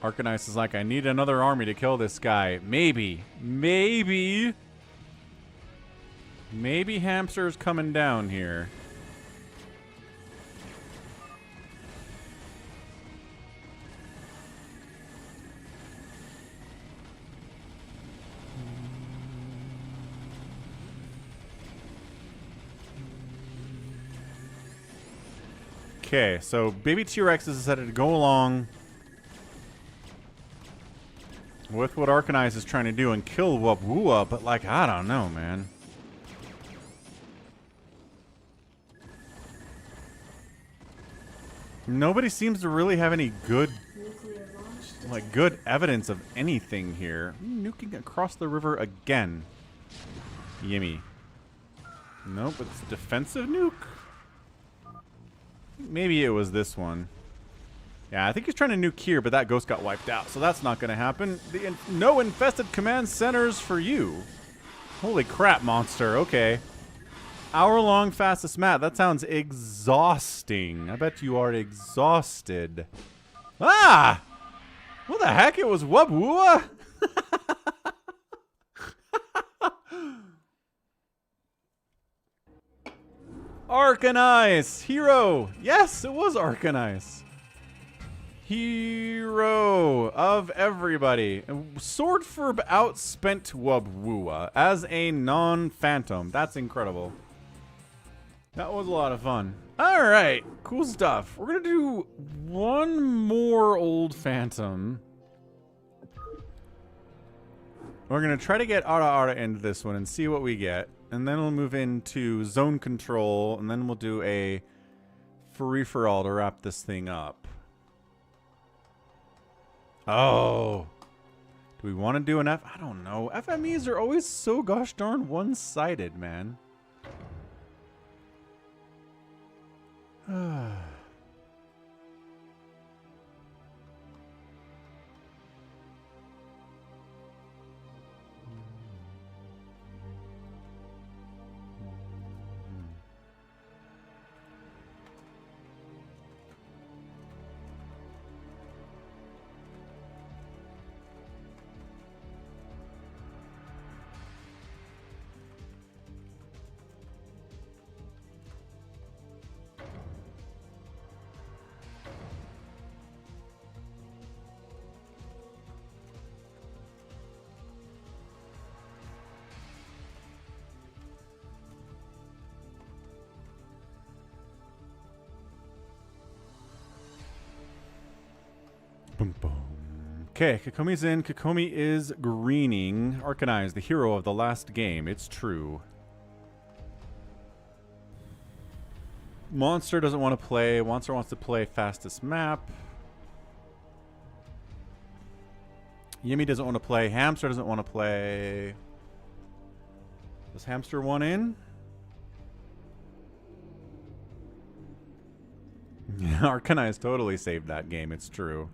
RKAZ is like, I need another army to kill this guy. Maybe Hamster's coming down here. Okay, so Baby T-Rex has decided to go along with what RKAZ is trying to do and kill Wabwua, but like, I don't know, man. Nobody seems to really have any good, like, good evidence of anything here. Nuking across the river again. Yimmy. Nope, it's defensive nuke. Maybe it was this one. Yeah, I think he's trying to nuke here, but that ghost got wiped out, so that's not going to happen. No infested command centers for you. Holy crap, monster. Okay. Hour-long fastest map. That sounds exhausting. I bet you are exhausted. Ah! What the heck? It was Wabwua? RKAZ! Hero! Yes, it was RKAZ. Hero of everybody. Swordfurb outspent Wubwua as a non-phantom. That's incredible. That was a lot of fun. All right, cool stuff. We're gonna do one more old phantom. We're gonna try to get Ara into this one and see what we get, and then we'll move into zone control, and then we'll do a free-for-all to wrap this thing up. Oh, do we want to do an I don't know. FMEs are always so gosh darn one-sided, man. Boom, boom. Okay, Kakomi's in. Kakomi is greening. RKAZ, the hero of the last game. It's true. Monster doesn't want to play. Monster wants to play fastest map. Yimmy doesn't want to play. Hamster doesn't want to play. Does Hamster want in? RKAZ totally saved that game. It's true.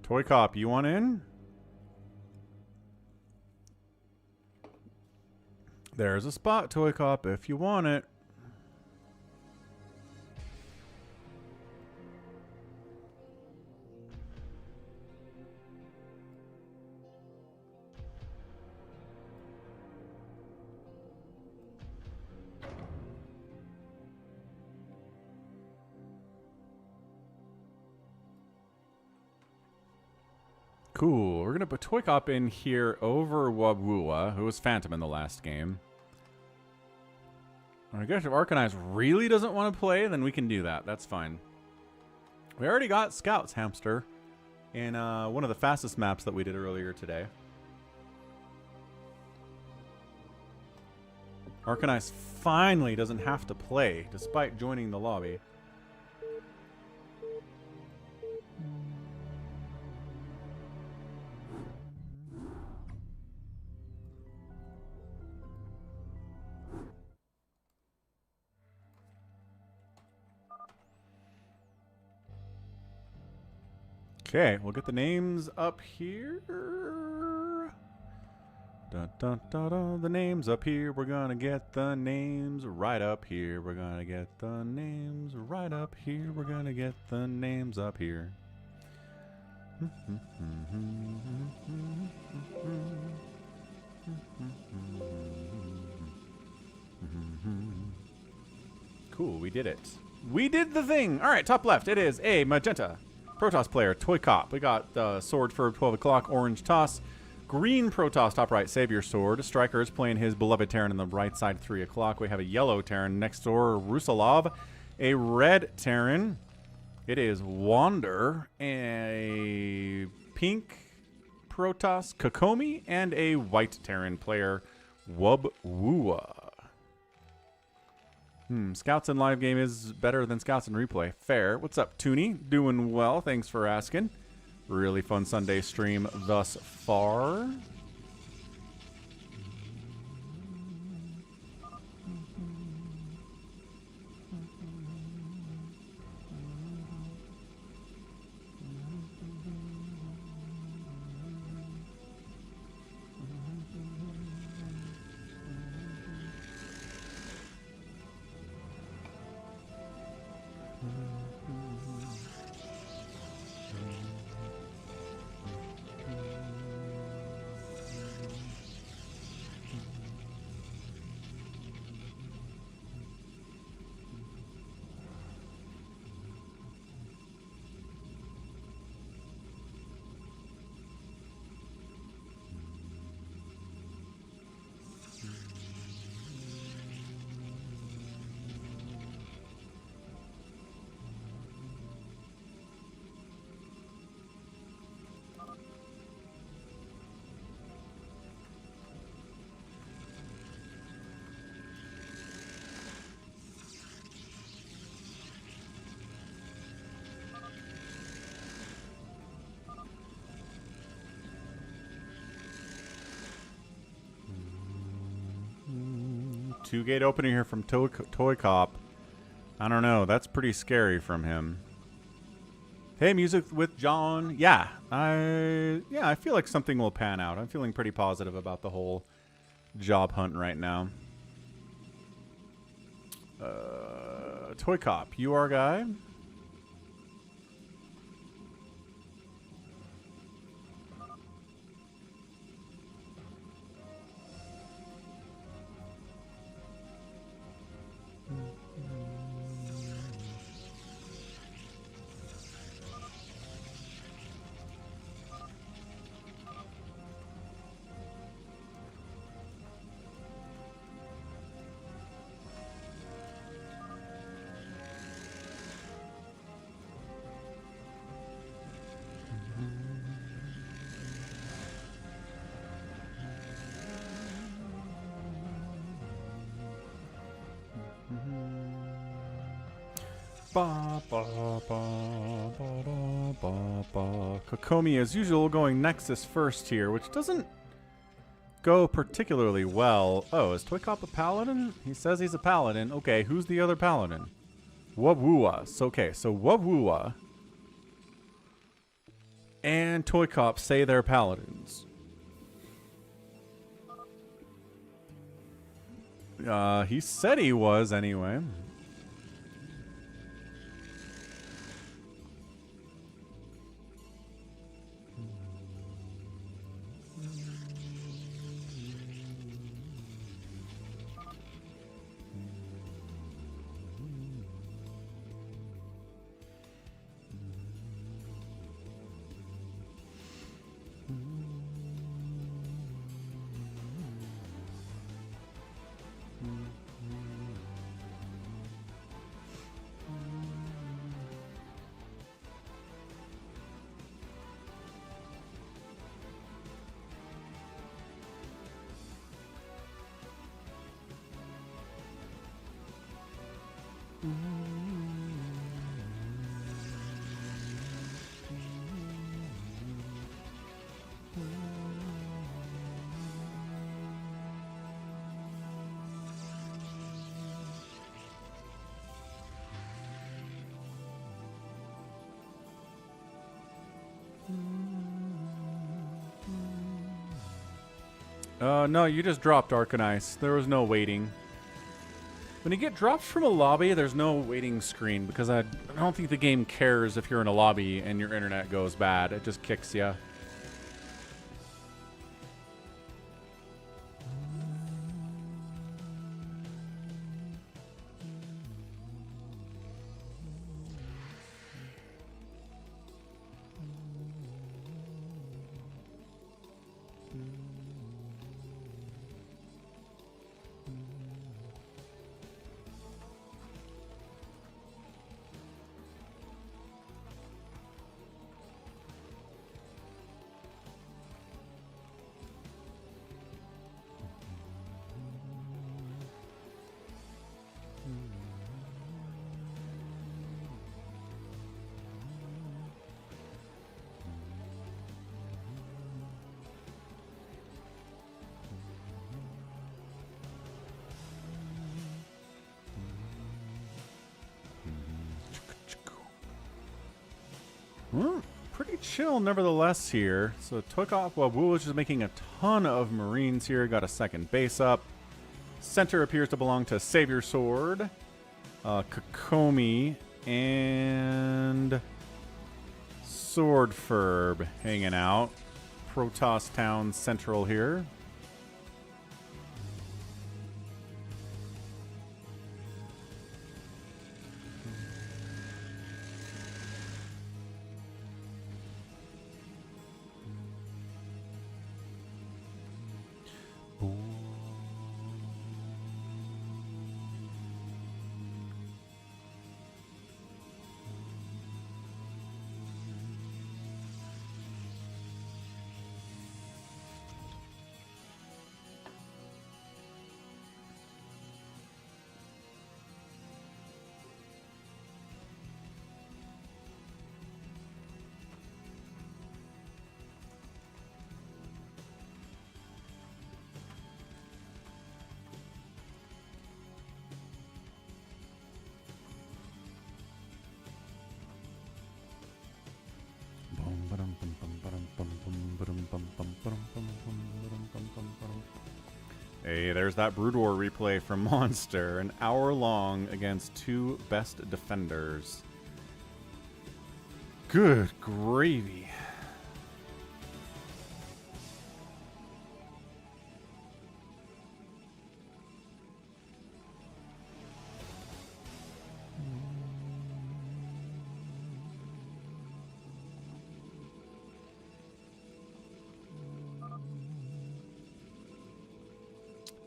Toy Cop, you want in? There's a spot, Toy Cop, if you want it. Cool. We're going to put Toy Cop in here over Wubwua, who was Phantom in the last game. I guess if RKAZ really doesn't want to play, then we can do that. That's fine. We already got Scouts, Hamster, in one of the fastest maps that we did earlier today. RKAZ finally doesn't have to play, despite joining the lobby. Okay, we'll get the names up here. Dun, dun, dun, dun, the names up here. We're gonna get the names right up here. We're gonna get the names right up here. We're gonna get the names up here. Cool, we did it. We did the thing. All right, top left. It is a magenta Protoss player, Toy Cop. We got Sword for 12 o'clock, Orange Toss. Green Protoss, top right, Savior Sword. Striker is playing his beloved Terran on the right side, 3 o'clock. We have a yellow Terran next door, Rusalov. A red Terran. It is Wander. A pink Protoss, Kakomi. And a white Terran player, Wubwua. Scouts in live game is better than Scouts in replay. Fair. What's up, Toonie? Doing well. Thanks for asking. Really fun Sunday stream thus far. 2-gate opening here from Toy Cop. I don't know. That's pretty scary from him. Hey, music with John. Yeah, I feel like something will pan out. I'm feeling pretty positive about the whole job hunt right now. Toy Cop, you our guy? Ba, ba, ba, ba, ba, ba, ba. Kokomi, as usual, going Nexus first here, which doesn't go particularly well. Oh, is Toy Cop a paladin? He says he's a paladin. Okay, who's the other paladin? Wabwua. So, okay, so Wabwua and Toy Cop say they're paladins. He said he was anyway. No, you just dropped Arcanice. There was no waiting. When you get dropped from a lobby, there's no waiting screen because I don't think the game cares if you're in a lobby and your internet goes bad. It just kicks you. Pretty chill, nevertheless, here. So Toykop Wabu is just making a ton of Marines here. Got a second base up. Center appears to belong to Savior Sword, Kokomi, and Swordfurb hanging out. Protoss Town Central here. Hey, there's that Brood War replay from Monster. An hour long against 2 best defenders. Good gravy.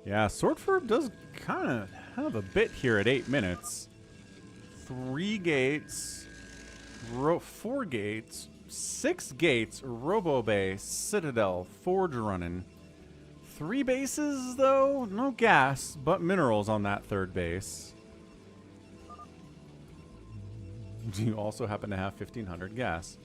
Yeah, Swordford does kind of have a bit here at 8 minutes. 3 gates, 4 gates, 6 gates, Robo Base, Citadel, Forge running. 3 bases, though? No gas, but minerals on that 3rd base. Do you also happen to have 1,500 gas?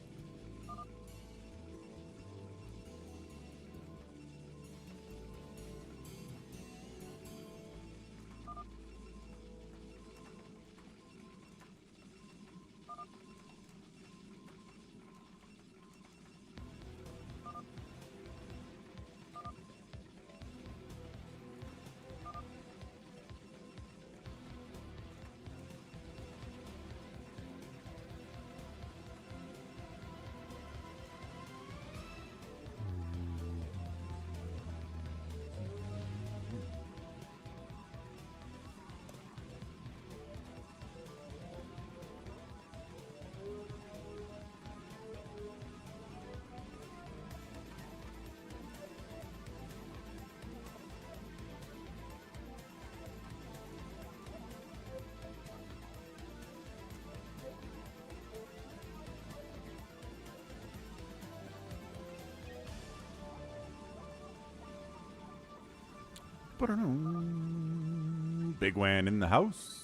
Bigwan in the house.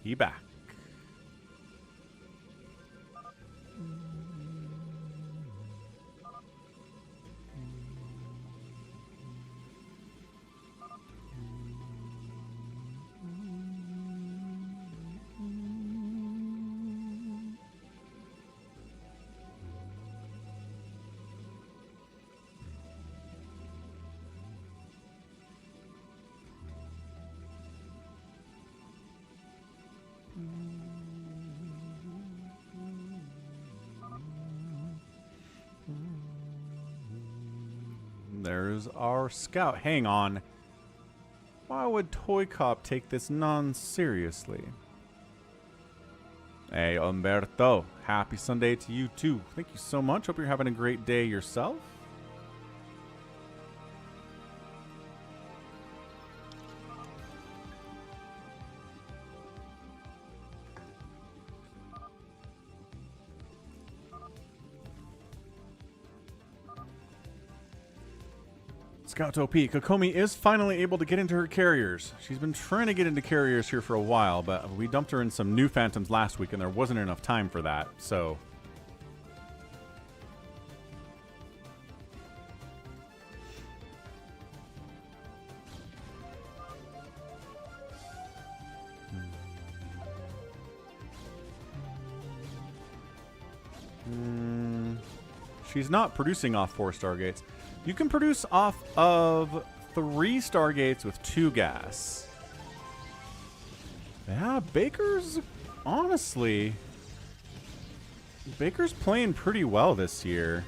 He back. There's our scout. Hang on. Why would Toy Cop take this non-seriously? Hey, Umberto. Happy Sunday to you, too. Thank you so much. Hope you're having a great day yourself. Scout OP. Kokomi is finally able to get into her carriers. She's been trying to get into carriers here for a while, but we dumped her in some new phantoms last week and there wasn't enough time for that, so... She's not producing off 4 Stargates. You can produce off of 3 Stargates with 2 gas. Yeah, Baker's... honestly... Baker's playing pretty well this year.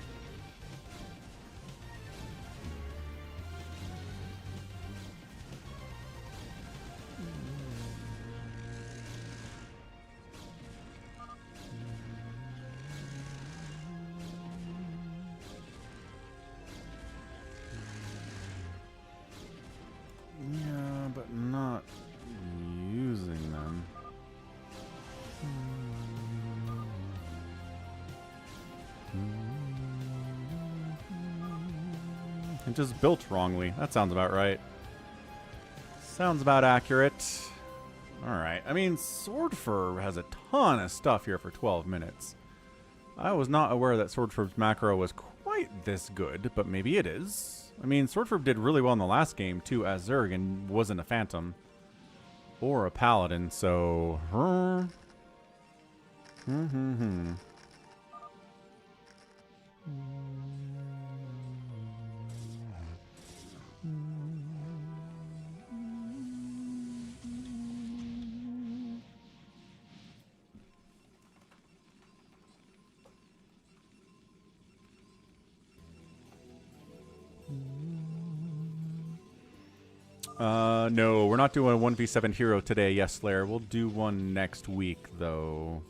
Just built wrongly. That sounds about right. Sounds about accurate. Alright. I mean, Swordfur has a ton of stuff here for 12 minutes. I was not aware that Swordfur's macro was quite this good, but maybe it is. I mean, Swordfur did really well in the last game, too, as Zerg, and wasn't a Phantom. Or a Paladin, so... No, we're not doing a 1v7 hero today, yes, Slayer. We'll do one next week, though.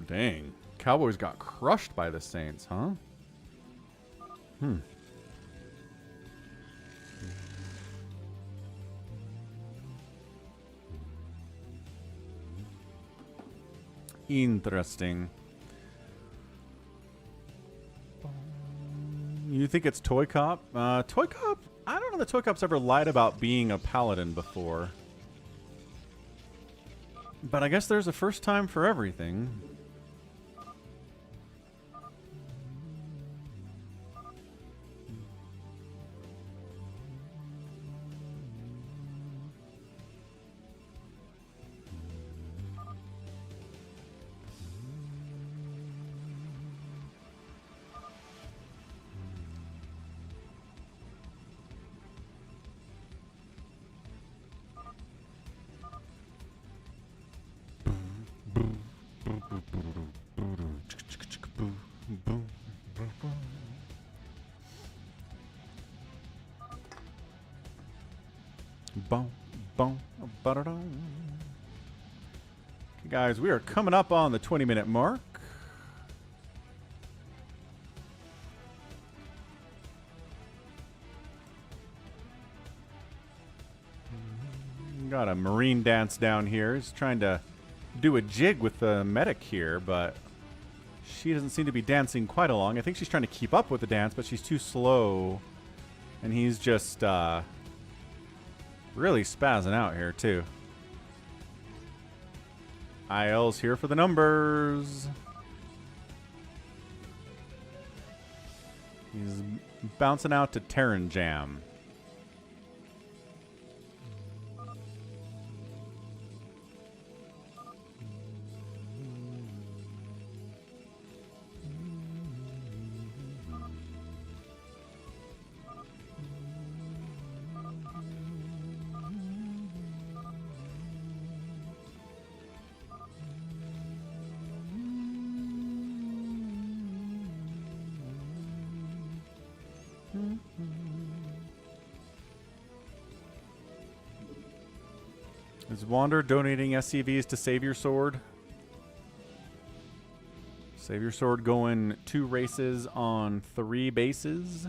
Dang. Cowboys got crushed by the Saints, huh? Interesting. You think it's Toy Cop? Toy Cop? I don't know that Toy Cop's ever lied about being a paladin before. But I guess there's a first time for everything. Okay, guys, we are coming up on the 20-minute mark. Got a Marine dance down here. He's trying to do a jig with the medic here, but she doesn't seem to be dancing quite along. I think she's trying to keep up with the dance, but she's too slow. And he's just really spazzing out here, too. IL's here for the numbers. He's bouncing out to Terran Jam. Is Wander donating SCVs to Save Your Sword? Save Your Sword going 2 races on 3 bases?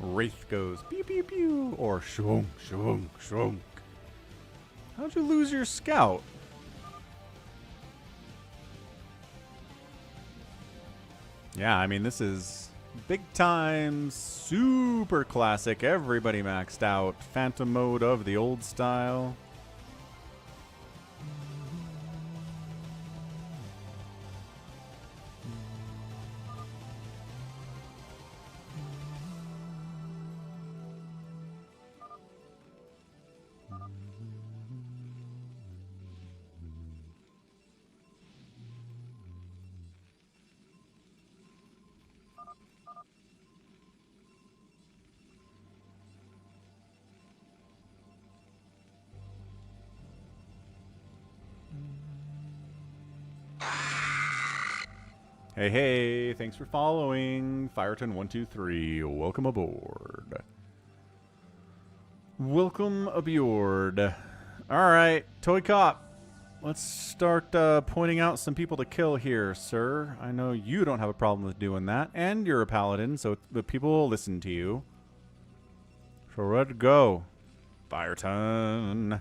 Wraith goes pew pew pew or shwunk shwunk shwunk. How'd you lose your scout? Yeah, I mean, this is big time, super classic, everybody maxed out, phantom mode of the old style. Hey, hey, thanks for following. Fireton123, welcome aboard. Welcome aboard. Alright, Toy Cop. Let's start pointing out some people to kill here, sir. I know you don't have a problem with doing that, and you're a paladin, so the people will listen to you. So let's go. Fireton.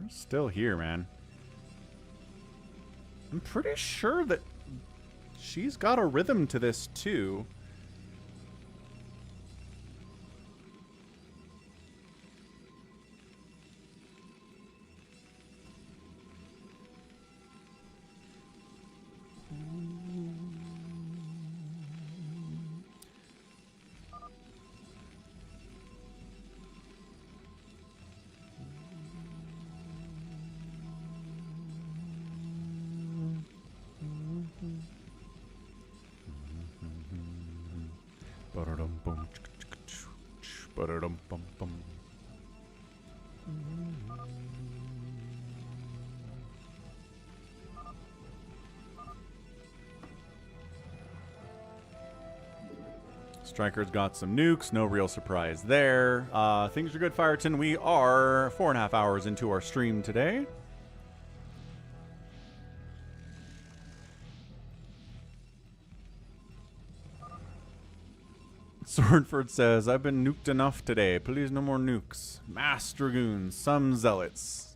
We're still here, man. I'm pretty sure that she's got a rhythm to this, too. Striker's got some nukes, no real surprise there. Things are good, Fireton. We are 4.5 hours into our stream today. Swordford says, I've been nuked enough today. Please, no more nukes. Mass Dragoons, some Zealots.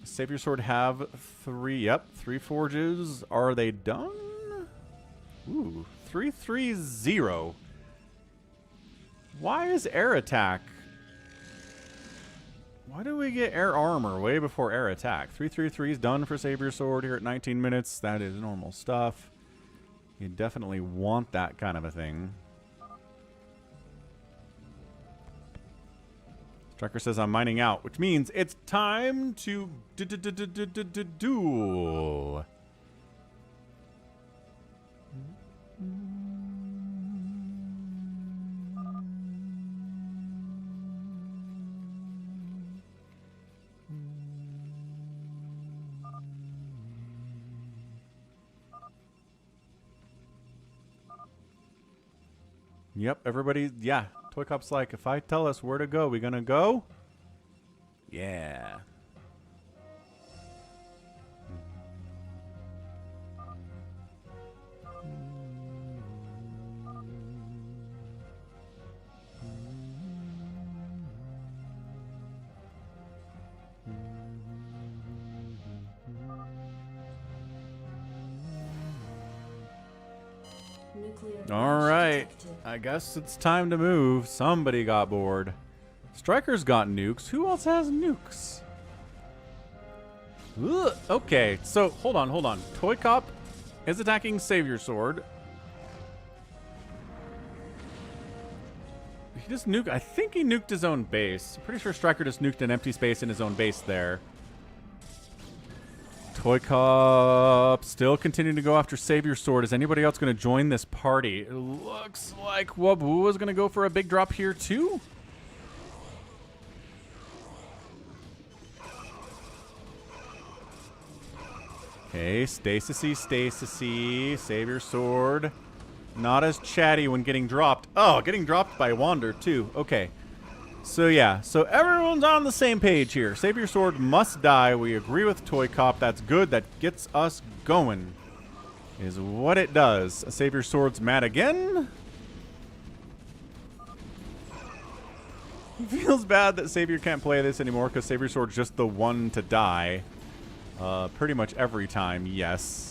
Savior Sword have 3, yep, 3 forges. Are they done? Ooh, 330. Why is air attack? Why do we get air armor way before air attack? 333 is done for Savior Sword here at 19 minutes. That is normal stuff. You definitely want that kind of a thing. Striker says I'm mining out, which means it's time to duel. Yep, everybody, yeah. Toy Cop's like, if I tell us where to go, we gonna go? Yeah. All right, I guess it's time to move. Somebody got bored. Striker's got nukes. Who else has nukes? Ugh. Okay, so hold on. Toy Cop is attacking Savior Sword. He just nuked. I think he nuked his own base. I'm pretty sure Striker just nuked an empty space in his own base there. Toy Cop still continuing to go after Savior Sword. Is anybody else going to join this party? It looks like Wabu is going to go for a big drop here too. Okay, Stasis. Savior Sword. Not as chatty when getting dropped. Oh, getting dropped by Wander too. Okay. So yeah, so everyone's on the same page here. Savior Sword must die. We agree with Toy Cop. That's good. That gets us going. Is what it does. Savior Sword's mad again. Feels bad that Savior can't play this anymore because Savior Sword's just the one to die. Pretty much every time, yes.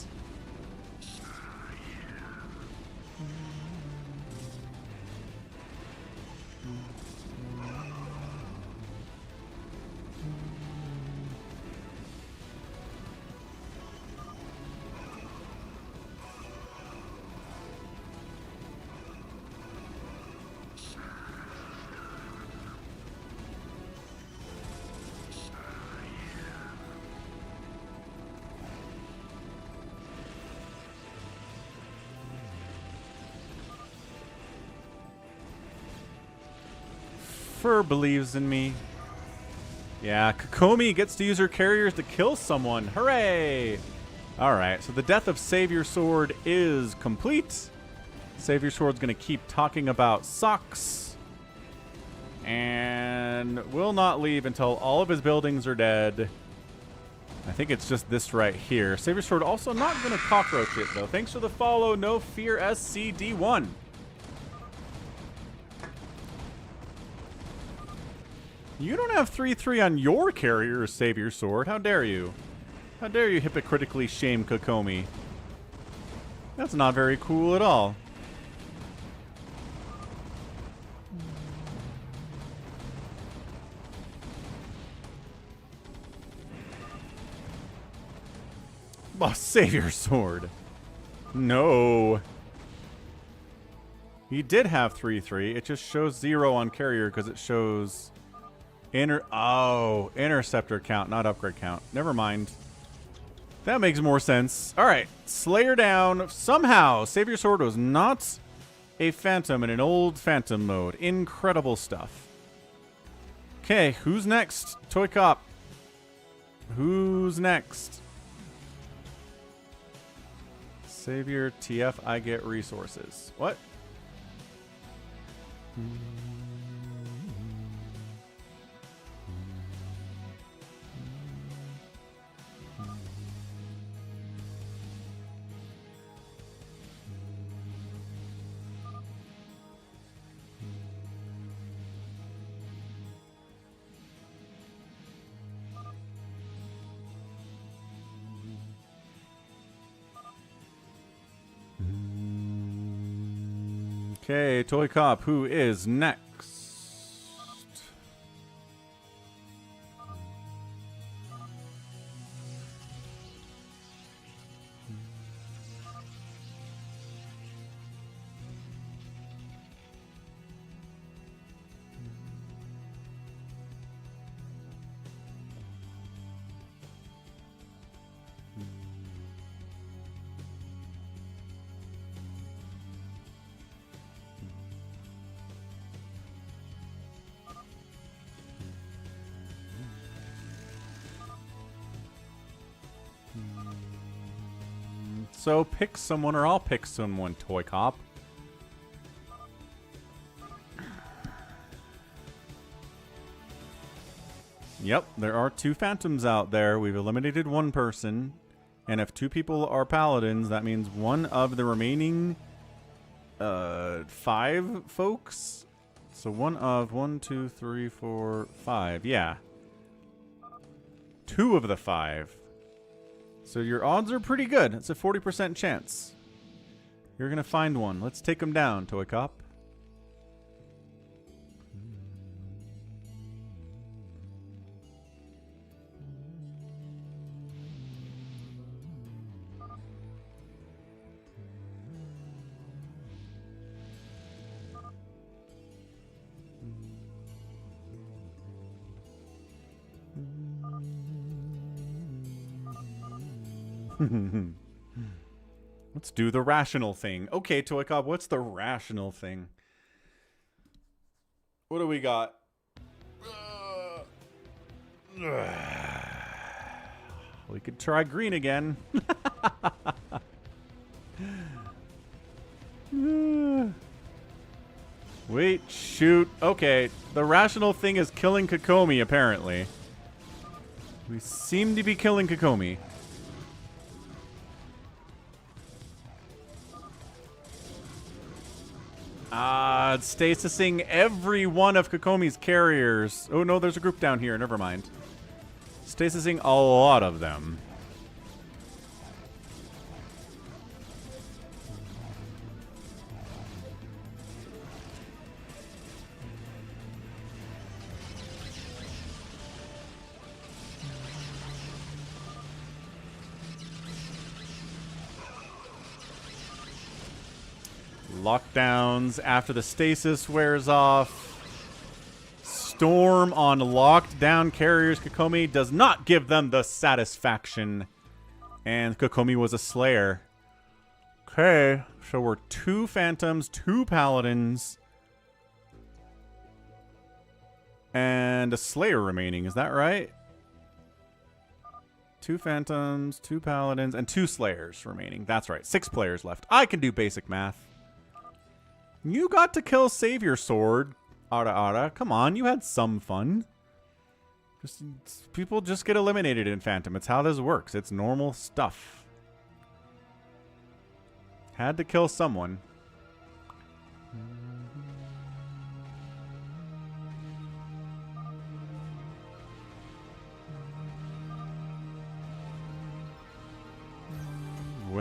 Fur believes in me. Yeah, Kokomi gets to use her carriers to kill someone. Hooray! Alright, so the death of Savior Sword is complete. Savior Sword's going to keep talking about socks. And will not leave until all of his buildings are dead. I think it's just this right here. Savior Sword also not going to cockroach it, though. Thanks for the follow, No Fear SCD1. You don't have 3/3 on your carrier, Savior Sword. How dare you? How dare you hypocritically shame Kokomi? That's not very cool at all. Oh, Savior Sword. No. He did have 3/3. It just shows 0 on carrier because it shows interceptor count, not upgrade count. Never mind. That makes more sense. All right, Slayer down. Somehow, Savior Sword was not a Phantom in an old Phantom mode. Incredible stuff. Okay, who's next? Toy Cop. Who's next? Savior TF, I get resources. What? Okay, Toy Cop, who is next? So pick someone or I'll pick someone, Toy Cop. Yep, there are 2 Phantoms out there. We've eliminated 1 person. And if 2 people are Paladins, that means 1 of the remaining 5 folks. So 1, 2, 3, 4, 5. Yeah. 2 of the 5. So your odds are pretty good. It's a 40% chance. You're going to find one. Let's take him down, Toy Cop. Let's do the rational thing. Okay, Toy Cop, what's the rational thing? What do we got? We could try green again. Wait, shoot. Okay, the rational thing is killing Kokomi, apparently. We seem to be killing Kokomi. Stasising every one of Kokomi's carriers. Oh no, there's a group down here. Never mind. Stasising a lot of them. Lockdowns after the stasis wears off. Storm on locked down carriers. Kokomi does not give them the satisfaction. And Kokomi was a Slayer. Okay, so we're 2 Phantoms, 2 Paladins, and a Slayer remaining. Is that right? 2 Phantoms, 2 Paladins, and 2 Slayers remaining. That's right. 6 players left. I can do basic math. You got to kill Savior Sword, Ara. Come on, you had some fun. People just get eliminated in Phantom. It's how this works. It's normal stuff. Had to kill someone.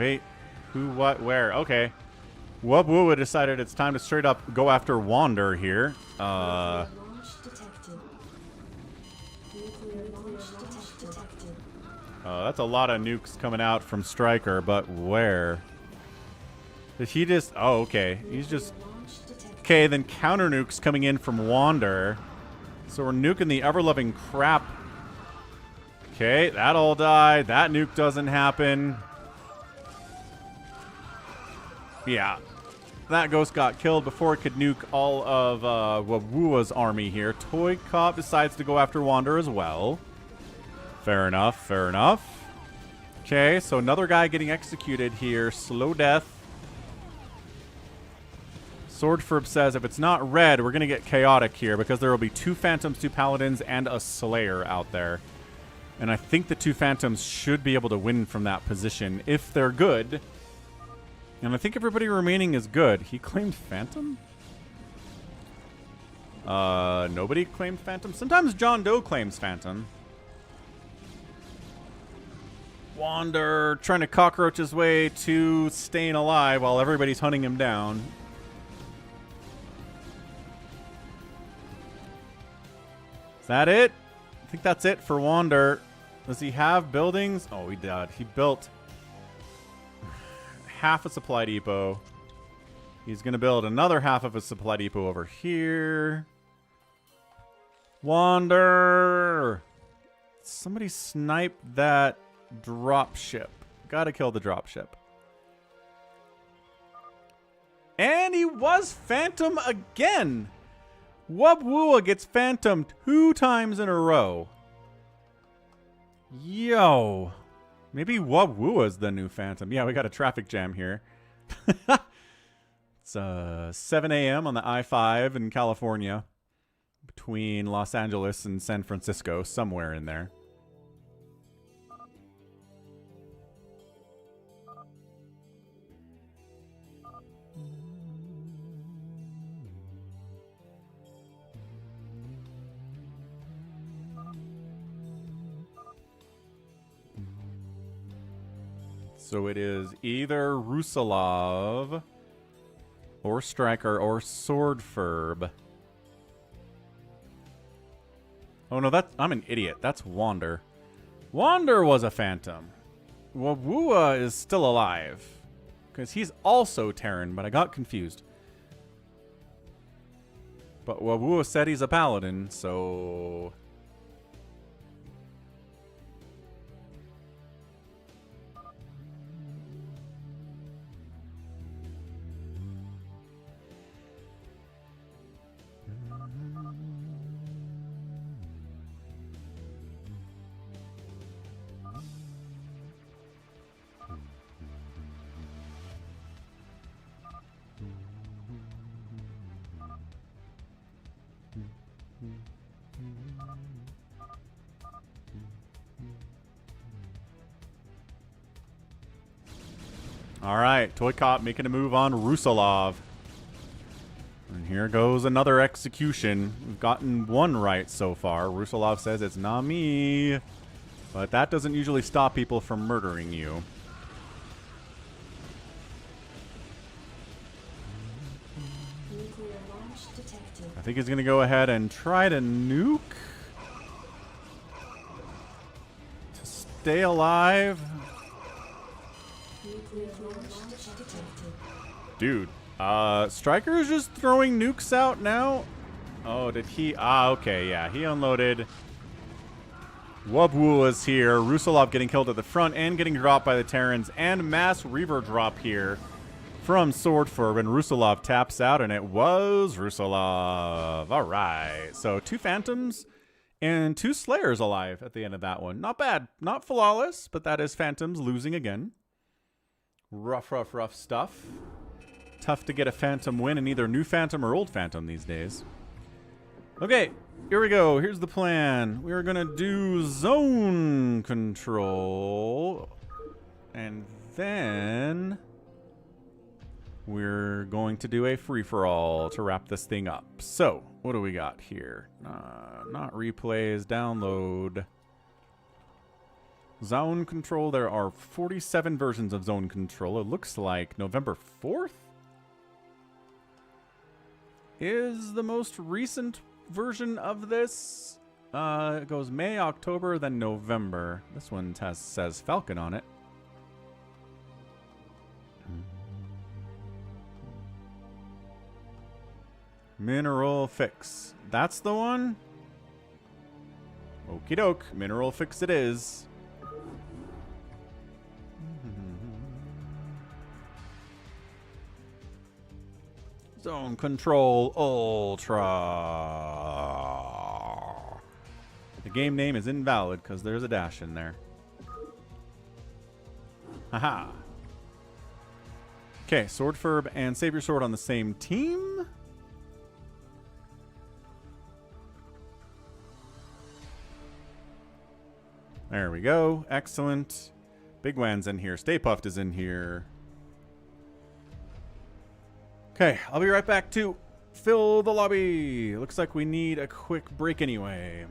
Wait. Who, what, where? Okay. Wubwoo decided it's time to straight up go after Wander here.
Launch detected. Nuclear launch detected.
That's a lot of nukes coming out from Stryker, but where? Did he just... Oh, okay. He's just... Okay, then counter nukes coming in from Wander. So we're nuking the ever-loving crap. Okay, that all died. That nuke doesn't happen. Yeah. That ghost got killed before it could nuke all of Wawua's army here. Toy Cop decides to go after Wander as well. Fair enough, fair enough. Okay, so another guy getting executed here. Slow death. Swordfurb says if it's not red, we're going to get chaotic here because there will be 2 Phantoms, 2 Paladins, and a Slayer out there. And I think the 2 Phantoms should be able to win from that position if they're good. And I think everybody remaining is good. He claimed Phantom? Nobody claimed Phantom? Sometimes John Doe claims Phantom. Wander trying to cockroach his way to staying alive while everybody's hunting him down. Is that it? I think that's it for Wander. Does he have buildings? Oh, he did. He built half a supply depot. He's going to build another half of a supply depot over here. Wander! Somebody snipe that drop ship. Gotta kill the drop ship. And he was Phantom again! Wubwua gets Phantom 2 times in a row. Yo. Maybe Wubwua's the new Phantom. Yeah, we got a traffic jam here. It's 7 a.m. on the I-5 in California. Between Los Angeles and San Francisco. Somewhere in there. So it is either Rusalov or Stryker or Swordfurb. Oh no, I'm an idiot. That's Wander. Wander was a Phantom. Wawua is still alive. Because he's also Terran, but I got confused. But Wawua said he's a Paladin, so... All right, Toy Cop making a move on Rusalov. And here goes another execution. We've gotten 1 right so far. Rusalov says it's not me. But that doesn't usually stop people from murdering you.
Nuclear launch detected.
I think he's going to go ahead and try to nuke. To stay alive.
Nuclear launch detected.
Dude, Stryker is just throwing nukes out now? Oh, did he? Ah, okay, yeah. He unloaded. Wubwoo is here. Rusalov getting killed at the front and getting dropped by the Terrans. And mass Reaver drop here from Swordfurb. And Rusalov taps out, and it was Rusalov. All right. So 2 Phantoms and 2 Slayers alive at the end of that one. Not bad. Not flawless, but that is Phantoms losing again. Rough, rough, rough stuff. Tough to get a Phantom win in either new Phantom or old Phantom these days. Okay, here we go. Here's the plan. We're going to do zone control. And then we're going to do a free-for-all to wrap this thing up. So, what do we got here? Not replays, download. Zone Control. There are 47 versions of Zone Control. It looks like November 4th is the most recent version of this. It goes May, October, then November. This one says Falcon on it. Mineral Fix. That's the one? Okie doke. Mineral Fix it is. Zone Control Ultra. The game name is invalid because there's a dash in there. Haha. Okay, Swordferb and Save Your Sword on the same team. There we go. Excellent. Bigwan's in here. Stay Puffed is in here. Okay, I'll be right back to fill the lobby. Looks like we need a quick break anyway.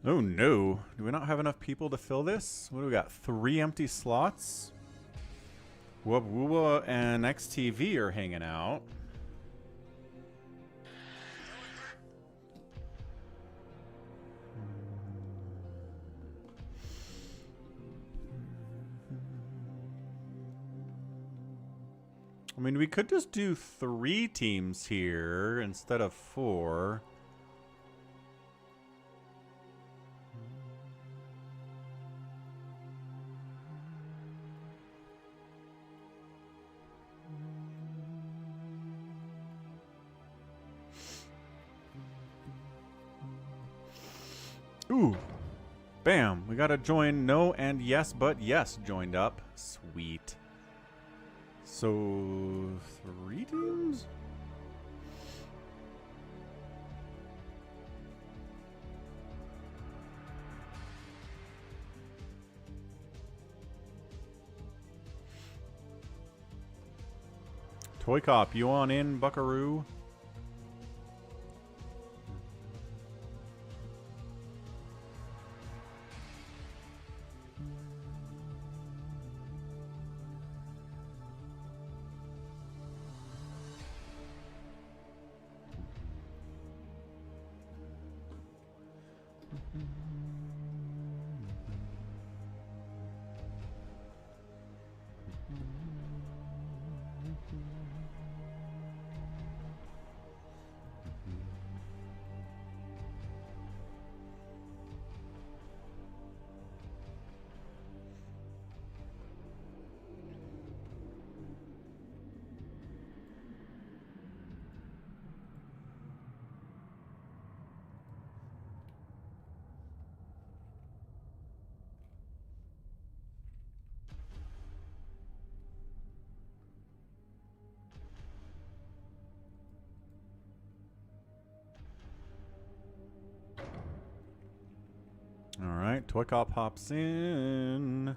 Oh no. Do we not have enough people to fill this? What do we got? 3 empty slots? Wubwuwa and XTV are hanging out. I mean, we could just do 3 teams here instead of 4. Ooh. Bam. We got a join no and yes, but yes joined up. Sweet. So, 3 teams? Toy Cop, you on in, buckaroo? Alright, Toy Cop hops in.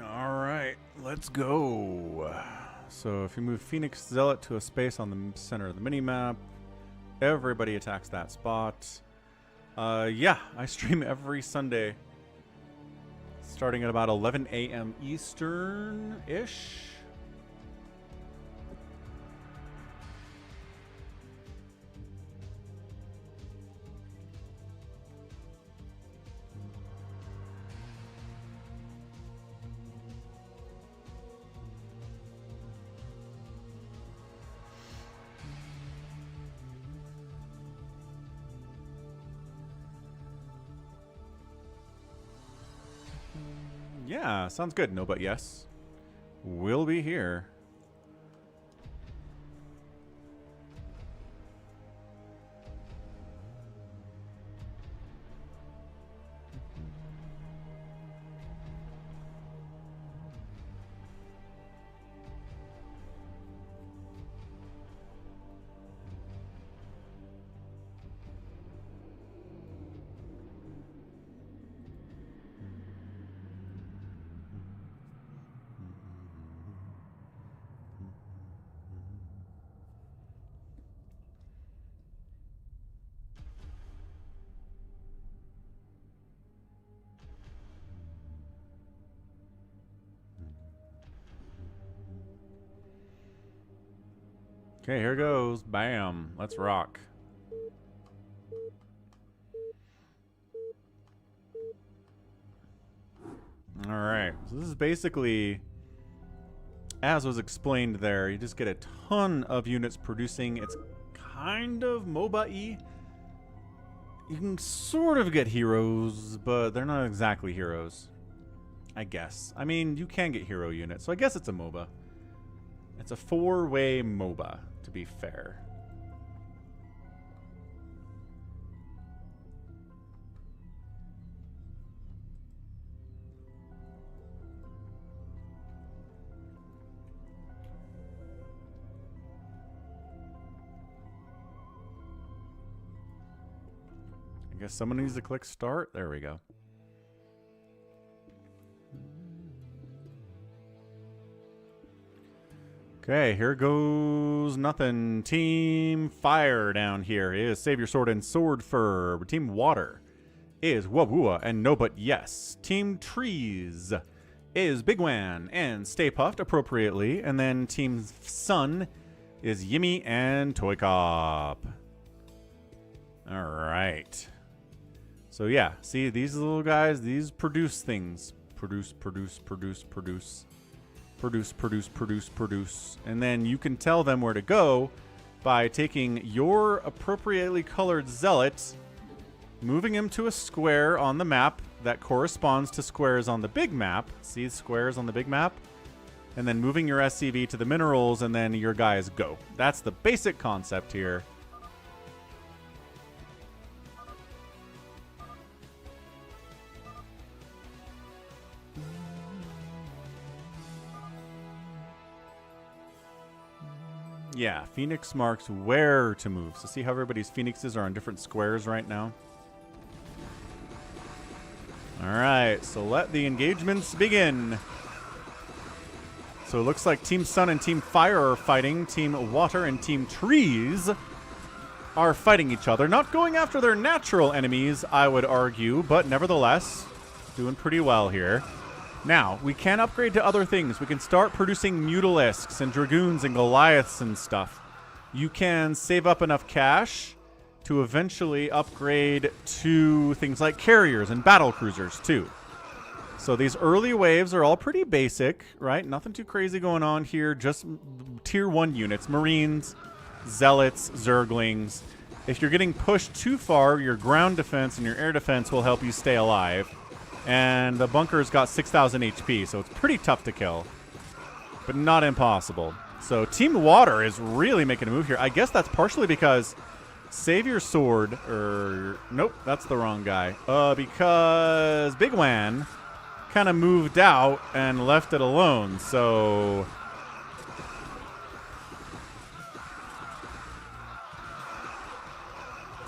Alright, let's go. So if you move Phoenix Zealot to a space on the center of the minimap, everybody attacks that spot. Yeah, I stream every Sunday, starting at about 11 a.m. Eastern-ish. Yeah, sounds good. No, but yes. We'll be here. Okay, here goes. Bam. Let's rock. Alright, so this is basically, as was explained there, you just get a ton of units producing. It's kind of MOBA-y. You can sort of get heroes, but they're not exactly heroes, I guess. I mean, you can get hero units, so I guess it's a MOBA. It's a 4-way MOBA, to be fair. I guess someone needs to click start. There we go. Okay, here goes nothing. Team Fire down here is Save Your Sword and Sword Fur. Team Water is Wabua and No But Yes. Team Trees is Bigwan and Stay Puffed appropriately. And then Team Sun is Yimmy and Toy Cop. All right. So yeah, see these little guys, these produce things. Produce. And then you can tell them where to go by taking your appropriately colored zealot, moving him to a square on the map that corresponds to squares on the big map. See squares on the big map? And then moving your SCV to the minerals, and then your guys go. That's the basic concept here. Yeah, Phoenix marks where to move. So see how everybody's Phoenixes are on different squares right now? Alright, so let the engagements begin. So it looks like Team Sun and Team Fire are fighting. Team Water and Team Trees are fighting each other. Not going after their natural enemies, I would argue, but nevertheless, doing pretty well here. Now, we can upgrade to other things. We can start producing Mutalisks and Dragoons and Goliaths and stuff. You can save up enough cash to eventually upgrade to things like carriers and battle cruisers, too. So these early waves are all pretty basic, right? Nothing too crazy going on here. Just tier 1 units. Marines, Zealots, Zerglings. If you're getting pushed too far, your ground defense and your air defense will help you stay alive. And the bunker's got 6,000 HP, so it's pretty tough to kill. But not impossible. So Team Water is really making a move here. I guess that's partially because Savior Sword, nope, that's the wrong guy. Because Bigwan kind of moved out and left it alone, so...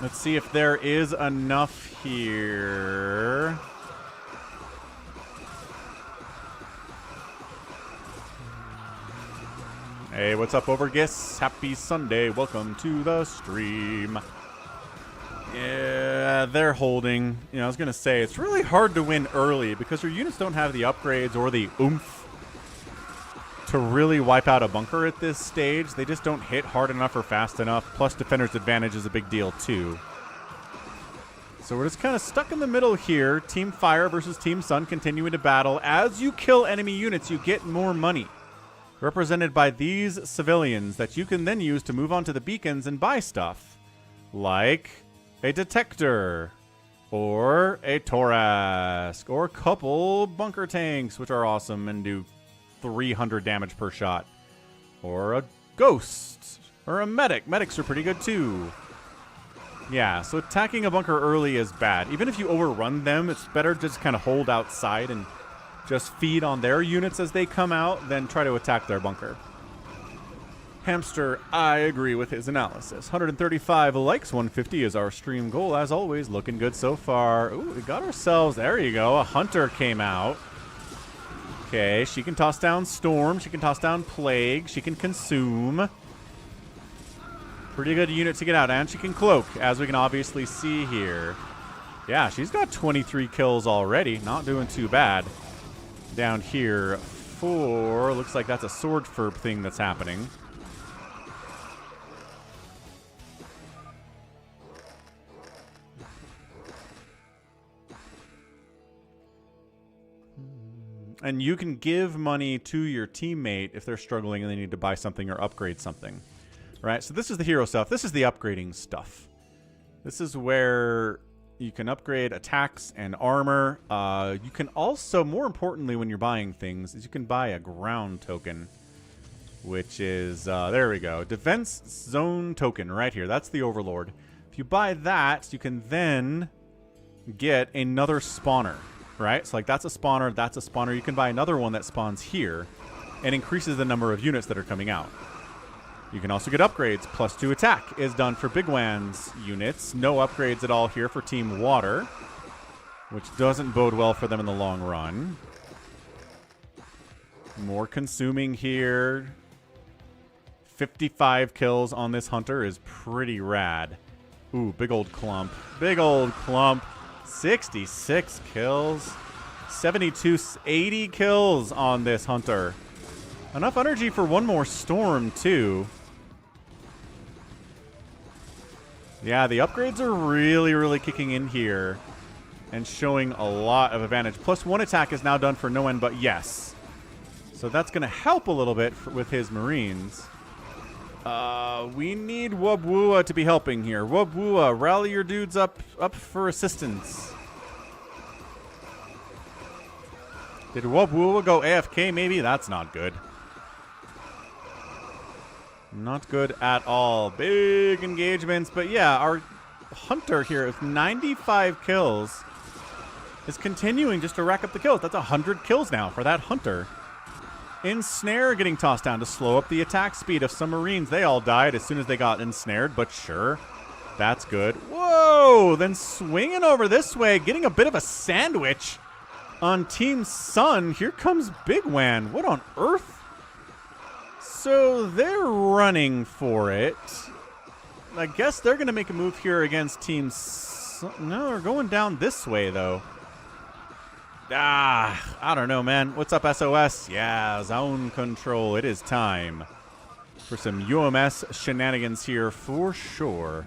Let's see if there is enough here. Hey, what's up, Overgis? Happy Sunday. Welcome to the stream. Yeah, they're holding. You know, I was going to say, it's really hard to win early because your units don't have the upgrades or the oomph to really wipe out a bunker at this stage. They just don't hit hard enough or fast enough. Plus, Defender's Advantage is a big deal, too. So we're just kind of stuck in the middle here. Team Fire versus Team Sun continuing to battle. As you kill enemy units, you get more money, represented by these civilians that you can then use to move on to the beacons and buy stuff. Like a detector, or a Thorask, or a couple bunker tanks, which are awesome and do 300 damage per shot. Or a ghost, or a medic. Medics are pretty good too. Yeah, so attacking a bunker early is bad. Even if you overrun them, it's better to just kind of hold outside and just feed on their units as they come out, then try to attack their bunker. Hamster, I agree with his analysis. 135 likes, 150 is our stream goal. As always, looking good so far. Ooh, we got ourselves, there you go, a Hunter came out. Okay, she can toss down Storm, she can toss down Plague, she can Consume. Pretty good unit to get out, and she can Cloak, as we can obviously see here. Yeah, she's got 23 kills already, not doing too bad. Down here, 4. Looks like that's a sword ferb thing that's happening. And you can give money to your teammate if they're struggling and they need to buy something or upgrade something. Right? So this is the hero stuff. This is the upgrading stuff. This is where you can upgrade attacks and armor. You can also, more importantly when you're buying things, is you can buy a ground token, which is, there we go, defense zone token right here. That's the Overlord. If you buy that, you can then get another spawner, right? So like that's a spawner, that's a spawner. You can buy another one that spawns here and increases the number of units that are coming out. You can also get upgrades. +2 attack is done for Bigwan's units. No upgrades at all here for Team Water, which doesn't bode well for them in the long run. More consuming here. 55 kills on this Hunter is pretty rad. Ooh, big old clump. Big old clump. 66 kills. 72, 80 kills on this hunter. Enough energy for one more storm, too. Yeah, the upgrades are really, really kicking in here and showing a lot of advantage. Plus one attack is now done for no end but yes. So that's going to help a little bit with his Marines. We need Wubwua to be helping here. Wubwua, rally your dudes up for assistance. Did Wubwua go AFK maybe? That's not good. Not good at all. Big engagements. But yeah, our hunter here with 95 kills is continuing just to rack up the kills. That's 100 kills now for that hunter. Ensnare getting tossed down to slow up the attack speed of some Marines. They all died as soon as they got ensnared, but sure. That's good. Whoa! Then swinging over this way, getting a bit of a sandwich on Team Sun. Here comes Bigwan. What on earth? So they're running for it. I guess they're going to make a move here against Team Sun. No, they're going down this way, though. I don't know, man. What's up, SOS? Yeah, zone control. It is time for some UMS shenanigans here for sure.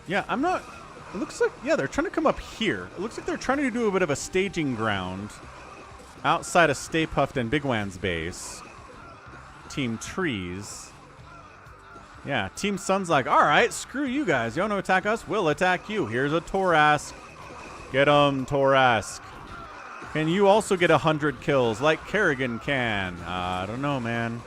Yeah, I'm not... It looks like... Yeah, they're trying to come up here. It looks like they're trying to do a bit of a staging ground outside of Stay Puft and Bigwan's base. Team Trees. Yeah, Team Sun's like, all right, screw you guys. You want to attack us? We'll attack you. Here's a Torask. Get him, Torask. Can you also get 100 kills like Kerrigan can? I don't know, man.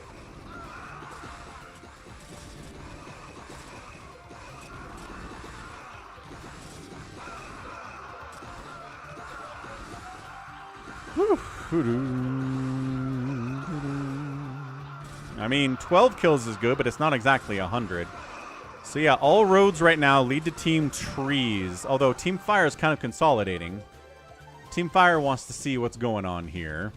I mean, 12 kills is good, but it's not exactly 100. So yeah, all roads right now lead to Team Trees, although Team Fire is kind of consolidating. Team Fire wants to see what's going on here.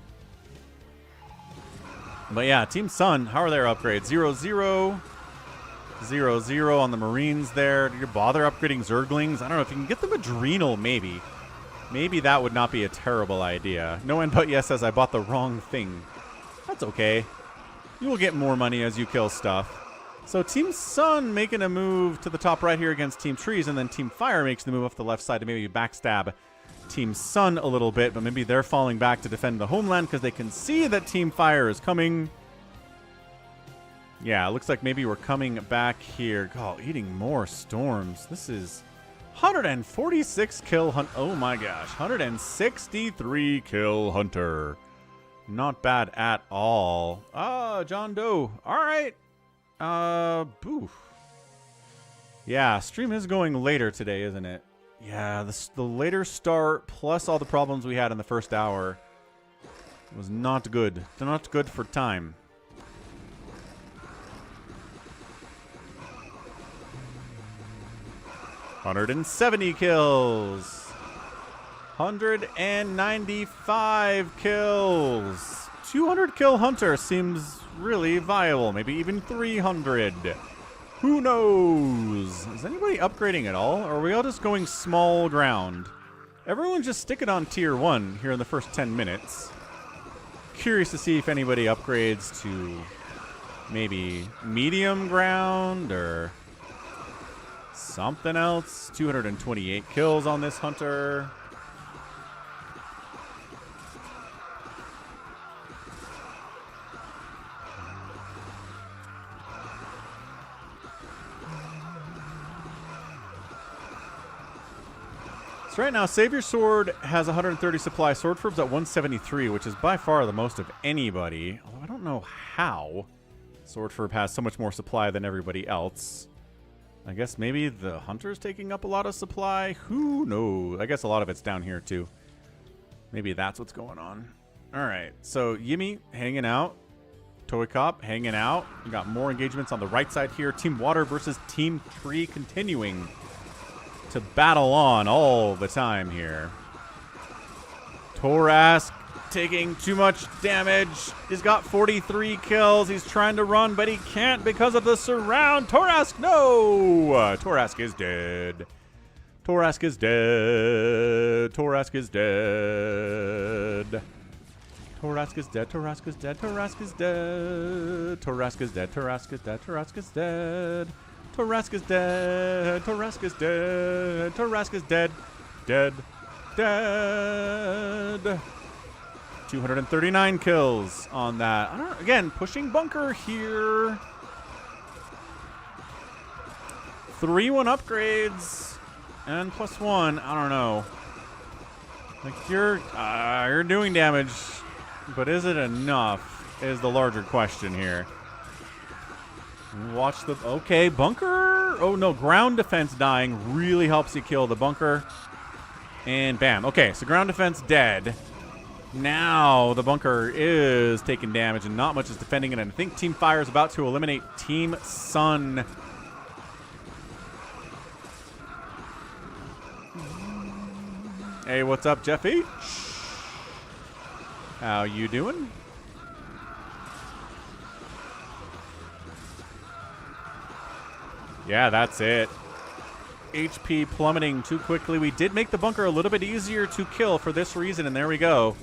But yeah, Team Sun, how are their upgrades? 0-0. 0-0 on the Marines there. Do you bother upgrading Zerglings? I don't know. If you can get them Adrenal, maybe. Maybe that would not be a terrible idea. No one but yes says I bought the wrong thing. That's okay. You will get more money as you kill stuff. So Team Sun making a move to the top right here against Team Trees, and then Team Fire makes the move off the left side to maybe backstab Team Sun a little bit, but maybe they're falling back to defend the homeland because they can see that Team Fire is coming. Yeah, it looks like maybe we're coming back here. God, eating more storms. This is 146 kill hunt. Oh my gosh, 163 kill hunter. Not bad at all. John Doe. All right. Boof. Yeah, stream is going later today, isn't it? Yeah, the later start plus all the problems we had in the first hour was not good. Not good for time. $170 kills. 195 kills. 200 kill hunter seems really viable. Maybe even 300. Who knows? Is anybody upgrading at all? Or are we all just going small ground? Everyone just stick it on tier 1 here in the first 10 minutes. Curious to see if anybody upgrades to maybe medium ground or something else. 228 kills on this hunter. So right now, Savior Sword has 130 supply. Swordfur's at 173, which is by far the most of anybody. Although I don't know how Swordfur has so much more supply than everybody else. I guess maybe the Hunter's taking up a lot of supply. Who knows? I guess a lot of it's down here too. Maybe that's what's going on. All right, so Yimmy hanging out. Toy Cop hanging out. We got more engagements on the right side here. Team Water versus Team Tree continuing to battle on all the time here. Torask taking too much damage. He's got 43 kills. He's trying to run, but he can't because of the surround. Torask, no! Torask is dead. Torask is dead. Torask is dead. Torask is dead. Torask is dead. Torask is dead. Torask is dead. Torask is dead. Torask is dead. Torask is dead. Torask is dead. Torask is dead. Dead. Dead. 239 kills on that. I don't, again, pushing bunker here. 3-1 upgrades and +1. I don't know. Like you're doing damage, but is it enough? Is the larger question here. Watch the okay bunker. Oh no, ground defense dying really helps you kill the bunker. And bam. Okay, so ground defense dead. Now the bunker is taking damage and not much is defending it. And I think Team Fire is about to eliminate Team Sun. Hey, what's up, Jeffy? How you doing? Yeah, that's it. HP plummeting too quickly. We did make the bunker a little bit easier to kill for this reason, and there we go.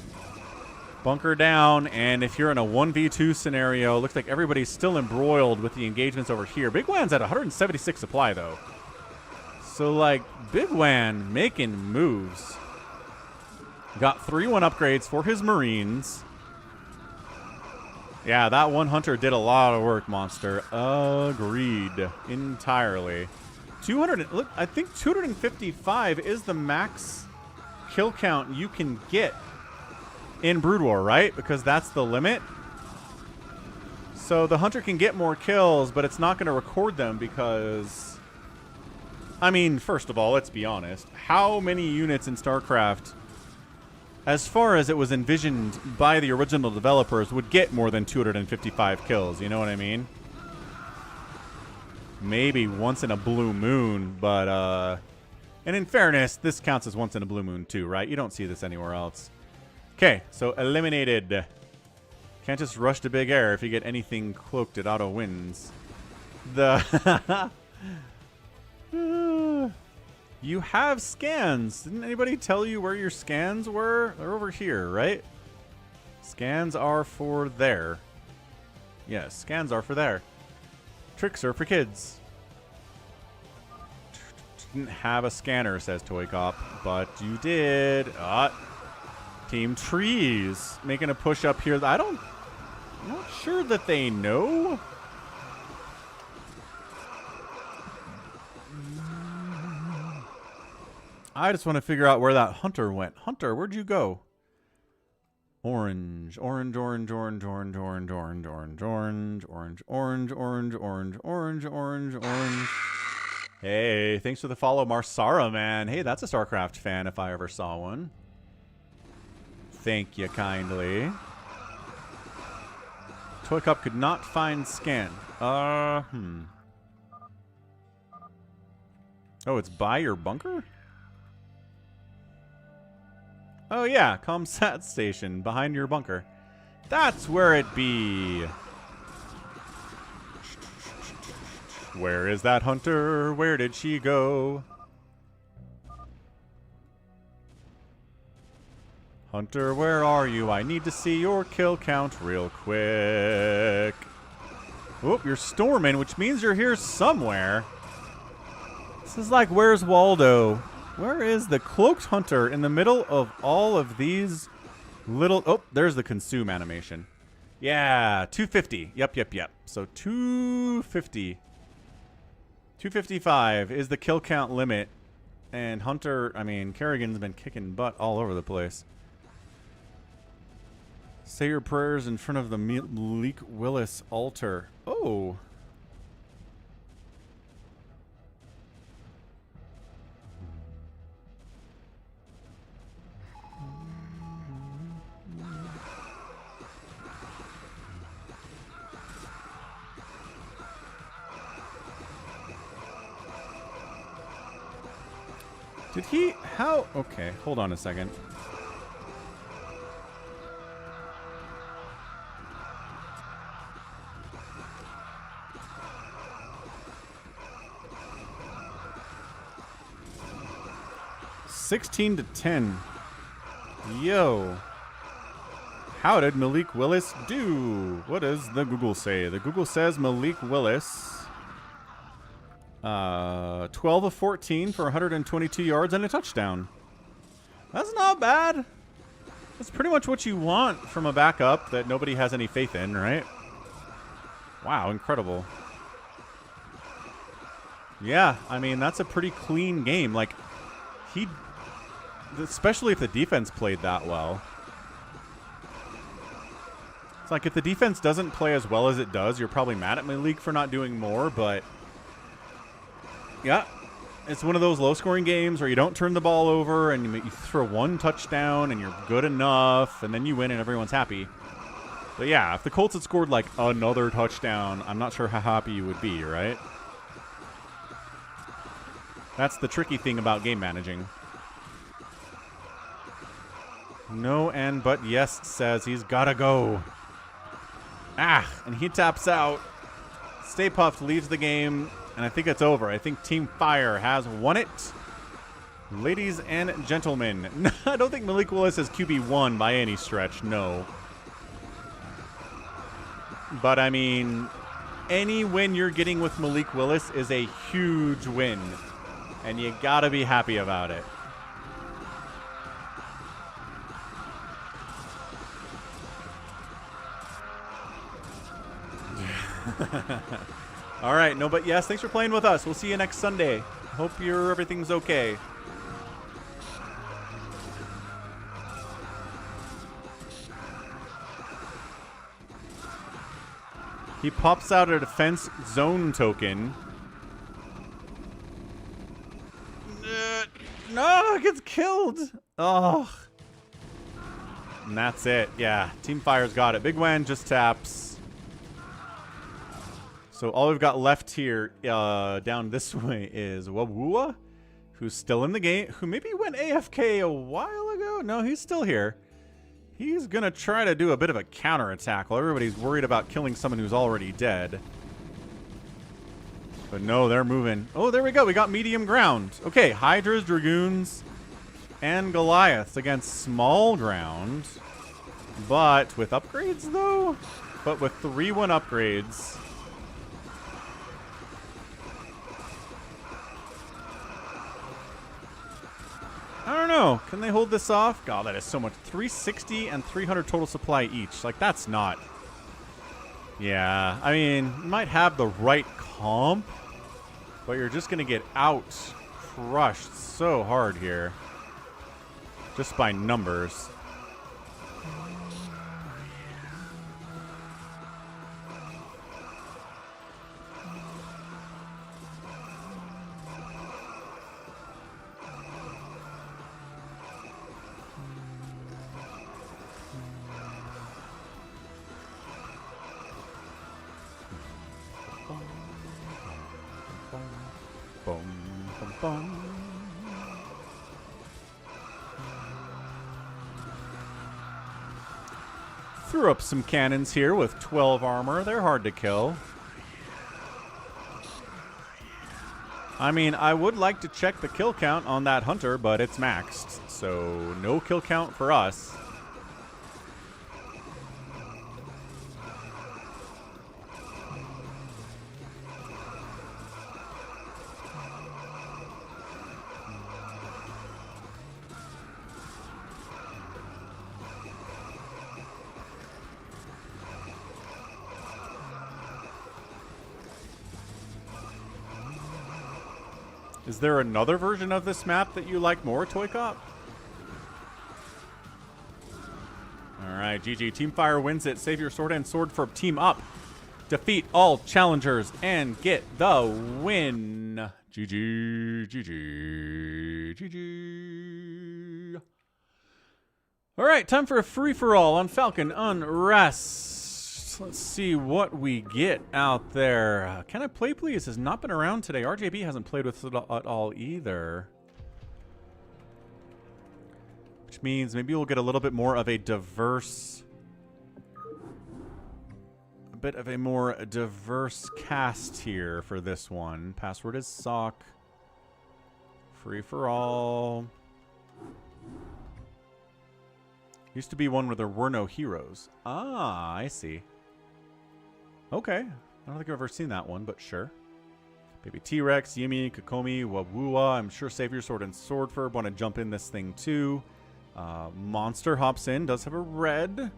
Bunker down, and if you're in a 1v2 scenario, looks like everybody's still embroiled with the engagements over here. Bigwan's at 176 supply, though. So, like, Bigwan making moves. Got 3-1 upgrades for his Marines. Yeah, that one hunter did a lot of work, Monster. Agreed. Entirely. 200, look, I think 255 is the max kill count you can get in Brood War, right? Because that's the limit. So the hunter can get more kills, but it's not going to record them because... I mean, first of all, let's be honest. How many units in StarCraft, as far as it was envisioned by the original developers, would get more than 255 kills? You know what I mean? Maybe once in a blue moon, but, and in fairness, this counts as once in a blue moon too, right? You don't see this anywhere else. Okay, so eliminated. Can't just rush to big air. If you get anything cloaked, it auto wins. The... You have scans. Didn't anybody tell you where your scans were? They're over here, right? Scans are for there. Yes, scans are for there. Tricks are for kids. Didn't have a scanner, says Toy Cop, but you did. Team Trees making a push up here. I'm not sure that they know. I just want to figure out where that hunter went. Hunter, where'd you go? Orange, orange, orange, orange, orange, orange, orange, orange, orange, orange, orange, orange, orange, orange, orange, orange. Hey, thanks for the follow, Marsara, man. Hey, that's a StarCraft fan if I ever saw one. Thank you kindly. Toy Cup could not find scan. Oh, it's by your bunker? Oh yeah, ComSat station behind your bunker. That's where it be. Where is that hunter? Where did she go? Hunter, where are you? I need to see your kill count real quick. Oop, you're storming, which means you're here somewhere. This is like, where's Waldo? Where is the cloaked hunter in the middle of all of these little... Oh, there's the consume animation. Yeah, 250. Yep. So 250. 255 is the kill count limit. And Hunter, I mean, Kerrigan's been kicking butt all over the place. Say your prayers in front of the Malik Willis altar. Oh. Did he... How... Okay, hold on a second. 16-10. Yo. How did Malik Willis do? What does the Google say? The Google says Malik Willis, 12 of 14 for 122 yards and a touchdown. That's not bad. That's pretty much what you want from a backup that nobody has any faith in, right? Wow, incredible. Yeah, I mean, that's a pretty clean game. Like, especially if the defense played that well. It's like if the defense doesn't play as well as it does, you're probably mad at Malik for not doing more, but yeah, it's one of those low-scoring games where you don't turn the ball over and you throw one touchdown and you're good enough, and then you win and everyone's happy. But yeah, if the Colts had scored like another touchdown, I'm not sure how happy you would be, right? That's the tricky thing about game managing. No and but yes says he's gotta go. Ah, and he taps out. Stay Puft leaves the game, and I think it's over. I think Team Fire has won it. Ladies and gentlemen, I don't think Malik Willis is QB1 by any stretch, no. But, I mean, any win you're getting with Malik Willis is a huge win, and you gotta be happy about it. All right, no, but yes, thanks for playing with us. We'll see you next Sunday. Hope everything's okay. He pops out a defense zone token. No, gets killed. Oh. And that's it. Yeah, Team Fire's got it. bigwan just taps. So all we've got left here down this way is Wabua, who's still in the game, who maybe went AFK a while ago. No, he's still here. He's going to try to do a bit of a counterattack while everybody's worried about killing someone who's already dead. But no, they're moving. Oh, there we go. We got medium ground. Okay, Hydras, Dragoons, and Goliaths against small ground. But with upgrades, though? But with 3-1 upgrades. I don't know. Can they hold this off? God, that is so much. 360 and 300 total supply each. Like, that's not... Yeah, I mean, you might have the right comp, but you're just going to get out-crushed so hard here. Just by numbers. Threw up some cannons here with 12 armor. They're hard to kill. I mean, I would like to check the kill count on that hunter, but it's maxed. So no kill count for us. Is there another version of this map that you like more, Toy Cop? Alright, GG. Team Fire wins it. Save your sword and sword for Team Up. Defeat all challengers and get the win. GG, GG, GG. Alright, time for a free-for-all on Falcon Unrest. Let's see what we get out there. Can I Play Please has not been around today. RJB hasn't played with it at all either. Which means maybe we'll get a little bit more of a diverse... A bit of a more diverse cast here for this one. Password is sock. Free for all. Used to be one where there were no heroes. Ah, I see. Okay. I don't think I've ever seen that one, but sure. Baby T-Rex, Yimi, Kokomi, Wawua. I'm sure Savior Sword and Swordfur want to jump in this thing too. Monster hops in, does have a red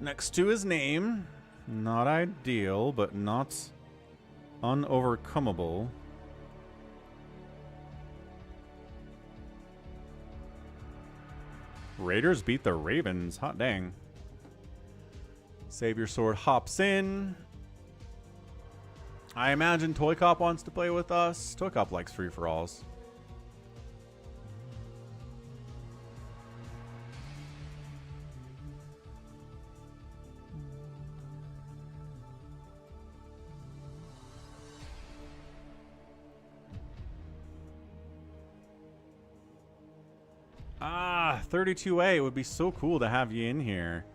next to his name. Not ideal, but not unovercomable. Raiders beat the Ravens. Hot dang. Savior Sword hops in. I imagine Toy Cop wants to play with us. Toy Cop likes free-for-alls. Ah, 32A. It would be so cool to have you in here.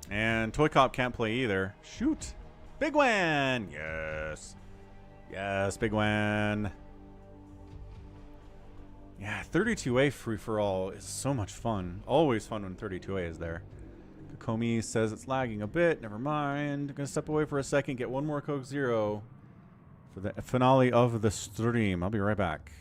And Toy Cop can't play either. Shoot. Bigwan! Yes. Yes, Bigwan. Yeah, 32A free-for-all is so much fun. Always fun when 32A is there. Kokomi says it's lagging a bit. Never mind. I'm going to step away for a second, get one more Coke Zero for the finale of the stream. I'll be right back.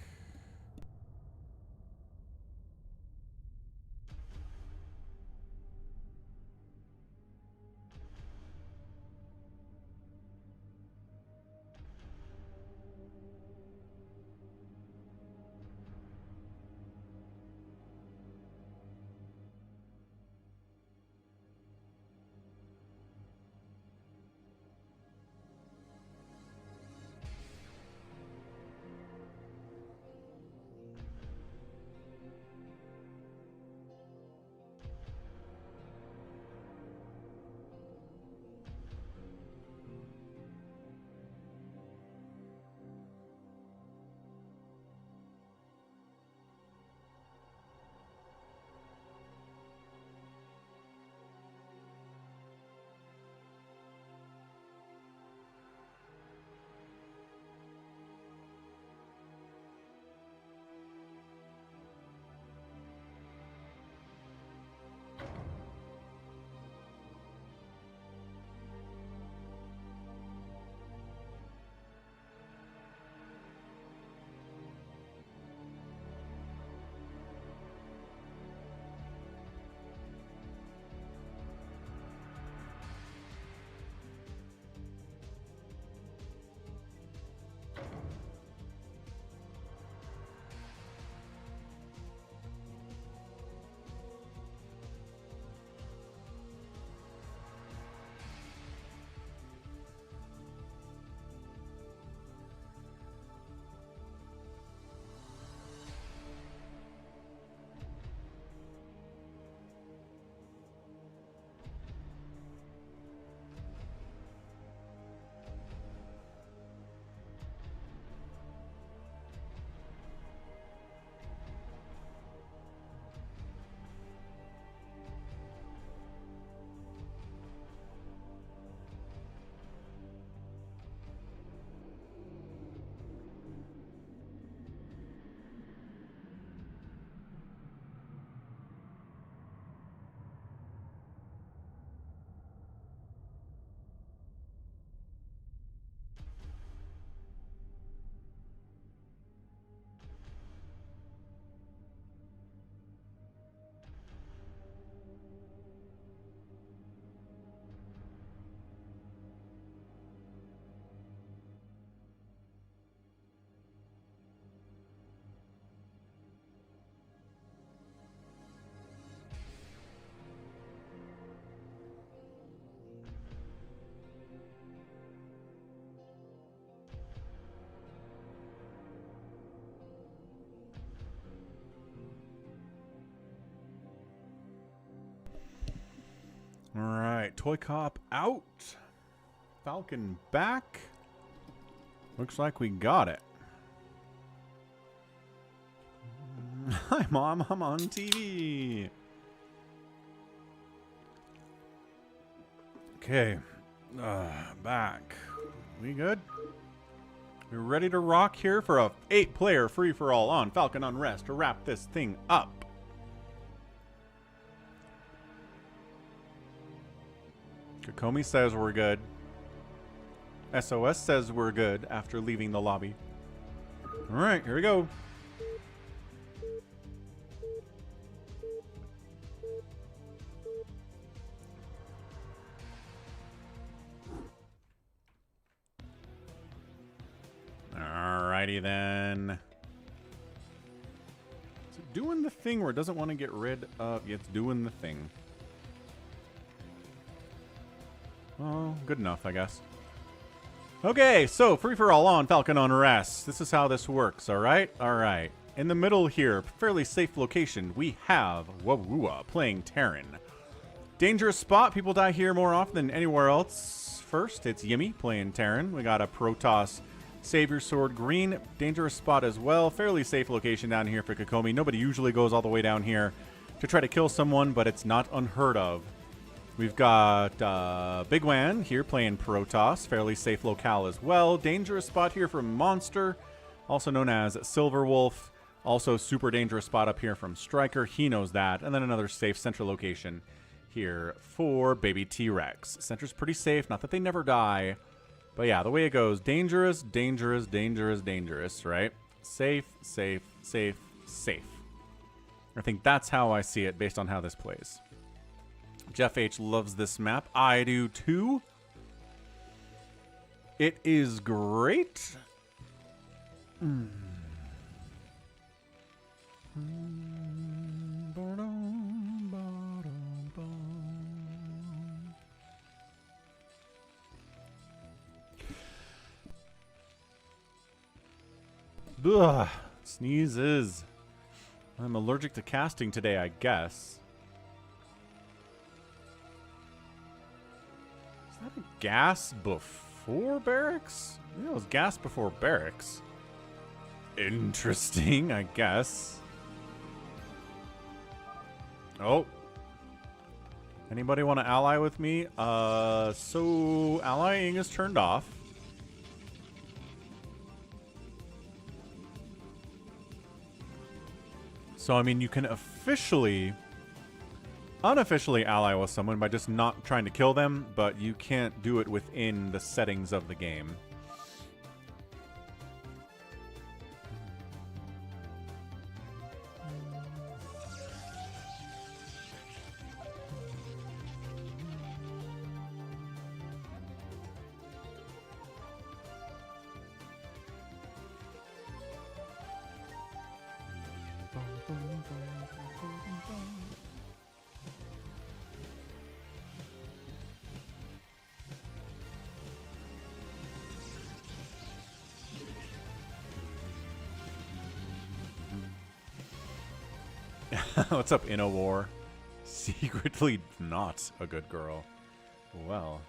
All right, Toy Cop out. Falcon back. Looks like we got it. Hi, Mom. I'm on TV. Okay. Back. We good? We're ready to rock here for a 8-player free-for-all on Falcon Unrest to wrap this thing up. Kokomi says we're good. SOS says we're good after leaving the lobby. Alright, here we go. Alrighty then. Is it doing the thing where it doesn't want to get rid of... Yeah, it's doing the thing. Oh, good enough, I guess. Okay, so free-for-all on Falcon Unrest. This is how this works, alright? Alright. In the middle here, fairly safe location, we have Wawua playing Terran. Dangerous spot, people die here more often than anywhere else. First, it's Yimmy playing Terran. We got a Protoss Savior Sword Green. Dangerous spot as well. Fairly safe location down here for Kokomi. Nobody usually goes all the way down here to try to kill someone, but it's not unheard of. We've got bigwan here playing Protoss. Fairly safe locale as well. Dangerous spot here from Monster, also known as Silver Wolf. Also super dangerous spot up here from Striker. He knows that. And then another safe central location here for Baby T-Rex. Center's pretty safe. Not that they never die. But yeah, the way it goes, dangerous, dangerous, dangerous, dangerous, right? Safe, safe, safe, safe. I think that's how I see it based on how this plays. Jeff H loves this map. I do too. It is great. Ugh, sneezes. I'm allergic to casting today, I guess. Is that a gas before barracks? Yeah, it was gas before barracks. Interesting, I guess. Oh. Anybody want to ally with me? So allying is turned off. So, I mean, you can unofficially ally with someone by just not trying to kill them, but you can't do it within the settings of the game. What's up, InnoWar? Secretly not a good girl. Well.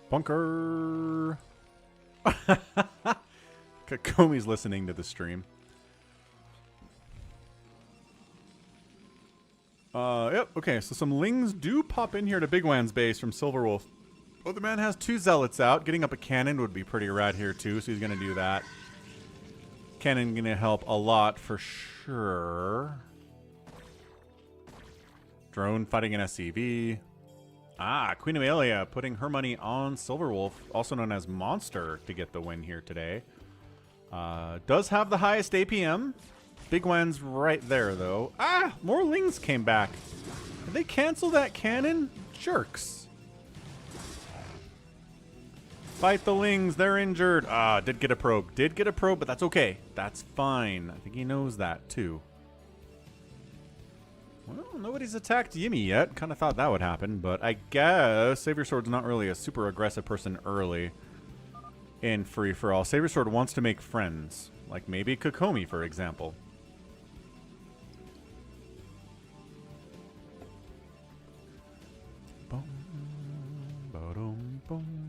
Bunker. Kakomi's listening to the stream. Yep, okay, so some Lings do pop in here to Bigwan's base from Silverwolf. Oh, the man has 2 Zealots out. Getting up a cannon would be pretty rad here too, so he's gonna do that. Cannon gonna help a lot for sure. Drone fighting an SCV. Ah, Queen Amelia putting her money on Silverwolf, also known as Monster, to get the win here today. Does have the highest APM. Bigwan's right there, though. Ah, more Lings came back. Did they cancel that cannon? Jerks. Fight the Lings. They're injured. Ah, did get a probe. Did get a probe, but that's okay. That's fine. I think he knows that, too. Well, nobody's attacked Yimmy yet. Kind of thought that would happen, but I guess Savior Sword's not really a super aggressive person early in free-for-all. Savior Sword wants to make friends. Like maybe Kokomi, for example. Boom, ba-dum, boom.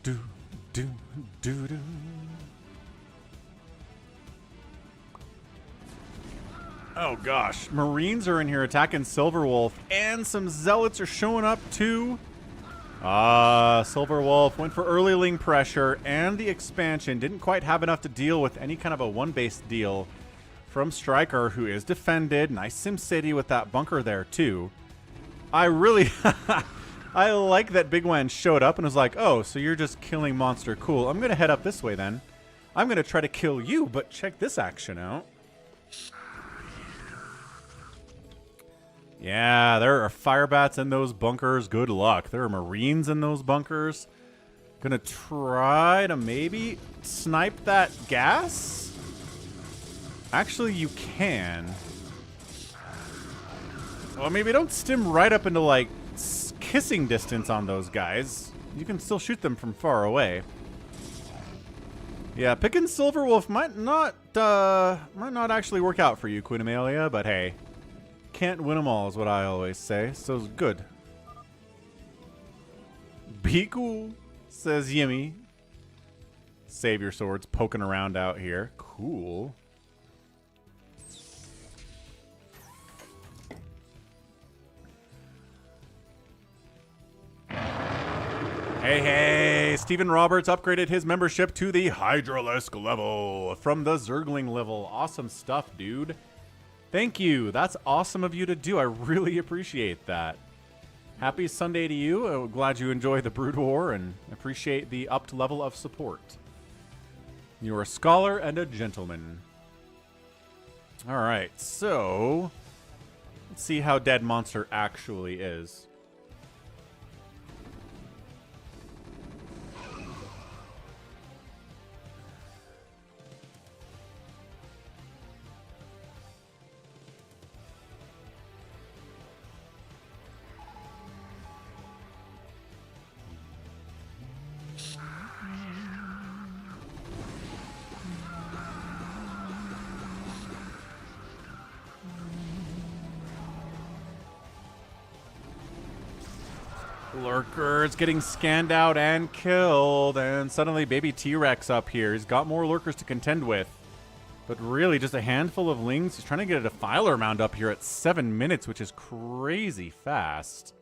Do, do, do, do. Oh gosh, Marines are in here attacking Silverwolf, and some Zealots are showing up too. Silverwolf went for early Ling pressure, and the expansion didn't quite have enough to deal with any kind of a one-base deal from Striker, who is defended. Nice SimCity with that bunker there too. I really... I like that bigwan showed up and was like, oh, so you're just killing Monster. Cool. I'm going to head up this way then. I'm going to try to kill you, but check this action out. Yeah, there are firebats in those bunkers. Good luck. There are Marines in those bunkers. Going to try to maybe snipe that gas? Actually, you can. Well, maybe don't stim right up into, like, kissing distance on those guys. You can still shoot them from far away. Yeah, picking Silverwolf might not actually work out for you, Queen Amelia, but hey, can't win them all is what I always say, so it's good. Be cool, says Yimmy. Savior Sword's poking around out here. Cool. Hey, hey, Stephen Roberts upgraded his membership to the Hydralisk level from the Zergling level. Awesome stuff, dude. Thank you. That's awesome of you to do. I really appreciate that. Happy Sunday to you. I'm glad you enjoy the Brood War and appreciate the upped level of support. You're a scholar and a gentleman. All right, so let's see how dead Monster actually is. Lurkers getting scanned out and killed, and suddenly baby T-Rex up here. He's got more lurkers to contend with, but really just a handful of lings. He's trying to get a defiler mound up here at 7 minutes, which is crazy fast.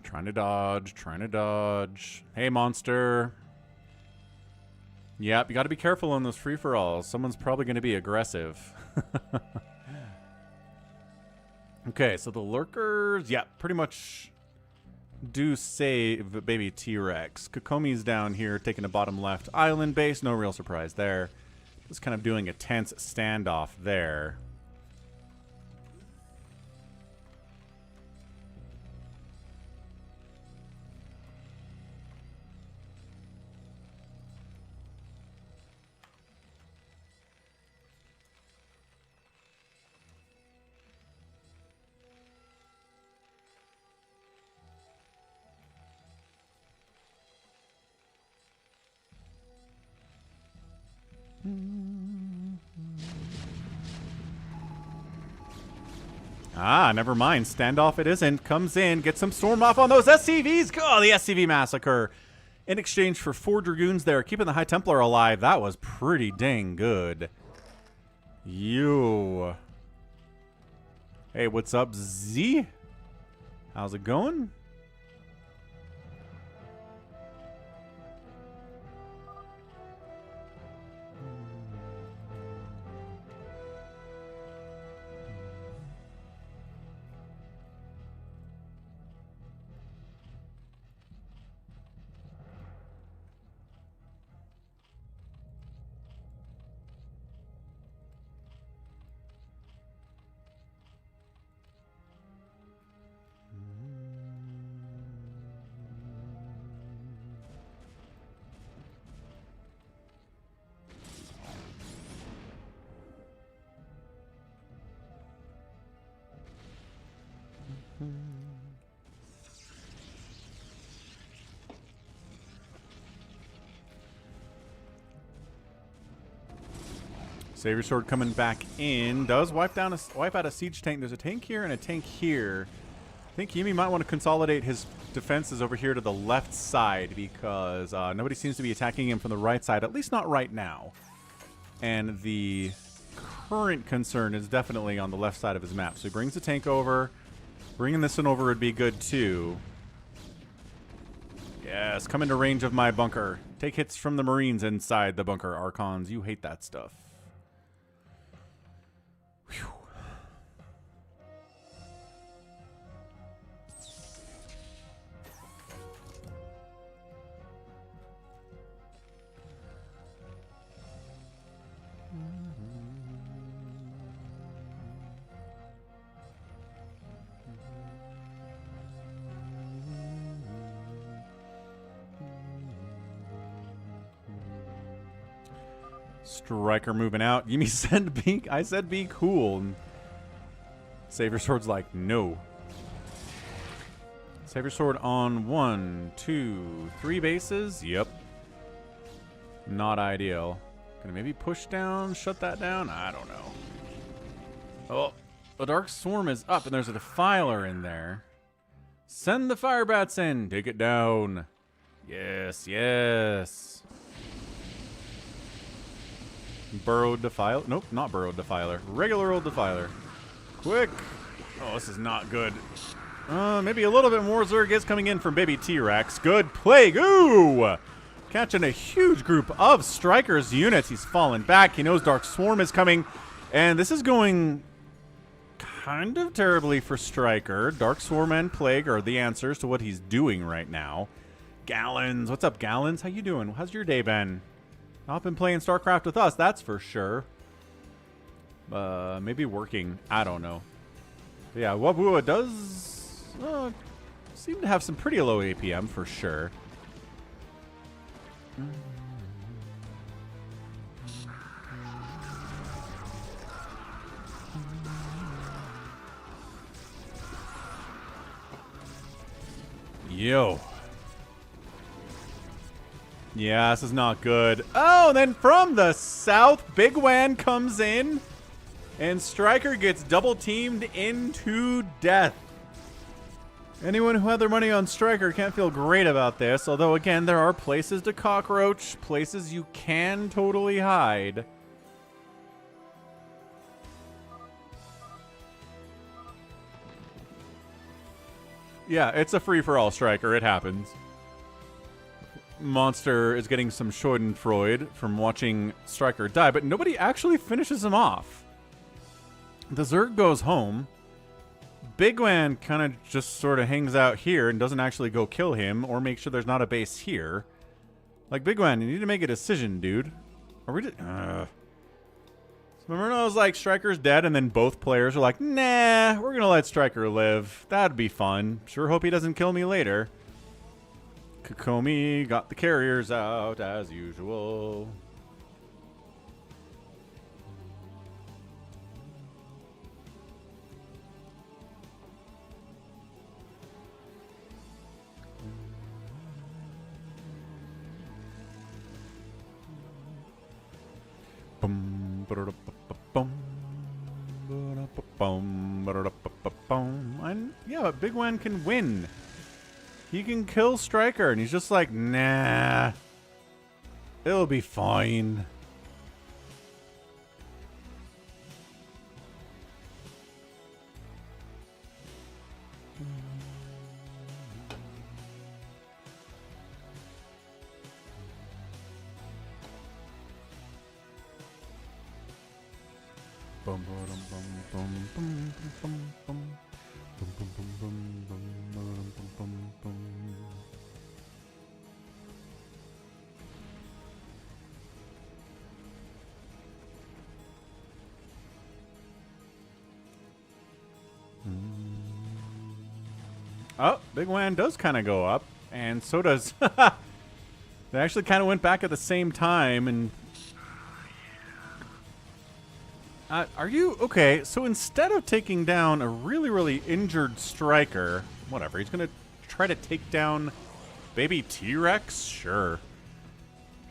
Trying to dodge, trying to dodge. Hey, Monster. Yep, you got to be careful on those free-for-alls. Someone's probably going to be aggressive. Okay, so the lurkers, yeah, pretty much do save baby T-Rex. Kokomi's down here taking a bottom left island base. No real surprise there. Just kind of doing a tense standoff there. Ah, never mind. Standoff it isn't. Comes in, gets some storm off on those SCVs. Oh, the SCV massacre. In exchange for 4 Dragoons there, keeping the High Templar alive. That was pretty dang good. You. Hey, what's up, Z? How's it going? Savior Sword coming back in. Does wipe out a siege tank. There's a tank here and a tank here. I think Yumi might want to consolidate his defenses over here to the left side because nobody seems to be attacking him from the right side, at least not right now. And the current concern is definitely on the left side of his map. So he brings the tank over. Bringing this one over would be good too. Yes, come into range of my bunker. Take hits from the Marines inside the bunker. Archons, you hate that stuff. Whew. Striker moving out. Yumi said be, I said be cool. And Savior Sword's like, no. Savior Sword on 1, 2, 3 bases. Yep. Not ideal. Gonna maybe push down, shut that down? I don't know. Oh, the Dark Swarm is up and there's a Defiler in there. Send the Fire Bats in. Take it down. Yes, yes. Burrowed Defiler. Nope, not Burrowed Defiler. Regular old Defiler. Quick. Oh, this is not good. Maybe a little bit more Zerg is coming in from Baby T-Rex. Good Plague. Ooh! Catching a huge group of Strikers units. He's fallen back. He knows Dark Swarm is coming. And this is going kind of terribly for Striker. Dark Swarm and Plague are the answers to what he's doing right now. Gallons. What's up, Gallons? How you doing? How's your day been? Not been playing StarCraft with us, that's for sure. Maybe working. I don't know. But yeah, Wabua does seem to have some pretty low APM for sure. Yo. Yeah, this is not good. Oh, and then from the south, bigwan comes in, and Striker gets double teamed into death. Anyone who had their money on Striker can't feel great about this, although again, there are places to cockroach, places you can totally hide. Yeah, it's a free-for-all, Striker. It happens. Monster is getting some schadenfreude from watching Striker die, but nobody actually finishes him off. The Zerg goes home. Bigwan kind of just sort of hangs out here and doesn't actually go kill him or make sure there's not a base here. Like, Bigwan, you need to make a decision, dude. Are we just... So remember when I was like, Striker's dead, and then both players are like, nah, we're gonna let Striker live. That'd be fun. Sure hope he doesn't kill me later. Kokomi got the carriers out as usual. And yeah, but bigwan can win. He can kill Striker, and he's just like, nah. It'll be fine. Bum, bum, bum, bum, bum, bum, bum, bum, bum, bum, bum, bum, bum, bum. Oh, bigwan does kind of go up, and so does. They actually kind of went back at the same time, and are you okay? So instead of taking down a really, really injured Striker, whatever, he's gonna try to take down baby T-Rex.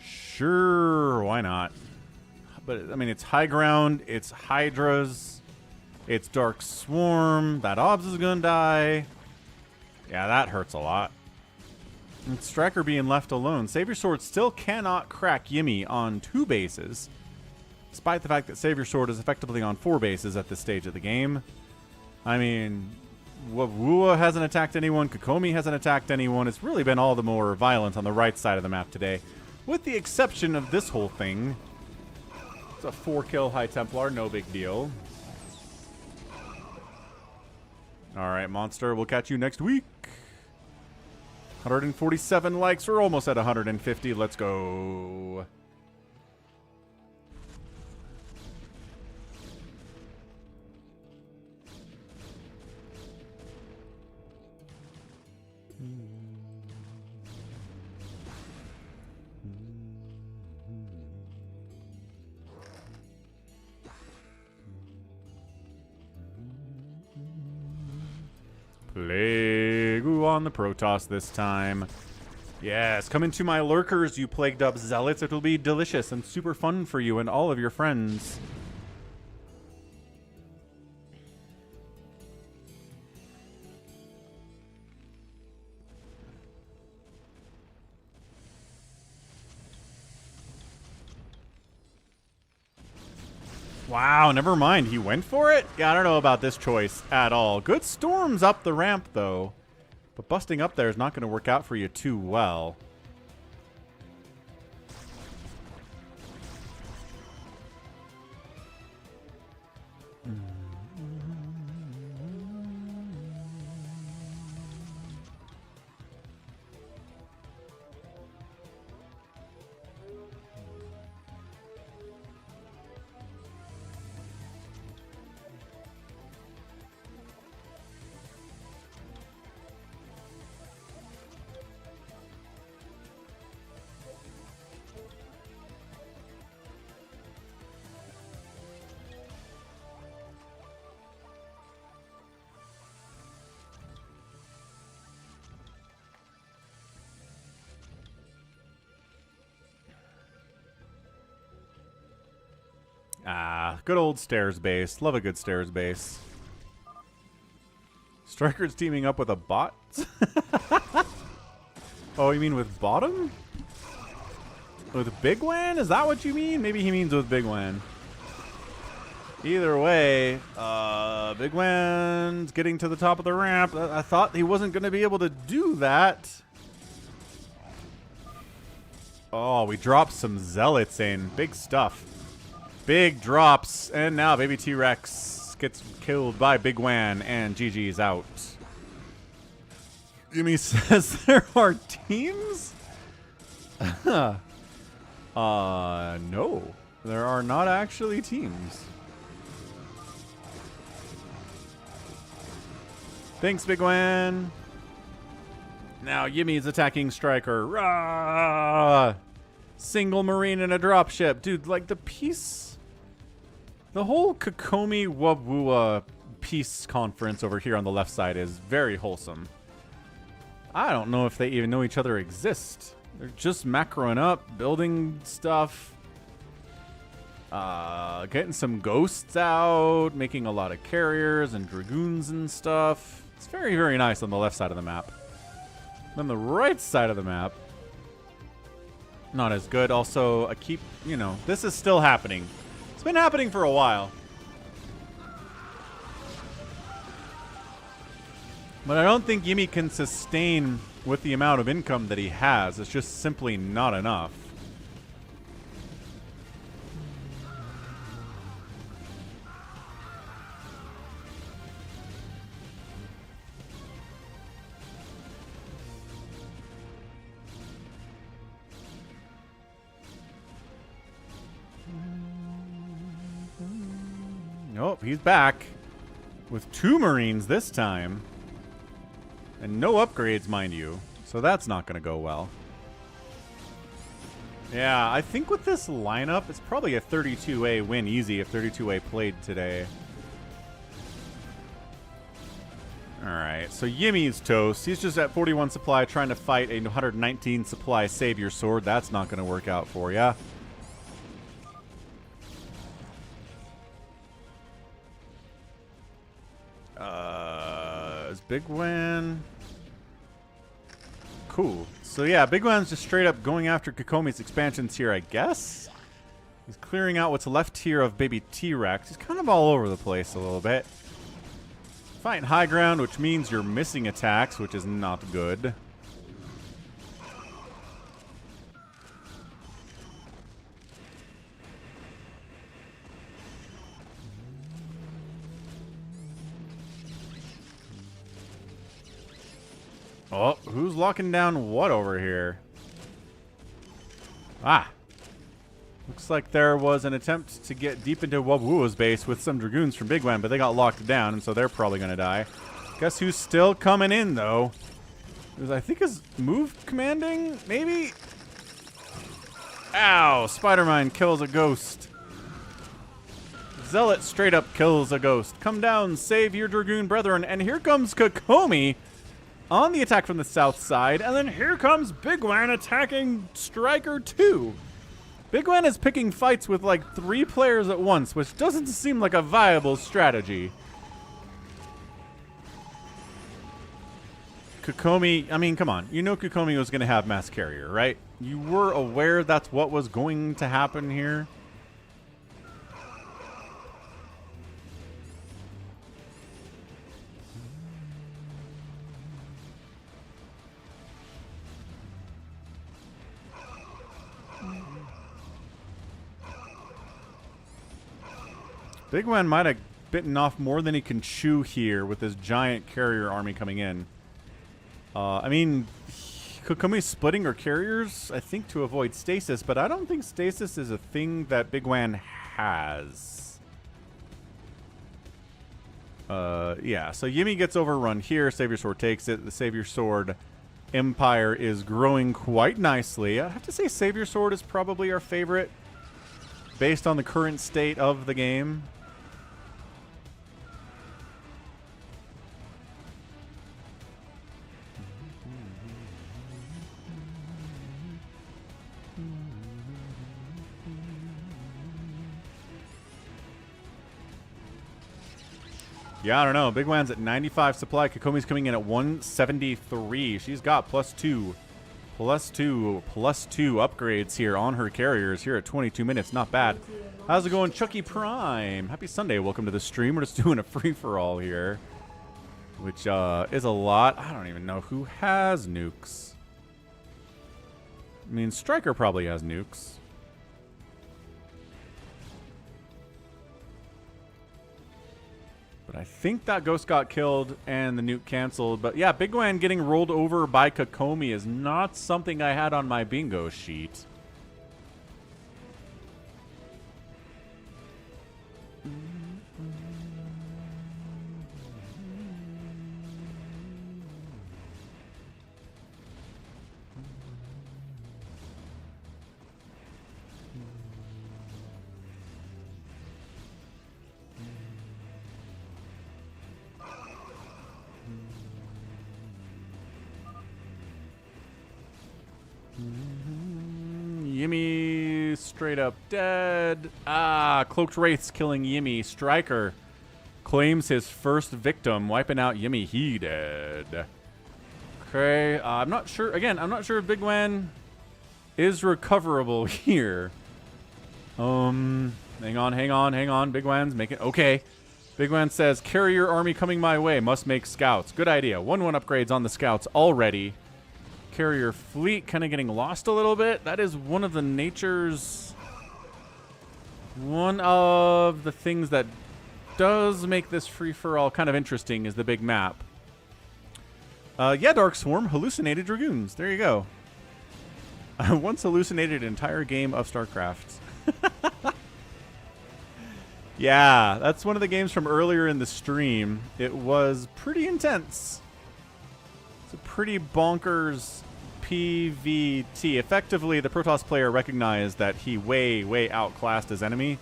Sure, why not? But I mean, it's high ground, it's Hydras, it's Dark Swarm. That Obs is gonna die. Yeah, that hurts a lot. And Striker being left alone. Savior Sword still cannot crack Yimmy on 2 bases, despite the fact that Savior Sword is effectively on 4 bases at this stage of the game. I mean, Wua hasn't attacked anyone. Kokomi hasn't attacked anyone. It's really been all the more violent on the right side of the map today, with the exception of this whole thing. It's a 4-kill High Templar, no big deal. All right, Monster, we'll catch you next week. 147 likes. We're almost at 150. Let's go. Plague on the Protoss this time. Yes, come into my lurkers, you plagued up zealots. It will be delicious and super fun for you and all of your friends. Wow, never mind. He went for it? Yeah, I don't know about this choice at all. Good storms up the ramp, though. But busting up there is not going to work out for you too well. Ah, good old stairs base. Love a good stairs base. Striker's teaming up with a bot? Oh, you mean with bottom? With bigwan? Is that what you mean? Maybe he means with bigwan. Either way, bigwan's getting to the top of the ramp. I thought he wasn't going to be able to do that. Oh, we dropped some zealots in. Big stuff. Big drops, and now baby T-Rex gets killed by bigwan, and GG's out. Yumi says there are teams? No. There are not actually teams. Thanks, bigwan. Now Yumi's attacking Striker. Rah! Single Marine and a dropship. Dude, like the piece... The whole Kokomi Wabua peace conference over here on the left side is very wholesome. I don't know if they even know each other exist. They're just macroing up, building stuff. Getting some ghosts out, making a lot of carriers and dragoons and stuff. It's very, very nice on the left side of the map. On the right side of the map, not as good. Also, I keep, you know, this is still happening. It's been happening for a while. But I don't think Yimi can sustain with the amount of income that he has. It's just simply not enough. Nope, he's back with 2 Marines this time. And no upgrades, mind you. So that's not going to go well. Yeah, I think with this lineup, it's probably a 32A win easy if 32A played today. Alright, so Yimi's toast. He's just at 41 supply trying to fight a 119 supply Savior Sword. That's not going to work out for ya. Bigwan. Cool. So yeah, Bigwan's just straight up going after Kokomi's expansions here, I guess. He's clearing out what's left here of baby T-Rex. He's kind of all over the place a little bit. Fighting high ground, which means you're missing attacks, which is not good. Oh, who's locking down what over here? Ah. Looks like there was an attempt to get deep into Wabuo's base with some Dragoons from Bigwan, but they got locked down, and so they're probably going to die. Guess who's still coming in, though? I think is Move commanding, maybe? Ow! Spider-Mine kills a ghost. Zealot straight up kills a ghost. Come down, save your Dragoon brethren, and here comes Kokomi on the attack from the south side, and then here comes Bigwan attacking Striker 2. Bigwan is picking fights with like 3 players at once, which doesn't seem like a viable strategy. Kokomi, I mean, come on. You know Kokomi was going to have mass carrier, right? You were aware that's what was going to happen here? Bigwan might have bitten off more than he can chew here with this giant carrier army coming in. I mean, Kokomi's splitting her carriers, I think, to avoid stasis, but I don't think stasis is a thing that Bigwan has. Yeah, so Yimi gets overrun here. Savior Sword takes it. The Savior Sword Empire is growing quite nicely. I have to say Savior Sword is probably our favorite based on the current state of the game. Yeah, I don't know. Bigwan's at 95 supply. Kokomi's coming in at 173. She's got +2 upgrades here on her carriers here at 22 minutes. Not bad. How's it going, Chucky Prime? Happy Sunday. Welcome to the stream. We're just doing a free-for-all here, which is a lot. I don't even know who has nukes. I mean, Striker probably has nukes. But I think that ghost got killed and the nuke canceled. But yeah, Bigwan getting rolled over by Kokomi is not something I had on my bingo sheet. Kokomi's straight up dead. Ah, Cloaked Wraith's killing Yimmy. Striker claims his first victim, wiping out Yimmy. He dead. Okay, I'm not sure. Again, I'm not sure if bigwan is recoverable here. Hang on. Bigwan's making... Okay. Bigwan says, carrier army coming my way. Must make scouts. Good idea. 1-1 upgrades on the scouts already. Carrier fleet kind of getting lost a little bit. That is one of the natures... One of the things that does make this free-for-all kind of interesting is the big map. Yeah, Dark Swarm. Hallucinated Dragoons. There you go. I once hallucinated an entire game of StarCraft. Yeah, that's one of the games from earlier in the stream. It was pretty intense. It's a pretty bonkers PvT. Effectively, the Protoss player recognized that he way outclassed his enemy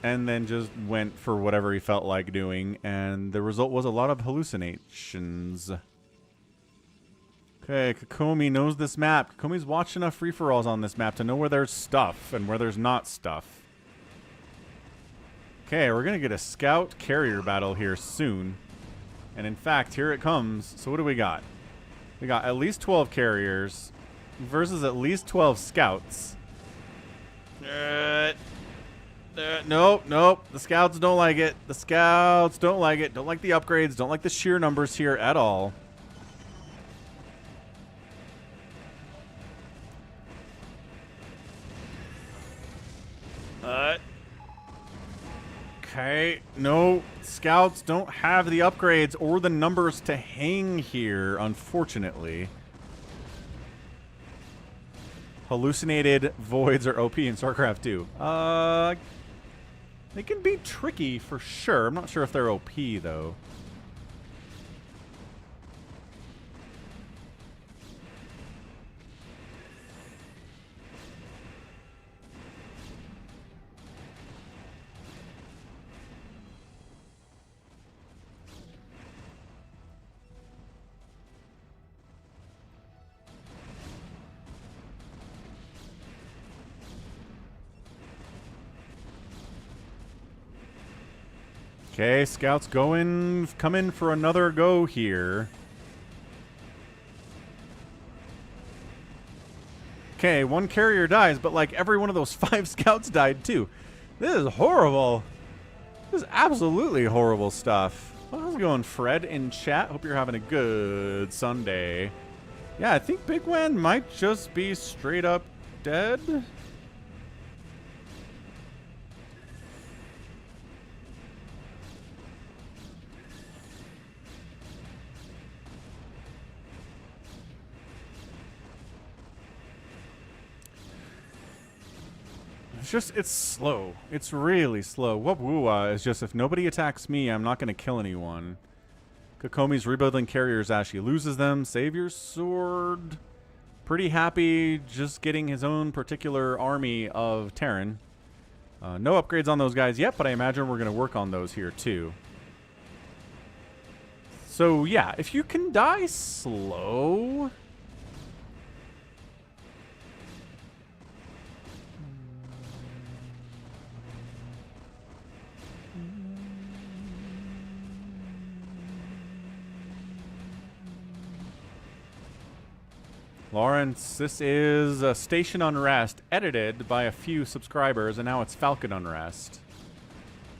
and then just went for whatever he felt like doing, and the result was a lot of hallucinations. Okay, Kokomi knows this map. Kokomi's watched enough free-for-alls on this map to know where there's stuff and where there's not stuff. Okay, we're going to get a scout carrier battle here soon. And in fact, here it comes. So what do we got? We got at least 12 carriers versus at least 12 scouts. Nope. The scouts don't like it. The scouts don't like it. Don't like the upgrades. Don't like the sheer numbers here at all. Okay, no, scouts don't have the upgrades or the numbers to hang here, unfortunately. Hallucinated voids are OP in StarCraft 2. They can be tricky for sure. I'm not sure if they're OP, though. Okay, scouts coming for another go here. Okay, one carrier dies, but like every one of those 5 scouts died too. This is horrible. This is absolutely horrible stuff. Well, how's it going, Fred, in chat? Hope you're having a good Sunday. Yeah, I think bigwan might just be straight up dead. It's slow. It's really slow. Wubwua is just, if nobody attacks me, I'm not going to kill anyone. Kokomi's rebuilding carriers as she loses them. Savior's Sword. Pretty happy just getting his own particular army of Terran. No upgrades on those guys yet, but I imagine we're going to work on those here too. So yeah, if you can die slow... Lawrence, this is Station Unrest, edited by a few subscribers, and now it's Falcon Unrest.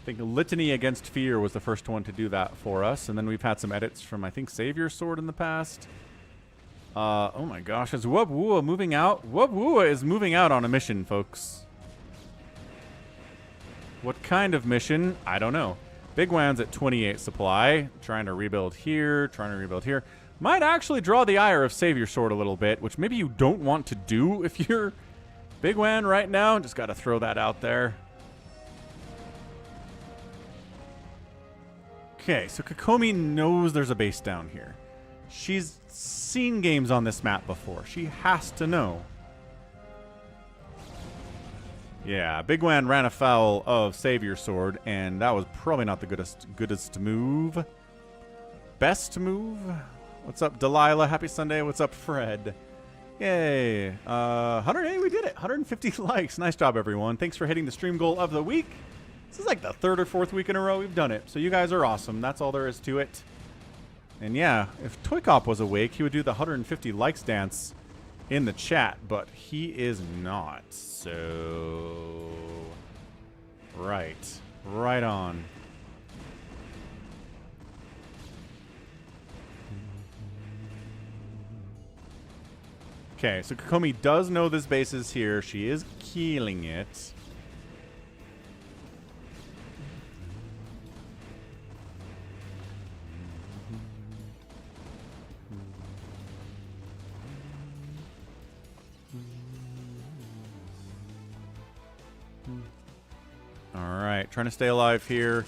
I think Litany Against Fear was the first one to do that for us, and then we've had some edits from, I think, Savior's Sword in the past. Oh my gosh, is Wubwua moving out? Wubwua is moving out on a mission, folks. What kind of mission? I don't know. Bigwan's at 28 supply, trying to rebuild here, Might actually draw the ire of Savior's Sword a little bit, which maybe you don't want to do if you're bigwan right now. Just got to throw that out there. Okay, so Kokomi knows there's a base down here. She's seen games on this map before. She has to know. Yeah, bigwan ran afoul of Savior's Sword, and that was probably not the goodest move. Best move? What's up, Delilah? Happy Sunday. What's up, Fred? Yay. 108, we did it. 150 likes. Nice job, everyone. Thanks for hitting the stream goal of the week. This is like the 3rd or 4th week in a row we've done it. So you guys are awesome. That's all there is to it. And yeah, if Toy Cop was awake, he would do the 150 likes dance in the chat, but he is not. So right on. Okay, so Kokomi does know this base is here. She is killing it. Alright, trying to stay alive here.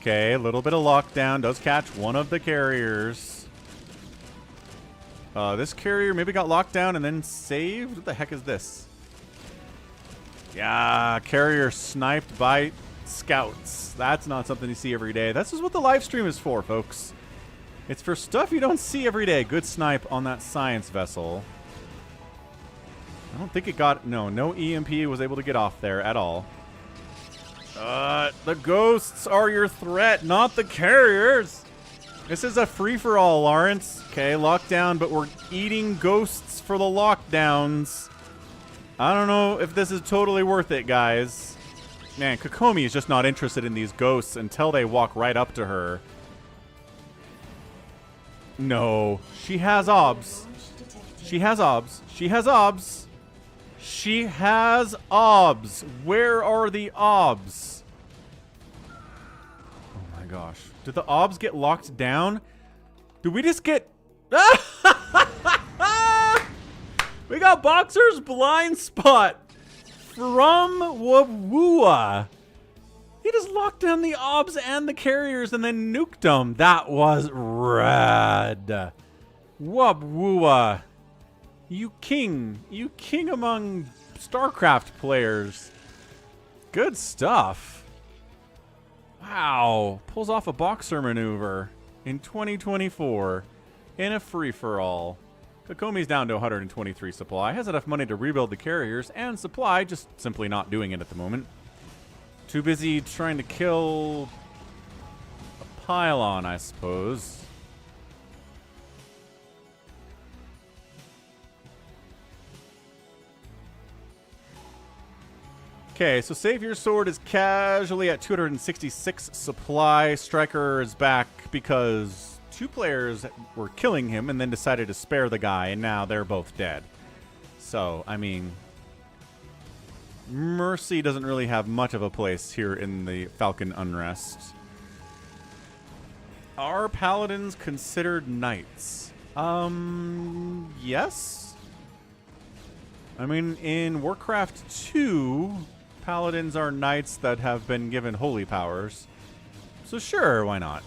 Okay, a little bit of lockdown. Does catch one of the carriers. This carrier maybe got locked down and then saved? What the heck is this? Yeah, carrier sniped by scouts. That's not something you see every day. This is what the live stream is for, folks. It's for stuff you don't see every day. Good snipe on that science vessel. I don't think it got... No EMP was able to get off there at all. The ghosts are your threat, not the carriers. This is a free-for-all, Lawrence. Okay, lockdown, but we're eating ghosts for the lockdowns. I don't know if this is totally worth it, guys. Man, Kokomi is just not interested in these ghosts until they walk right up to her. No. She has obs. She has obs. She has obs. She has obs. Where are the obs? Oh my gosh. Did the obs get locked down? Did we just get... We got Boxer's blind spot from Wabua. He just locked down the obs and the carriers and then nuked them. That was rad. Wabua. You king among StarCraft players. Good stuff. Wow. Pulls off a Boxer maneuver in 2024 in a free-for-all. Kokomi's down to 123 supply. Has enough money to rebuild the carriers and supply, just simply not doing it at the moment. Too busy trying to kill a pylon, I suppose. Okay, so Savior's Sword is casually at 266 supply. Striker is back because 2 players were killing him and then decided to spare the guy, and now they're both dead. So, I mean, Mercy doesn't really have much of a place here in the Falcon Unrest. Are paladins considered knights? Yes. I mean, in Warcraft 2, paladins are knights that have been given holy powers. So sure, why not?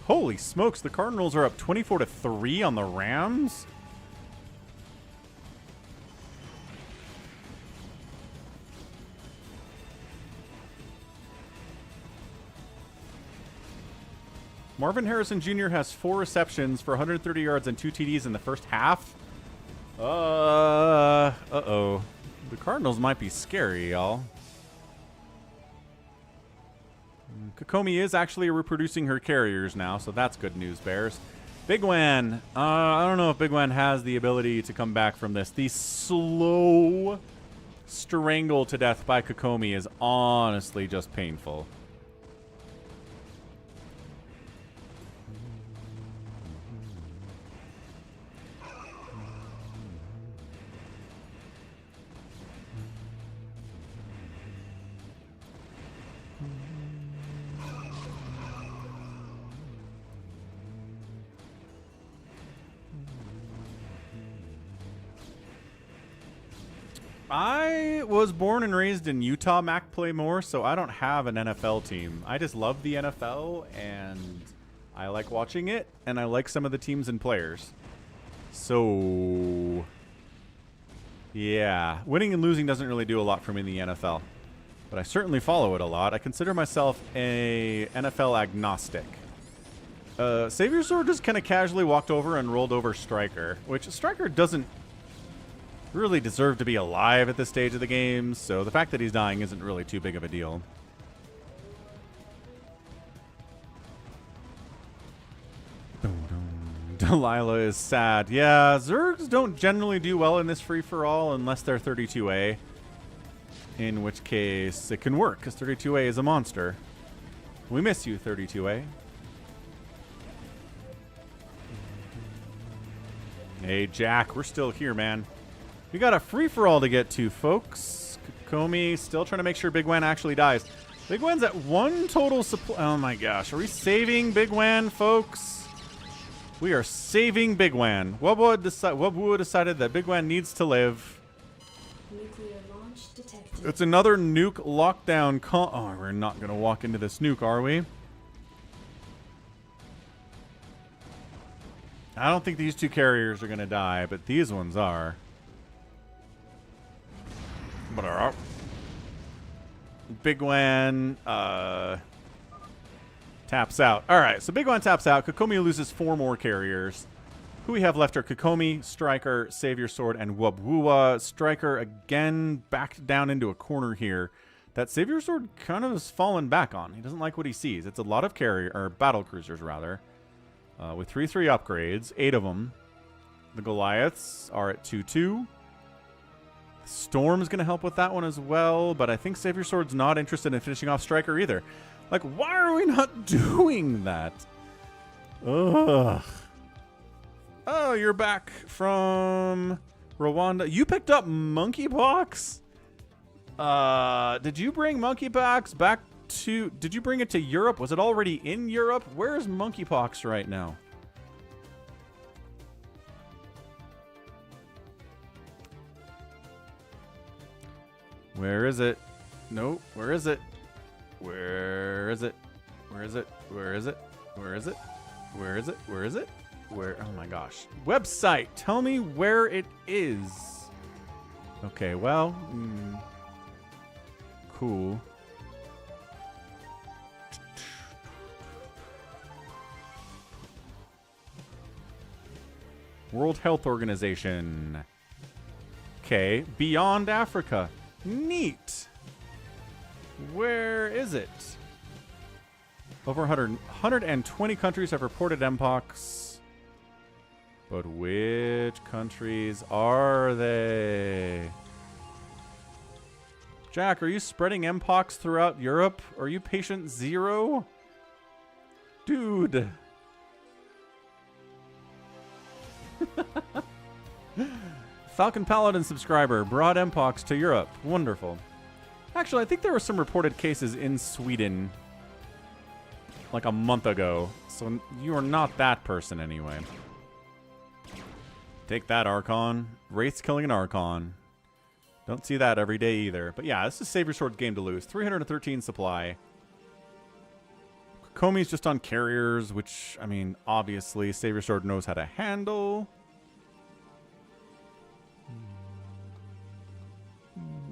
Holy smokes, the Cardinals are up 24-3 on the Rams? Marvin Harrison Jr. has 4 receptions for 130 yards and 2 TDs in the first half. Uh-oh. The Cardinals might be scary, y'all. Kokomi is actually reproducing her carriers now, so that's good news, Bears. Bigwan. I don't know if Bigwan has the ability to come back from this. The slow strangle to death by Kokomi is honestly just painful. I was born and raised in Utah, Mac play more, so I don't have an NFL team. I just love the NFL, and I like watching it, and I like some of the teams and players. So, yeah. Winning and losing doesn't really do a lot for me in the NFL, but I certainly follow it a lot. I consider myself a NFL agnostic. Savior Sword just kind of casually walked over and rolled over Striker, which Striker doesn't really deserve to be alive at this stage of the game, so the fact that he's dying isn't really too big of a deal. Delilah is sad. Yeah, Zergs don't generally do well in this free-for-all unless they're 32A, in which case it can work, because 32A is a monster. We miss you, 32A. Hey, Jack, we're still here, man. We got a free-for-all to get to, folks. Kokomi still trying to make sure Bigwan actually dies. Bigwan's at 1 total supply. Oh my gosh. Are we saving Bigwan, folks? We are saving Bigwan. Wubwo decided that Bigwan needs to live.
Nuclear launch detected.
It's another nuke lockdown oh, we're not going to walk into this nuke, are we? I don't think these 2 carriers are going to die, but these ones are. Bigwan taps out. All right, so Bigwan taps out. Kokomi loses 4 more carriers. Who we have left are Kokomi, Striker, Savior Sword, and Wubwua. Striker again backed down into a corner here. That Savior Sword kind of has fallen back on. He doesn't like what he sees. It's a lot of carrier or battle cruisers rather, with 3/3 upgrades, 8 of them. The Goliaths are at 2/2. Storm's going to help with that one as well, but I think Savior Sword's not interested in finishing off Striker either. Like, why are we not doing that? Ugh. Oh, you're back from Rwanda. You picked up monkeypox? Did you bring monkeypox back to... Did you bring it to Europe? Was it already in Europe? Where is monkeypox right now? Where is it? Nope. Where is it? Where is it? Where is it? Where is it? Where is it? Where is it? Where is it? Where? Oh my gosh. Website. Tell me where it is. Okay, well. Cool. World Health Organization. Okay, beyond Africa. Neat. Where is it? Over 120 countries have reported Mpox. But which countries are they? Jack, are you spreading Mpox throughout Europe? Are you patient 0? Dude. Falcon Paladin subscriber brought Mpox to Europe. Wonderful. Actually, I think there were some reported cases in Sweden like a month ago. So you are not that person anyway. Take that, Archon. Wraith's killing an Archon. Don't see that every day either. But yeah, this is Savior Sword's game to lose. 313 supply. Kokomi's just on carriers, which, I mean, obviously Savior Sword knows how to handle.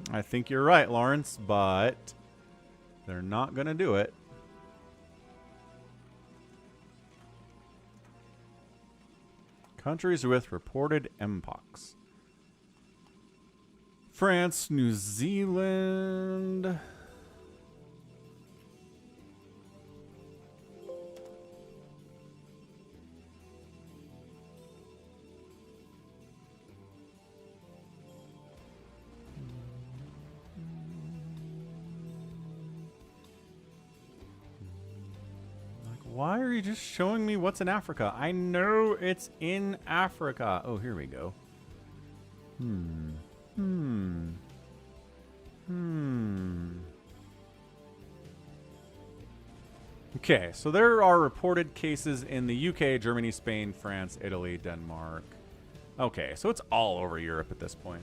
I think you're right, Lawrence, but they're not going to do it. Countries with reported Mpox. France, New Zealand. Why are you just showing me what's in Africa? I know it's in Africa. Oh, here we go. Okay, so there are reported cases in the UK, Germany, Spain, France, Italy, Denmark. Okay, so it's all over Europe at this point.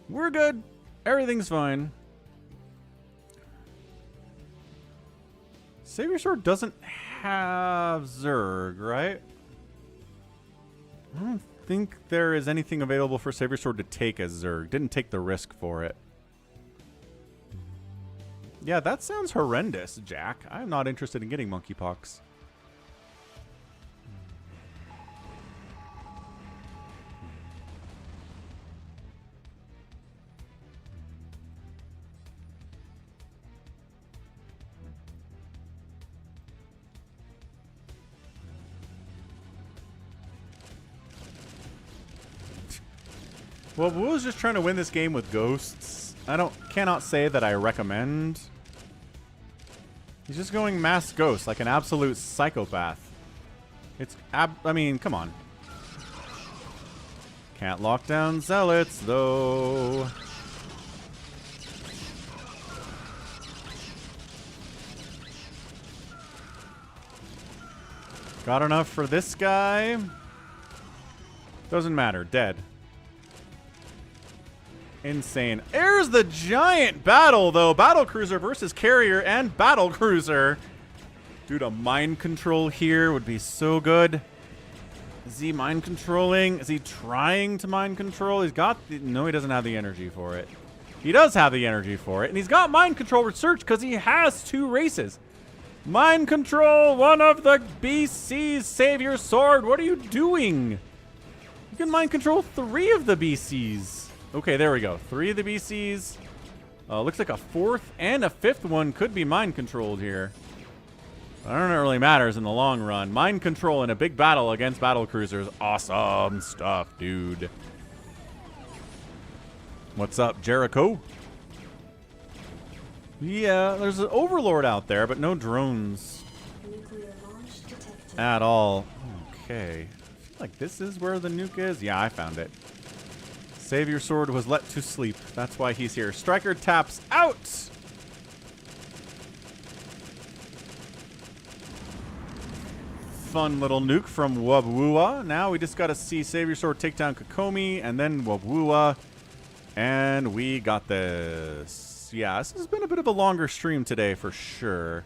We're good. Everything's fine. Savior Sword doesn't have Zerg, right? I don't think there is anything available for Savior Sword to take as Zerg. Didn't take the risk for it. Yeah, that sounds horrendous, Jack. I'm not interested in getting monkeypox. Well, Wu was just trying to win this game with ghosts. Cannot say that I recommend. He's just going mass ghost like an absolute psychopath. I mean, come on. Can't lock down zealots though. Got enough for this guy. Doesn't matter. Dead. Insane. There's the giant battle, though. Battle cruiser versus carrier and battle cruiser. Dude, a mind control here would be so good. Is he mind controlling? Is he trying to mind control? He's got the... No, he doesn't have the energy for it. He does have the energy for it. And he's got mind control research because he has 2 races. Mind control, one of the BCs. Save your sword. What are you doing? You can mind control 3 of the BCs. Okay, there we go. 3 of the BCs. Looks like a 4th and a 5th one could be mind controlled here. I don't know if it really matters in the long run. Mind control in a big battle against battle cruisers. Awesome stuff, dude. What's up, Jericho? Yeah, there's an overlord out there, but no drones.
Nuclear launch detected.
At all. Okay. I feel like this is where the nuke is. Yeah, I found it. Savior Sword was let to sleep. That's why he's here. Striker taps out! Fun little nuke from Wabwua. Now we just got to see Savior Sword take down Kokomi and then Wabwua. And we got this. Yeah, this has been a bit of a longer stream today for sure.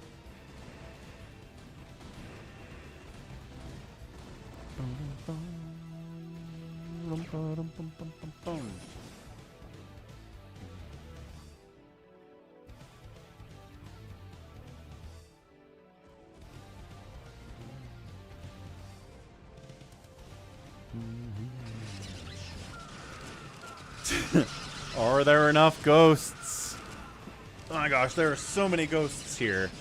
Are there enough ghosts? Oh my gosh, there are so many ghosts here.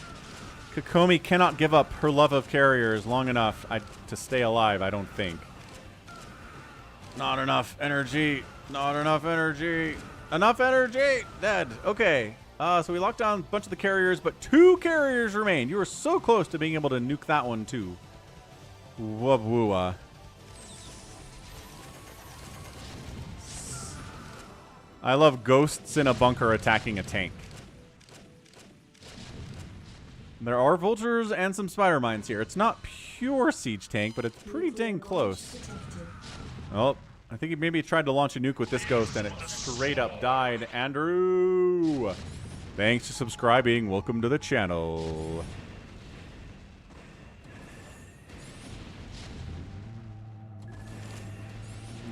Kokomi cannot give up her love of carriers long enough to stay alive, I don't think. Not enough energy. Not enough energy. Enough energy! Dead. Okay. So we locked down a bunch of the carriers, but 2 carriers remain. You were so close to being able to nuke that one, too. Wabwua. I love ghosts in a bunker attacking a tank. There are vultures and some spider mines here. It's not pure siege tank, but it's pretty dang close. Oh, I think he maybe tried to launch a nuke with this ghost and it straight up died. Andrew! Thanks for subscribing. Welcome to the channel.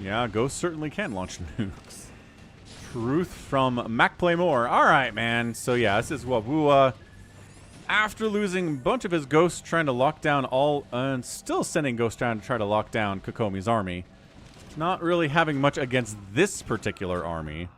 Yeah, ghosts certainly can launch nukes. Truth from MacPlaymore. Alright, man. So yeah, this is Wabwua. After losing a bunch of his ghosts trying to lock down all... and still sending ghosts down to try to lock down Kokomi's army. Not really having much against this particular army.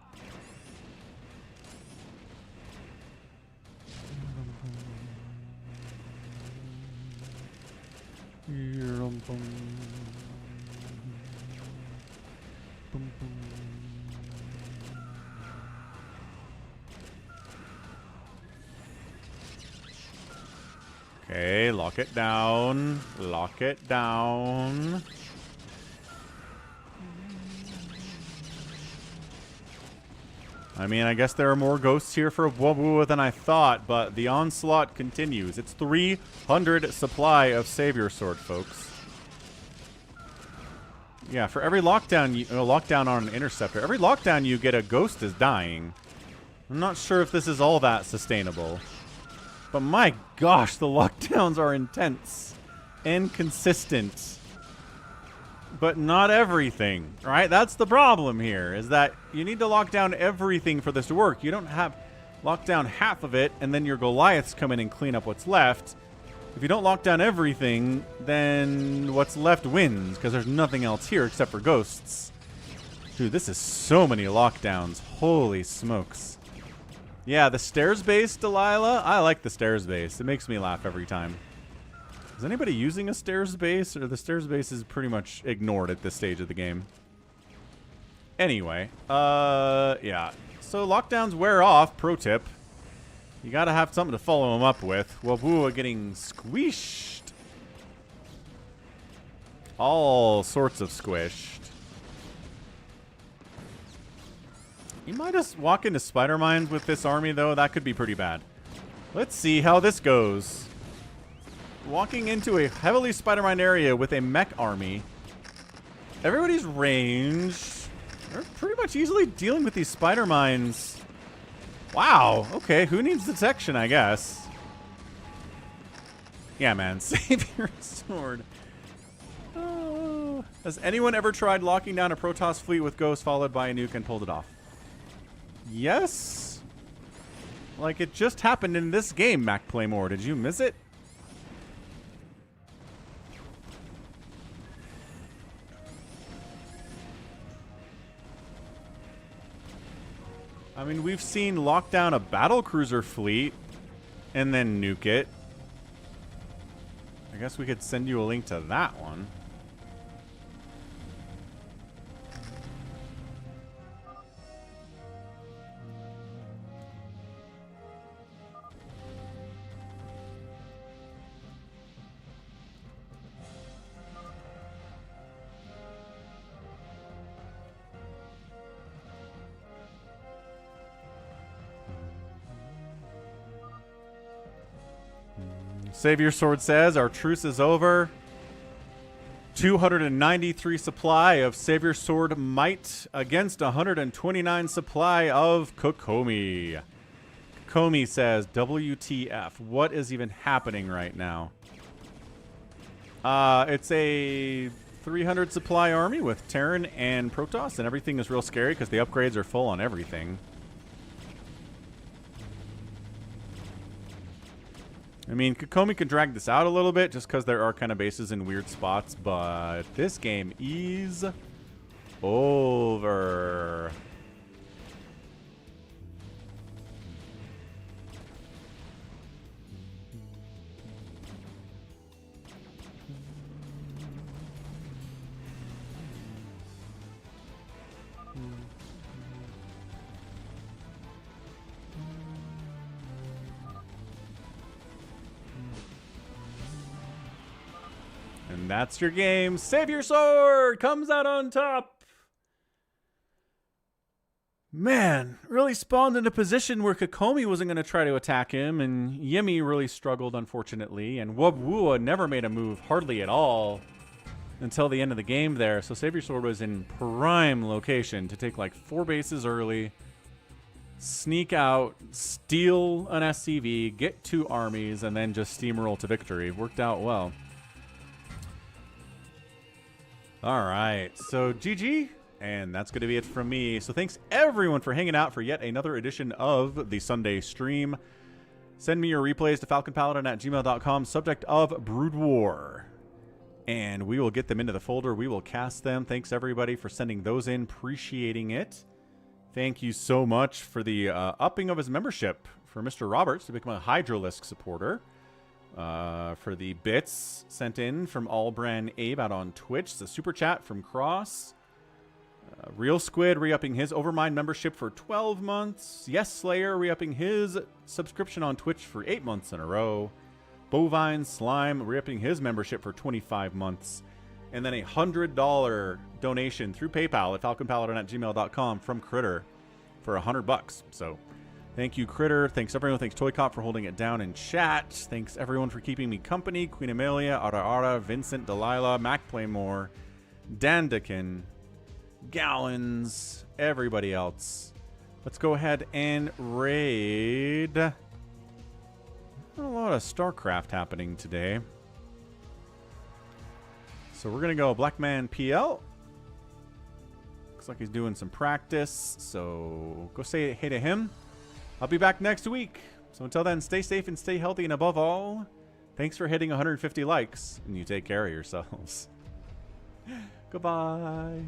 Okay, lock it down. Lock it down. I mean, I guess there are more ghosts here for Wabwua than I thought, but the onslaught continues. It's 300 supply of Savior Sword, folks. Yeah, for every lockdown on an interceptor, every lockdown you get a ghost is dying. I'm not sure if this is all that sustainable. But my gosh, the lockdowns are intense and consistent. But not everything, right? That's the problem here, is that you need to lock down everything for this to work. You don't have lock down half of it, and then your Goliaths come in and clean up what's left. If you don't lock down everything, then what's left wins, because there's nothing else here except for ghosts. Dude, this is so many lockdowns. Holy smokes. Yeah, the stairs base, Delilah. I like the stairs base. It makes me laugh every time. Is anybody using a stairs base, or the stairs base is pretty much ignored at this stage of the game? Anyway, yeah. So lockdowns wear off, pro tip. You gotta have something to follow them up with. Wabua getting squished. All sorts of squished. You might just walk into spider mines with this army, though. That could be pretty bad. Let's see how this goes. Walking into a heavily spider mine area with a mech army. Everybody's ranged. They're pretty much easily dealing with these spider mines. Wow. Okay, who needs detection, I guess. Yeah, man. Save your sword. Has anyone ever tried locking down a Protoss fleet with Ghost followed by a nuke and pulled it off? Yes. Like it just happened in this game, Mac Playmore. Did you miss it? I mean, we've seen lock down a battlecruiser fleet and then nuke it. I guess we could send you a link to that one. Savior Sword says, our truce is over. 293 supply of Savior Sword Might against 129 supply of Kokomi. Kokomi says, WTF. What is even happening right now? It's a 300 supply army with Terran and Protoss, and everything is real scary because the upgrades are full on everything. I mean, Kokomi could drag this out a little bit just because there are kind of bases in weird spots, but this game is over. And that's your game. Savior Sword comes out on top. Man, really spawned in a position where Kokomi wasn't going to try to attack him, and Yemi really struggled, unfortunately, and Wubwua never made a move, hardly at all, until the end of the game there. So Savior Sword was in prime location to take like 4 bases early, sneak out, steal an SCV, get 2 armies, and then just steamroll to victory. Worked out well. All right, so GG, and that's going to be it from me. So thanks everyone for hanging out for yet another edition of the Sunday stream. Send me your replays to falconpaladin@gmail.com, subject of Brood War, and we will get them into the folder. We will cast them. Thanks everybody for sending those in, appreciating it. Thank you so much for the upping of his membership for Mr. Roberts to become a Hydralisk supporter. For the bits sent in from Allbrand Abe out on Twitch. It's a super chat from Cross. Real Squid re-upping his Overmind membership for 12 months. Yes Slayer re-upping his subscription on Twitch for 8 months in a row. Bovine Slime re-upping his membership for 25 months. And then a $100 donation through PayPal at falconpaladin@gmail.com from Critter for $100. So thank you, Critter. Thanks, everyone. Thanks, Toycop, for holding it down in chat. Thanks, everyone, for keeping me company. Queen Amelia, Ara Ara, Vincent, Delilah, Mac Playmore, Dandakin, Gallons, everybody else. Let's go ahead and raid. Not a lot of StarCraft happening today. So we're going to go Black Man PL. Looks like he's doing some practice. So go say hey to him. I'll be back next week. So until then, stay safe and stay healthy. And above all, thanks for hitting 150 likes. And you take care of yourselves. Goodbye.